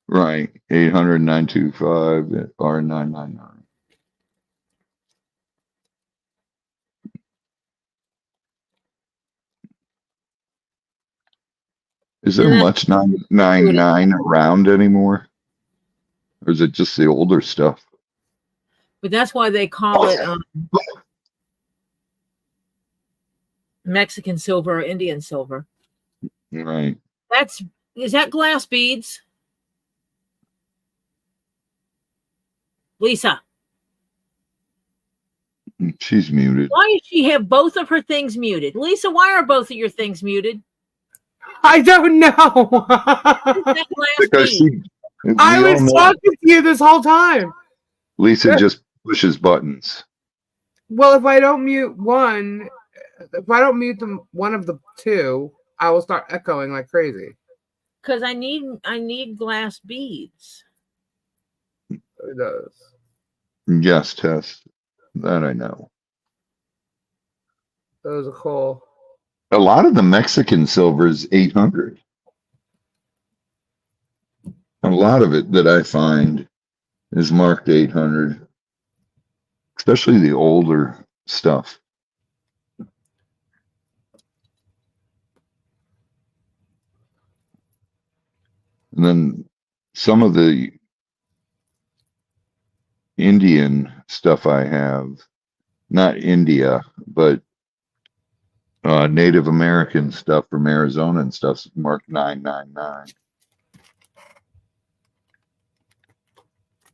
Right. 800-925 R999. Is there Yeah. much 999 around anymore? Or is it just the older stuff? But that's why they call it Mexican silver or Indian silver. Right. Is that glass beads? Lisa, She's muted. why does she have both of her things muted? Lisa, why are both of your things muted? I don't know. That glass Because bead. I was talking to you this whole time. Lisa just pushes buttons. Well, if I don't mute one, if I don't mute one of the two, I will start echoing like crazy. Because I need glass beads. It does. Yes, Tess. That I know. Those are cool. A lot of the Mexican silver is 800. A lot of it that I find is marked 800. Especially the older stuff. And then some of the Indian stuff I have, not India, but Native American stuff from Arizona and stuff's marked 999.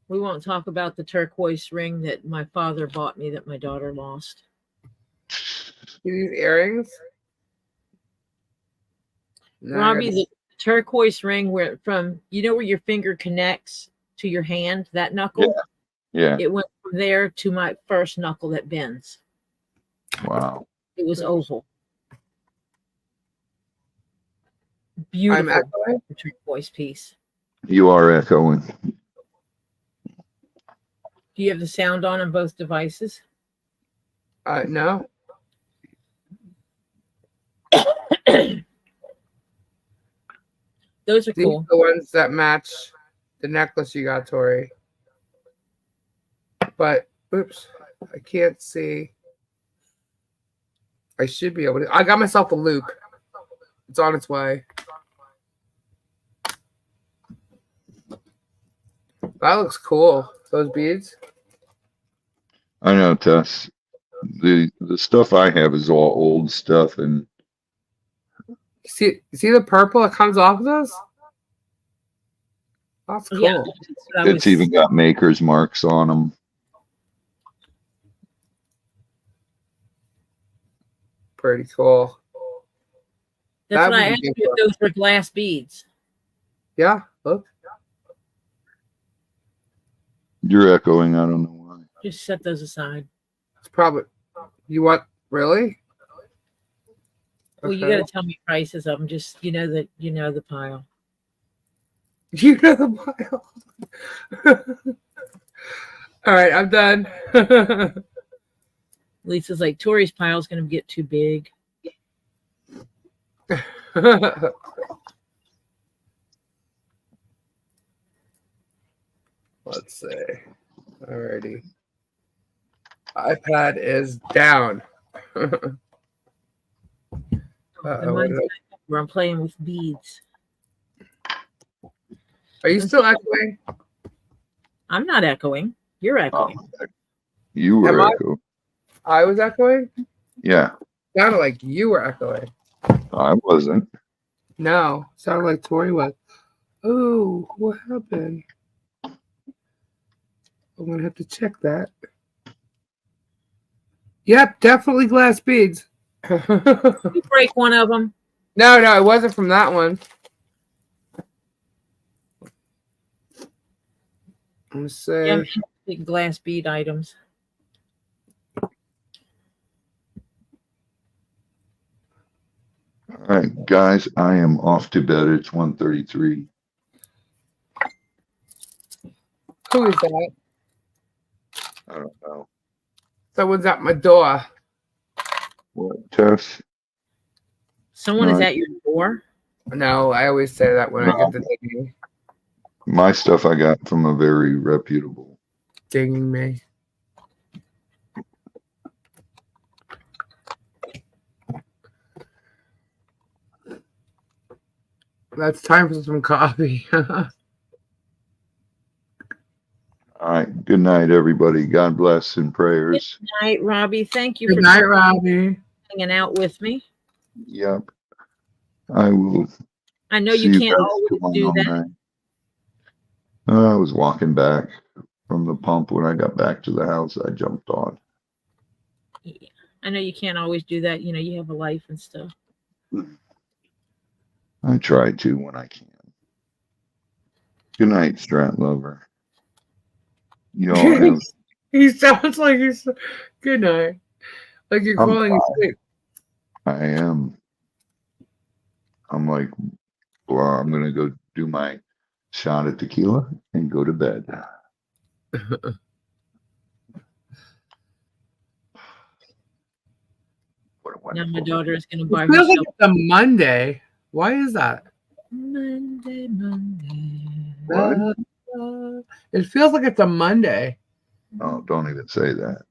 We won't talk about the turquoise ring that my father bought me that my daughter lost. These earrings? No, Robbie, the turquoise ring where your finger connects to your hand, that knuckle? Yeah. It went from there to my first knuckle that bends. Wow. It was oval. I'm Beautiful echoing. turquoise piece. You are echoing. Do you have the sound on both devices? No. Those are These cool. are the ones that match the necklace you got, Tori. But, oops, I can't see. I should be able to. I got myself a loop. It's on its way. That looks cool. Those beads. I know, Tess. The stuff I have is all old stuff, and See the purple that comes off of this? That's cool. Yeah, It's even got maker's marks on them. Pretty cool. That's That what I would asked be you good. if those were glass beads. Yeah, look. You're echoing. I don't know why. Just set those aside. It's probably. You want really? Well, you got to tell me prices of them. Just you know the pile. You know the pile. All right, I'm done. Lisa's like, Tori's pile is going to get too big. Let's see. Alrighty. iPad is down. And Uh-oh, mine's back up where I'm playing with beads. Are you still echoing? I'm not echoing. You're echoing. You were Am I? echoing. I was echoing? Yeah, Sounded like you were echoing. I wasn't. No, sounded like Tori was. Oh, what happened? I'm gonna have to check that. Yep, definitely glass beads. You break one of them. No, it wasn't from that one. Let's see. Yeah, big glass bead items. All right, guys, I am off to bed. It's 1:33. Who is that? I don't know. Someone's at my door. What, Tess? Someone is No. at your door. No, I always say that when I get the dinging. My stuff I got from a very reputable. Dinging me. That's time for some coffee. All right. Good night, everybody. God bless and prayers. Good night, Robbie. Thank you Good for night, Robbie. hanging out with me. Yep. I will. I know see you can't guys always tomorrow do that. night. I was walking back from the pump. When I got back to the house, I jumped on. Yeah. I know you can't always do that. You know, you have a life and stuff. I try to when I can. Good night, Strat Lover. You all have. He sounds like he's good night. Like you're I'm falling asleep. I am. I'm like, well, I'm gonna go do my shot of tequila and go to bed. What a Now wonderful my daughter is going to It buy feels like herself it's a Monday. Why is that? Monday. What? It feels like it's a Monday. Oh, don't even say that.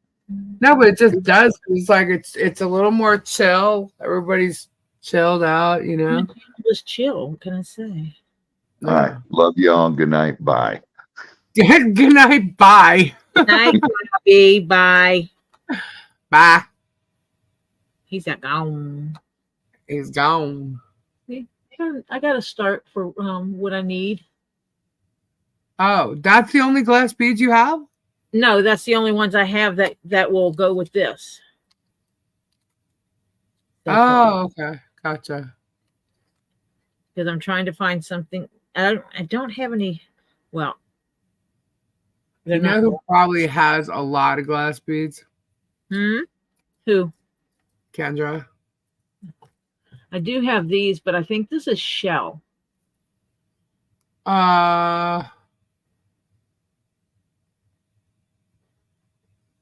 No, but it just does. It's like it's a little more chill. Everybody's chilled out, you know. Just chill. What can I say? All right. Love y'all. Good night. Bye. Good night. Bye. Night, Robbie. Bye. Bye. He's at gone. He's gone. I got to start for what I need. Oh, that's the only glass beads you have? No, that's the only ones I have that will go with this. Oh, okay. Gotcha. Because I'm trying to find something. I don't have any. Well, You know who probably has a lot of glass beads? Who? Kendra. I do have these, but I think this is shell.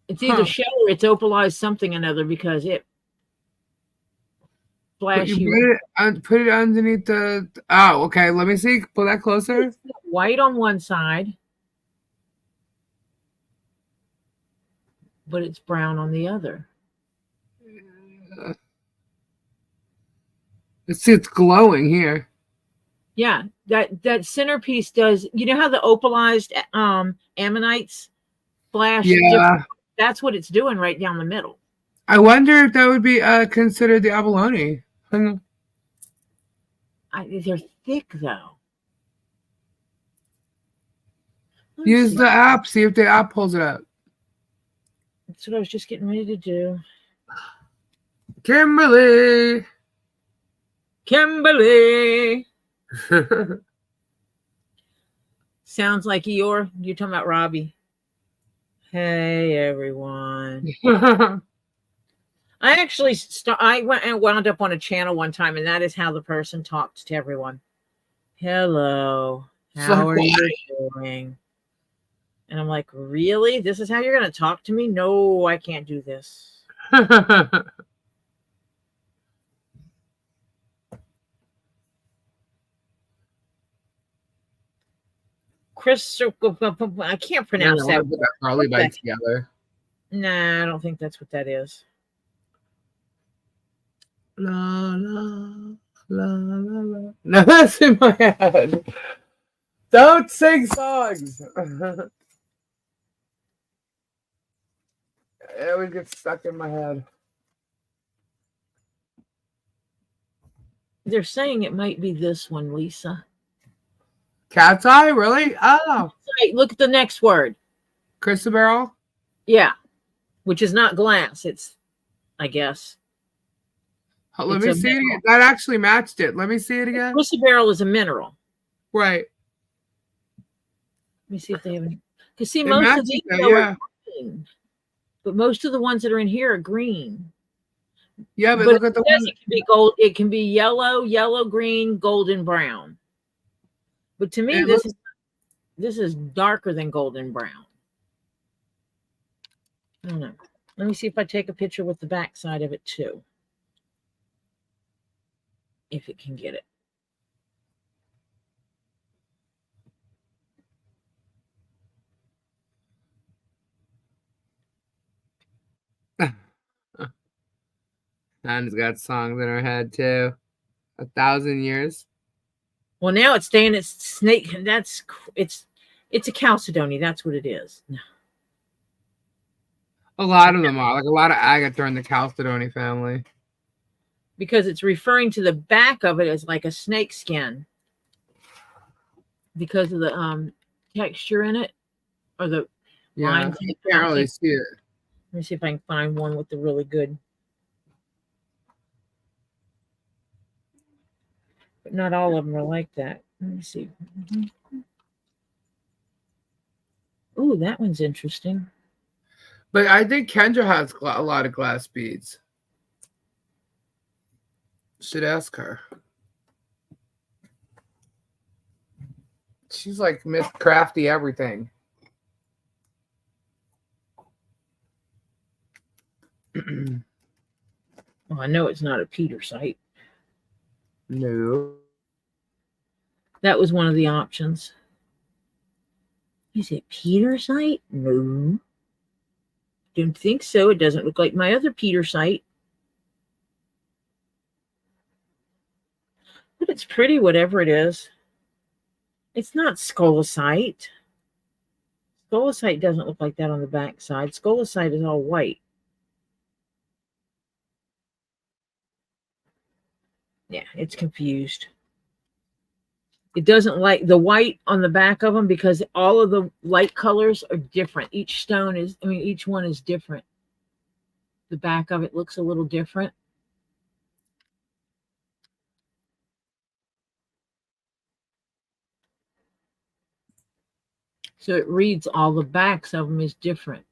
It's either shell or it's opalized something or another because it flashy. Put it underneath the. Oh, okay. Let me see. Pull that closer. It's white on one side, but it's brown on the other. Let's see. It's glowing here. Yeah, that centerpiece does. You know how the opalized ammonites flash? Yeah. Different? That's what it's doing right down the middle. I wonder if that would be considered the abalone. They're thick though. Let's Use see. the app. See if the app pulls it up. That's what I was just getting ready to do. Kimberly. Kimberly. Sounds like you're talking about Robbie. Hey everyone. I actually wound up on a channel one time, and that is how the person talked to everyone. Hello, how are you doing? And I'm like, really? This is how you're going to talk to me? No, I can't do this. Chris, I can't pronounce that. Probably by together. Nah, I don't think that's what that is. La la la la la. No, that's in my head. Don't sing songs. It always gets stuck in my head. They're saying it might be this one, Lisa. Cat's eye, really? Oh, Right, look at the next word. Christabel. Yeah, which is not glass. It's, I guess. Oh, let It's me a see it mineral. again. That actually matched it. Let me see it again. Chrysoberyl is a mineral. Right. Let me see if they have any. Because see, It most of matches these that, are yeah. green, but most of the ones that are in here are green. Yeah, but But look at the it says one. it can be gold. It can be yellow, green, golden brown. But to me, It this is darker than golden brown. I don't know. Let me see if I take a picture with the back side of it too. If it can get it. Anne's got songs in her head too. 1,000 years. Well, now it's saying it's snake. It's a chalcedony. That's what it is. A lot of them are. Like a lot of agate are in the Chalcedony family. Because it's referring to the back of it as like a snake skin. Because of the texture in it. Or the line. You can't really see it. Let me see if I can find one with the really good. But not all of them are like that. Let me see. Ooh, that one's interesting. But I think Kendra has a lot of glass beads. Should ask her. She's like Miss Crafty everything. Well, I know it's not a Peter site. No. That was one of the options. Is it Peter site? No. Don't think so. It doesn't look like my other Peter site. But it's pretty, whatever it is. It's not scolasite. Scolasite doesn't look like that on the back side. Scolasite is all white. Yeah, it's confused. It doesn't like the white on the back of them because all of the light colors are different. Each one is different. The back of it looks a little different. So it reads all the backs of them is different.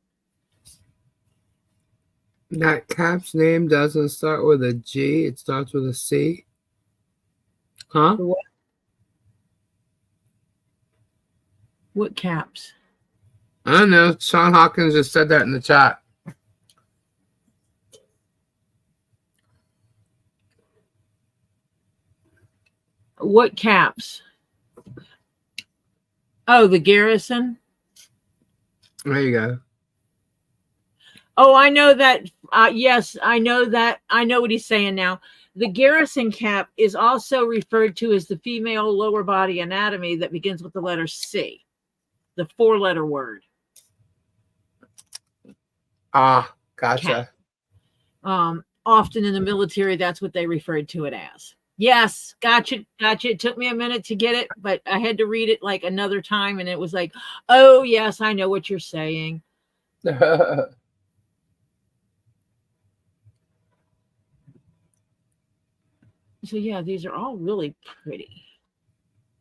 That cap's name doesn't start with a G. It starts with a C. Huh? What caps? I don't know. Sean Hawkins just said that in the chat. What caps? Oh, the Garrison. There you go. Oh, I know that. Yes, I know that. I know what he's saying now. The Garrison cap is also referred to as the female lower body anatomy that begins with the letter C, the 4-letter word. Gotcha. Cap. Often in the military, that's what they referred to it as. Yes, gotcha. It took me a minute to get it, but I had to read it like another time, and it was like, oh yes, I know what you're saying. So yeah, these are all really pretty.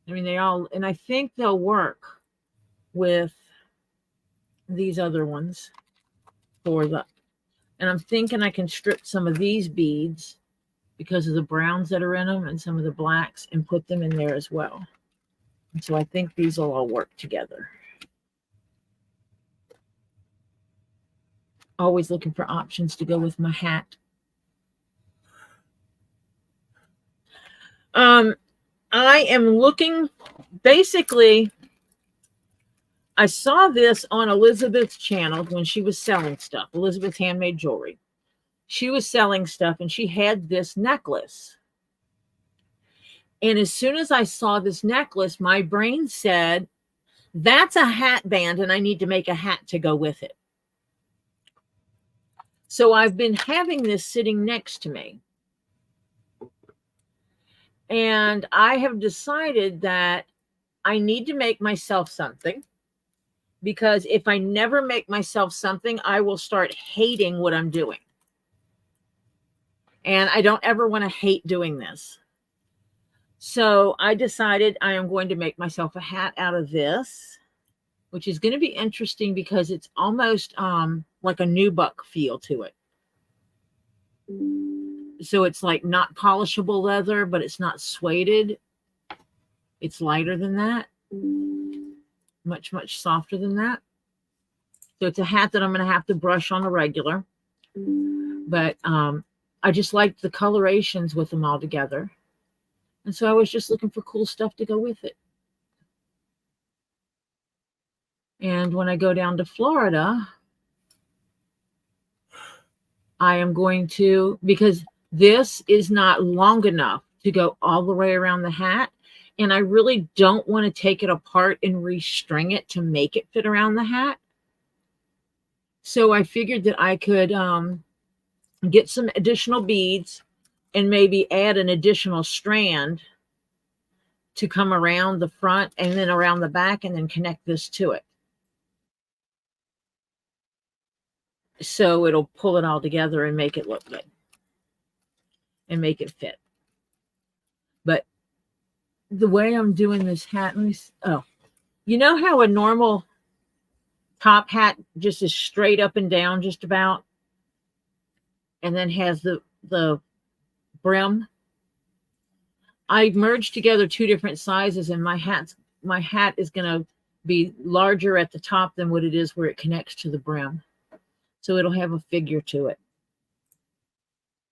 I mean, and I think they'll work with these other ones and I'm thinking I can strip some of these beads because of the browns that are in them and some of the blacks and put them in there as well. And so I think these will all work together. Always looking for options to go with my hat. I am looking, basically, I saw this on Elizabeth's channel when she was selling stuff, Elizabeth's Handmade Jewelry. She was selling stuff and she had this necklace. And as soon as I saw this necklace, my brain said, that's a hat band and I need to make a hat to go with it. So I've been having this sitting next to me. And I have decided that I need to make myself something, because if I never make myself something, I will start hating what I'm doing. And I don't ever want to hate doing this. So I decided I am going to make myself a hat out of this, which is going to be interesting because it's almost like a nubuck feel to it. So it's like not polishable leather, but it's not suede. It's lighter than that. Much, much softer than that. So it's a hat that I'm going to have to brush on a regular. But I just liked the colorations with them all together. And so I was just looking for cool stuff to go with it. And when I go down to Florida, I am going to, because this is not long enough to go all the way around the hat. And I really don't want to take it apart and restring it to make it fit around the hat. So I figured that I could get some additional beads and maybe add an additional strand to come around the front and then around the back and then connect this to it. So it'll pull it all together and make it look good and make it fit. But the way I'm doing this hat, you know how a normal top hat just is straight up and down just about, and then has the brim? I merged together two different sizes, and my hat is going to be larger at the top than what it is where it connects to the brim. So it'll have a figure to it.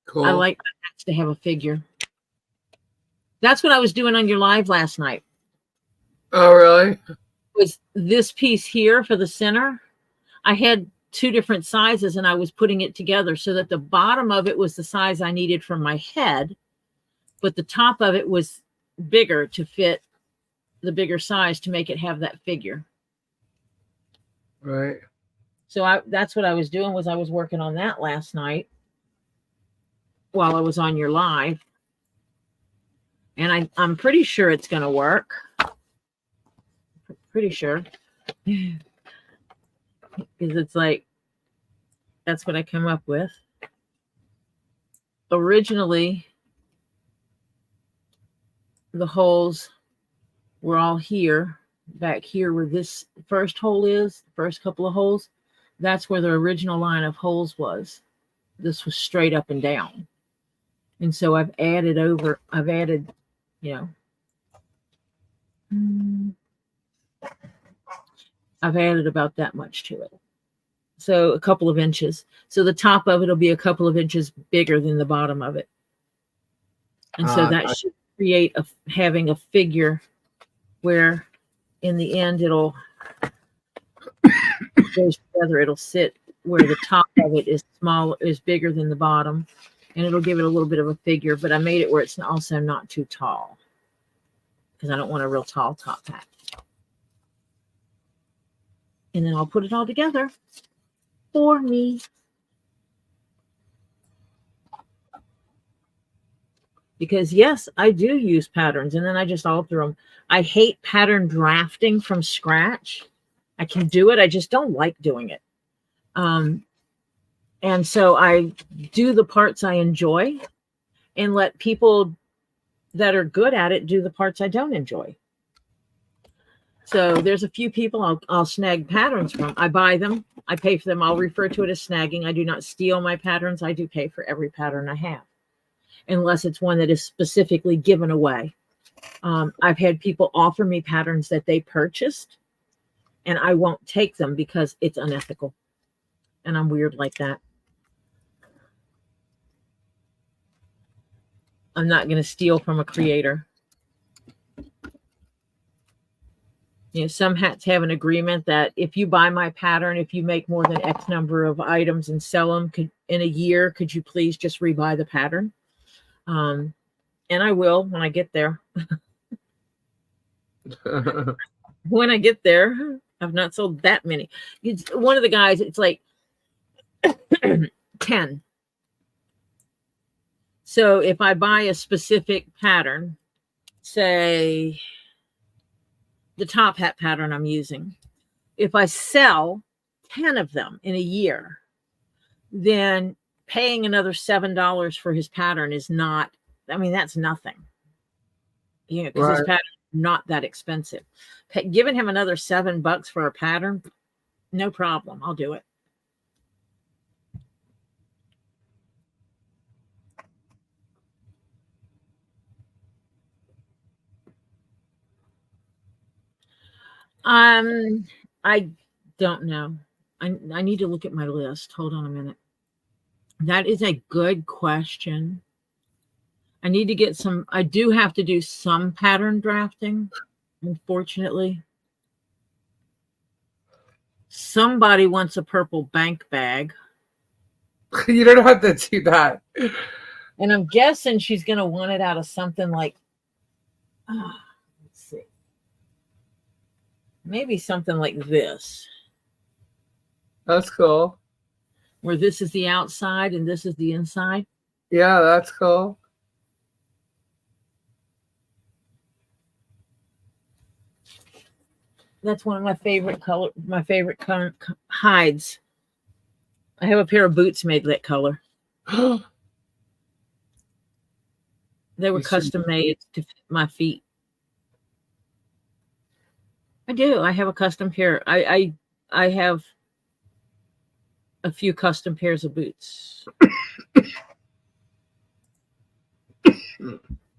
Cool. I like my hats to have a figure. That's what I was doing on your live last night. Oh, really? Was this piece here for the center. I had two different sizes and I was putting it together so that the bottom of it was the size I needed for my head, but the top of it was bigger to fit the bigger size to make it have that figure. Right. So that's what I was doing, was I was working on that last night while I was on your live. And I'm pretty sure it's going to work. Pretty sure. Because it's like, that's what I come up with. Originally, the holes were all here, back here where this first hole is, the first couple of holes. That's where the original line of holes was. This was straight up and down. And so I've added, I've added about that much to it. So a couple of inches. So the top of it will be a couple of inches bigger than the bottom of it. And so that should create having a figure where in the end it'll goes together. It'll sit where the top of it is bigger than the bottom, and it'll give it a little bit of a figure. But I made it where it's also not too tall because I don't want a real tall top hat. And then I'll put it all together for me. Because yes, I do use patterns and then I just alter them. I hate pattern drafting from scratch. I can do it. I just don't like doing it. And so I do the parts I enjoy and let people that are good at it do the parts I don't enjoy. So there's a few people I'll snag patterns from. I buy them. I pay for them. I'll refer to it as snagging. I do not steal my patterns. I do pay for every pattern I have, unless it's one that is specifically given away. I've had people offer me patterns that they purchased, and I won't take them because it's unethical. And I'm weird like that. I'm not going to steal from a creator. You know, some hats have an agreement that if you buy my pattern, if you make more than X number of items and sell them in a year, could you please just rebuy the pattern? And I will when I get there. When I get there, I've not sold that many. It's one of the guys, it's like 10. So if I buy a specific pattern, say the top hat pattern I'm using, if I sell 10 of them in a year, then paying another $7 for his pattern is not, I mean, that's nothing. You know, because his pattern is not that expensive. Giving him another $7 for a pattern, no problem. I'll do it. I don't know. I need to look at my list. Hold on a minute. That is a good question. I need to get some, I do have to do some pattern drafting, unfortunately. Somebody wants a purple bank bag. You don't have to do that. And I'm guessing she's going to want it out of something like, let's see. Maybe something like this. That's cool. Where this is the outside and this is the inside. Yeah, that's cool. That's one of my favorite hides. I have a pair of boots made that color. They were custom made to fit my feet. I do. I have a custom pair. I have a few custom pairs of boots.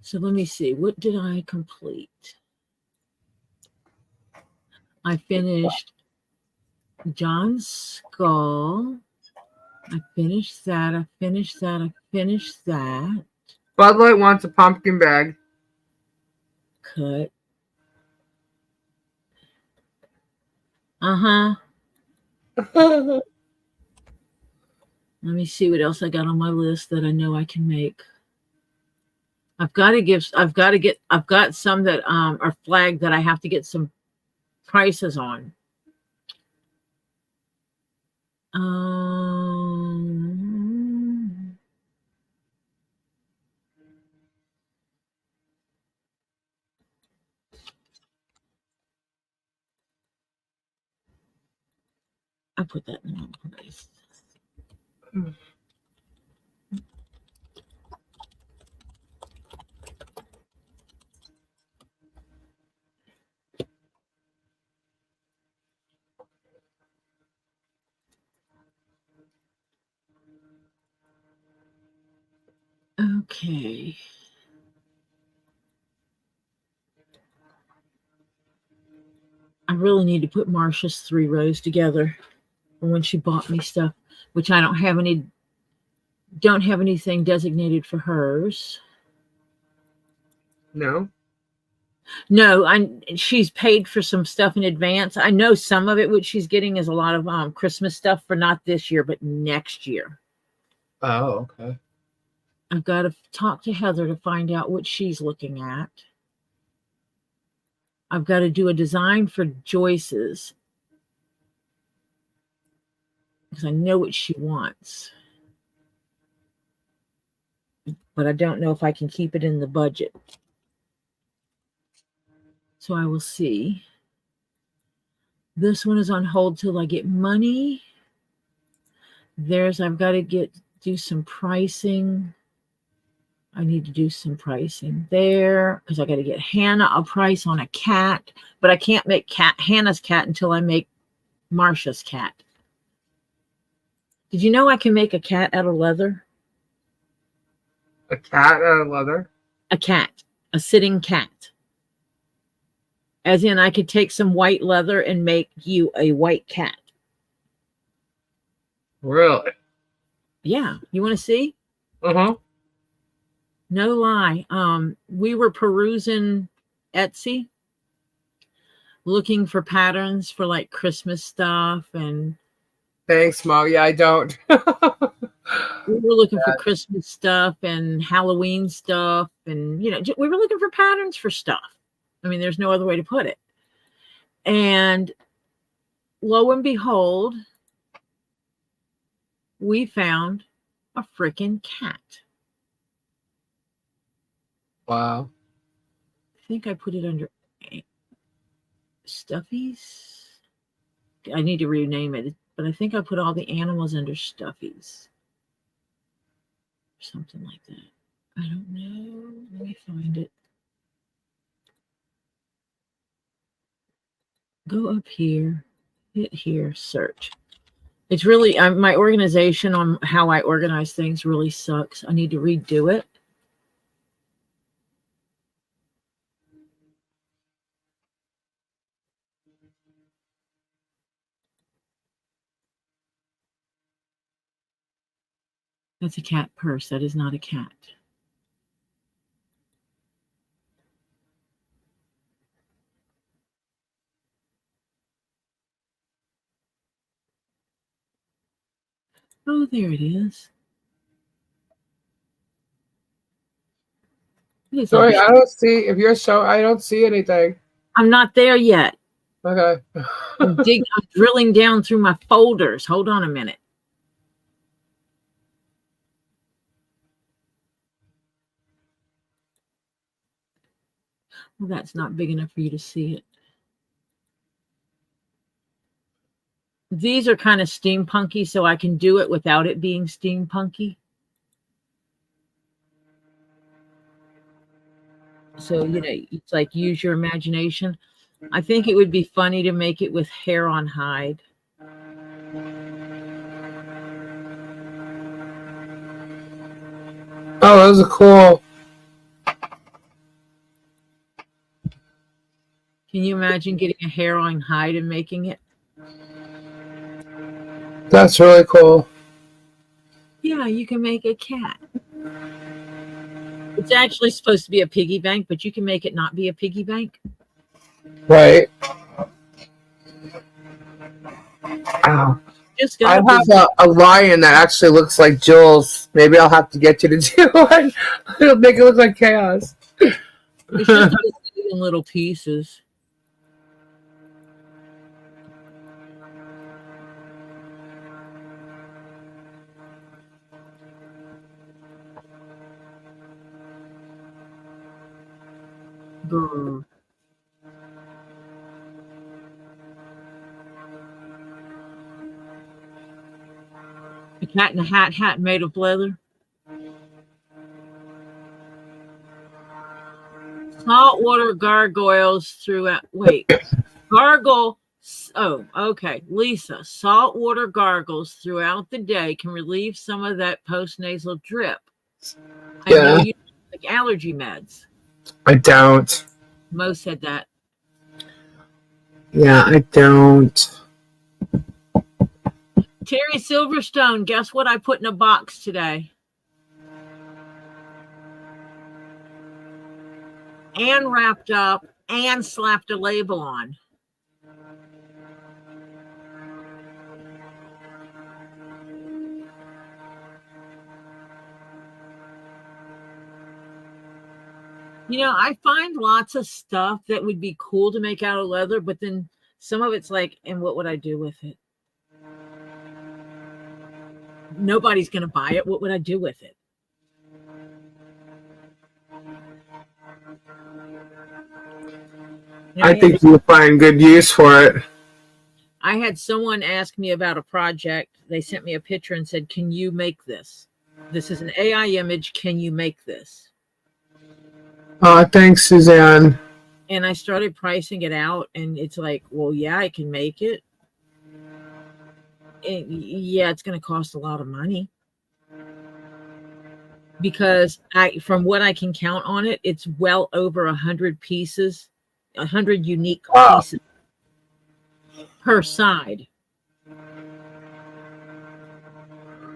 So let me see. What did I complete? I finished John's skull. I finished that. I finished that. I finished that. Bud Light wants a pumpkin bag. Cut. Uh-huh. Let me see what else I got on my list that I know I can make. I've got some that are flagged that I have to get some prices on. I put that in the wrong place. Okay. I really need to put Marsha's 3 rows together from when she bought me stuff, which I don't have anything designated for hers. No. She's paid for some stuff in advance. I know some of it, what she's getting is a lot of Christmas stuff for not this year, but next year. Oh, okay. I've got to talk to Heather to find out what she's looking at. I've got to do a design for Joyce's because I know what she wants. but I don't know if I can keep it in the budget. So I will see. This one is on hold till I get money. I've got to do some pricing. I need to do some pricing there because I got to get Hannah a price on a cat, but I can't make Hannah's cat until I make Marsha's cat. Did you know I can make a cat out of leather? A cat out of leather? A cat, a sitting cat. As in, I could take some white leather and make you a white cat. Really? Yeah. You want to see? Uh-huh. No lie. We were perusing Etsy, looking for patterns for like Christmas stuff, and Thanks, Mo. Yeah, I don't. we were looking for Christmas stuff and Halloween stuff, and we were looking for patterns for stuff. I mean, there's no other way to put it. And lo and behold, we found a freaking cat. Wow. I think I put it under Stuffies. I need to rename it, but I think I put all the animals under Stuffies. Something like that. I don't know. Let me find it. Go up here, hit here, search. It's really, my organization on how I organize things really sucks. I need to redo it. That's a cat purse. That is not a cat. Oh, there it is. Sorry, I don't see, if you're I don't see anything. I'm not there yet. Okay. I'm drilling down through my folders. Hold on a minute. Well, that's not big enough for you to see it. These are kind of steampunky, so I can do it without it being steampunky. So, it's like use your imagination. I think it would be funny to make it with hair on hide. Oh, those are cool. Can you imagine getting a hair on hide and making it? That's really cool. Yeah, you can make a cat. It's actually supposed to be a piggy bank, but you can make it not be a piggy bank. Right. Ow. I have a lion that actually looks like Jules. Maybe I'll have to get you to do one. It'll make it look like chaos. It's just in little pieces. Grr. A cat in a hat made of leather. Saltwater gargoyles throughout. Wait, gargle. Oh, okay. Lisa, saltwater gargles throughout the day can relieve some of that postnasal drip. I know you like allergy meds. I don't. Mo said that. Yeah, I don't. Terry Silverstone, guess what I put in a box today? And wrapped up and slapped a label on. I find lots of stuff that would be cool to make out of leather, but then some of it's like, and what would I do with it? Nobody's going to buy it. What would I do with it? I think you'll find good use for it. I had someone ask me about a project. They sent me a picture and said, "Can you make this? This is an AI image. Can you make this?" Thanks, Suzanne. And I started pricing it out, and it's like, well, yeah, I can make it. And yeah, it's going to cost a lot of money because from what I can count on it, it's well over 100 pieces, 100 unique pieces per side.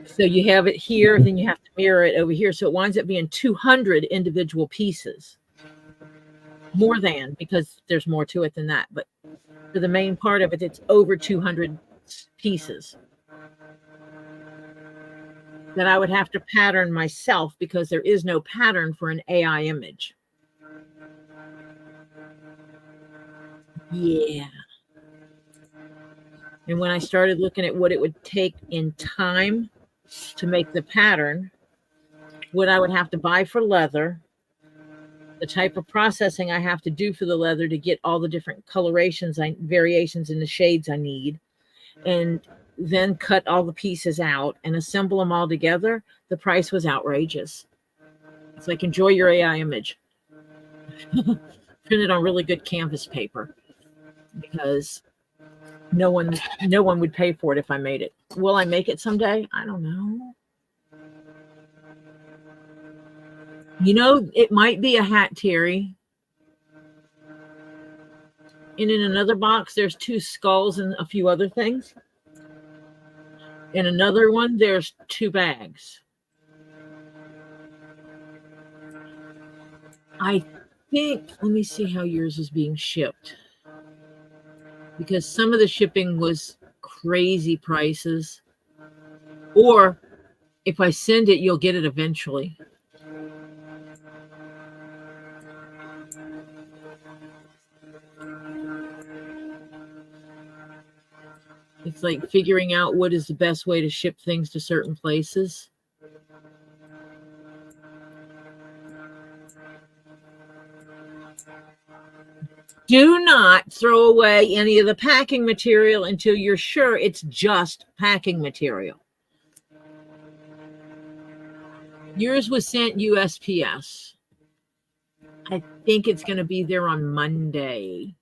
So you have it here, then you have to mirror it over here. So it winds up being 200 individual pieces. More than, because there's more to it than that. But for the main part of it, it's over 200 pieces that I would have to pattern myself because there is no pattern for an AI image. Yeah. And when I started looking at what it would take in time to make the pattern, what I would have to buy for leather, the type of processing I have to do for the leather to get all the different colorations, variations in the shades I need, and then cut all the pieces out and assemble them all together, the price was outrageous. It's like, enjoy your AI image. Print it on really good canvas paper because no one would pay for it if I made it. Will I make it someday? I don't know. You know, it might be a hat, Terry. And in another box, there's 2 skulls and a few other things. In another one, there's 2 bags. I think, let me see how yours is being shipped. Because some of the shipping was crazy prices. Or if I send it, you'll get it eventually. It's like figuring out what is the best way to ship things to certain places. Do not throw away any of the packing material until you're sure it's just packing material. Yours was sent USPS. I think it's going to be there on Monday.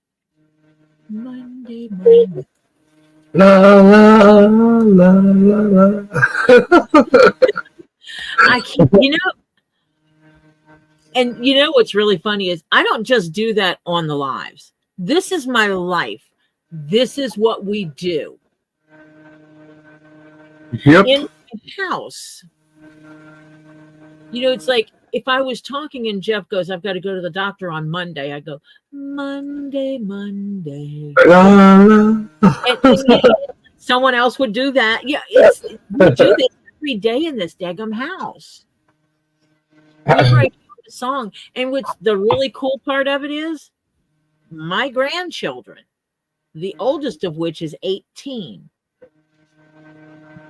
Monday. La la la la la. I can't, and you know what's really funny is I don't just do that on the lives. This is my life. This is what we do. Yep. In my house. You know, it's like if I was talking and Jeff goes, I've got to go to the doctor on Monday. I go, Monday. La, la. And someone else would do that. Yeah, we do this every day in this daggum house. Whenever I hear a song, and what's the really cool part of it is my grandchildren, the oldest of which is 18,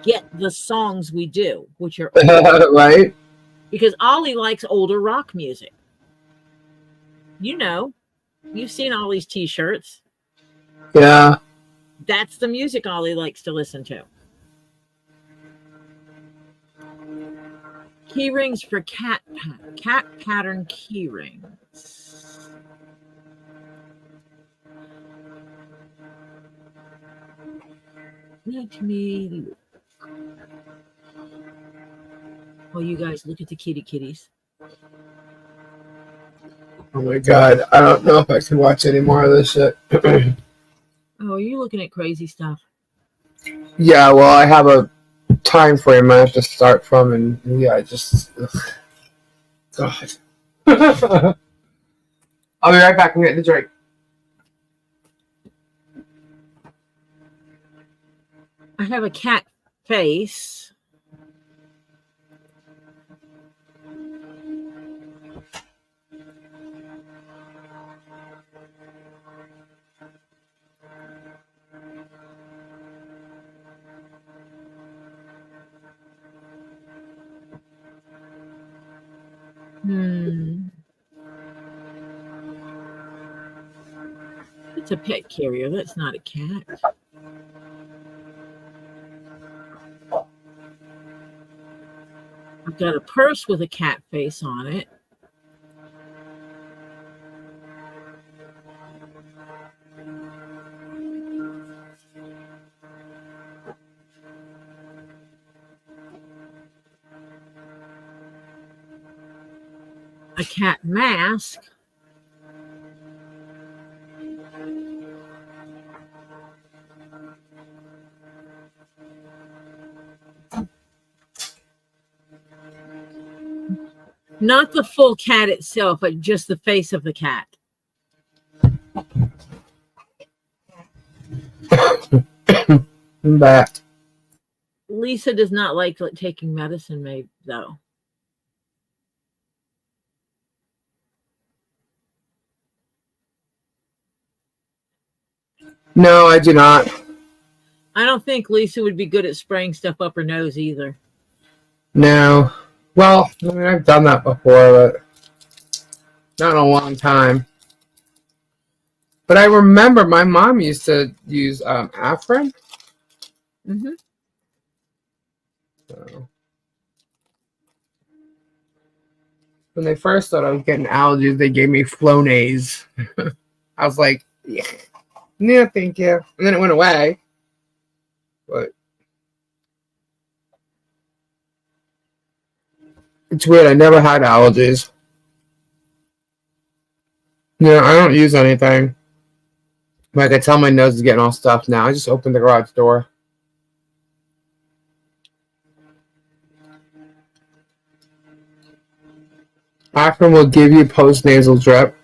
get the songs we do, which are right. Because Ollie likes older rock music. You know, you've seen Ollie's t-shirts. Yeah. That's the music Ollie likes to listen to. Key rings for cat pattern key rings. Let me look. Well, you guys look at the kitties. Oh my god, I don't know if I can watch any more of this shit. Oh, are you looking at crazy stuff? Yeah, well, I have a time frame I have to start from, and yeah, I just. God. I'll be right back. I'm getting the drink. I have a cat face. It's a pet carrier. That's not a cat. I've got a purse with a cat face on it. A cat mask. Not the full cat itself, but just the face of the cat. That. Lisa does not like taking medicine, maybe, though. No, I do not. I don't think Lisa would be good at spraying stuff up her nose either. No. Well, I mean, I've done that before, but not in a long time. But I remember my mom used to use Afrin. Mm-hmm. So, when they first thought I was getting allergies, they gave me Flonase. I was like, yeah, no, thank you. And then it went away. But it's weird. I never had allergies. No, I don't use anything. Like, I tell my nose is getting all stuffed now. I just opened the garage door. Afrin will give you post-nasal drip.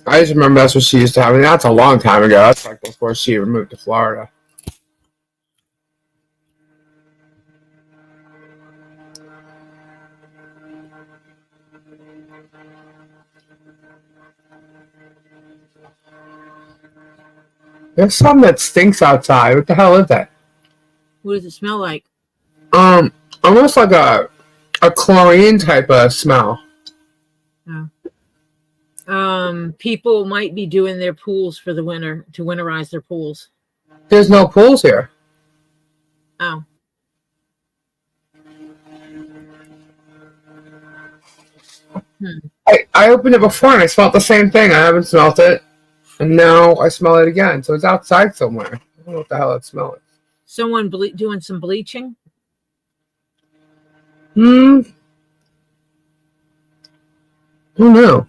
I just remember that's what she used to have. I mean, that's a long time ago. That's like before she moved to Florida. There's something that stinks outside. What the hell is that? What does it smell like? Almost like a chlorine type of smell. Oh. People might be doing their pools for the winter to winterize their pools. There's no pools here. Oh. I opened it before and I smelled the same thing. I haven't smelled it. And now I smell it again. So it's outside somewhere. I don't know what the hell it smells. Someone doing some bleaching? I don't know.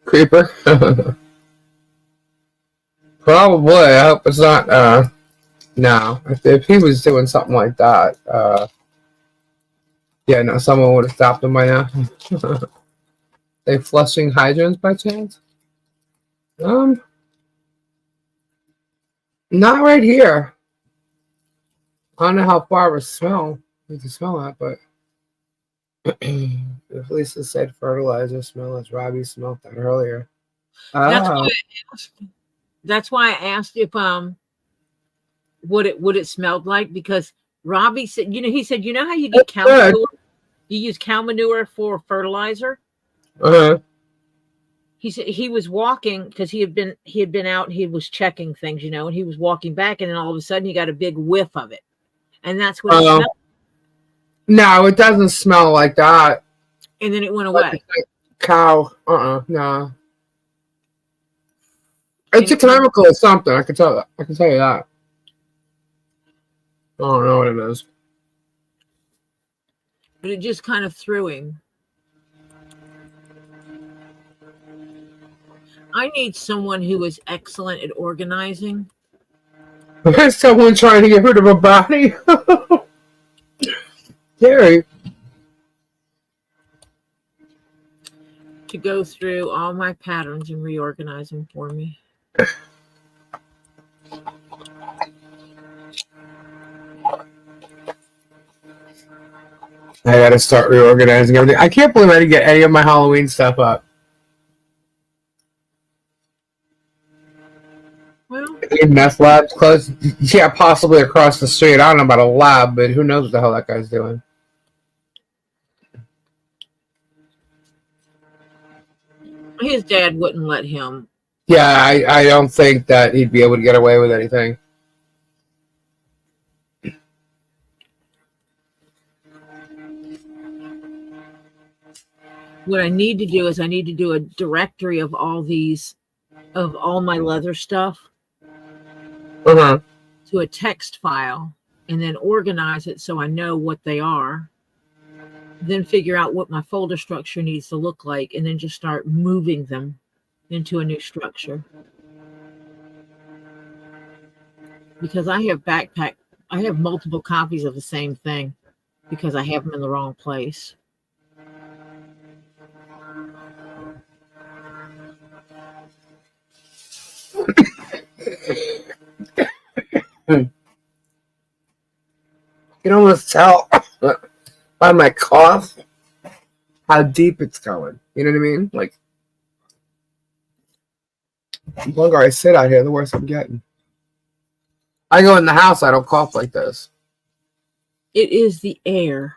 Creeper. Probably. I hope it's not. No. If he was doing something like that, yeah, no, someone would have stopped him by now. They flushing hydrants by chance? Not right here. I don't know how far of a smell you can smell that, but if Lisa said fertilizer smell, as Robbie smelled that earlier. That's why I asked if what it smelled like, because Robbie said, he said, you know how you get cow manure? You use cow manure for fertilizer. He said he was walking because he had been out and he was checking things, and he was walking back, and then all of a sudden he got a big whiff of it, and that's what it smelled. No, it doesn't smell like that. And then it went away. Like cow, no. It's a chemical or something. I can tell you that. I don't know what it is. But it just kind of threw him. I need someone who is excellent at organizing. There's someone trying to get rid of a body. Scary. To go through all my patterns and reorganize them for me. I gotta start reorganizing everything. I can't believe I didn't get any of my Halloween stuff up. Well, Meth lab's closed. Yeah, possibly across the street. I don't know about a lab, but who knows what the hell that guy's doing. His dad wouldn't let him. Yeah, I don't think that he'd be able to get away with anything. What I need to do is I need to do a directory of all my leather stuff Uh-huh. to a text file and then organize it so I know what they are. Then figure out what my folder structure needs to look like and then just start moving them into a new structure. Because I have multiple copies of the same thing because I have them in the wrong place. You can almost tell by my cough how deep it's going. You know what I mean? Like, the longer I sit out here, the worse I'm getting. I go in the house, I don't cough like this. It is the air.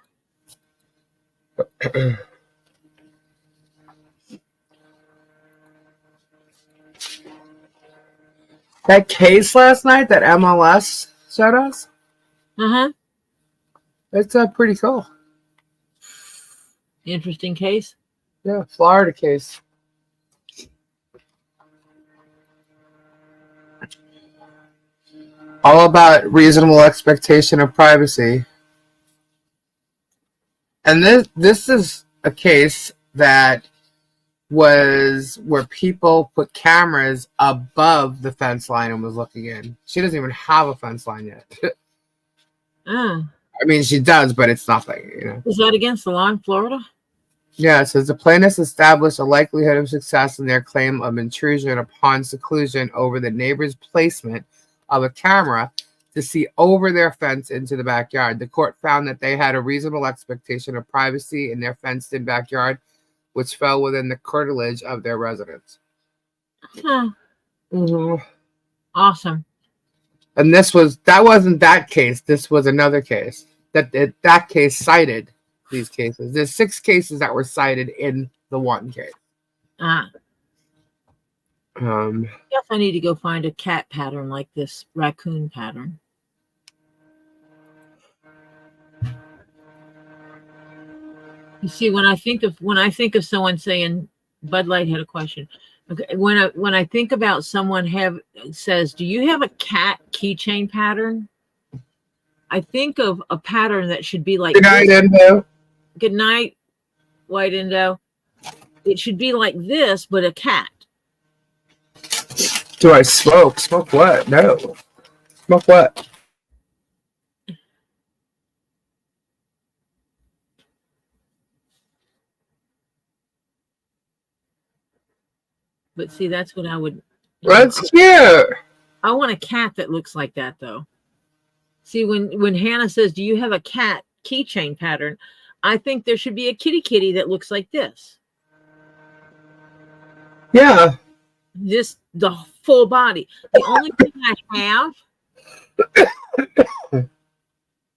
That case last night that MLS showed us, it's pretty cool. Interesting case. Yeah, Florida case. All about reasonable expectation of privacy. And this is a case that was where people put cameras above the fence line and was looking in. She doesn't even have a fence line yet. I mean, she does, but it's nothing, you know. Is that against the law in Florida? Yeah, it says the plaintiffs established a likelihood of success in their claim of intrusion upon seclusion over the neighbor's placement of a camera to see over their fence into the backyard. The court found that they had a reasonable expectation of privacy in their fenced-in backyard, which fell within the curtilage of their residence. Awesome. And that wasn't that case. This was another case. That case cited these cases. There's 6 cases that were cited in the one case. Yes, I need to go find a cat pattern like this raccoon pattern. You see, when I think of someone saying, Bud Light had a question. Okay, when I think about someone says, "Do you have a cat keychain pattern?" I think of a pattern that should be like Good night, Indo. Good night, White Indo. It should be like this, but a cat. Do I smoke? Smoke what? No. Smoke what? But see, that's what I would. That's cute. I want a cat that looks like that, though. See, when Hannah says, "Do you have a cat keychain pattern?" I think there should be a kitty that looks like this. Yeah. The full body. The only thing I have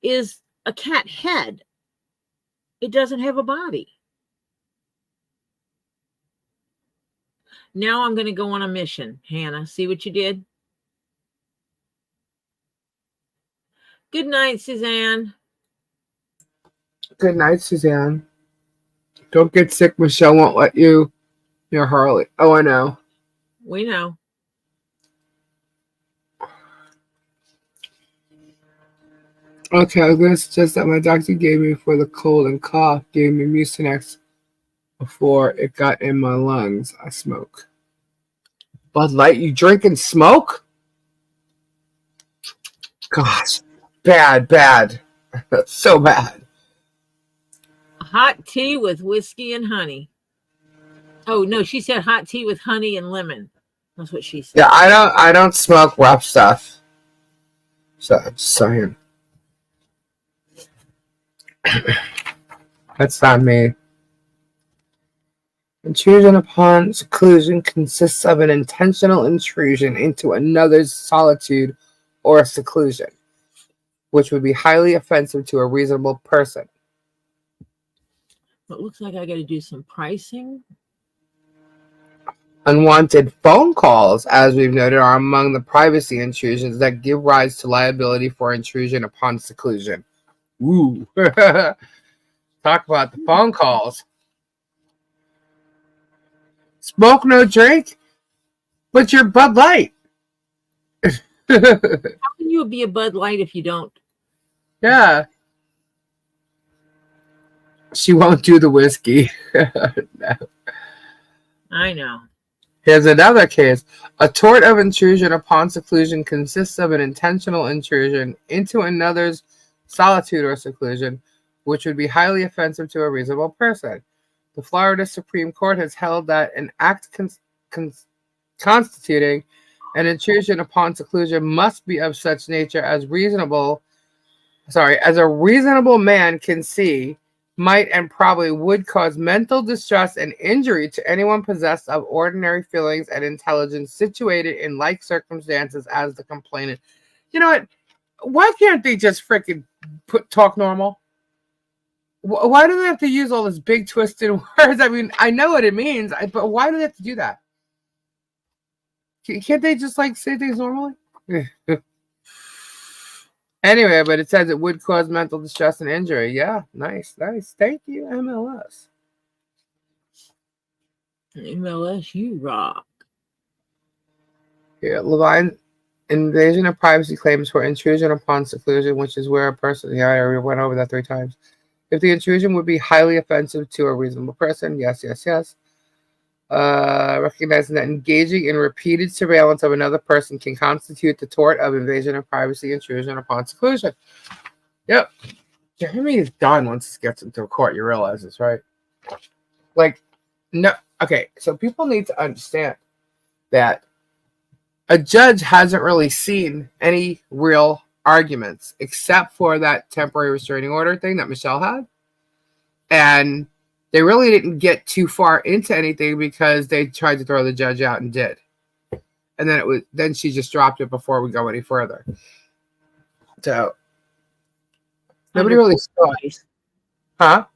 is a cat head. It doesn't have a body. Now I'm going to go on a mission, Hannah. See what you did? Good night, Suzanne. Good night, Suzanne. Don't get sick. Michelle won't let you. You're Harley. Oh, I know. We know. Okay, I was going to suggest that my doctor gave me for the cold and cough, gave me Mucinex before it got in my lungs. I smoke. Bud Light, you drink and smoke? Gosh, bad. That's so bad. Hot tea with whiskey and honey. Oh no, she said hot tea with honey and lemon. That's what she said. Yeah, I don't smoke rough stuff. So I'm just saying. That's not me. Intrusion upon seclusion consists of an intentional intrusion into another's solitude or seclusion, which would be highly offensive to a reasonable person. It looks like I got to do some pricing. Unwanted phone calls, as we've noted, are among the privacy intrusions that give rise to liability for intrusion upon seclusion. Ooh. Talk about the phone calls. Smoke no drink, but you're Bud Light. How can you be a Bud Light if you don't? Yeah. She won't do the whiskey. No. I know. Here's another case. A tort of intrusion upon seclusion consists of an intentional intrusion into another's solitude or seclusion, which would be highly offensive to a reasonable person. The Florida Supreme Court has held that an act constituting an intrusion upon seclusion must be of such nature as a reasonable man can see, might and probably would cause mental distress and injury to anyone possessed of ordinary feelings and intelligence situated in like circumstances as the complainant. You know what? Why can't they just freaking talk normal? Why do they have to use all this big twisted words? I mean, I know what it means, but why do they have to do that? Can't they just like say things normally? Anyway, but it says it would cause mental distress and injury. Yeah, nice. Thank you, MLS. MLS, you rock. Here, Levine, invasion of privacy claims for intrusion upon seclusion, which is where a person, I already went over that 3 times. If the intrusion would be highly offensive to a reasonable person, yes. Recognizing that engaging in repeated surveillance of another person can constitute the tort of invasion of privacy intrusion upon seclusion. Yep. Jeremy is done once this gets into a court. You realize this, right? Like, no. Okay, so people need to understand that a judge hasn't really seen any real arguments except for that temporary restraining order thing that Michelle had. And they really didn't get too far into anything because they tried to throw the judge out and did. And then she just dropped it before we go any further. So nobody really saw it. Huh?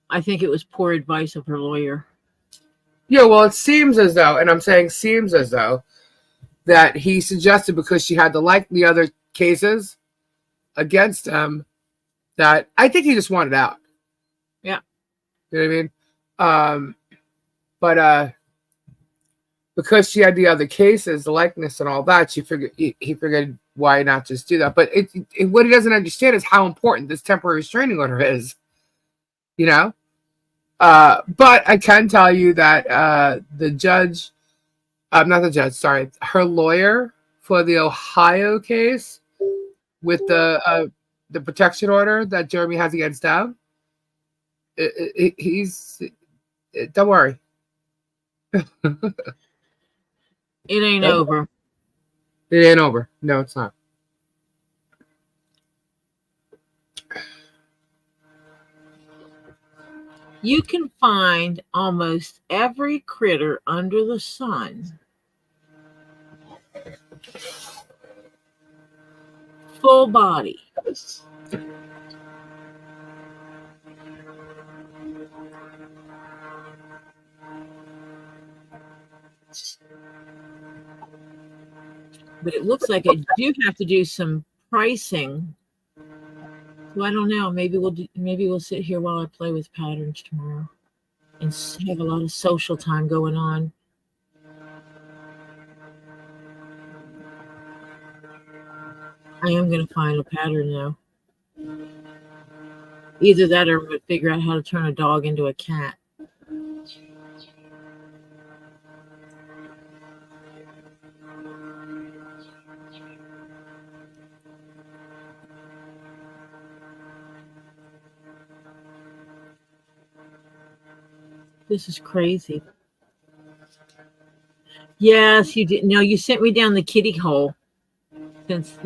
I think it was poor advice of her lawyer. Yeah, well, it seems as though, and I'm saying seems as though, that he suggested because she had to like the other cases against him, that I think he just wanted out. Yeah. You know what I mean? But because she had the other cases, the likeness and all that, he figured why not just do that. But what he doesn't understand is how important this temporary restraining order is. You know? But I can tell you that her lawyer for the Ohio case with the protection order that Jeremy has against them, don't worry. It ain't over. It ain't over. No, it's not. You can find almost every critter under the sun. Full body. But it looks like I do have to do some pricing. So I don't know. Maybe we'll sit here while I play with patterns tomorrow and have a lot of social time going on. I am going to find a pattern though. Either that or we'll figure out how to turn a dog into a cat. This is crazy. Yes, you did. No, you sent me down the kitty hole. Since,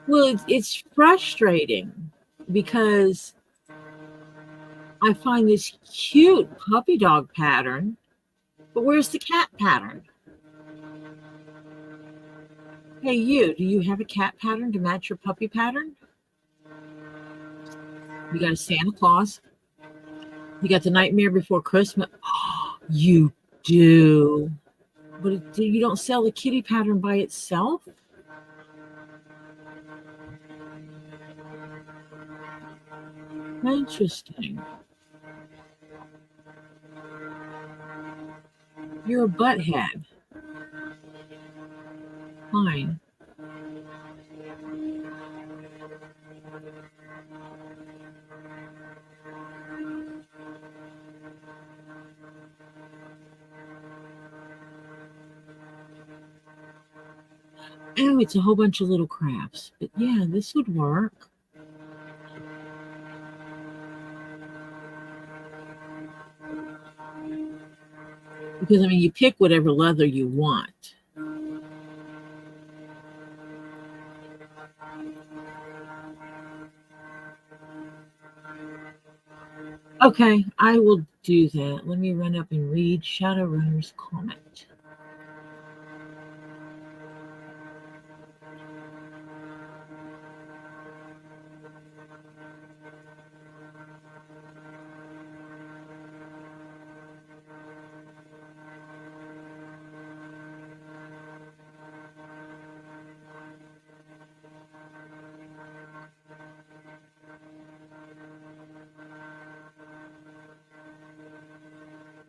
well, it's frustrating because I find this cute puppy dog pattern, but where's the cat pattern? Hey, you, do you have a cat pattern to match your puppy pattern? You got a Santa Claus. You got the Nightmare Before Christmas. You do. But you don't sell the kitty pattern by itself? Interesting. You're a butthead. Fine. Oh, it's a whole bunch of little crafts. But yeah, this would work. Because, I mean, you pick whatever leather you want. Okay, I will do that. Let me run up and read Shadowrunner's comment.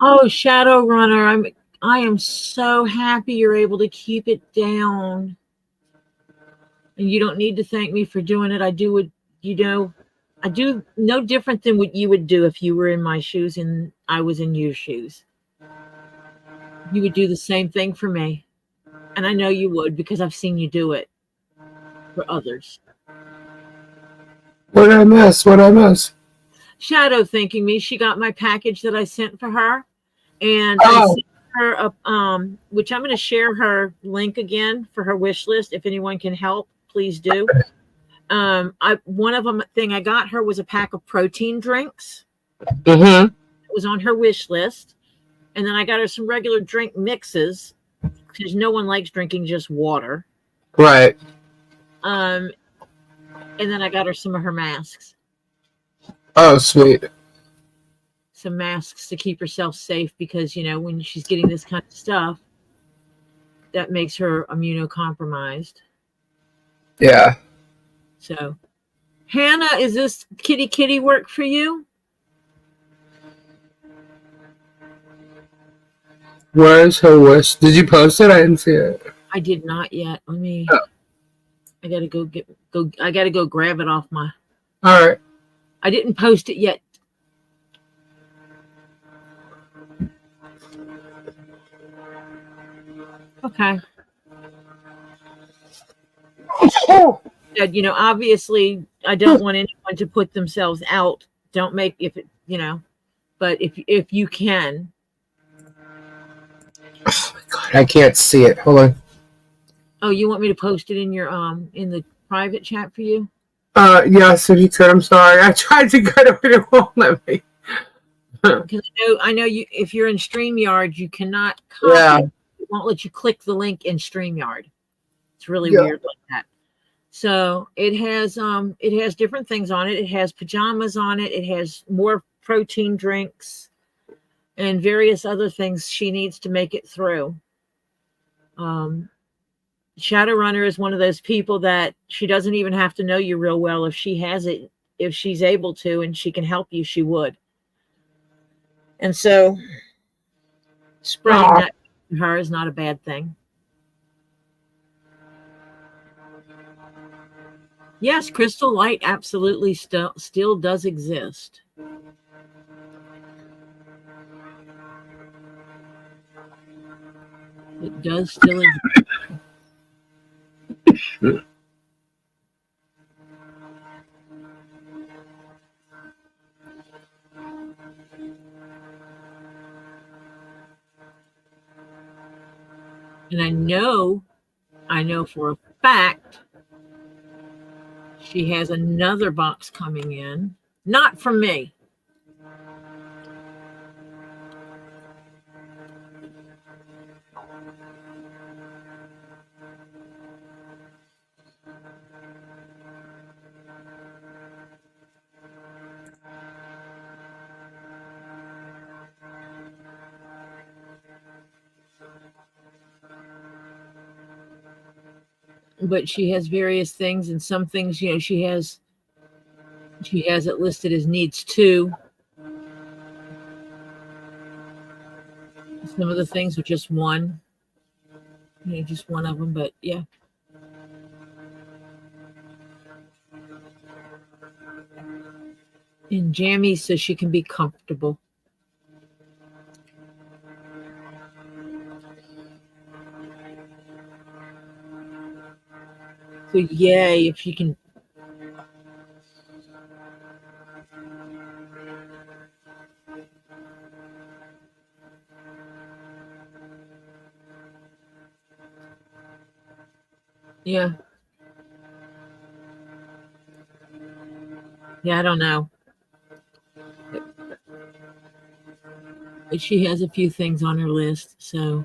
Oh, Shadowrunner, I am so happy you're able to keep it down. And you don't need to thank me for doing it. I do no different than what you would do if you were in my shoes and I was in your shoes. You would do the same thing for me. And I know you would because I've seen you do it for others. What I miss? Shadow thanking me. She got my package that I sent for her. And Oh. I sent her a, which I'm going to share her link again for her wish list. If anyone can help, please do. One of them thing I got her was a pack of protein drinks. Mm-hmm. It was on her wish list. And then I got her some regular drink mixes because no one likes drinking just water. Right. And then I got her some of her masks. Oh, sweet. Some masks to keep herself safe because, you know, when she's getting this kind of stuff, that makes her immunocompromised. Yeah. So, Hannah, is this kitty work for you? Where's her wish? Did you post it? I didn't see it. I did not yet. Let me. Oh. I gotta go I gotta go grab it off my. All right. I didn't post it yet. Okay. Oh. You know, obviously, I don't want anyone to put themselves out. Don't make if it, you know, but if you can. Oh my God, I can't see it. Hold on. Oh, you want me to post it in your in the private chat for you? Yes, if you could. I'm sorry. I tried to go to it. It won't let me. Because I know you. If you're in StreamYard, you cannot copy. Yeah. It won't let you click the link in StreamYard. It's really Yeah. weird like that. So it has different things on it. It has pajamas on it. It has more protein drinks and various other things she needs to make it through. Shadowrunner is one of those people that she doesn't even have to know you real well. If she has it, if she's able to, and she can help you, she would. And so spreading that to her is not a bad thing. Yes, crystal light absolutely still does exist. It does still exist. And I know for a fact she has another box coming in, not from me. But she has various things, and some things, you know, she has it listed as needs 2. Some of the things are just 1, you know, just one of them. But yeah, and Jammy says she can be comfortable. So yay, if she can. Yeah. Yeah, I don't know. But she has a few things on her list. So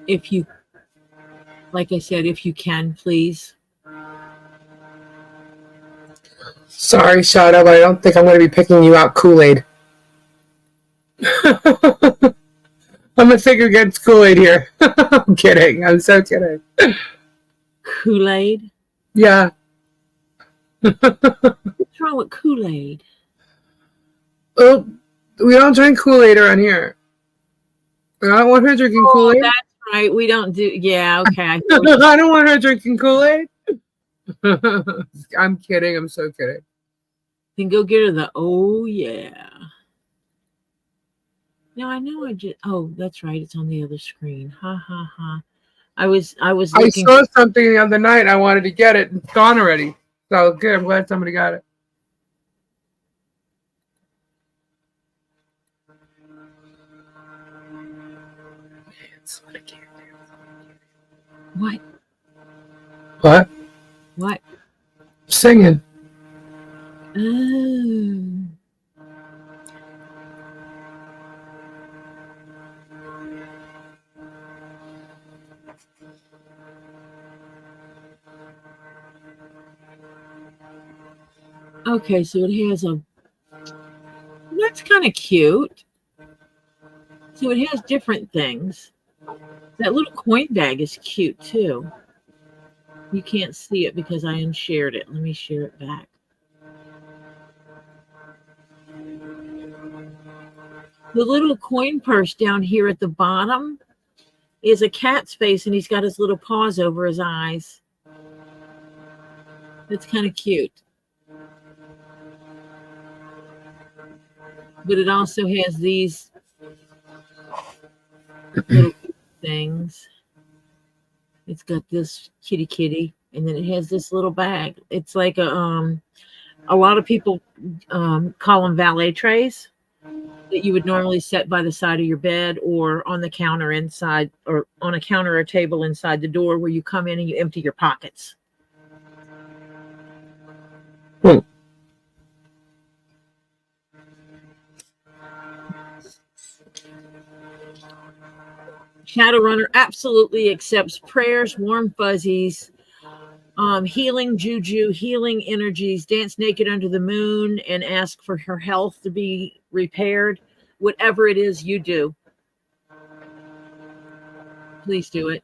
if you, like I said, if you can, please. Sorry, Shadow, but I don't think I'm going to be picking you out Kool-Aid. I'm a figure against Kool-Aid here. I'm kidding. I'm so kidding. Kool-Aid? Yeah. What's wrong with Kool-Aid? Oh, we don't drink Kool-Aid around here. I don't want her drinking Kool-Aid. That's right. We don't do. Yeah, okay. I don't want her drinking Kool-Aid. I'm kidding. I'm so kidding. Then go get her the. Oh yeah. No, I know. I just. Oh, that's right. It's on the other screen. Ha ha ha. I was looking. I saw something the other night. I wanted to get it. It's gone already. So good. I'm glad somebody got it. What? What? What? Singing. Oh. Okay, so it has a. That's kind of cute. So it has different things. That little coin bag is cute too. You can't see it because I unshared it. Let me share it back. The little coin purse down here at the bottom is a cat's face, and he's got his little paws over his eyes. It's kind of cute. But it also has these little things. It's got this kitty, and then it has this little bag. It's like a lot of people call them valet trays that you would normally set by the side of your bed or on the counter inside, or on a counter or table inside the door, where you come in and you empty your pockets. Shadowrunner absolutely accepts prayers, warm fuzzies, healing juju, healing energies, dance naked under the moon, and ask for her health to be repaired. Whatever it is you do, please do it.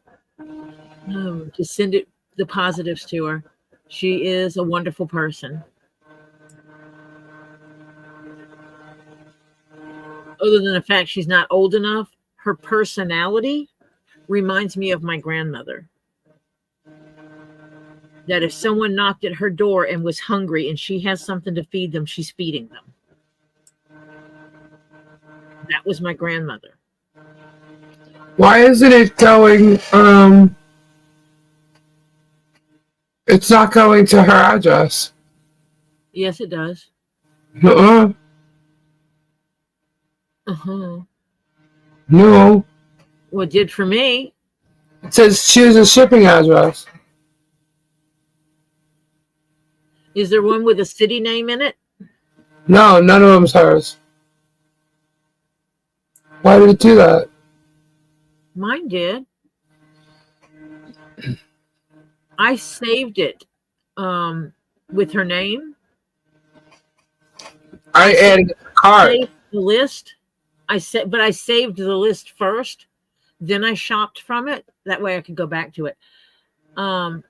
Just send it, the positives to her. She is a wonderful person. Other than the fact she's not old enough, her personality reminds me of my grandmother. That if someone knocked at her door and was hungry and she has something to feed them, she's feeding them. That was my grandmother. Why isn't it going, it's not going to her address? Yes, it does. Uh-uh. Uh-huh. No. Well, it did for me. It says choose a shipping address. Is there one with a city name in it? No, none of them's hers. Why did it do that? Mine did. I saved it with her name. I added a card. Saved the list. I saved the list first. Then I shopped from it. That way I could go back to it. And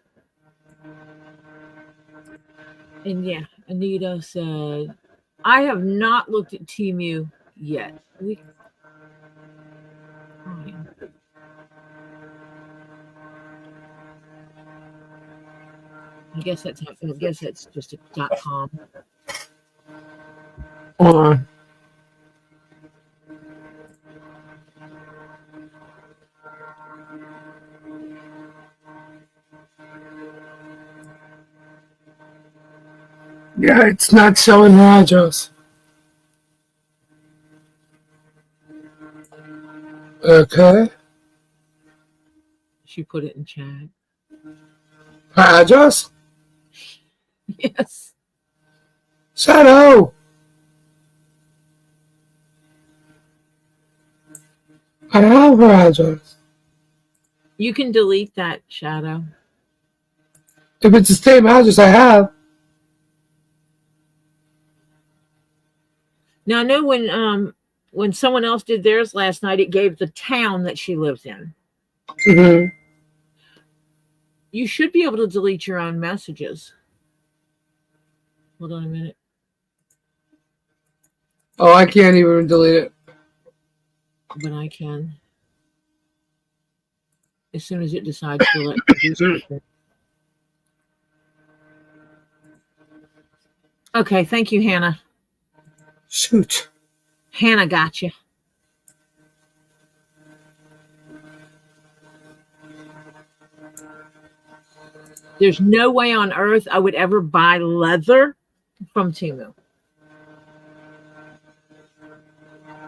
yeah, Anita said, I have not looked at Temu yet. I guess that's just a .com. Hold on. Yeah, it's not showing the address. Okay. She put it in chat. Her address? Yes. Shadow! I don't have her address. You can delete that, Shadow. If it's the same address I have. Now I know when someone else did theirs last night, it gave the town that she lives in. Mm-hmm. You should be able to delete your own messages. Hold on a minute. Oh, I can't even delete it. But I can. As soon as it decides to let me do something. Okay, thank you, Hannah. Shoot. Hannah got you. There's no way on earth I would ever buy leather from Temu.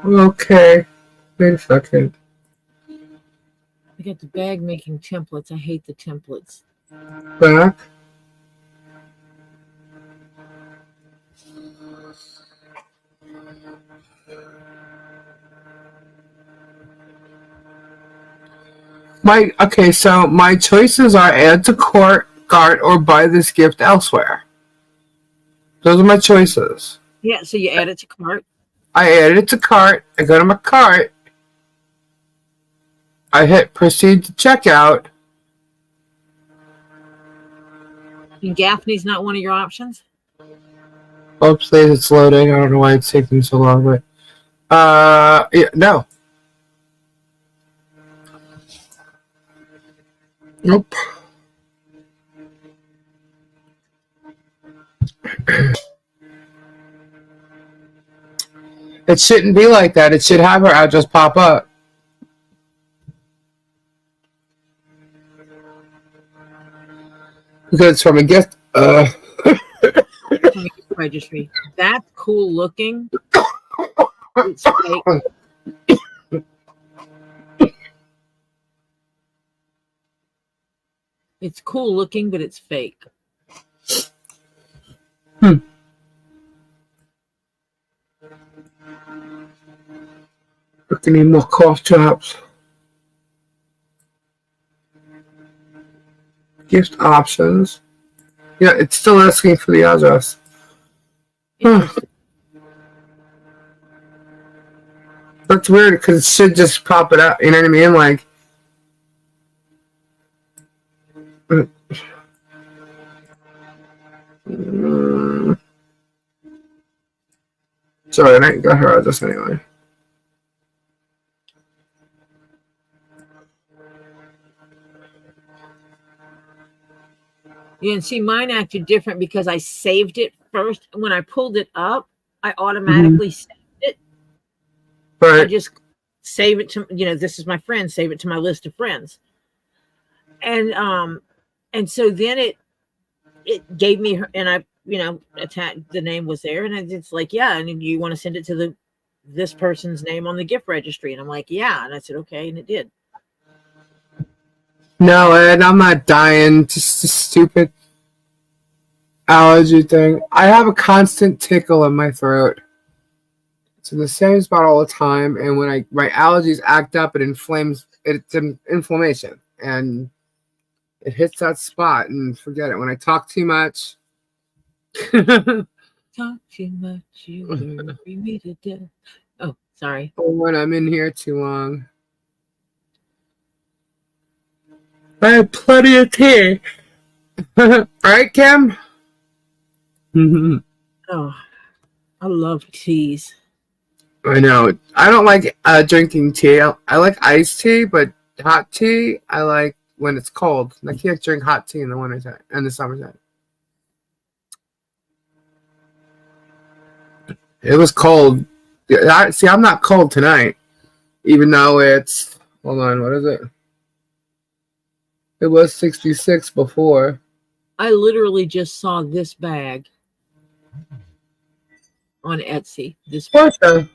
Okay. Wait a second. I got the bag making templates. I hate the templates. Back. So my choices are add to cart, or buy this gift elsewhere. Those are my choices. Yeah, so you add it to cart. I added it to cart. I go to my cart. I hit proceed to checkout. And Gaffney's not one of your options? Oops, it's loading. I don't know why it's taking so long, but yeah, no. Nope. It shouldn't be like that. It should have her address pop up. Because it's from a gift. Registry. That's cool looking. It's fake. It's cool looking, but it's fake. I need more cough drops. Gift options. Yeah, it's still asking for the address. That's weird because it should just pop it out. You know what I mean? Like, sorry, I got her address anyway. You can see mine acted different because I saved it first. When I pulled it up, I automatically saved it. Right. I just save it to, this is my friend, save it to my list of friends. And so then it gave me her, and I, attached, the name was there, and it's like, yeah, and you want to send it to this person's name on the gift registry. And I'm like, yeah. And I said, okay. And it did. No, Ed, I'm not dying. Just a stupid allergy thing. I have a constant tickle in my throat. It's in the same spot all the time, and when my allergies act up, it inflames it's an inflammation, and it hits that spot. And forget it. When I talk too much, Talk too much, you worry me to death. Oh, sorry. or when I'm in here too long. I have plenty of tea. Right, Kim? Oh, I love teas. I know. I don't like drinking tea. I like iced tea, but hot tea I like when it's cold. I can't drink hot tea in the wintertime and the summertime. It was cold. See, I'm not cold tonight, even though it's. Hold on, what is it? It was 66 before. I literally just saw this bag on Etsy. This Portia.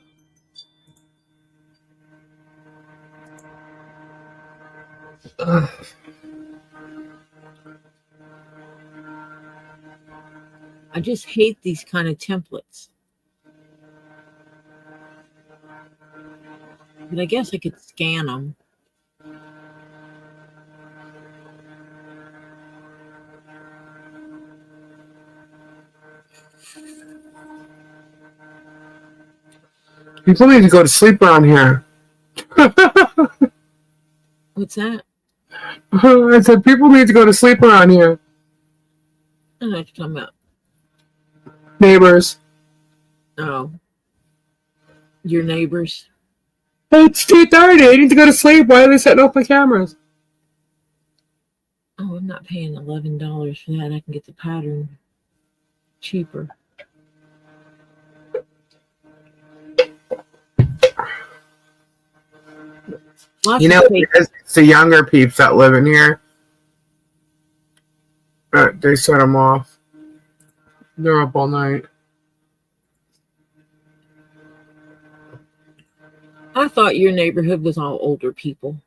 I just hate these kind of templates. But I guess I could scan them. People need to go to sleep around here. What's that? I said people need to go to sleep around here. I don't know what you're talking about. Neighbors. Oh. Your neighbors. It's 2:30. I need to go to sleep. Why are they setting up my cameras? Oh, I'm not paying $11 for that. I can get the pattern cheaper. Lots You know, of fake- it's the younger peeps that live in here. They set them off. They're up all night. I thought your neighborhood was all older people.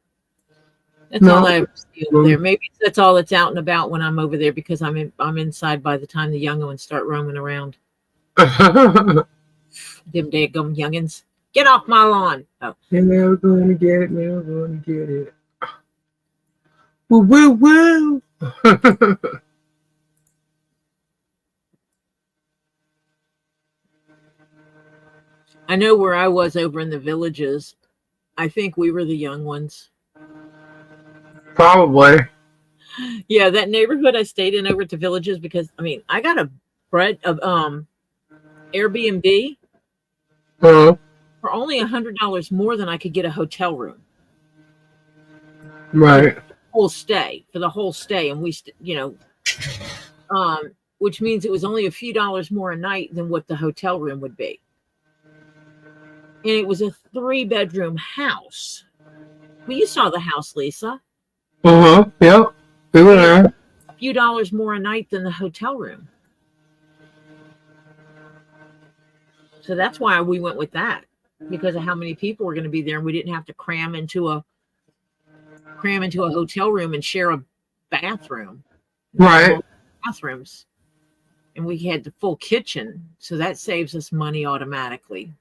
That's No. all I ever see over there. Maybe that's all that's out and about when I'm over there because I'm inside by the time the young ones start roaming around. Them daggum youngins. Get off my lawn. Oh. They're never going to get it. Never going to get it. Woo, woo, woo. I know where I was over in the villages. I think we were the young ones. Probably. Yeah, that neighborhood I stayed in over at the villages because I got a Airbnb Uh-huh. for only $100 more than I could get a hotel room. Right. For the whole stay, and which means it was only a few dollars more a night than what the hotel room would be. And it was a 3-bedroom house. Well, you saw the house, Lisa. Uh-huh. Yep. We were there. A few dollars more a night than the hotel room. So that's why we went with that, because of how many people were going to be there, and we didn't have to cram into a hotel room and share a bathroom. Right. Bathrooms. And we had the full kitchen, so that saves us money automatically.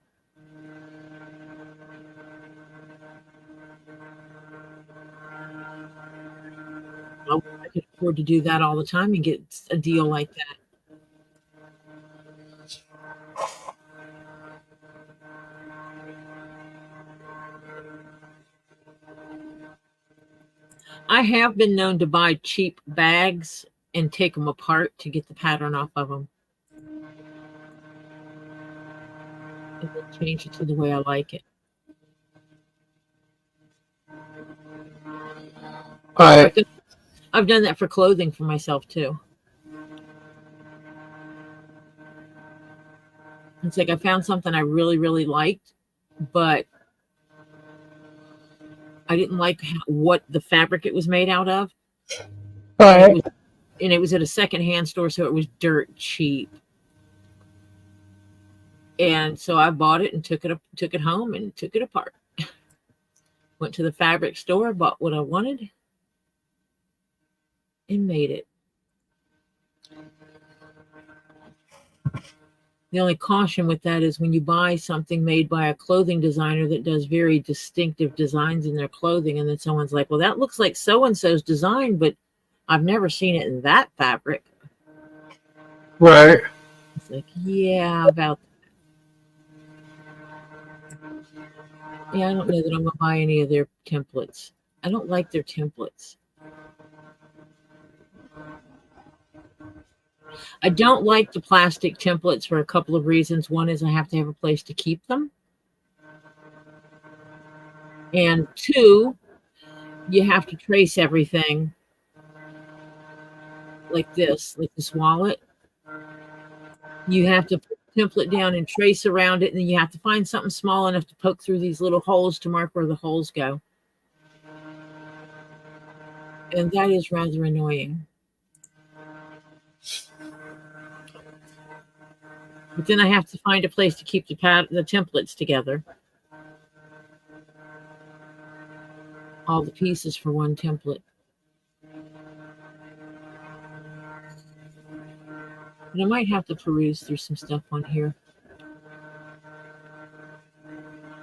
I could afford to do that all the time and get a deal like that. I have been known to buy cheap bags and take them apart to get the pattern off of them. And then change it to the way I like it. All right. I've done that for clothing for myself too. It's like I found something I really, really liked, but I didn't like what the fabric it was made out of. All right. And it was at a secondhand store, so it was dirt cheap. And so I bought it and took it home and took it apart. Went to the fabric store, bought what I wanted, and made it. The only caution with that is when you buy something made by a clothing designer that does very distinctive designs in their clothing, and then someone's like, well, that looks like so-and-so's design, but I've never seen it in that fabric. Right. It's like, yeah, about yeah, I don't know that I'm gonna buy any of their templates. I don't like their templates. I don't like the plastic templates for a couple of reasons. One is I have to have a place to keep them. And two, you have to trace everything like this wallet. You have to put the template down and trace around it, and then you have to find something small enough to poke through these little holes to mark where the holes go. And that is rather annoying. But then I have to find a place to keep the templates together. All the pieces for one template. And I might have to peruse through some stuff on here.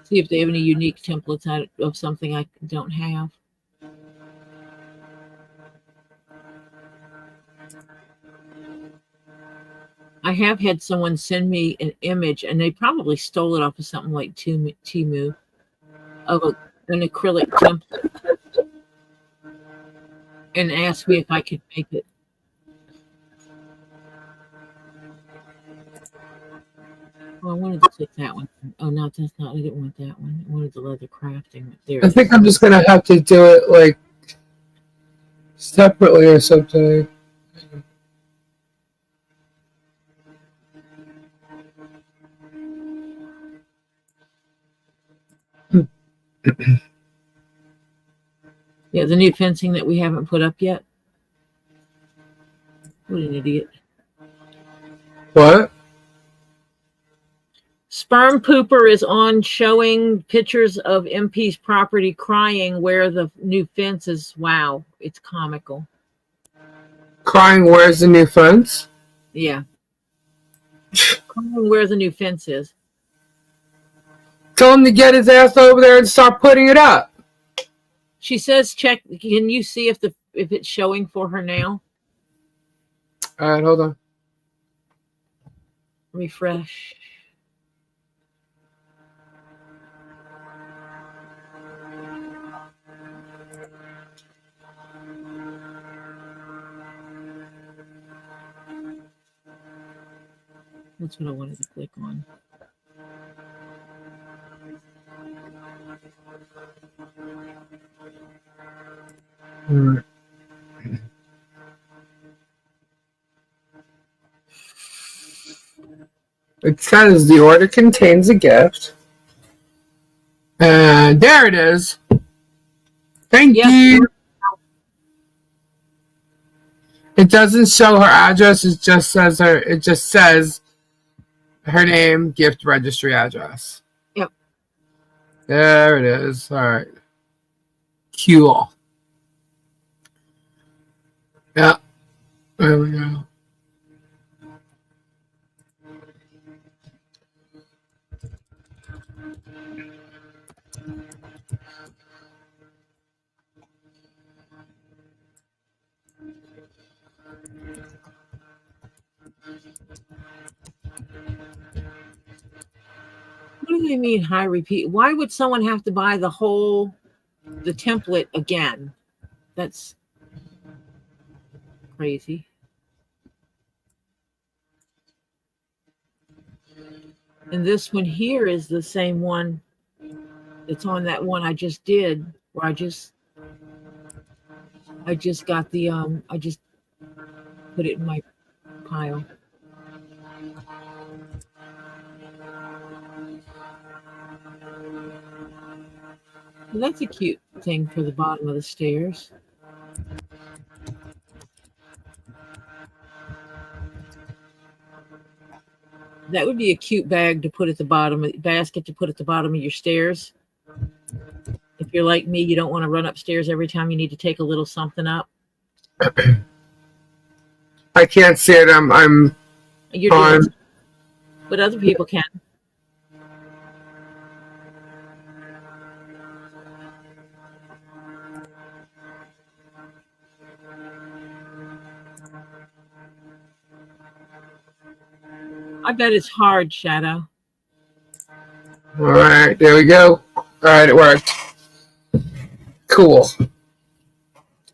See if they have any unique templates out of something I don't have. I have had someone send me an image, and they probably stole it off of something like Temu, of an acrylic template, and asked me if I could make it. Oh, I wanted to click that one. Oh, no, that's not. I didn't want that one. I wanted the leather crafting. There. I think I'm just gonna have to do it like separately or something. Yeah, the new fencing that we haven't put up yet. What an idiot. What? Sperm Pooper is on showing pictures of MP's property crying where the new fence is. Wow, it's comical. Crying, where's the new fence? Yeah. Crying where the new fence is. Tell him to get his ass over there and start putting it up. She says, check. Can you see if it's showing for her now? All right, hold on. Refresh. That's what I wanted to click on. It says the order contains a gift. And there it is. Thank you. It doesn't show her address. It just says her name, gift registry address. Yep. There it is. All right. Cool. Yeah. There we go. What do they mean high repeat? Why would someone have to buy the template again? That's crazy. And this one here is the same one that's on that one I just did, where I just got the I just put it in my pile. Well, that's a cute thing for the bottom of the stairs. That would be a cute bag to put at the bottom, basket to put at the bottom of your stairs. If you're like me, you don't want to run upstairs every time you need to take a little something up. I can't see it. I'm You're on. doing, but other people can. I bet it's hard, Shadow. All right, there we go. All right, it worked. Cool.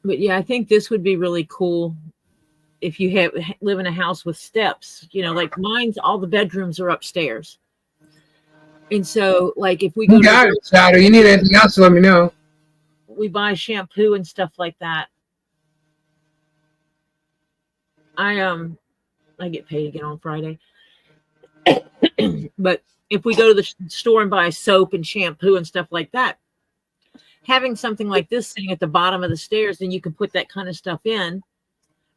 But yeah, I think this would be really cool if you live in a house with steps. You know, like mine's, all the bedrooms are upstairs. And so, like, if we go You got it, Shadow. You need anything else, let me know. we buy shampoo and stuff like that. I get paid again on Friday. But if we go to the store and buy soap and shampoo and stuff like that, having something like this sitting at the bottom of the stairs, then you can put that kind of stuff in.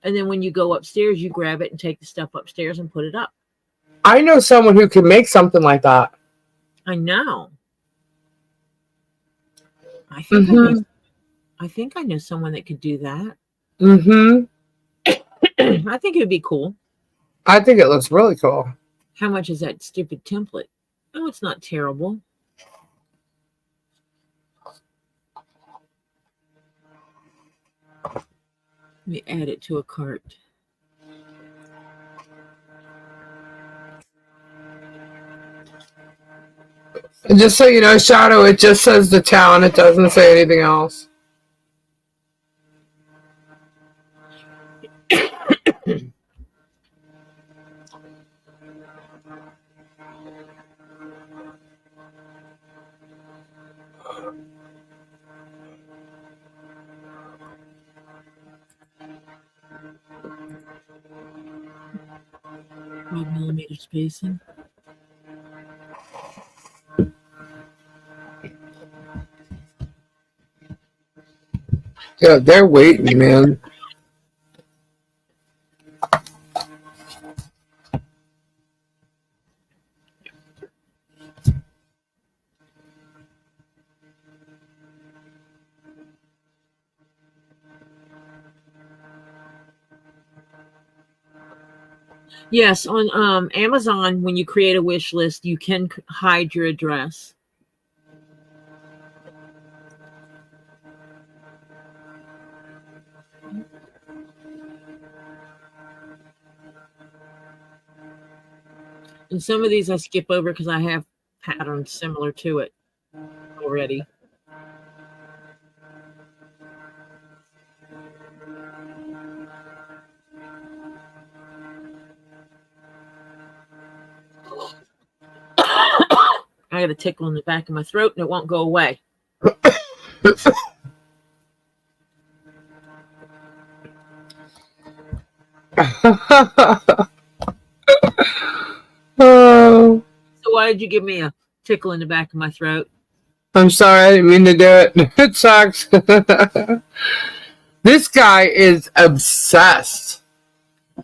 And then when you go upstairs, you grab it and take the stuff upstairs and put it up. I know someone who can make something like that. I know. I think I know someone that could do that. Mm-hmm. I think it would be cool. I think it looks really cool. How much is that stupid template? Oh, it's not terrible. Let me add it to a cart. And just so you know, Shadow, it just says the town. It doesn't say anything else. Millimeter spacing. Yeah, they're waiting, man. Yes, on Amazon, when you create a wish list, you can hide your address. And some of these I skip over because I have patterns similar to it already. I got a tickle in the back of my throat and it won't go away. Oh, So why did you give me a tickle in the back of my throat? I'm sorry, I didn't mean to do it. It sucks. This guy is obsessed.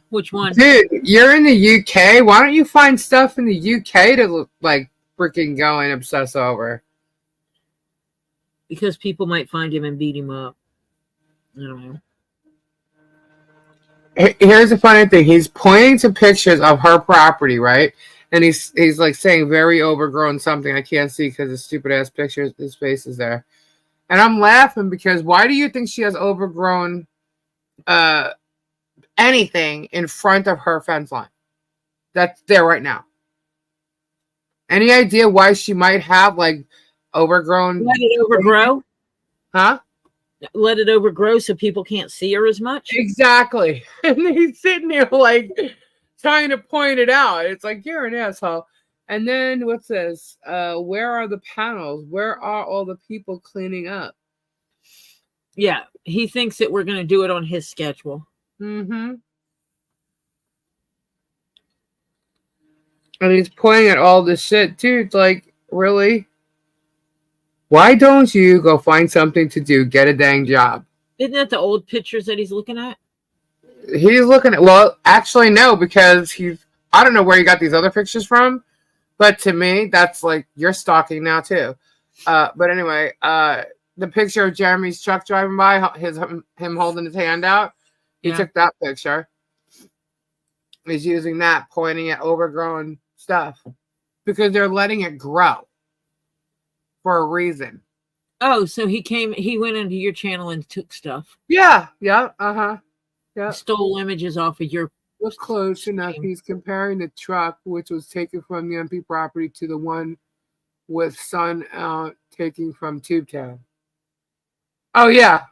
Which one? Dude, you're in the UK. Why don't you find stuff in the UK to look like freaking go and obsess over? Because people might find him and beat him up. I don't know. Here's the funny thing. He's pointing to pictures of her property, right? And he's like saying very overgrown something. I can't see because the stupid ass picture, his face is there. And I'm laughing because why do you think she has overgrown anything in front of her fence line? That's there right now. Any idea why she might have like overgrown? Let it overgrow? Huh? Let it overgrow so people can't see her as much? Exactly. And he's sitting there like trying to point it out. It's like, you're an asshole. And then what's this? Where are the panels? Where are all the people cleaning up? Yeah, he thinks that we're going to do it on his schedule. Mm-hmm. And he's pointing at all this shit. Dude, like, really? Why don't you go find something to do? Get a dang job. Isn't that the old pictures that he's looking at? He's looking at, well, actually, no, because I don't know where you got these other pictures from, but to me, that's like, you're stalking now, too. But anyway, the picture of Jeremy's truck driving by, him holding his hand out, he took that picture. He's using that, pointing at overgrown stuff because they're letting it grow for a reason. Oh, so he went into your channel and took stuff. Yeah. Yeah. Stole images off of your. Was close enough. He's comparing the truck, which was taken from the MP property, to the one with sun out taking from Tubetown. Oh, yeah.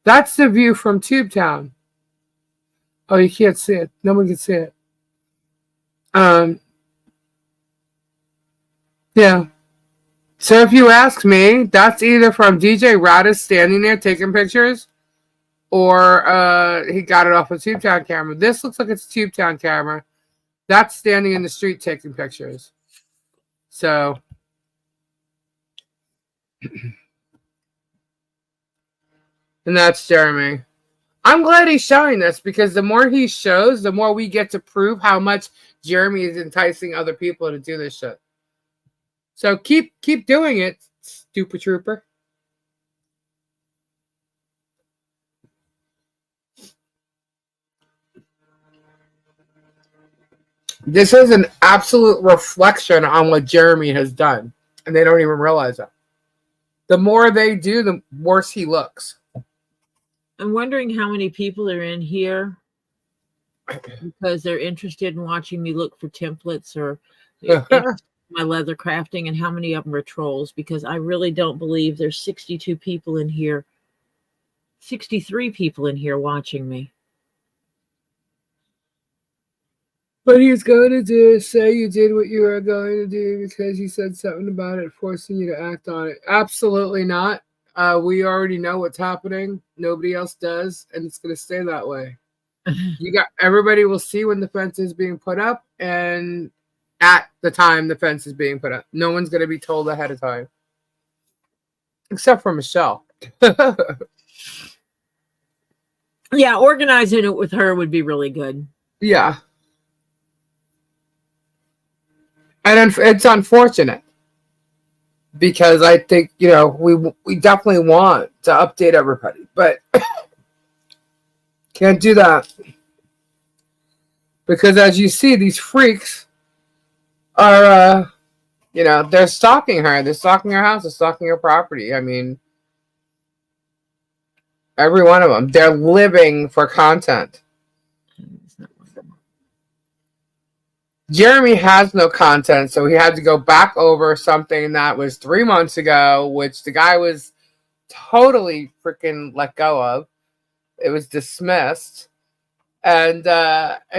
That's the view from Tubetown. Oh, you can't see it. No one can see it. Yeah. So if you ask me, that's either from DJ Radis standing there taking pictures, or he got it off a Tubetown camera. This looks like it's a Tubetown camera. That's standing in the street taking pictures. So, and that's Jeremy. I'm glad he's showing this because the more he shows, the more we get to prove how much Jeremy is enticing other people to do this shit. So keep doing it, stupid trooper. This is an absolute reflection on what Jeremy has done, and they don't even realize it. The more they do, the worse he looks. I'm wondering how many people are in here because they're interested in watching me look for templates or my leather crafting, and how many of them are trolls, because I really don't believe there's 62 people in here, 63 people in here watching me. What he's going to do is say you did what you were going to do because you said something about it, forcing you to act on it. Absolutely not. We already know what's happening. Nobody else does, and it's going to stay that way. Everybody will see when the fence is being put up, and at the time the fence is being put up. No one's going to be told ahead of time, except for Michelle. Yeah, organizing it with her would be really good. Yeah. And it's unfortunate because I think, we definitely want to update everybody, but can't do that. Because as you see, these freaks are, they're stalking her. They're stalking her house. They're stalking her property. I mean, every one of them. They're living for content. Jeremy has no content, so he had to go back over something that was 3 months ago, which the guy was totally freaking let go of. It was dismissed. And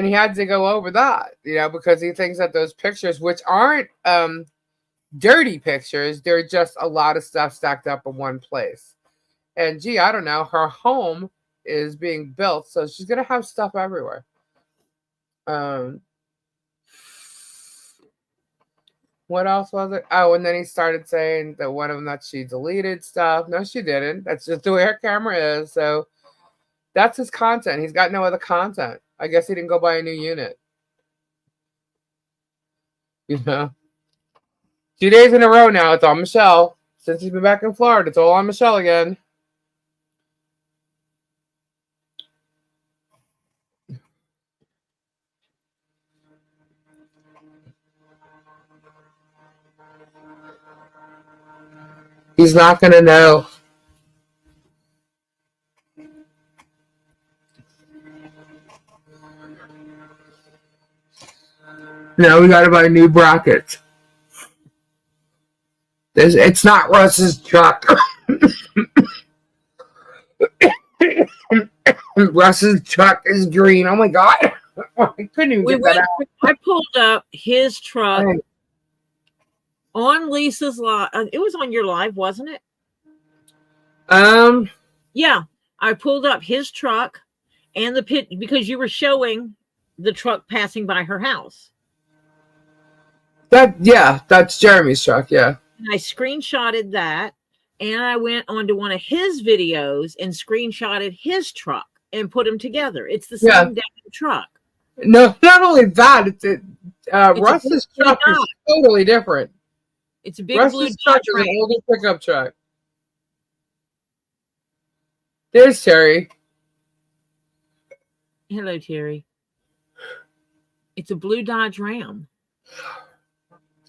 he had to go over that, because he thinks that those pictures, which aren't dirty pictures, they're just a lot of stuff stacked up in one place. And I don't know, her home is being built, so she's going to have stuff everywhere. What else was it? Oh, and then he started saying that one of them that she deleted stuff. No, she didn't. That's just the way her camera is. So that's his content. He's got no other content. I guess he didn't go buy a new unit. 2 days in a row now, it's on Michelle. Since he's been back in Florida, it's all on Michelle again. He's not going to know. No, we got to buy new brackets. It's not Russ's truck. Russ's truck is green. Oh my God. I couldn't even get that out. I pulled up his truck on Lisa's live. It was on your live, wasn't it? Yeah. I pulled up his truck and the pit because you were showing the truck passing by her house. That's Jeremy's truck, yeah. And I screenshotted that, and I went onto one of his videos and screenshotted his truck and put them together. It's the same damn truck. No, not only that, Russ's truck is totally different. It's a big Russ's blue truck is an older pickup truck. There's Terry. Hello, Terry. It's a blue Dodge Ram.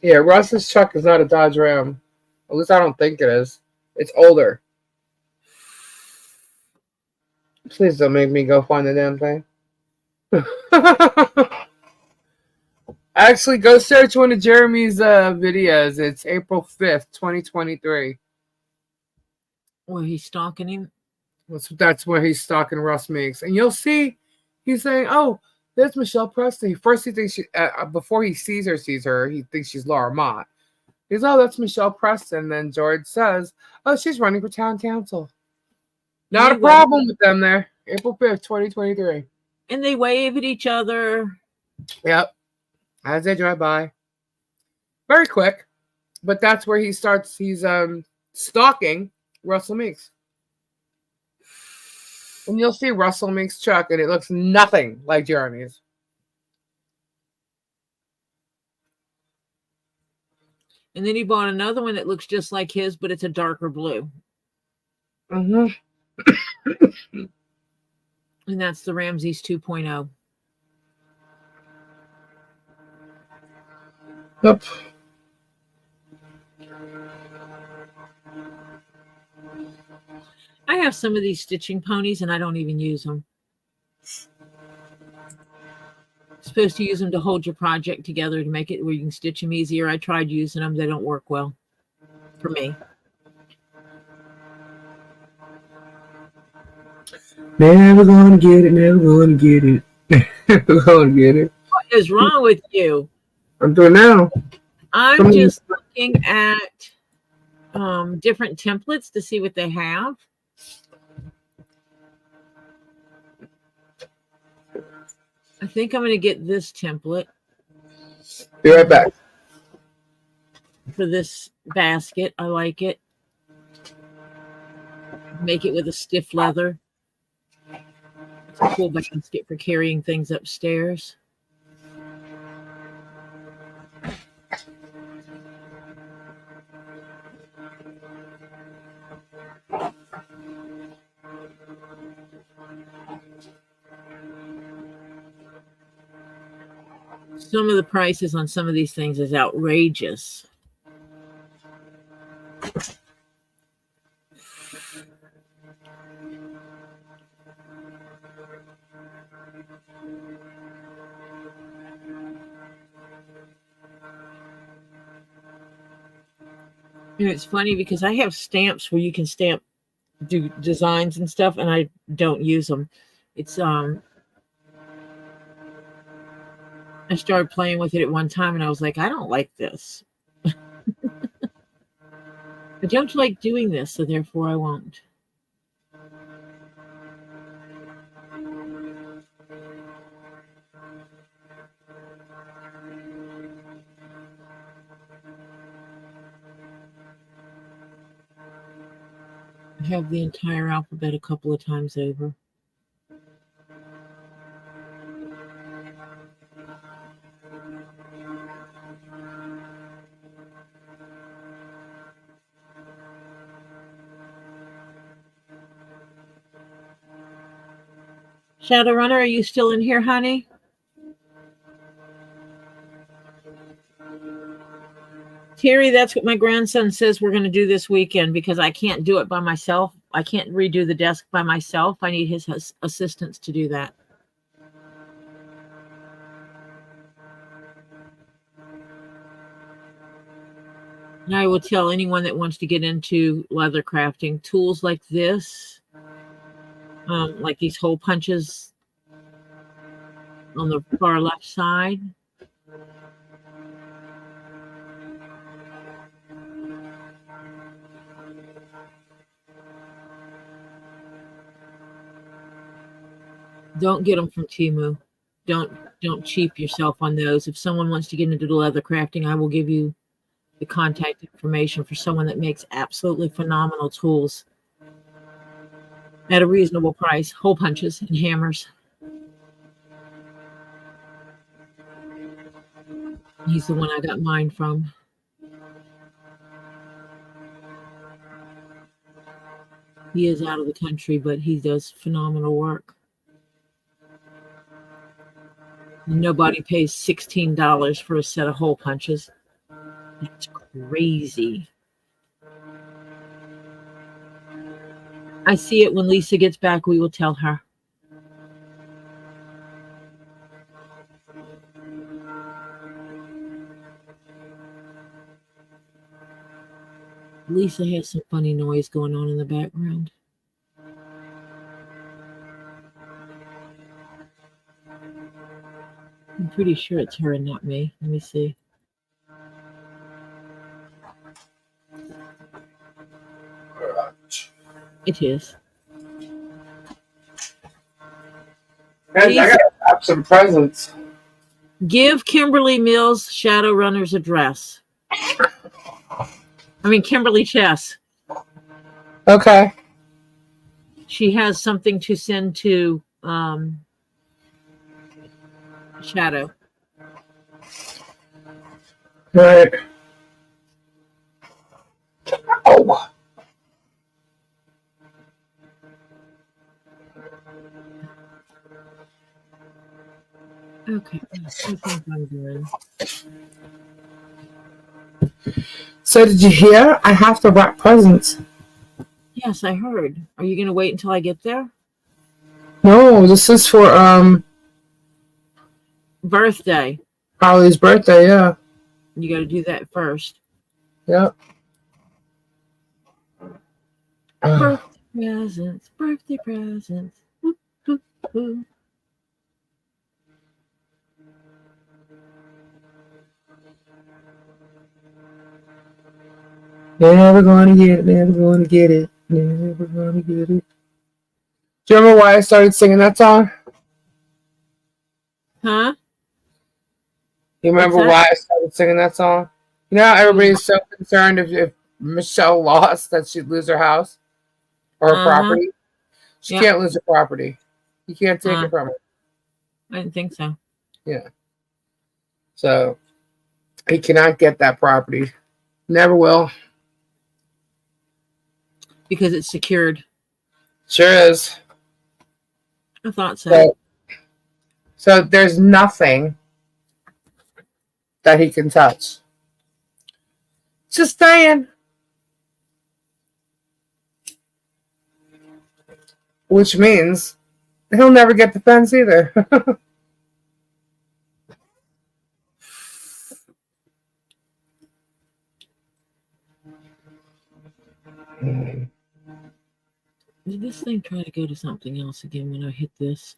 Yeah, Russ's truck is not a Dodge Ram. At least I don't think it is. It's older. Please don't make me go find the damn thing. Actually, go search one of Jeremy's videos. It's April 5th, 2023. Well, he's stalking him. That's where he's stalking Russ Meeks. And you'll see he's saying, oh, there's Michelle Preston. First he thinks before he sees her, he thinks she's Laura Mott. He's, oh, that's Michelle Preston. And then George says, oh, she's running for town council. Not a problem with them there. April 5th, 2023. And they wave at each other. Yep. As they drive by. Very quick. But that's where he starts. He's stalking Russell Meeks. And you'll see Russell Meeks' truck, and it looks nothing like Jeremy's. And then he bought another one that looks just like his, but it's a darker blue. Mm-hmm. And that's the Ramses 2.0. Yep. I have some of these stitching ponies, and I don't even use them. Supposed to use them to hold your project together to make it where you can stitch them easier. I tried using them. They don't work well for me. Never gonna get it. Never gonna get it. Never gonna get it. What is wrong with you? I'm doing now. I'm just looking at different templates to see what they have. I think I'm going to get this template. Be right back. For this basket. I like it. Make it with a stiff leather. It's a cool basket for carrying things upstairs. Some of the prices on some of these things is outrageous. And it's funny because I have stamps where you can do designs and stuff, and I don't use them. It's I started playing with it at one time, and I was like, I don't like this. I don't like doing this, so therefore I won't. I have the entire alphabet a couple of times over. Shadowrunner, are you still in here, honey? Terry, that's what my grandson says we're going to do this weekend because I can't do it by myself. I can't redo the desk by myself. I need his assistance to do that. And I will tell anyone that wants to get into leather crafting, tools like this, like these hole punches on the far left side. Don't get them from Temu. Don't cheap yourself on those. If someone wants to get into the leather crafting, I will give you the contact information for someone that makes absolutely phenomenal tools at a reasonable price. Hole punches and hammers. He's the one I got mine from. He is out of the country, but he does phenomenal work. Nobody pays $16 for a set of hole punches. That's crazy. I see it. When Lisa gets back, we will tell her. Lisa has some funny noise going on in the background. I'm pretty sure it's her and not me. Let me see. It is. Guys, I gotta have some presents. Give Kimberly Mills Shadowrunner's address. Kimberly Chess. Okay. She has something to send to Shadow. Right. Oh. Okay. I think I'm doing. So did you hear? I have to wrap presents. Yes, I heard. Are you going to wait until I get there? No, this is for Birthday. Holly's birthday. Yeah. You got to do that first. Yep. Birthday presents. Birthday presents. Woo, woo, woo. Never gonna get it. Never gonna get it. Never gonna get it. Do you remember why I started singing that song? Huh? You remember What's that? why I started singing that song? You know how everybody's so concerned if Michelle lost that she'd lose her house or her property? She Yep. can't lose her property. You can't take it from her. I didn't think so. Yeah. So he cannot get that property. Never will. Because it's secured. Sure is. I thought so. So there's nothing that he can touch. Just saying. Which means he'll never get the fence either. Did this thing try to go to something else again when I hit this?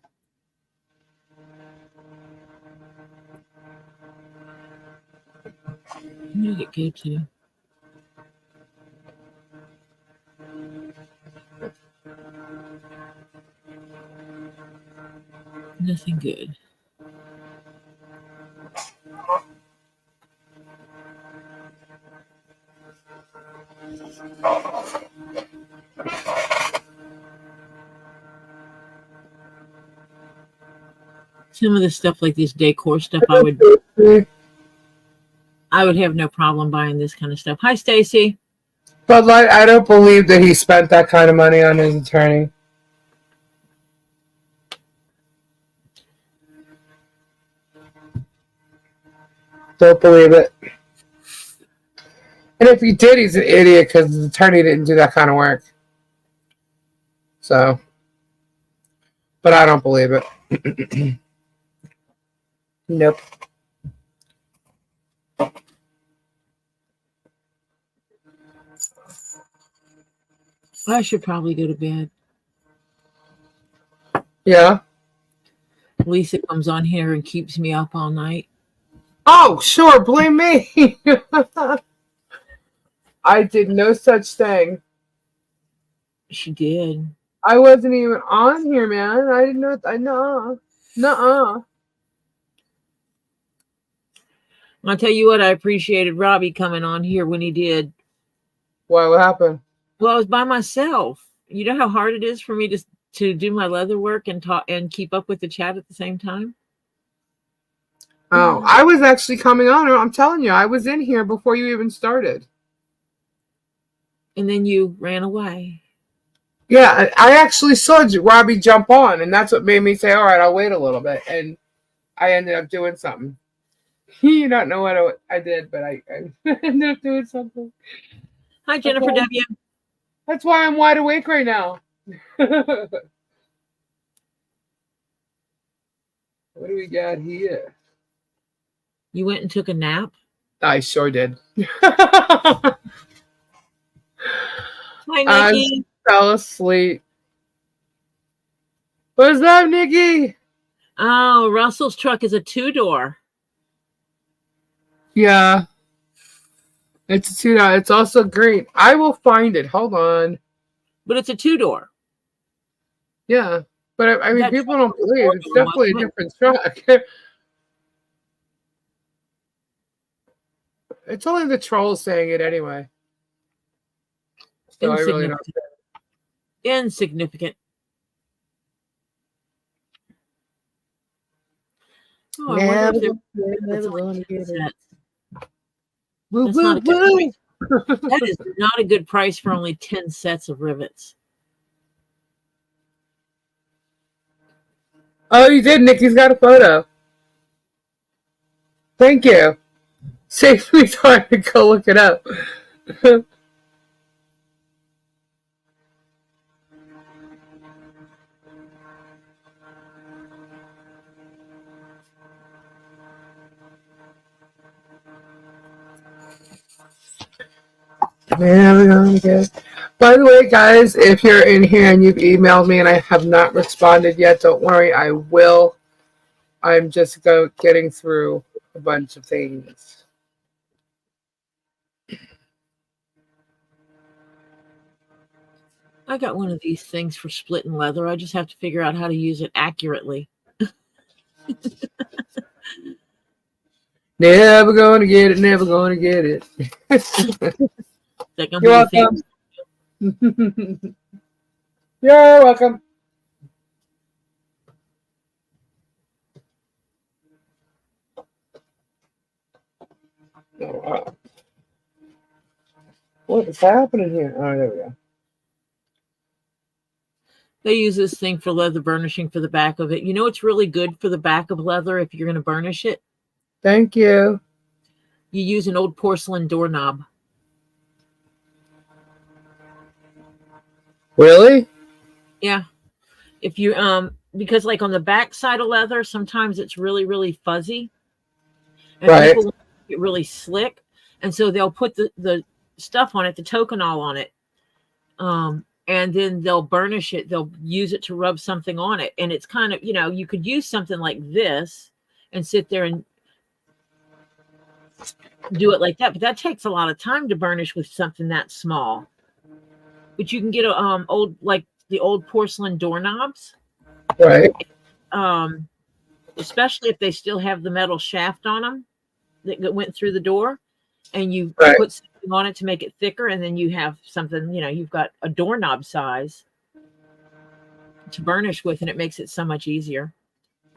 Where did it go to? Nothing good. Some of the stuff like this decor stuff, I would have no problem buying this kind of stuff. Hi, Stacy. But like, I don't believe that he spent that kind of money on his attorney. Don't believe it. And if he did, he's an idiot because his attorney didn't do that kind of work. So, but I don't believe it. Nope. I should probably go to bed. Yeah. Lisa comes on here and keeps me up all night. Oh, sure. Blame me. I did no such thing. She did. I wasn't even on here, man. I didn't know. I know. Nuh-uh. I'll tell you what, I appreciated Robbie coming on here when he did. Why? What happened? Well, I was by myself. You know how hard it is for me to do my leather work and talk and keep up with the chat at the same time? Oh, I was actually coming on. I'm telling you, I was in here before you even started. And then you ran away. Yeah, I actually saw Robbie jump on, and that's what made me say, all right, I'll wait a little bit. And I ended up doing something. You don't know what I did, but I ended up doing something. Hi, Jennifer Okay. W. That's why I'm wide awake right now. What do we got here? You went and took a nap? I sure did. Hi, I Nikki. fell asleep. What's up, Nikki? Oh, Russell's truck is a 2-door. Yeah. It's a 2-door. It's also green. I will find it. Hold on. But it's a 2-door. Yeah. But I mean, That people truck don't was a believe. It's 4-door, definitely a wasn't different truck. It's only the trolls saying it anyway. it? So I really don't. Insignificant. Oh, I wonder if Never it's only gonna 10 get it. cents. Woo, That's woo, not a good woo. price. That is not a good price for only 10 sets of rivets. Oh, you did. Nikki's got a photo. Thank you. Saves me time to go look it up. Never gonna get it. By the way, guys, if you're in here and you've emailed me and I have not responded yet, don't worry, I will. I'm just getting through a bunch of things. I got one of these things for splitting leather. I just have to figure out how to use it accurately. Never gonna get it, never gonna get it. That gonna You're be the welcome. thing? You're welcome. Oh, wow. What is happening here? Oh, there we go. They use this thing for leather burnishing for the back of it. You know it's really good for the back of leather if you're going to burnish it? Thank you. You use an old porcelain doorknob. Really? Yeah. If you because like on the back side of leather, sometimes it's really, really fuzzy. And Right. people want to get really slick. And so they'll put the stuff on it, the tokenol on it. And then they'll burnish it. They'll use it to rub something on it. And it's kind of, you could use something like this and sit there and do it like that. But that takes a lot of time to burnish with something that small. But you can get the old porcelain doorknobs. Right. Especially if they still have the metal shaft on them that went through the door, and you Right. put something on it to make it thicker, and then you have something, you've got a doorknob size to burnish with, and it makes it so much easier.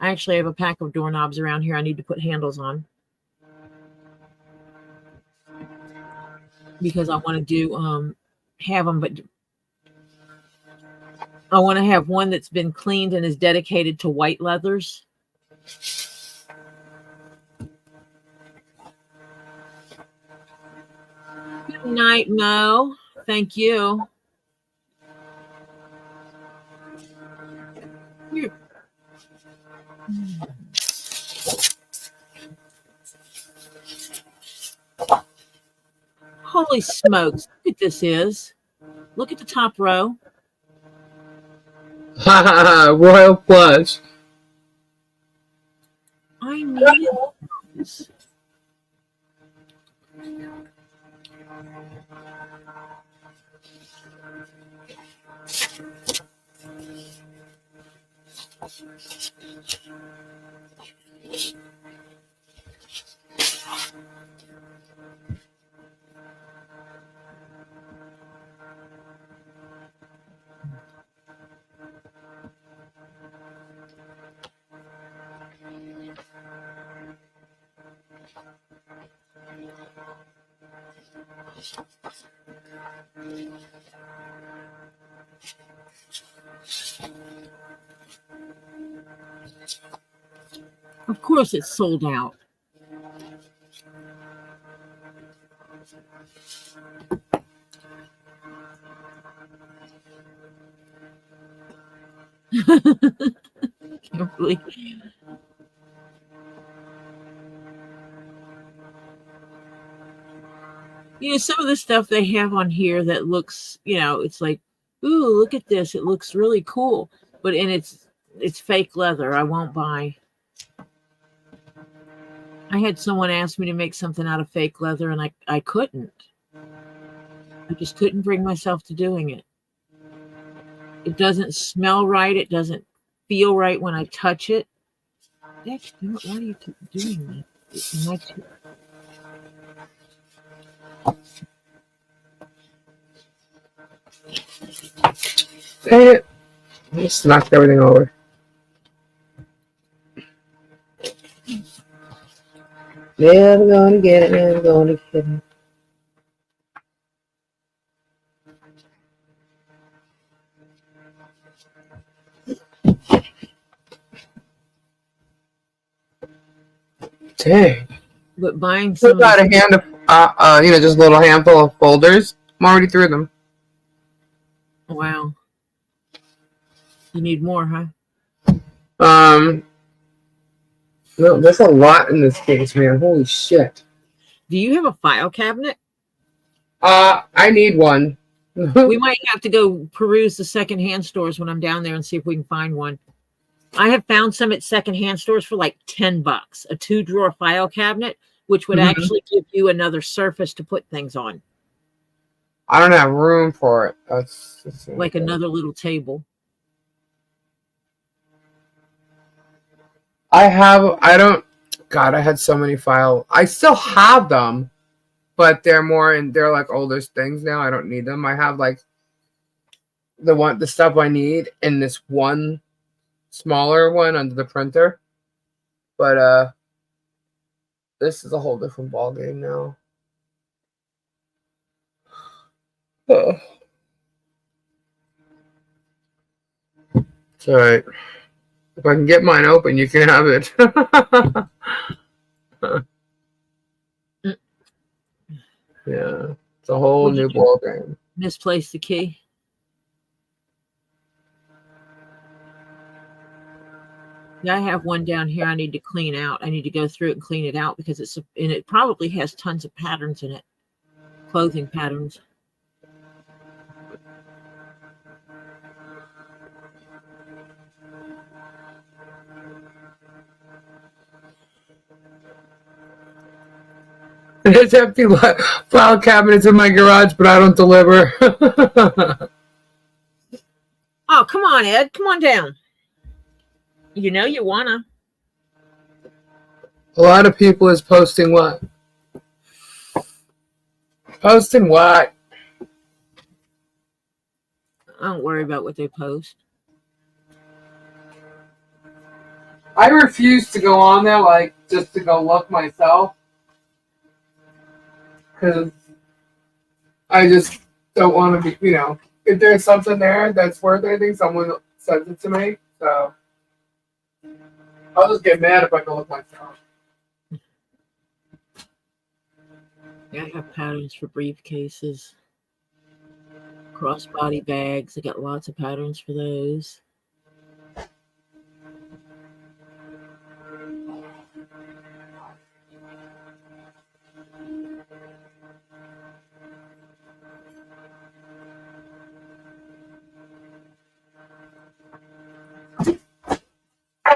I actually have a pack of doorknobs around here I need to put handles on because I want to do have them, but I want to have one that's been cleaned and is dedicated to white leathers. Good night, Mo. Thank you. Here. Holy smokes. Look at this is. Look at the top row. Royal Flush. I needed this. Of course it's sold out. Can't believe. You know, some of the stuff they have on here that looks, you know, it's like, ooh, look at this. It looks really cool. But it's fake leather. I won't buy. I had someone ask me to make something out of fake leather, and I couldn't. I just couldn't bring myself to doing it. It doesn't smell right. It doesn't feel right when I touch it. Why do you keep doing that? Dang it. I just knocked everything over. Never gonna get it, never gonna get it. Dang. But buying What some about a hand of, just a little handful of folders? I'm already through them. Wow. You need more, huh? No, there's a lot in this case, man. Holy shit. Do you have a file cabinet? I need one. We might have to go peruse the secondhand stores when I'm down there and see if we can find one. I have found some at secondhand stores for like $10. A 2-drawer file cabinet, which would actually give you another surface to put things on. I don't have room for it. That's Like another little table. I had so many I still have them, but they're like older things now. I don't need them. I have like the stuff I need in this one smaller one under the printer. But this is a whole different ball game now. Oh. It's all right. If I can get mine open, you can have it. Yeah, it's a whole new ball game. Misplaced the key. Yeah, I have one down here I need to clean out. I need to go through it and clean it out because it probably has tons of patterns in it. Clothing patterns. There's empty file cabinets in my garage, but I don't deliver. Oh, come on, Ed. Come on down. You know you wanna. A lot of people is posting what? Posting what? I don't worry about what they post. I refuse to go on there, like, just to go look myself. Because I just don't want to be, if there's something there that's worth anything, someone sends it to me. So I'll just get mad if I go look myself. Yeah, I have patterns for briefcases. Crossbody bags. I got lots of patterns for those.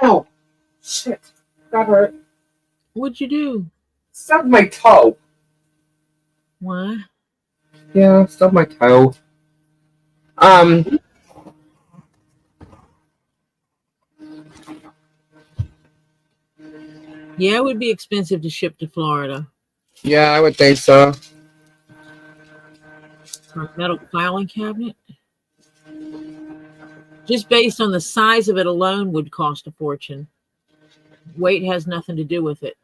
Ow! Shit. That hurt. What'd you do? Stubbed my toe. Why? Yeah, stubbed my toe. Yeah, it would be expensive to ship to Florida. Yeah, I would think so. For a metal filing cabinet? Just based on the size of it alone would cost a fortune. Weight has nothing to do with it.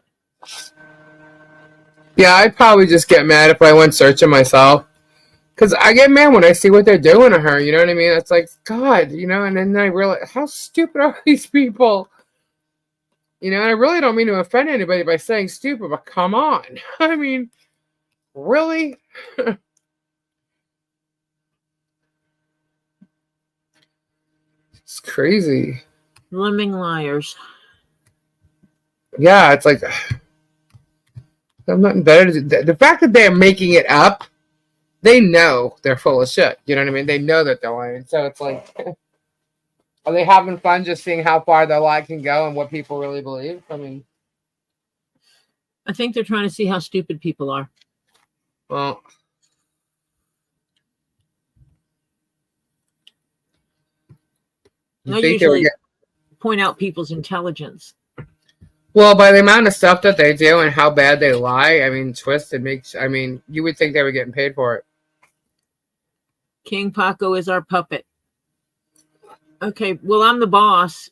Yeah, I'd probably just get mad if I went searching myself. Because I get mad when I see what they're doing to her, you know what I mean? It's like, God, and then I realize, how stupid are these people? You know, and I really don't mean to offend anybody by saying stupid, but come on. I mean, really? It's crazy. Lemming liars. Yeah, it's like I'm nothing better to do. The fact that they're making it up, they know they're full of shit. You know what I mean? They know that they're lying. So it's like, are they having fun just seeing how far their lie can go and what people really believe? I mean, I think they're trying to see how stupid people are. well, I usually point out people's intelligence. Well, by the amount of stuff that they do and how bad they lie, I mean, twisted makes. I mean, you would think they were getting paid for it. King Paco is our puppet. Okay, well, I'm the boss.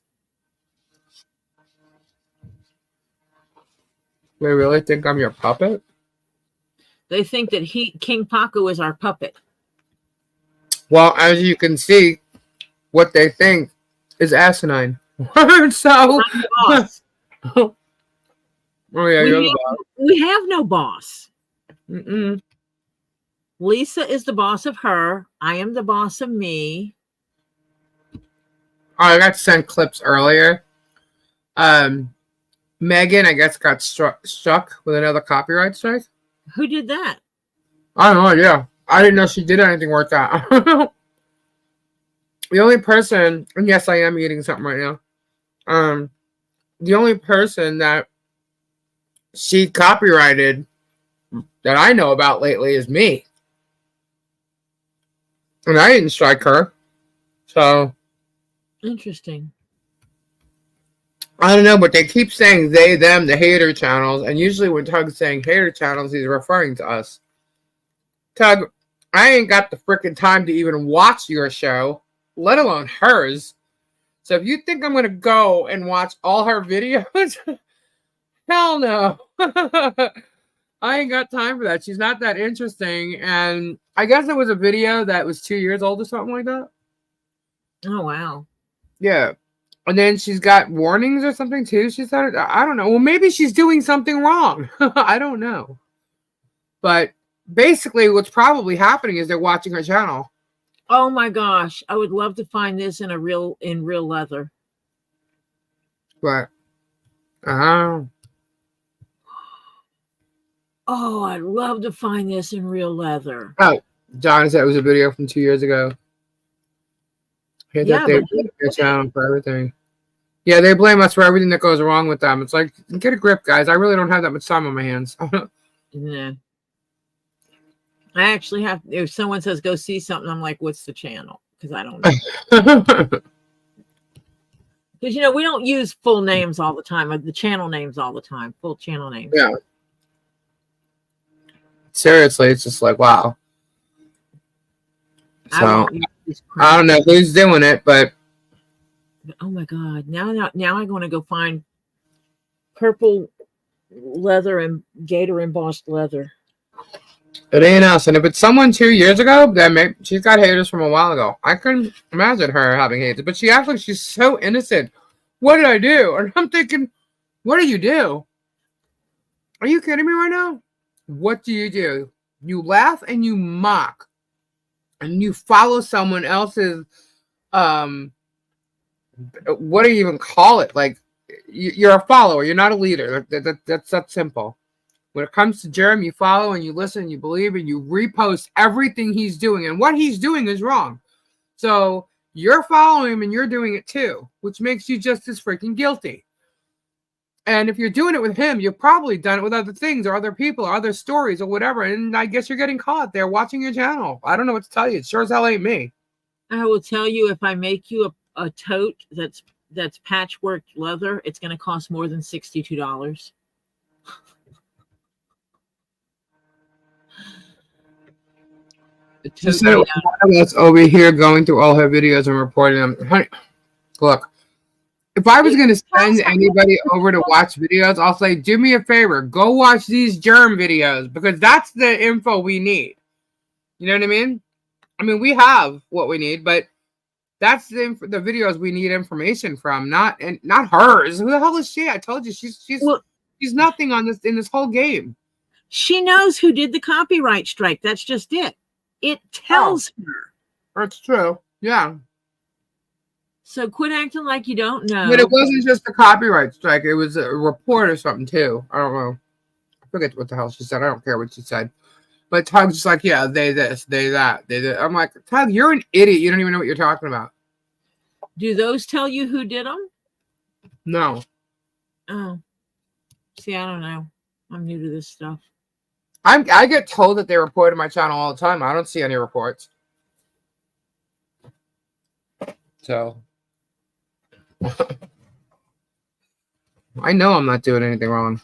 They really think I'm your puppet? They think that King Paco is our puppet. Well, as you can see, what they think is asinine. So, I'm the boss. oh yeah, you're the boss. We have no boss. Mm-mm. Lisa is the boss of her. I am the boss of me. Oh, I got sent clips earlier. Megan, I guess, got struck with another copyright strike. Who did that? I don't know. Yeah, I didn't know she did anything worth that. The only person, and yes, I am eating something right now. The only person that she copyrighted that I know about lately is me. And I didn't strike her. So, Interesting. I don't know, but they keep saying they, them, the hater channels. And usually when Tug's saying hater channels, he's referring to us. Tug, I ain't got the freaking time to even watch your show, let alone hers. So if you think I'm going to go and watch all her videos, hell no. I ain't got time for that. She's not that interesting. And I guess it was a video that was 2 years old or something like that. Oh, wow. Yeah. And then she's got warnings or something too. She said, I don't know. Well, maybe she's doing something wrong. I don't know. But basically what's probably happening is they're watching her channel. Oh my gosh. I would love to find this in real leather. But Oh, I'd love to find this in real leather. oh, John said it was a video from 2 years ago. They blame their channel for everything. Yeah, they blame us for everything that goes wrong with them. It's like, get a grip, guys. I really don't have that much time on my hands. Yeah. I actually have, if someone says go see something, I'm like, what's the channel? Because I don't know. Because, you know, we don't use full names all the time, or the channel names all the time, full channel names. Yeah. Seriously, it's just like, wow. So, I don't know who's doing it, but. Oh my God. Now I'm going to go find purple leather and gator embossed leather. It ain't us. And if it's someone 2 years ago, then she's got haters from a while ago. I couldn't imagine her having haters, but she acts like she's so innocent. What did I do? And I'm thinking, what do you do? Are you kidding me right now? What do? You laugh and you mock. And you follow someone else's, what do you even call it? Like, you're a follower. You're not a leader. That's that simple. When it comes to Jeremy, you follow and you listen and you believe and you repost everything he's doing. And what he's doing is wrong. So you're following him and you're doing it too, which makes you just as freaking guilty. And if you're doing it with him, you've probably done it with other things or other people or other stories or whatever. And I guess you're getting caught there watching your channel. I don't know what to tell you. It sure as hell ain't me. I will tell you, if I make you a tote that's patchwork leather, it's going to cost more than $62. She said it was one of us over here going through all her videos and reporting them. Honey, look, if I was going to send anybody over to watch videos, I'll say, do me a favor, go watch these germ videos, because that's the info we need. You know what I mean? I mean, we have what we need, but That's the videos we need information from, not hers. Who the hell is she? I told you she's Well, she's nothing on this in this whole game. she knows who did the copyright strike. That's just it. It tells her. That's true. Yeah. So quit acting like you don't know. But it wasn't just a copyright strike. It was a report or something too. I don't know. I forget what the hell she said. I don't care what she said. But Tug's just like, yeah, they this, they that, they that. I'm like, Tug, you're an idiot. You don't even know what you're talking about. Do those tell you who did them? No. Oh. See, I don't know. I'm new to this stuff. I get told that they report on my channel all the time. I don't see any reports. So I know I'm not doing anything wrong.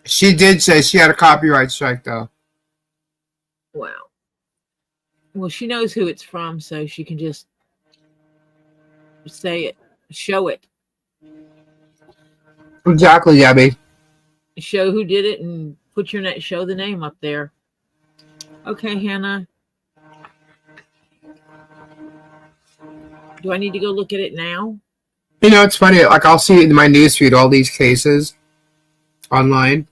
She did say she had a copyright strike, though. Wow. Well, she knows who it's from, so she can just say it, show it, Exactly, Gabby. show who did it, and put your show the name up there. Okay, Hannah. Do I need to go look at it now? You know, it's funny. Like, I'll see in my newsfeed all these cases online,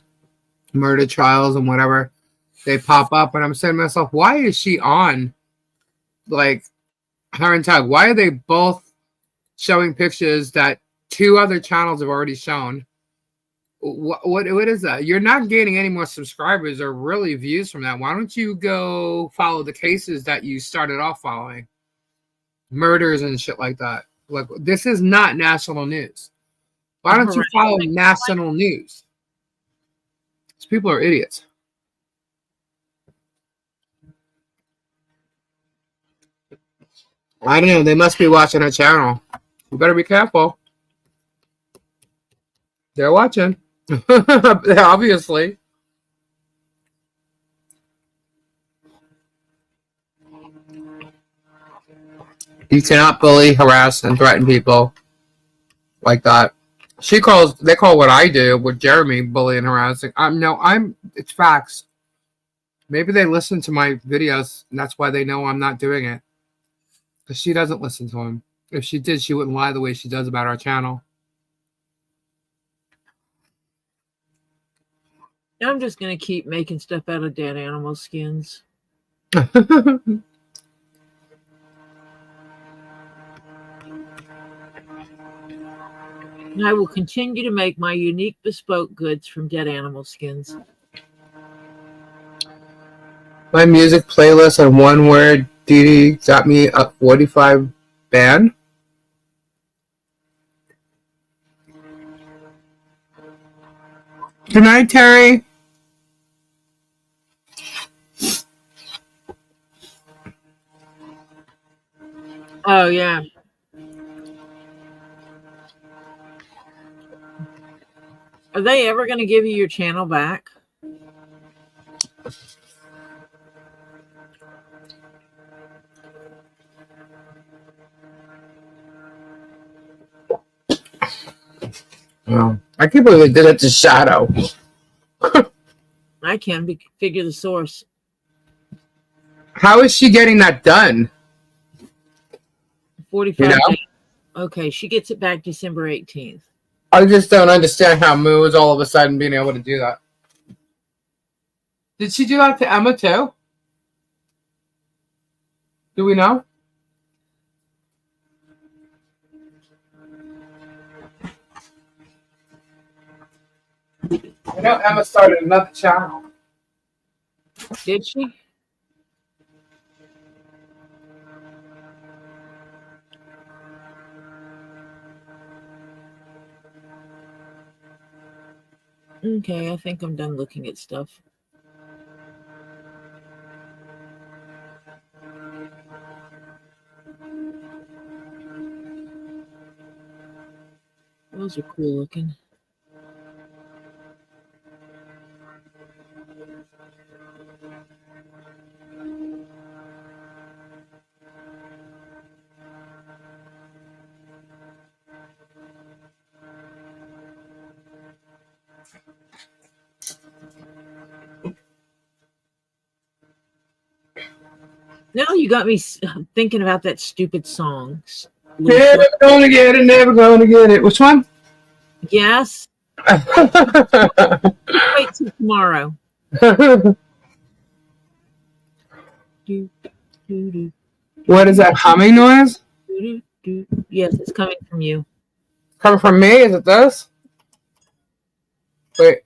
murder trials and whatever. They pop up, and I'm saying to myself, why is she on? Like, her and Tug, why are they both showing pictures that 2 other channels have already shown? What is that? You're not gaining any more subscribers or really views from that. Why don't you go follow the cases that you started off following? Murders and shit like that. Like, this is not national news. Why don't you follow national news? These people are idiots. I don't know. They must be watching our channel. You better be careful. They're watching. Obviously. You cannot bully, harass, and threaten people like that. They call what I do with Jeremy bullying and harassing. It's facts. Maybe they listen to my videos, and that's why they know I'm not doing it. Because she doesn't listen to him. If she did, she wouldn't lie the way she does about our channel. I'm just going to keep making stuff out of dead animal skins. And I will continue to make my unique bespoke goods from dead animal skins. My music playlist on one word, Dee got me a 45 band. Good night, Terry. Oh, yeah. Are they ever going to give you your channel back? Oh, I can't believe they did it to Shadow. I can figure the source. How is she getting that done? 45 days. Okay, she gets it back December 18th. I just don't understand how Moo is all of a sudden being able to do that. Did she do that to Emma too? Do we know? I know Emma started another channel. Did she? Okay, I think I'm done looking at stuff. Those are cool looking. No, you got me thinking about that stupid song. Never gonna get it, never gonna get it. Which one? Yes. Wait till tomorrow. Do, do, do, What is that humming noise? Yes, it's coming from you. Coming from me? Is it this? Wait,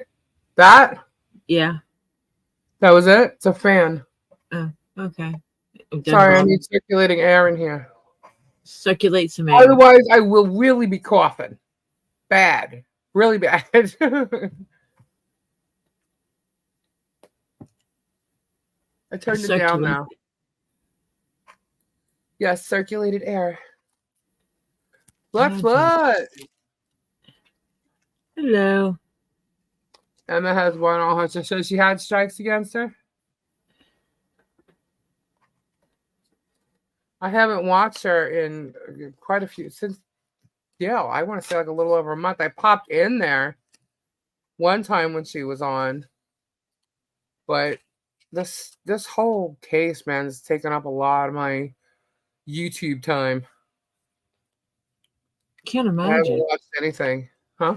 that? Yeah. That was it? It's a fan. Oh, okay. Sorry, I need circulating air in here. Circulate some air. Otherwise, I will really be coughing. Bad. Really bad. I turned it down now. Yes, circulated air. What? Hello. Emma has won all her. So she had strikes against her? I haven't watched her in quite a few since. Yeah, I want to say like a little over a month. I popped in there one time when she was on, but this whole case, man, has taken up a lot of my YouTube time. Can't I imagine. haven't watched anything, huh?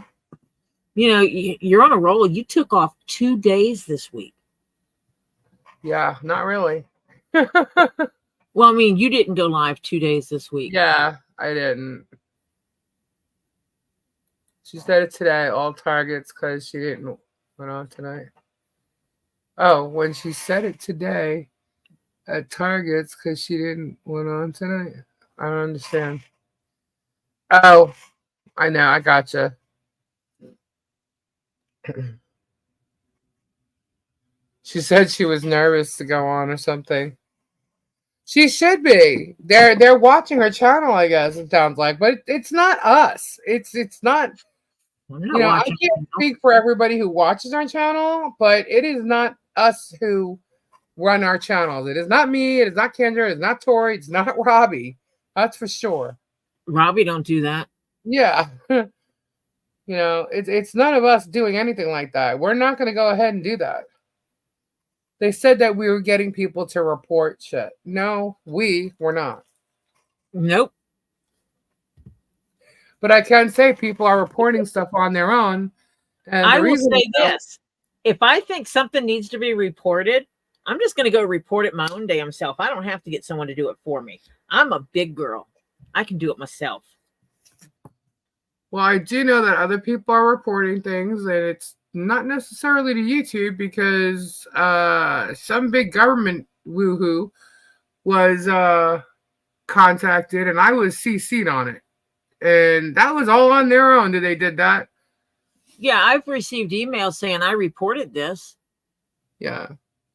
You know, you're on a roll. You took off 2 days this week. Yeah, not really. Well, I mean, you didn't go live 2 days this week. Yeah, I didn't. She said it today, all targets, because she didn't went on tonight. Oh, when she said it today at targets, because she didn't went on tonight. I don't understand. Oh, I know. I gotcha. She said she was nervous to go on or something. She should be. They're watching her channel, I guess it sounds like, but it's not us. It's not. You know, I can't speak for everybody who watches our channel, but it is not us who run our channels. It is not me. It is not Kendra. It's not Tori. It's not Robbie. That's for sure. Robbie don't do that. Yeah. You know, it's none of us doing anything like that. We're not going to go ahead and do that. They said that we were getting people to report shit. No, we were not. Nope. But I can say people are reporting stuff on their own. And I will say this. If I think something needs to be reported, I'm just going to go report it my own damn self. I don't have to get someone to do it for me. I'm a big girl. I can do it myself. Well, I do know that other people are reporting things, and it's not necessarily to YouTube because some big government woohoo was contacted, and I was CC'd on it. And that was all on their own that they did that. Yeah, I've received emails saying I reported this. Yeah.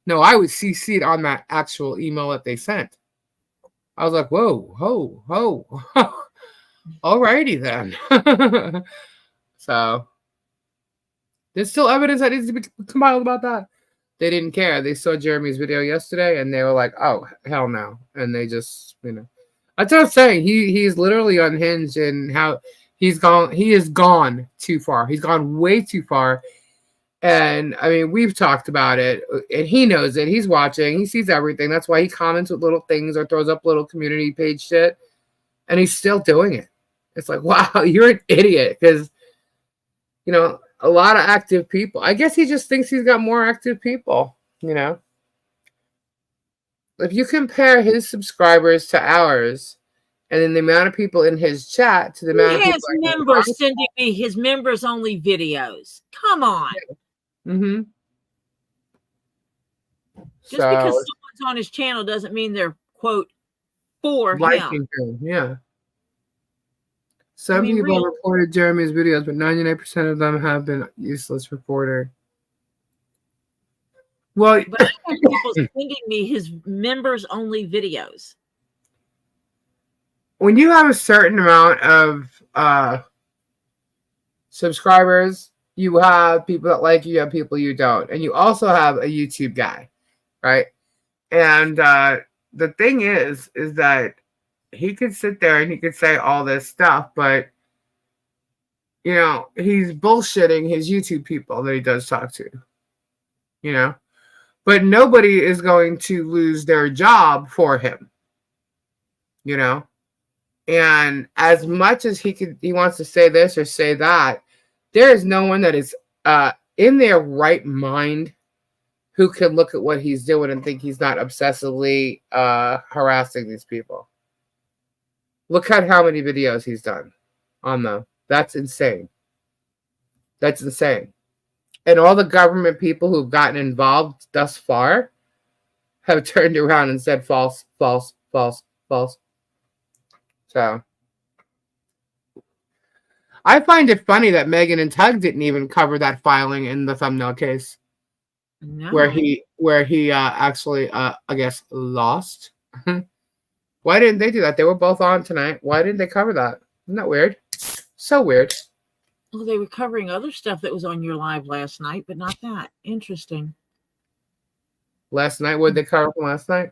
No, I was CC'd on that actual email that they sent. I was like, whoa, ho, ho. Alrighty then. So there's still evidence that needs to be compiled about that. They didn't care. They saw Jeremy's video yesterday and they were like, oh, hell no. And they just, you know. That's what I'm saying. He's literally unhinged in how he's gone. He has gone too far. He's gone way too far. And I mean, we've talked about it, and he knows it. He's watching. He sees everything. That's why he comments with little things or throws up little community page shit. And he's still doing it. It's like, wow, you're an idiot. Because, you know, a lot of active people. I guess he just thinks he's got more active people, you know. If you compare his subscribers to ours, and then the amount of people in his chat to the amount of people members sending me his members only videos. Come on. Yeah. Mm-hmm. Just because someone's on his channel doesn't mean they're, quote, for him. Yeah. Some people have reported Jeremy's videos, but 99% of them have been useless reporter. Well, but I have people sending me his members only videos. When you have a certain amount of subscribers, you have people that like you, you have people you don't. And you also have a YouTube guy, right? And the thing is that he could sit there and he could say all this stuff, but, you know, he's bullshitting his YouTube people that he does talk to, you know? but nobody is going to lose their job for him, you know? And as much as he wants to say this or say that, there is no one that is in their right mind who can look at what he's doing and think he's not obsessively harassing these people. Look at how many videos he's done on them. That's insane. That's insane. And all the government people who've gotten involved thus far have turned around and said false, false, false, false. So I find it funny that Megan and Tug didn't even cover that filing in the thumbnail case. No. Where he actually I guess lost. Why didn't they do that? They were both on tonight. Why didn't they cover that? Isn't that weird? So weird. Well, they were covering other stuff that was on your live last night, but not that. Interesting. Last night, what did they cover from last night?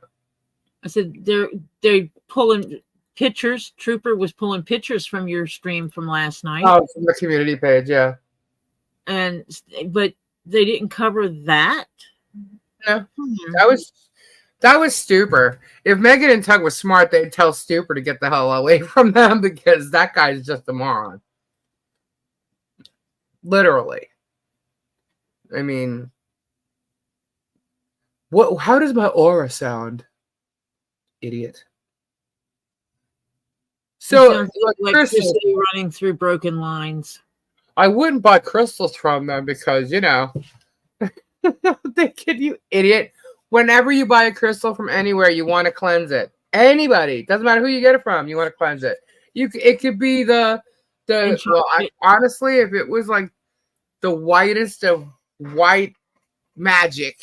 I said they're pulling pictures. Trooper was pulling pictures from your stream from last night. Oh, from the community page, yeah. But they didn't cover that. No, that was Stupor. If Megan and Tug was smart, they'd tell Stupor to get the hell away from them because that guy's just a moron. Literally. I mean, what? How does my aura sound? Idiot. So, like electricity running through broken lines. I wouldn't buy crystals from them because, you know, they kid you, idiot. Whenever you buy a crystal from anywhere, you want to cleanse it. Anybody, doesn't matter who you get it from, you want to cleanse it. It could be honestly, if it was like the whitest of white magic,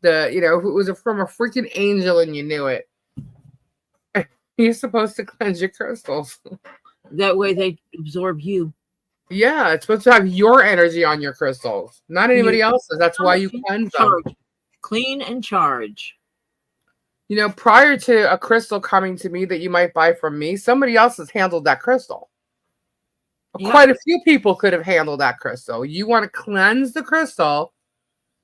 if it was from a freaking angel and you knew it, you're supposed to cleanse your crystals. That way they absorb you. Yeah, it's supposed to have your energy on your crystals, not anybody else's. That's why you cleanse them. Clean and charge. You know, prior to a crystal coming to me that you might buy from me, somebody else has handled that crystal. Yep. Quite a few people could have handled that crystal. You want to cleanse the crystal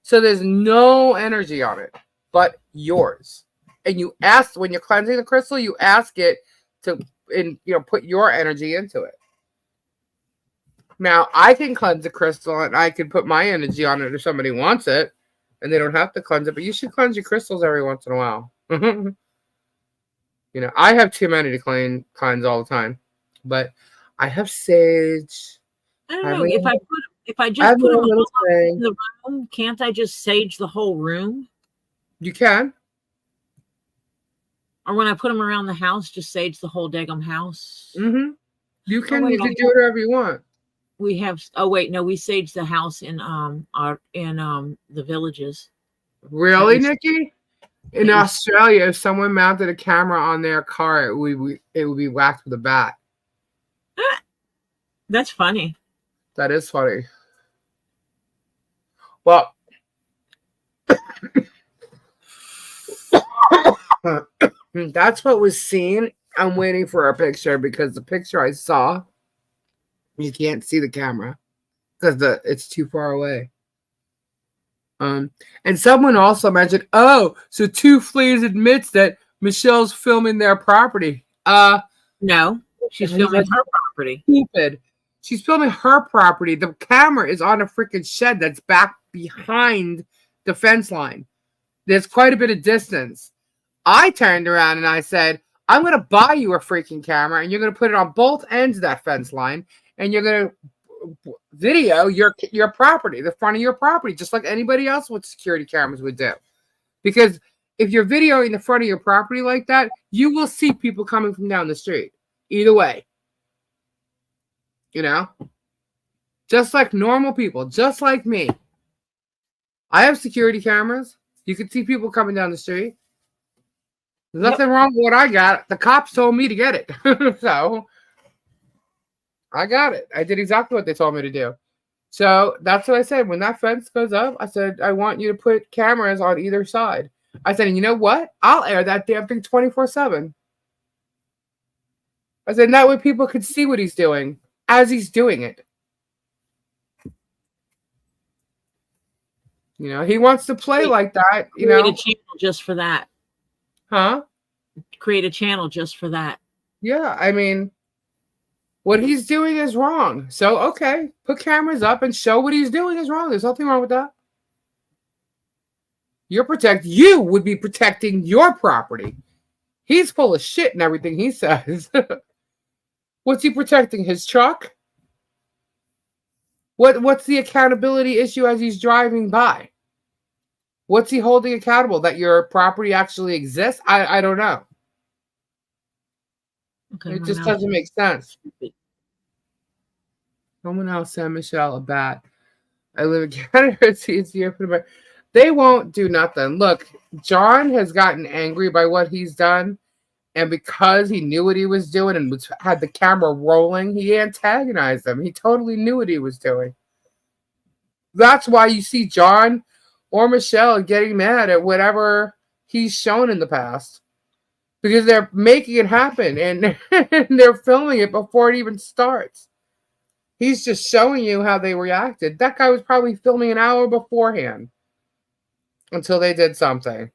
so there's no energy on it but yours. And you ask, when you're cleansing the crystal, you ask it to put your energy into it. Now, I can cleanse the crystal and I can put my energy on it if somebody wants it, and they don't have to cleanse it, but you should cleanse your crystals every once in a while. I have too many to cleanse all the time, but I have sage. I don't know. If I just put them in the room, can't I just sage the whole room? You can. Or when I put them around the house, just sage the whole daggum house. Mm-hmm. You can do whatever you want. We have. Oh wait, no, we sage the house in the villages. Really, Nikki? In Australia, if someone mounted a camera on their car, it would be whacked with a bat. That's funny. That is funny. Well, that's what was seen. I'm waiting for a picture because the picture I saw, you can't see the camera because it's too far away. And someone also mentioned, so Two Fleas admits that Michelle's filming their property. No, she's filming her property. Stupid. She's filming her property. The camera is on a freaking shed that's back behind the fence line. There's quite a bit of distance. I turned around and I said, I'm going to buy you a freaking camera and you're going to put it on both ends of that fence line and you're going to video your property, the front of your property, just like anybody else with security cameras would do. Because if you're videoing the front of your property like that, you will see people coming from down the street. Either way. Just like normal people, just like me. I have security cameras. You can see people coming down the street. There's nothing wrong with what I got. The cops told me to get it. So I got it. I did exactly what they told me to do. So that's what I said. When that fence goes up, I said, I want you to put cameras on either side. I said, and you know what? I'll air that damn thing 24/7. I said, that way people could see what he's doing as he's doing it. You know, he wants to play like that, you Create a know. channel just for that. Huh? Create a channel just for that. Yeah, I mean, what he's doing is wrong. So, okay, put cameras up and show what he's doing is wrong. There's nothing wrong with that. You would be protecting your property. He's full of shit in everything he says. What's he protecting? His truck? What's the accountability issue as he's driving by? What's he holding accountable? That your property actually exists? I don't know. Okay, It just doesn't make sense. Someone else sent Michelle a bat. I live in Canada. It's easier for them. They won't do nothing. Look, John has gotten angry by what he's done. And because he knew what he was doing and had the camera rolling, he antagonized them. He totally knew what he was doing. That's why you see John or Michelle getting mad at whatever he's shown in the past. Because they're making it happen and they're filming it before it even starts. He's just showing you how they reacted. That guy was probably filming an hour beforehand until they did something.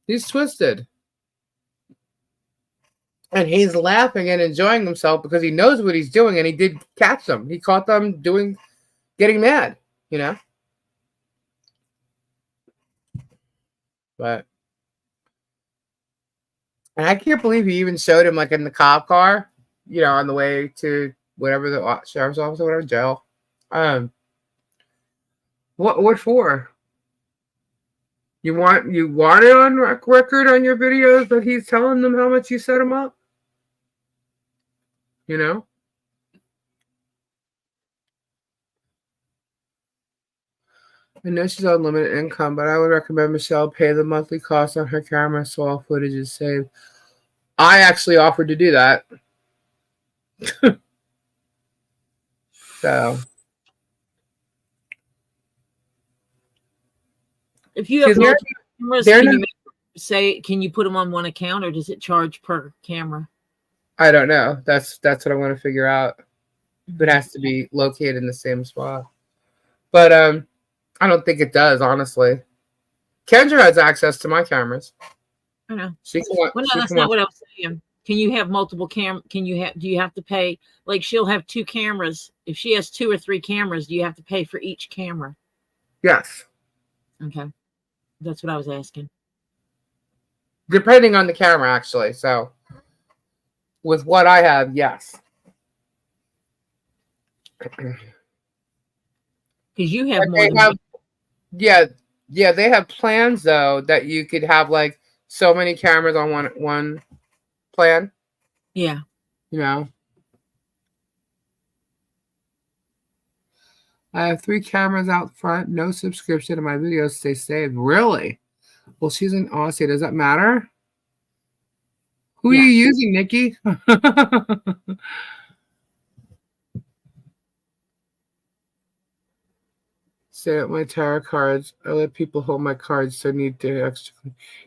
He's twisted. And he's laughing and enjoying himself because he knows what he's doing and he did catch them. He caught them getting mad, you know? But and I can't believe he even showed him like in the cop car, you know, on the way to whatever the sheriff's office or whatever, jail. What for? You want it on record on your videos that he's telling them how much you set him up? You know? I know she's on limited income, but I would recommend Michelle pay the monthly cost on her camera so all footage is saved. I actually offered to do that. So. If you have multiple cameras, can you put them on one account or does it charge per camera? I don't know. That's what I want to figure out. It has to be located in the same spot. But I don't think it does, honestly. Kendra has access to my cameras. I know. She can well, no, that's not what I was saying. Can you have multiple do you have to pay, like she'll have 2 cameras. If she has 2 or 3 cameras, do you have to pay for each camera? Yes. Okay. That's what I was asking. Depending on the camera, actually. So with what I have, yes. Because you have more than yeah, they have plans though that you could have like so many cameras on one plan. Yeah. You know. I have 3 cameras out front, no subscription, and my videos stay saved. Really? Well, she's in Aussie. Does that matter? Who are you using, Nikki? Set up my tarot cards. I let people hold my cards, so I need to extra.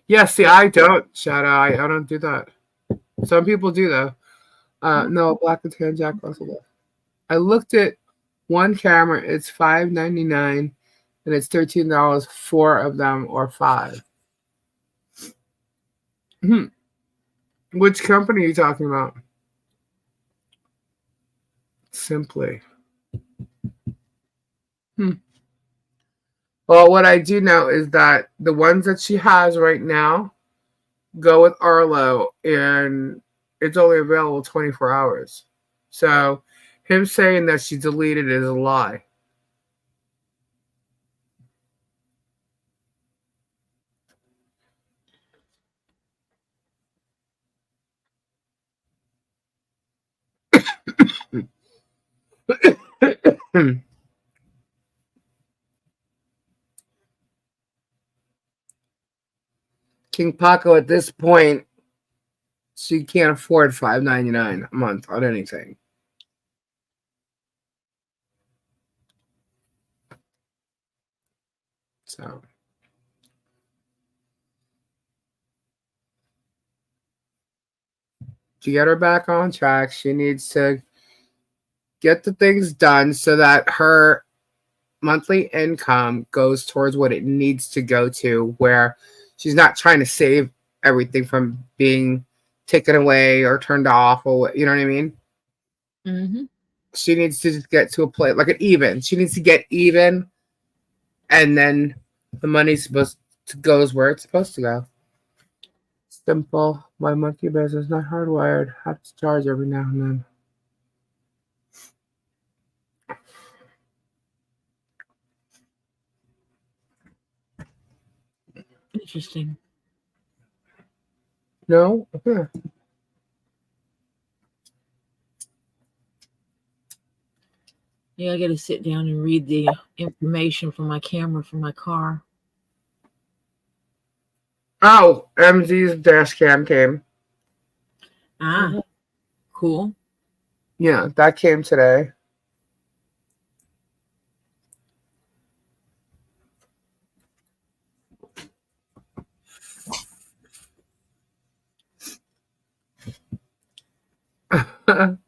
Yeah, see, I don't, Shadow. I don't do that. Some people do, though. No, Black and Tan Jack Russell. I looked at one camera. It's $5.99, and it's $13. 4 of them, or 5. Which company are you talking about? Simply. Well, what I do know is that the ones that she has right now go with Arlo, and it's only available 24 hours. So him saying that she deleted it is a lie. King Paco at this point, she can't afford $5.99 a month on anything. So to get her back on track, she needs to get the things done so that her monthly income goes towards what it needs to go to, where she's not trying to save everything from being taken away or turned off, or you know what I mean? Mm-hmm. She needs to just get to a place like an even. She needs to get even, and then the money's supposed to goes where it's supposed to go. Simple. My monkey business, not hardwired. Have to charge every now and then. Interesting. No? Yeah. Yeah, I got to sit down and read the information from my camera for my car. Oh, MZ's dash cam came. Ah, cool. Yeah, that came today.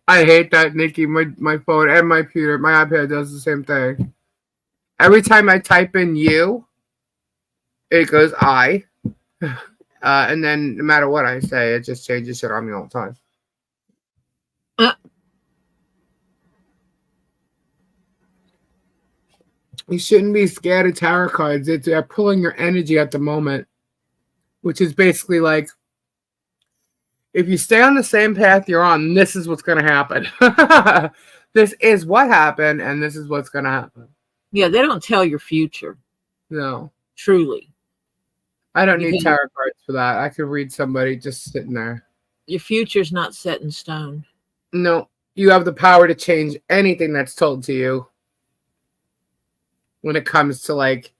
I hate that, Nikki. My phone and my computer, my iPad does the same thing. Every time I type in you, it goes I. And then no matter what I say, it just changes shit on me all the time. You shouldn't be scared of tarot cards. They're pulling your energy at the moment, which is basically like, if you stay on the same path you're on, this is what's going to happen. This is what happened, and this is what's going to happen. Yeah, they don't tell your future. No. Truly. I don't need tarot cards for that. I could read somebody just sitting there. Your future's not set in stone. No. You have the power to change anything that's told to you when it comes to, like,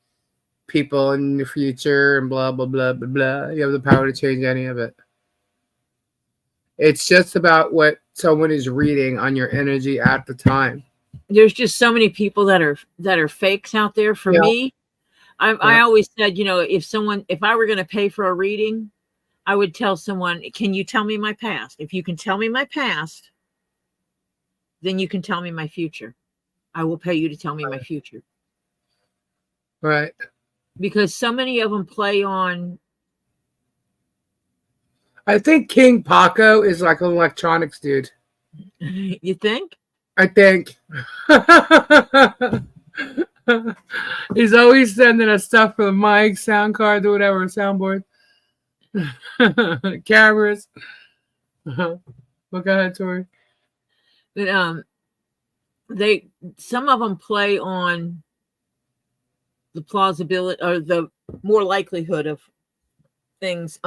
people in the future and blah, blah, blah, blah, blah. You have the power to change any of it. It's just about what someone is reading on your energy at the time. There's just so many people that are fakes out there. For me, I always said, you know, if I were going to pay for a reading, I would tell someone, can you tell me my past? If you can tell me my past, then you can tell me my future. I will pay you to tell me my future. Right. Because so many of them play on. I think King Paco is like an electronics dude. You think? I think. He's always sending us stuff for the mic, sound cards, or whatever, soundboard. Cameras. Look ahead, Tori. But, some of them play on the plausibility or the more likelihood of things.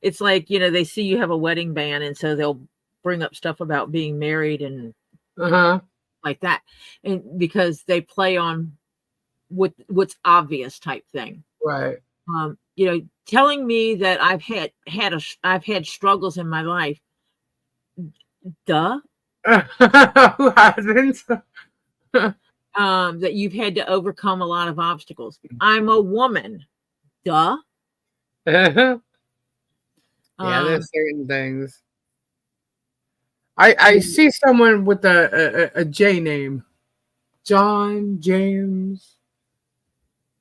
It's like, you know, they see you have a wedding band, and so they'll bring up stuff about being married and like that, and because they play on what's obvious type thing, right? You know, telling me that I've had struggles in my life. Duh. Who hasn't? That you've had to overcome a lot of obstacles. I'm a woman. Duh. Yeah, there's certain things. I see someone with a J name. John James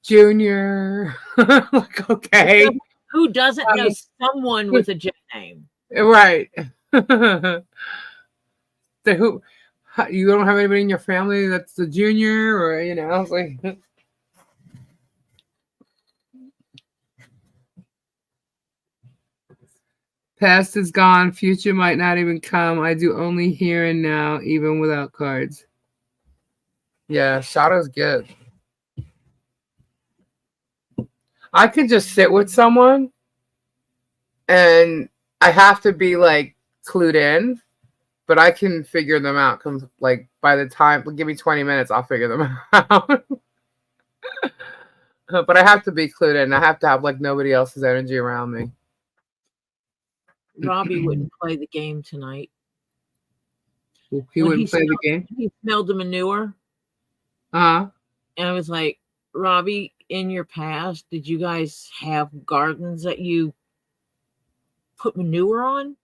Jr. Like, okay. Who doesn't know someone with a J name? Right. Who, you don't have anybody in your family that's the junior, or, you know, I was like... Past is gone. Future might not even come. I do only here and now, even without cards. Yeah, Shadow's good. I could just sit with someone, and I have to be, like, clued in, but I can figure them out. Like, by the time, give me 20 minutes, I'll figure them out. But I have to be clued in. I have to have, like, nobody else's energy around me. Robbie wouldn't play the game tonight. He wouldn't play the game? He smelled the manure. Uh-huh. And I was like, Robbie, in your past, did you guys have gardens that you put manure on?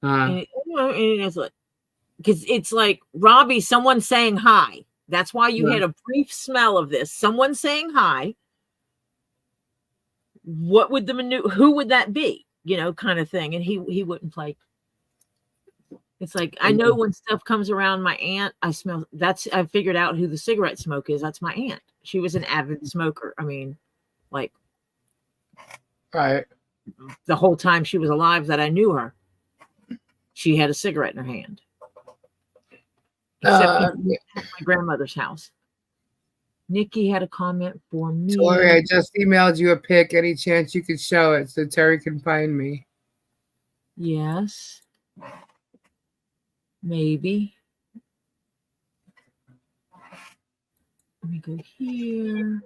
And it's like, because it's like, Robbie, someone's saying hi. That's why you had a brief smell of this. Someone saying hi. What would who would that be? You know, kind of thing. And he wouldn't play. It's like, I know when stuff comes around my aunt, I smell I figured out who the cigarette smoke is. That's my aunt. She was an avid smoker. I mean, like, right. The whole time she was alive that I knew her, she had a cigarette in her hand. Except at my grandmother's house. Nikki had a comment for me. Tori, I just emailed you a pic. Any chance you could show it so Terry can find me? Yes. Maybe. Let me go here.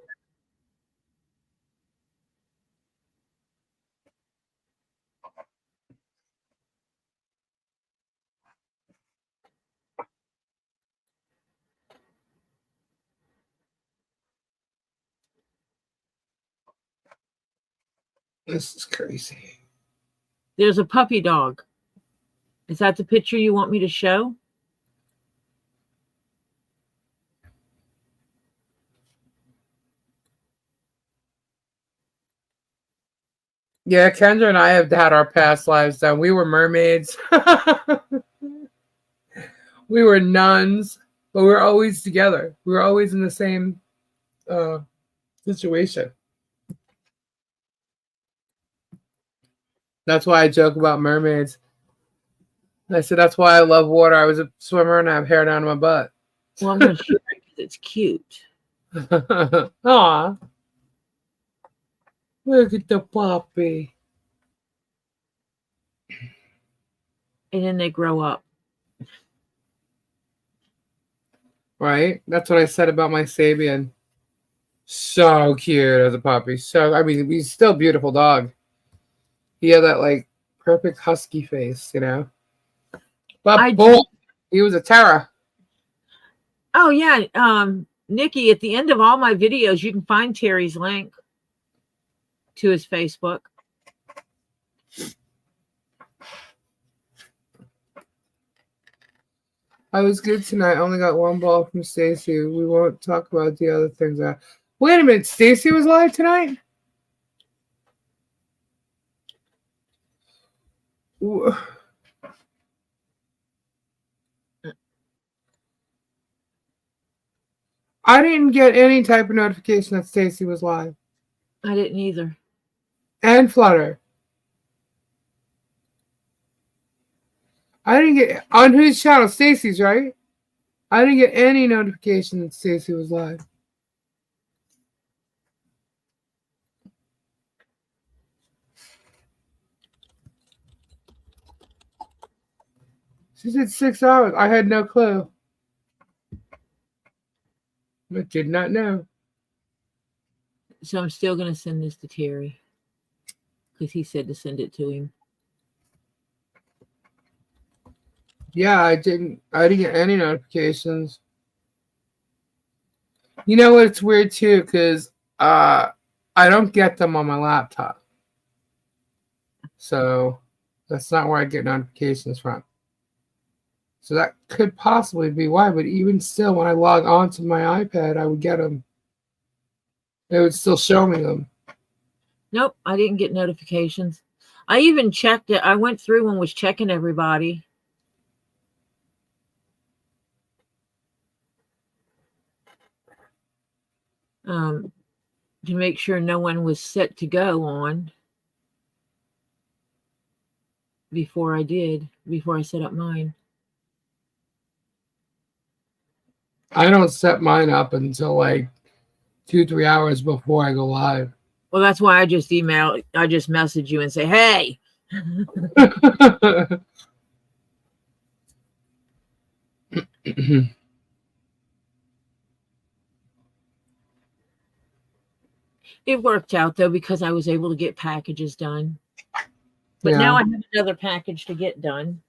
This is crazy. There's a puppy dog. Is that the picture you want me to show? Yeah, Kendra and I have had our past lives done. We were mermaids. We were nuns, but we were always together. We were always in the same situation. That's why I joke about mermaids. I said that's why I love water. I was a swimmer and I have hair down to my butt. Well, I'm going to show it because it's cute. Aw. Look at the puppy. And then they grow up. Right? That's what I said about my Sabian. So cute as a puppy. I mean, he's still a beautiful dog. He had that, like, perfect husky face, you know? But boy, he was a terror. Oh, yeah. Nikki, at the end of all my videos, you can find Terry's link to his Facebook. I was good tonight. I only got one ball from Stacy. We won't talk about the other things. Wait a minute. Stacy was live tonight? I didn't get any type of notification that Stacy was live. I didn't either. And Flutter. I didn't get on whose channel? Stacy's, right? I didn't get any notification that Stacy was live. She said 6 hours. I had no clue. I did not know. So I'm still going to send this to Terry because he said to send it to him. Yeah, I didn't get any notifications. You know what? It's weird too because I don't get them on my laptop. So that's not where I get notifications from. So that could possibly be why. But even still, when I log on to my iPad, I would get them. They would still show me them. Nope, I didn't get notifications. I even checked it. I went through and was checking everybody. To make sure no one was set to go on before I set up mine. I don't set mine up until like 2-3 hours before I go live. Well, that's why I just message you and say, hey. It worked out, though, because I was able to get packages done. But now I have another package to get done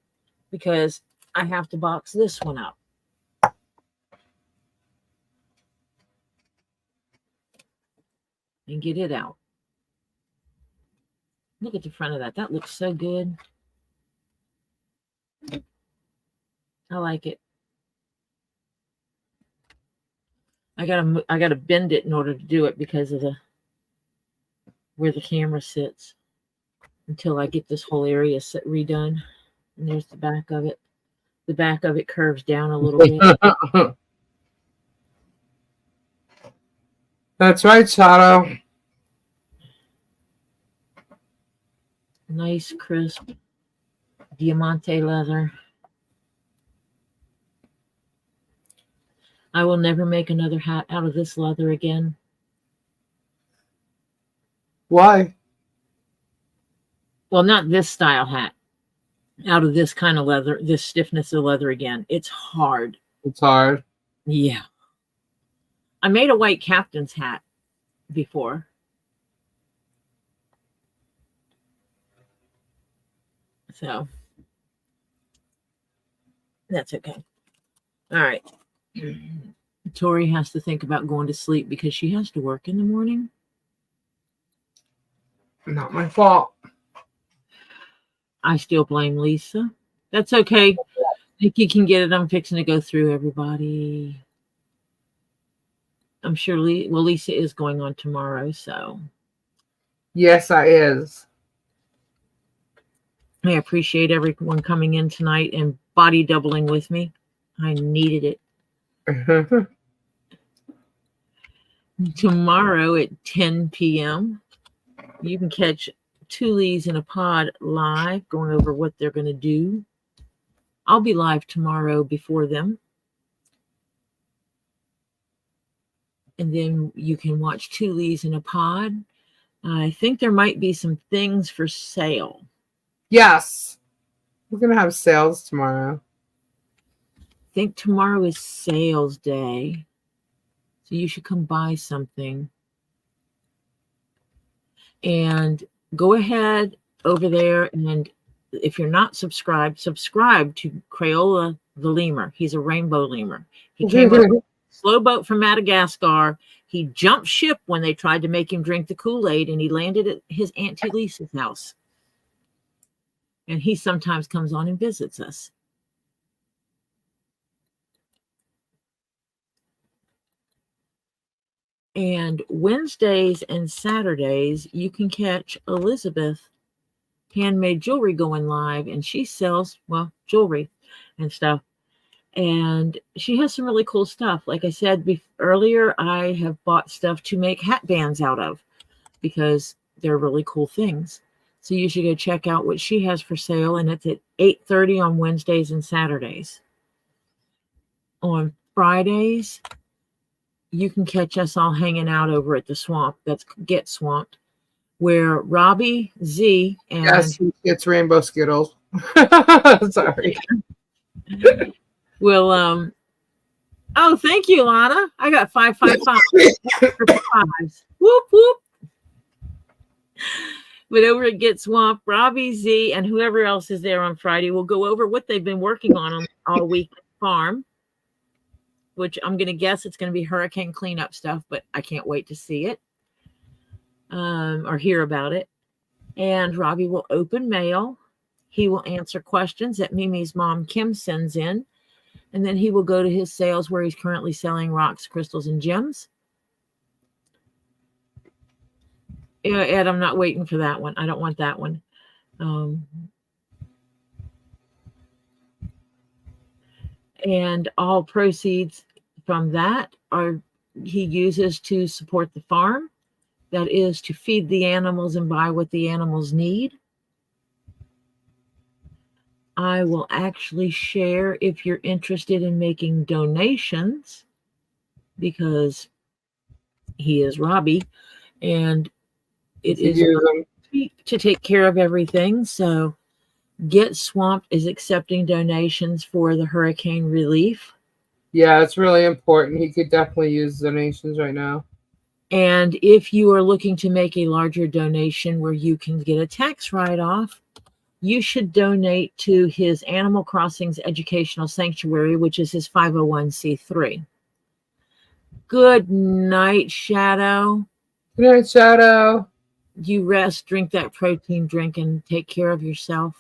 because I have to box this one up. And get it out. Look at the front of that. That looks so good. I like it. I gotta bend it in order to do it because of where the camera sits until I get this whole area redone. And there's the back of it. The back of it curves down a little bit. That's right, Shadow. Nice, crisp diamante leather. I will never make another hat out of this leather again. Why? Well, not this style hat. Out of this kind of leather, this stiffness of leather again. It's hard. It's hard. Yeah. I made a white captain's hat before. So that's okay. All right. Tori has to think about going to sleep because she has to work in the morning. Not my fault. I still blame Lisa. That's okay. I think you can get it. I'm fixing to go through everybody. I'm sure Lisa is going on tomorrow, so. Yes, I is. I appreciate everyone coming in tonight and body doubling with me. I needed it. Tomorrow at 10 p.m., you can catch Two Lees in a Pod live, going over what they're going to do. I'll be live tomorrow before them. And then you can watch Two Lees in a Pod. I think there might be some things for sale. Yes. We're going to have sales tomorrow. I think tomorrow is sales day. So you should come buy something. And go ahead over there. And if you're not subscribed, subscribe to Crayola the Lemur. He's a rainbow lemur. He came over slow boat from Madagascar. He jumped ship when they tried to make him drink the Kool-Aid, and he landed at his Auntie Lisa's house. And he sometimes comes on and visits us. And Wednesdays and Saturdays, you can catch Elizabeth Handmade Jewelry going live, and she sells, well, jewelry and stuff. And she has some really cool stuff. Like I said earlier, I have bought stuff to make hat bands out of because they're really cool things. So you should go check out what she has for sale, and it's at 8:30 on Wednesdays and Saturdays. On Fridays, you can catch us all hanging out over at the swamp. That's Get Swamped, where Robbie Z and yes, it's Rainbow Skittles. Sorry. will oh, thank you, Lana. I got 555 fives. Whoop whoop. But over at Get Swamp, Robbie Z and whoever else is there on Friday will go over what they've been working on all week at the farm, which I'm going to guess it's going to be hurricane cleanup stuff, but I can't wait to see it or hear about it. And Robbie will open mail. He will answer questions that Mimi's mom, Kim, sends in. And then he will go to his sales where he's currently selling rocks, crystals, and gems. Yeah, Ed, I'm not waiting for that one. I don't want that one. And all proceeds from that he uses to support the farm. That is to feed the animals and buy what the animals need. I will actually share if you're interested in making donations, because he is Robbie and it is to take care of everything. So Get Swamped is accepting donations for the hurricane relief. Yeah, it's really important. He could definitely use donations right now. And if you are looking to make a larger donation where you can get a tax write-off, you should donate to his Animal Crossings Educational Sanctuary, which is his 501c3. Good night, Shadow. Good night, Shadow. You rest, drink that protein drink, and take care of yourself.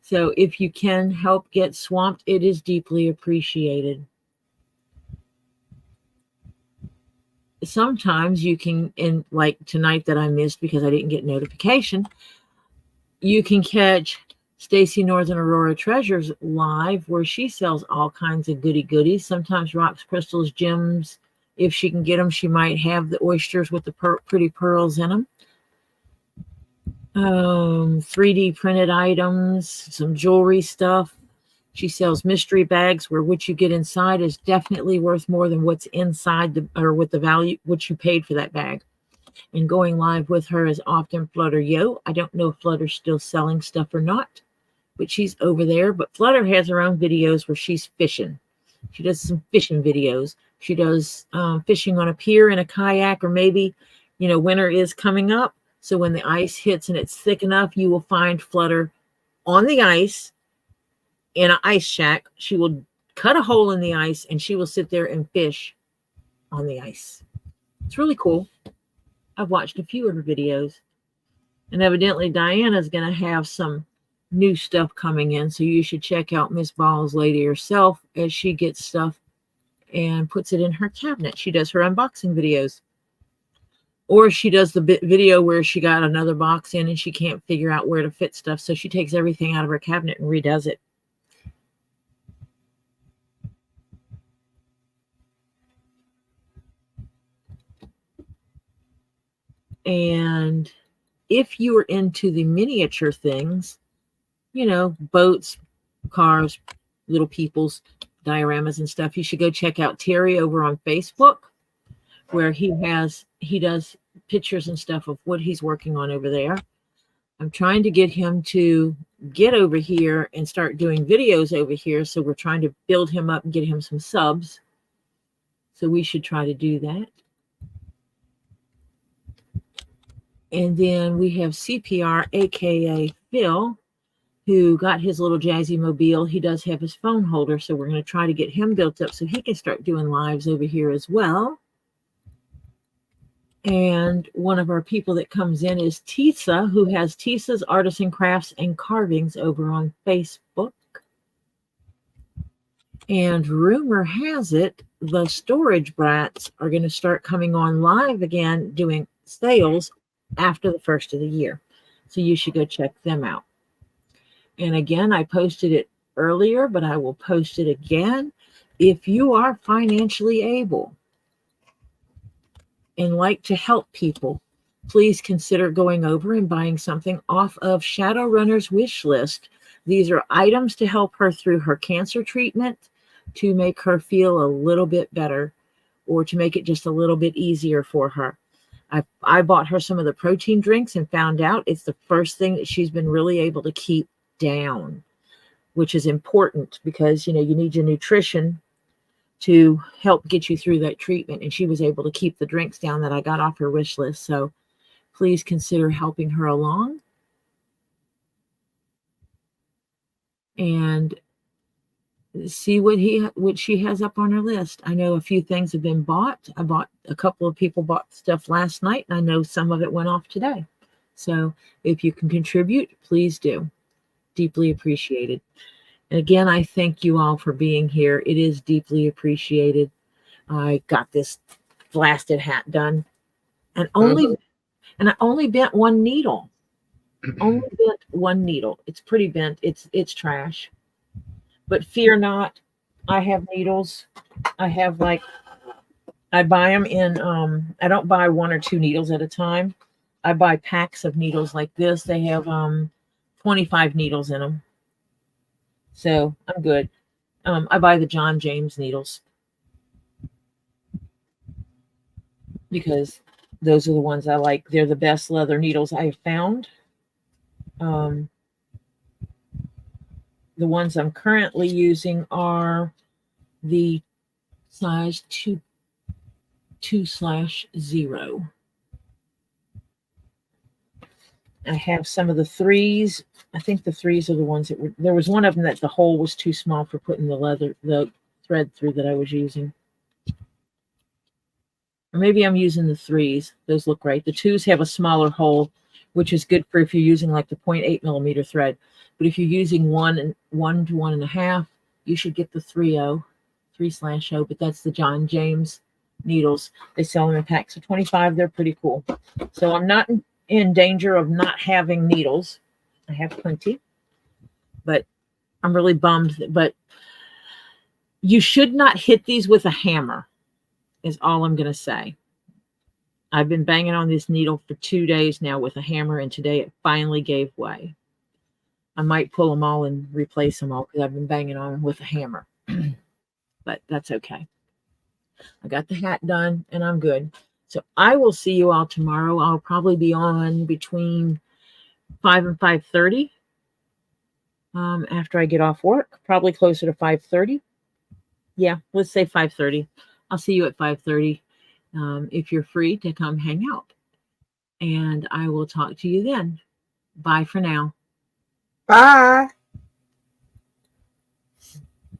So if you can help Get Swamped, it is deeply appreciated. sometimes you can, and like tonight that I missed because I didn't get notification, you can catch Stacy Northern Aurora Treasures live where she sells all kinds of goodies. Sometimes rocks, crystals, gems. If she can get them, she might have the oysters with the pretty pearls in them. 3D printed items, some jewelry stuff. She sells mystery bags where what you get inside is definitely worth more than what's inside or what the value, what you paid for that bag. And going live with her is often Flutter Yo. I don't know if Flutter's still selling stuff or not, but she's over there. But Flutter has her own videos where she's fishing. She does some fishing videos. She does fishing on a pier in a kayak, or maybe, winter is coming up. So when the ice hits and it's thick enough, you will find Flutter on the ice in an ice shack. She will cut a hole in the ice and she will sit there and fish on the ice. It's really cool. I've watched a few of her videos. And evidently Diana's going to have some new stuff coming in. So you should check out Miss Ball's Lady herself as she gets stuff and puts it in her cabinet. She does her unboxing videos. Or she does the video where she got another box in and she can't figure out where to fit stuff. So she takes everything out of her cabinet and redoes it. And if you are into the miniature things, boats, cars, little peoples, dioramas and stuff, you should go check out Terry over on Facebook, where he does pictures and stuff of what he's working on over there. I'm trying to get him to get over here and start doing videos over here. So we're trying to build him up and get him some subs. So we should try to do that. And then we have CPR, aka Phil, who got his little jazzy mobile. He does have his phone holder, so we're going to try to get him built up so he can start doing lives over here as well. And one of our people that comes in is Tisa, who has Tisa's Artisan Crafts and Carvings over on Facebook. And rumor has it, the Storage Brats are going to start coming on live again, doing sales after the first of the year. So you should go check them out. And again, I posted it earlier, but I will post it again. If you are financially able and like to help people, please consider going over and buying something off of Shadowrunner's wish list. These are items to help her through her cancer treatment, to make her feel a little bit better, or to make it just a little bit easier for her. I bought her some of the protein drinks and found out it's the first thing that she's been really able to keep down, which is important because, you need your nutrition to help get you through that treatment. And she was able to keep the drinks down that I got off her wish list. So please consider helping her along. And see what she has up on her list. I know a few things have been bought. A couple of people bought stuff last night, and I know some of it went off today. So if you can contribute, please do. Deeply appreciated. And again, I thank you all for being here. It is deeply appreciated. I got this blasted hat done, and I only bent one needle. Only bent one needle. It's pretty bent. It's trash. But fear not, I have needles. I buy them in, I don't buy one or two needles at a time. I buy packs of needles like this. They have 25 needles in them. So I'm good. I buy the John James needles because those are the ones I like. They're the best leather needles I have found. The ones I'm currently using are the size 2/0. I have some of the 3s. I think the 3s are the ones that were, there was one of them that the hole was too small for putting the thread through that I was using. Or maybe I'm using the 3s. Those look right. The 2s have a smaller hole, which is good for if you're using like the 0.8 millimeter thread. But if you're using 1 to 1.5, you should get the 3/0, but that's the John James needles. They sell them in packs of 25. They're pretty cool. So I'm not in danger of not having needles. I have plenty, but I'm really bummed. But you should not hit these with a hammer, is all I'm going to say. I've been banging on this needle for 2 days now with a hammer, and today it finally gave way. I might pull them all and replace them all because I've been banging on them with a hammer. But that's okay. I got the hat done, and I'm good. So I will see you all tomorrow. I'll probably be on between 5 and 5:30 after I get off work, probably closer to 5:30. Yeah, let's say 5:30. I'll see you at 5:30 if you're free to come hang out. And I will talk to you then. Bye for now. Bye.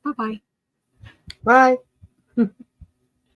Bye-bye. Bye.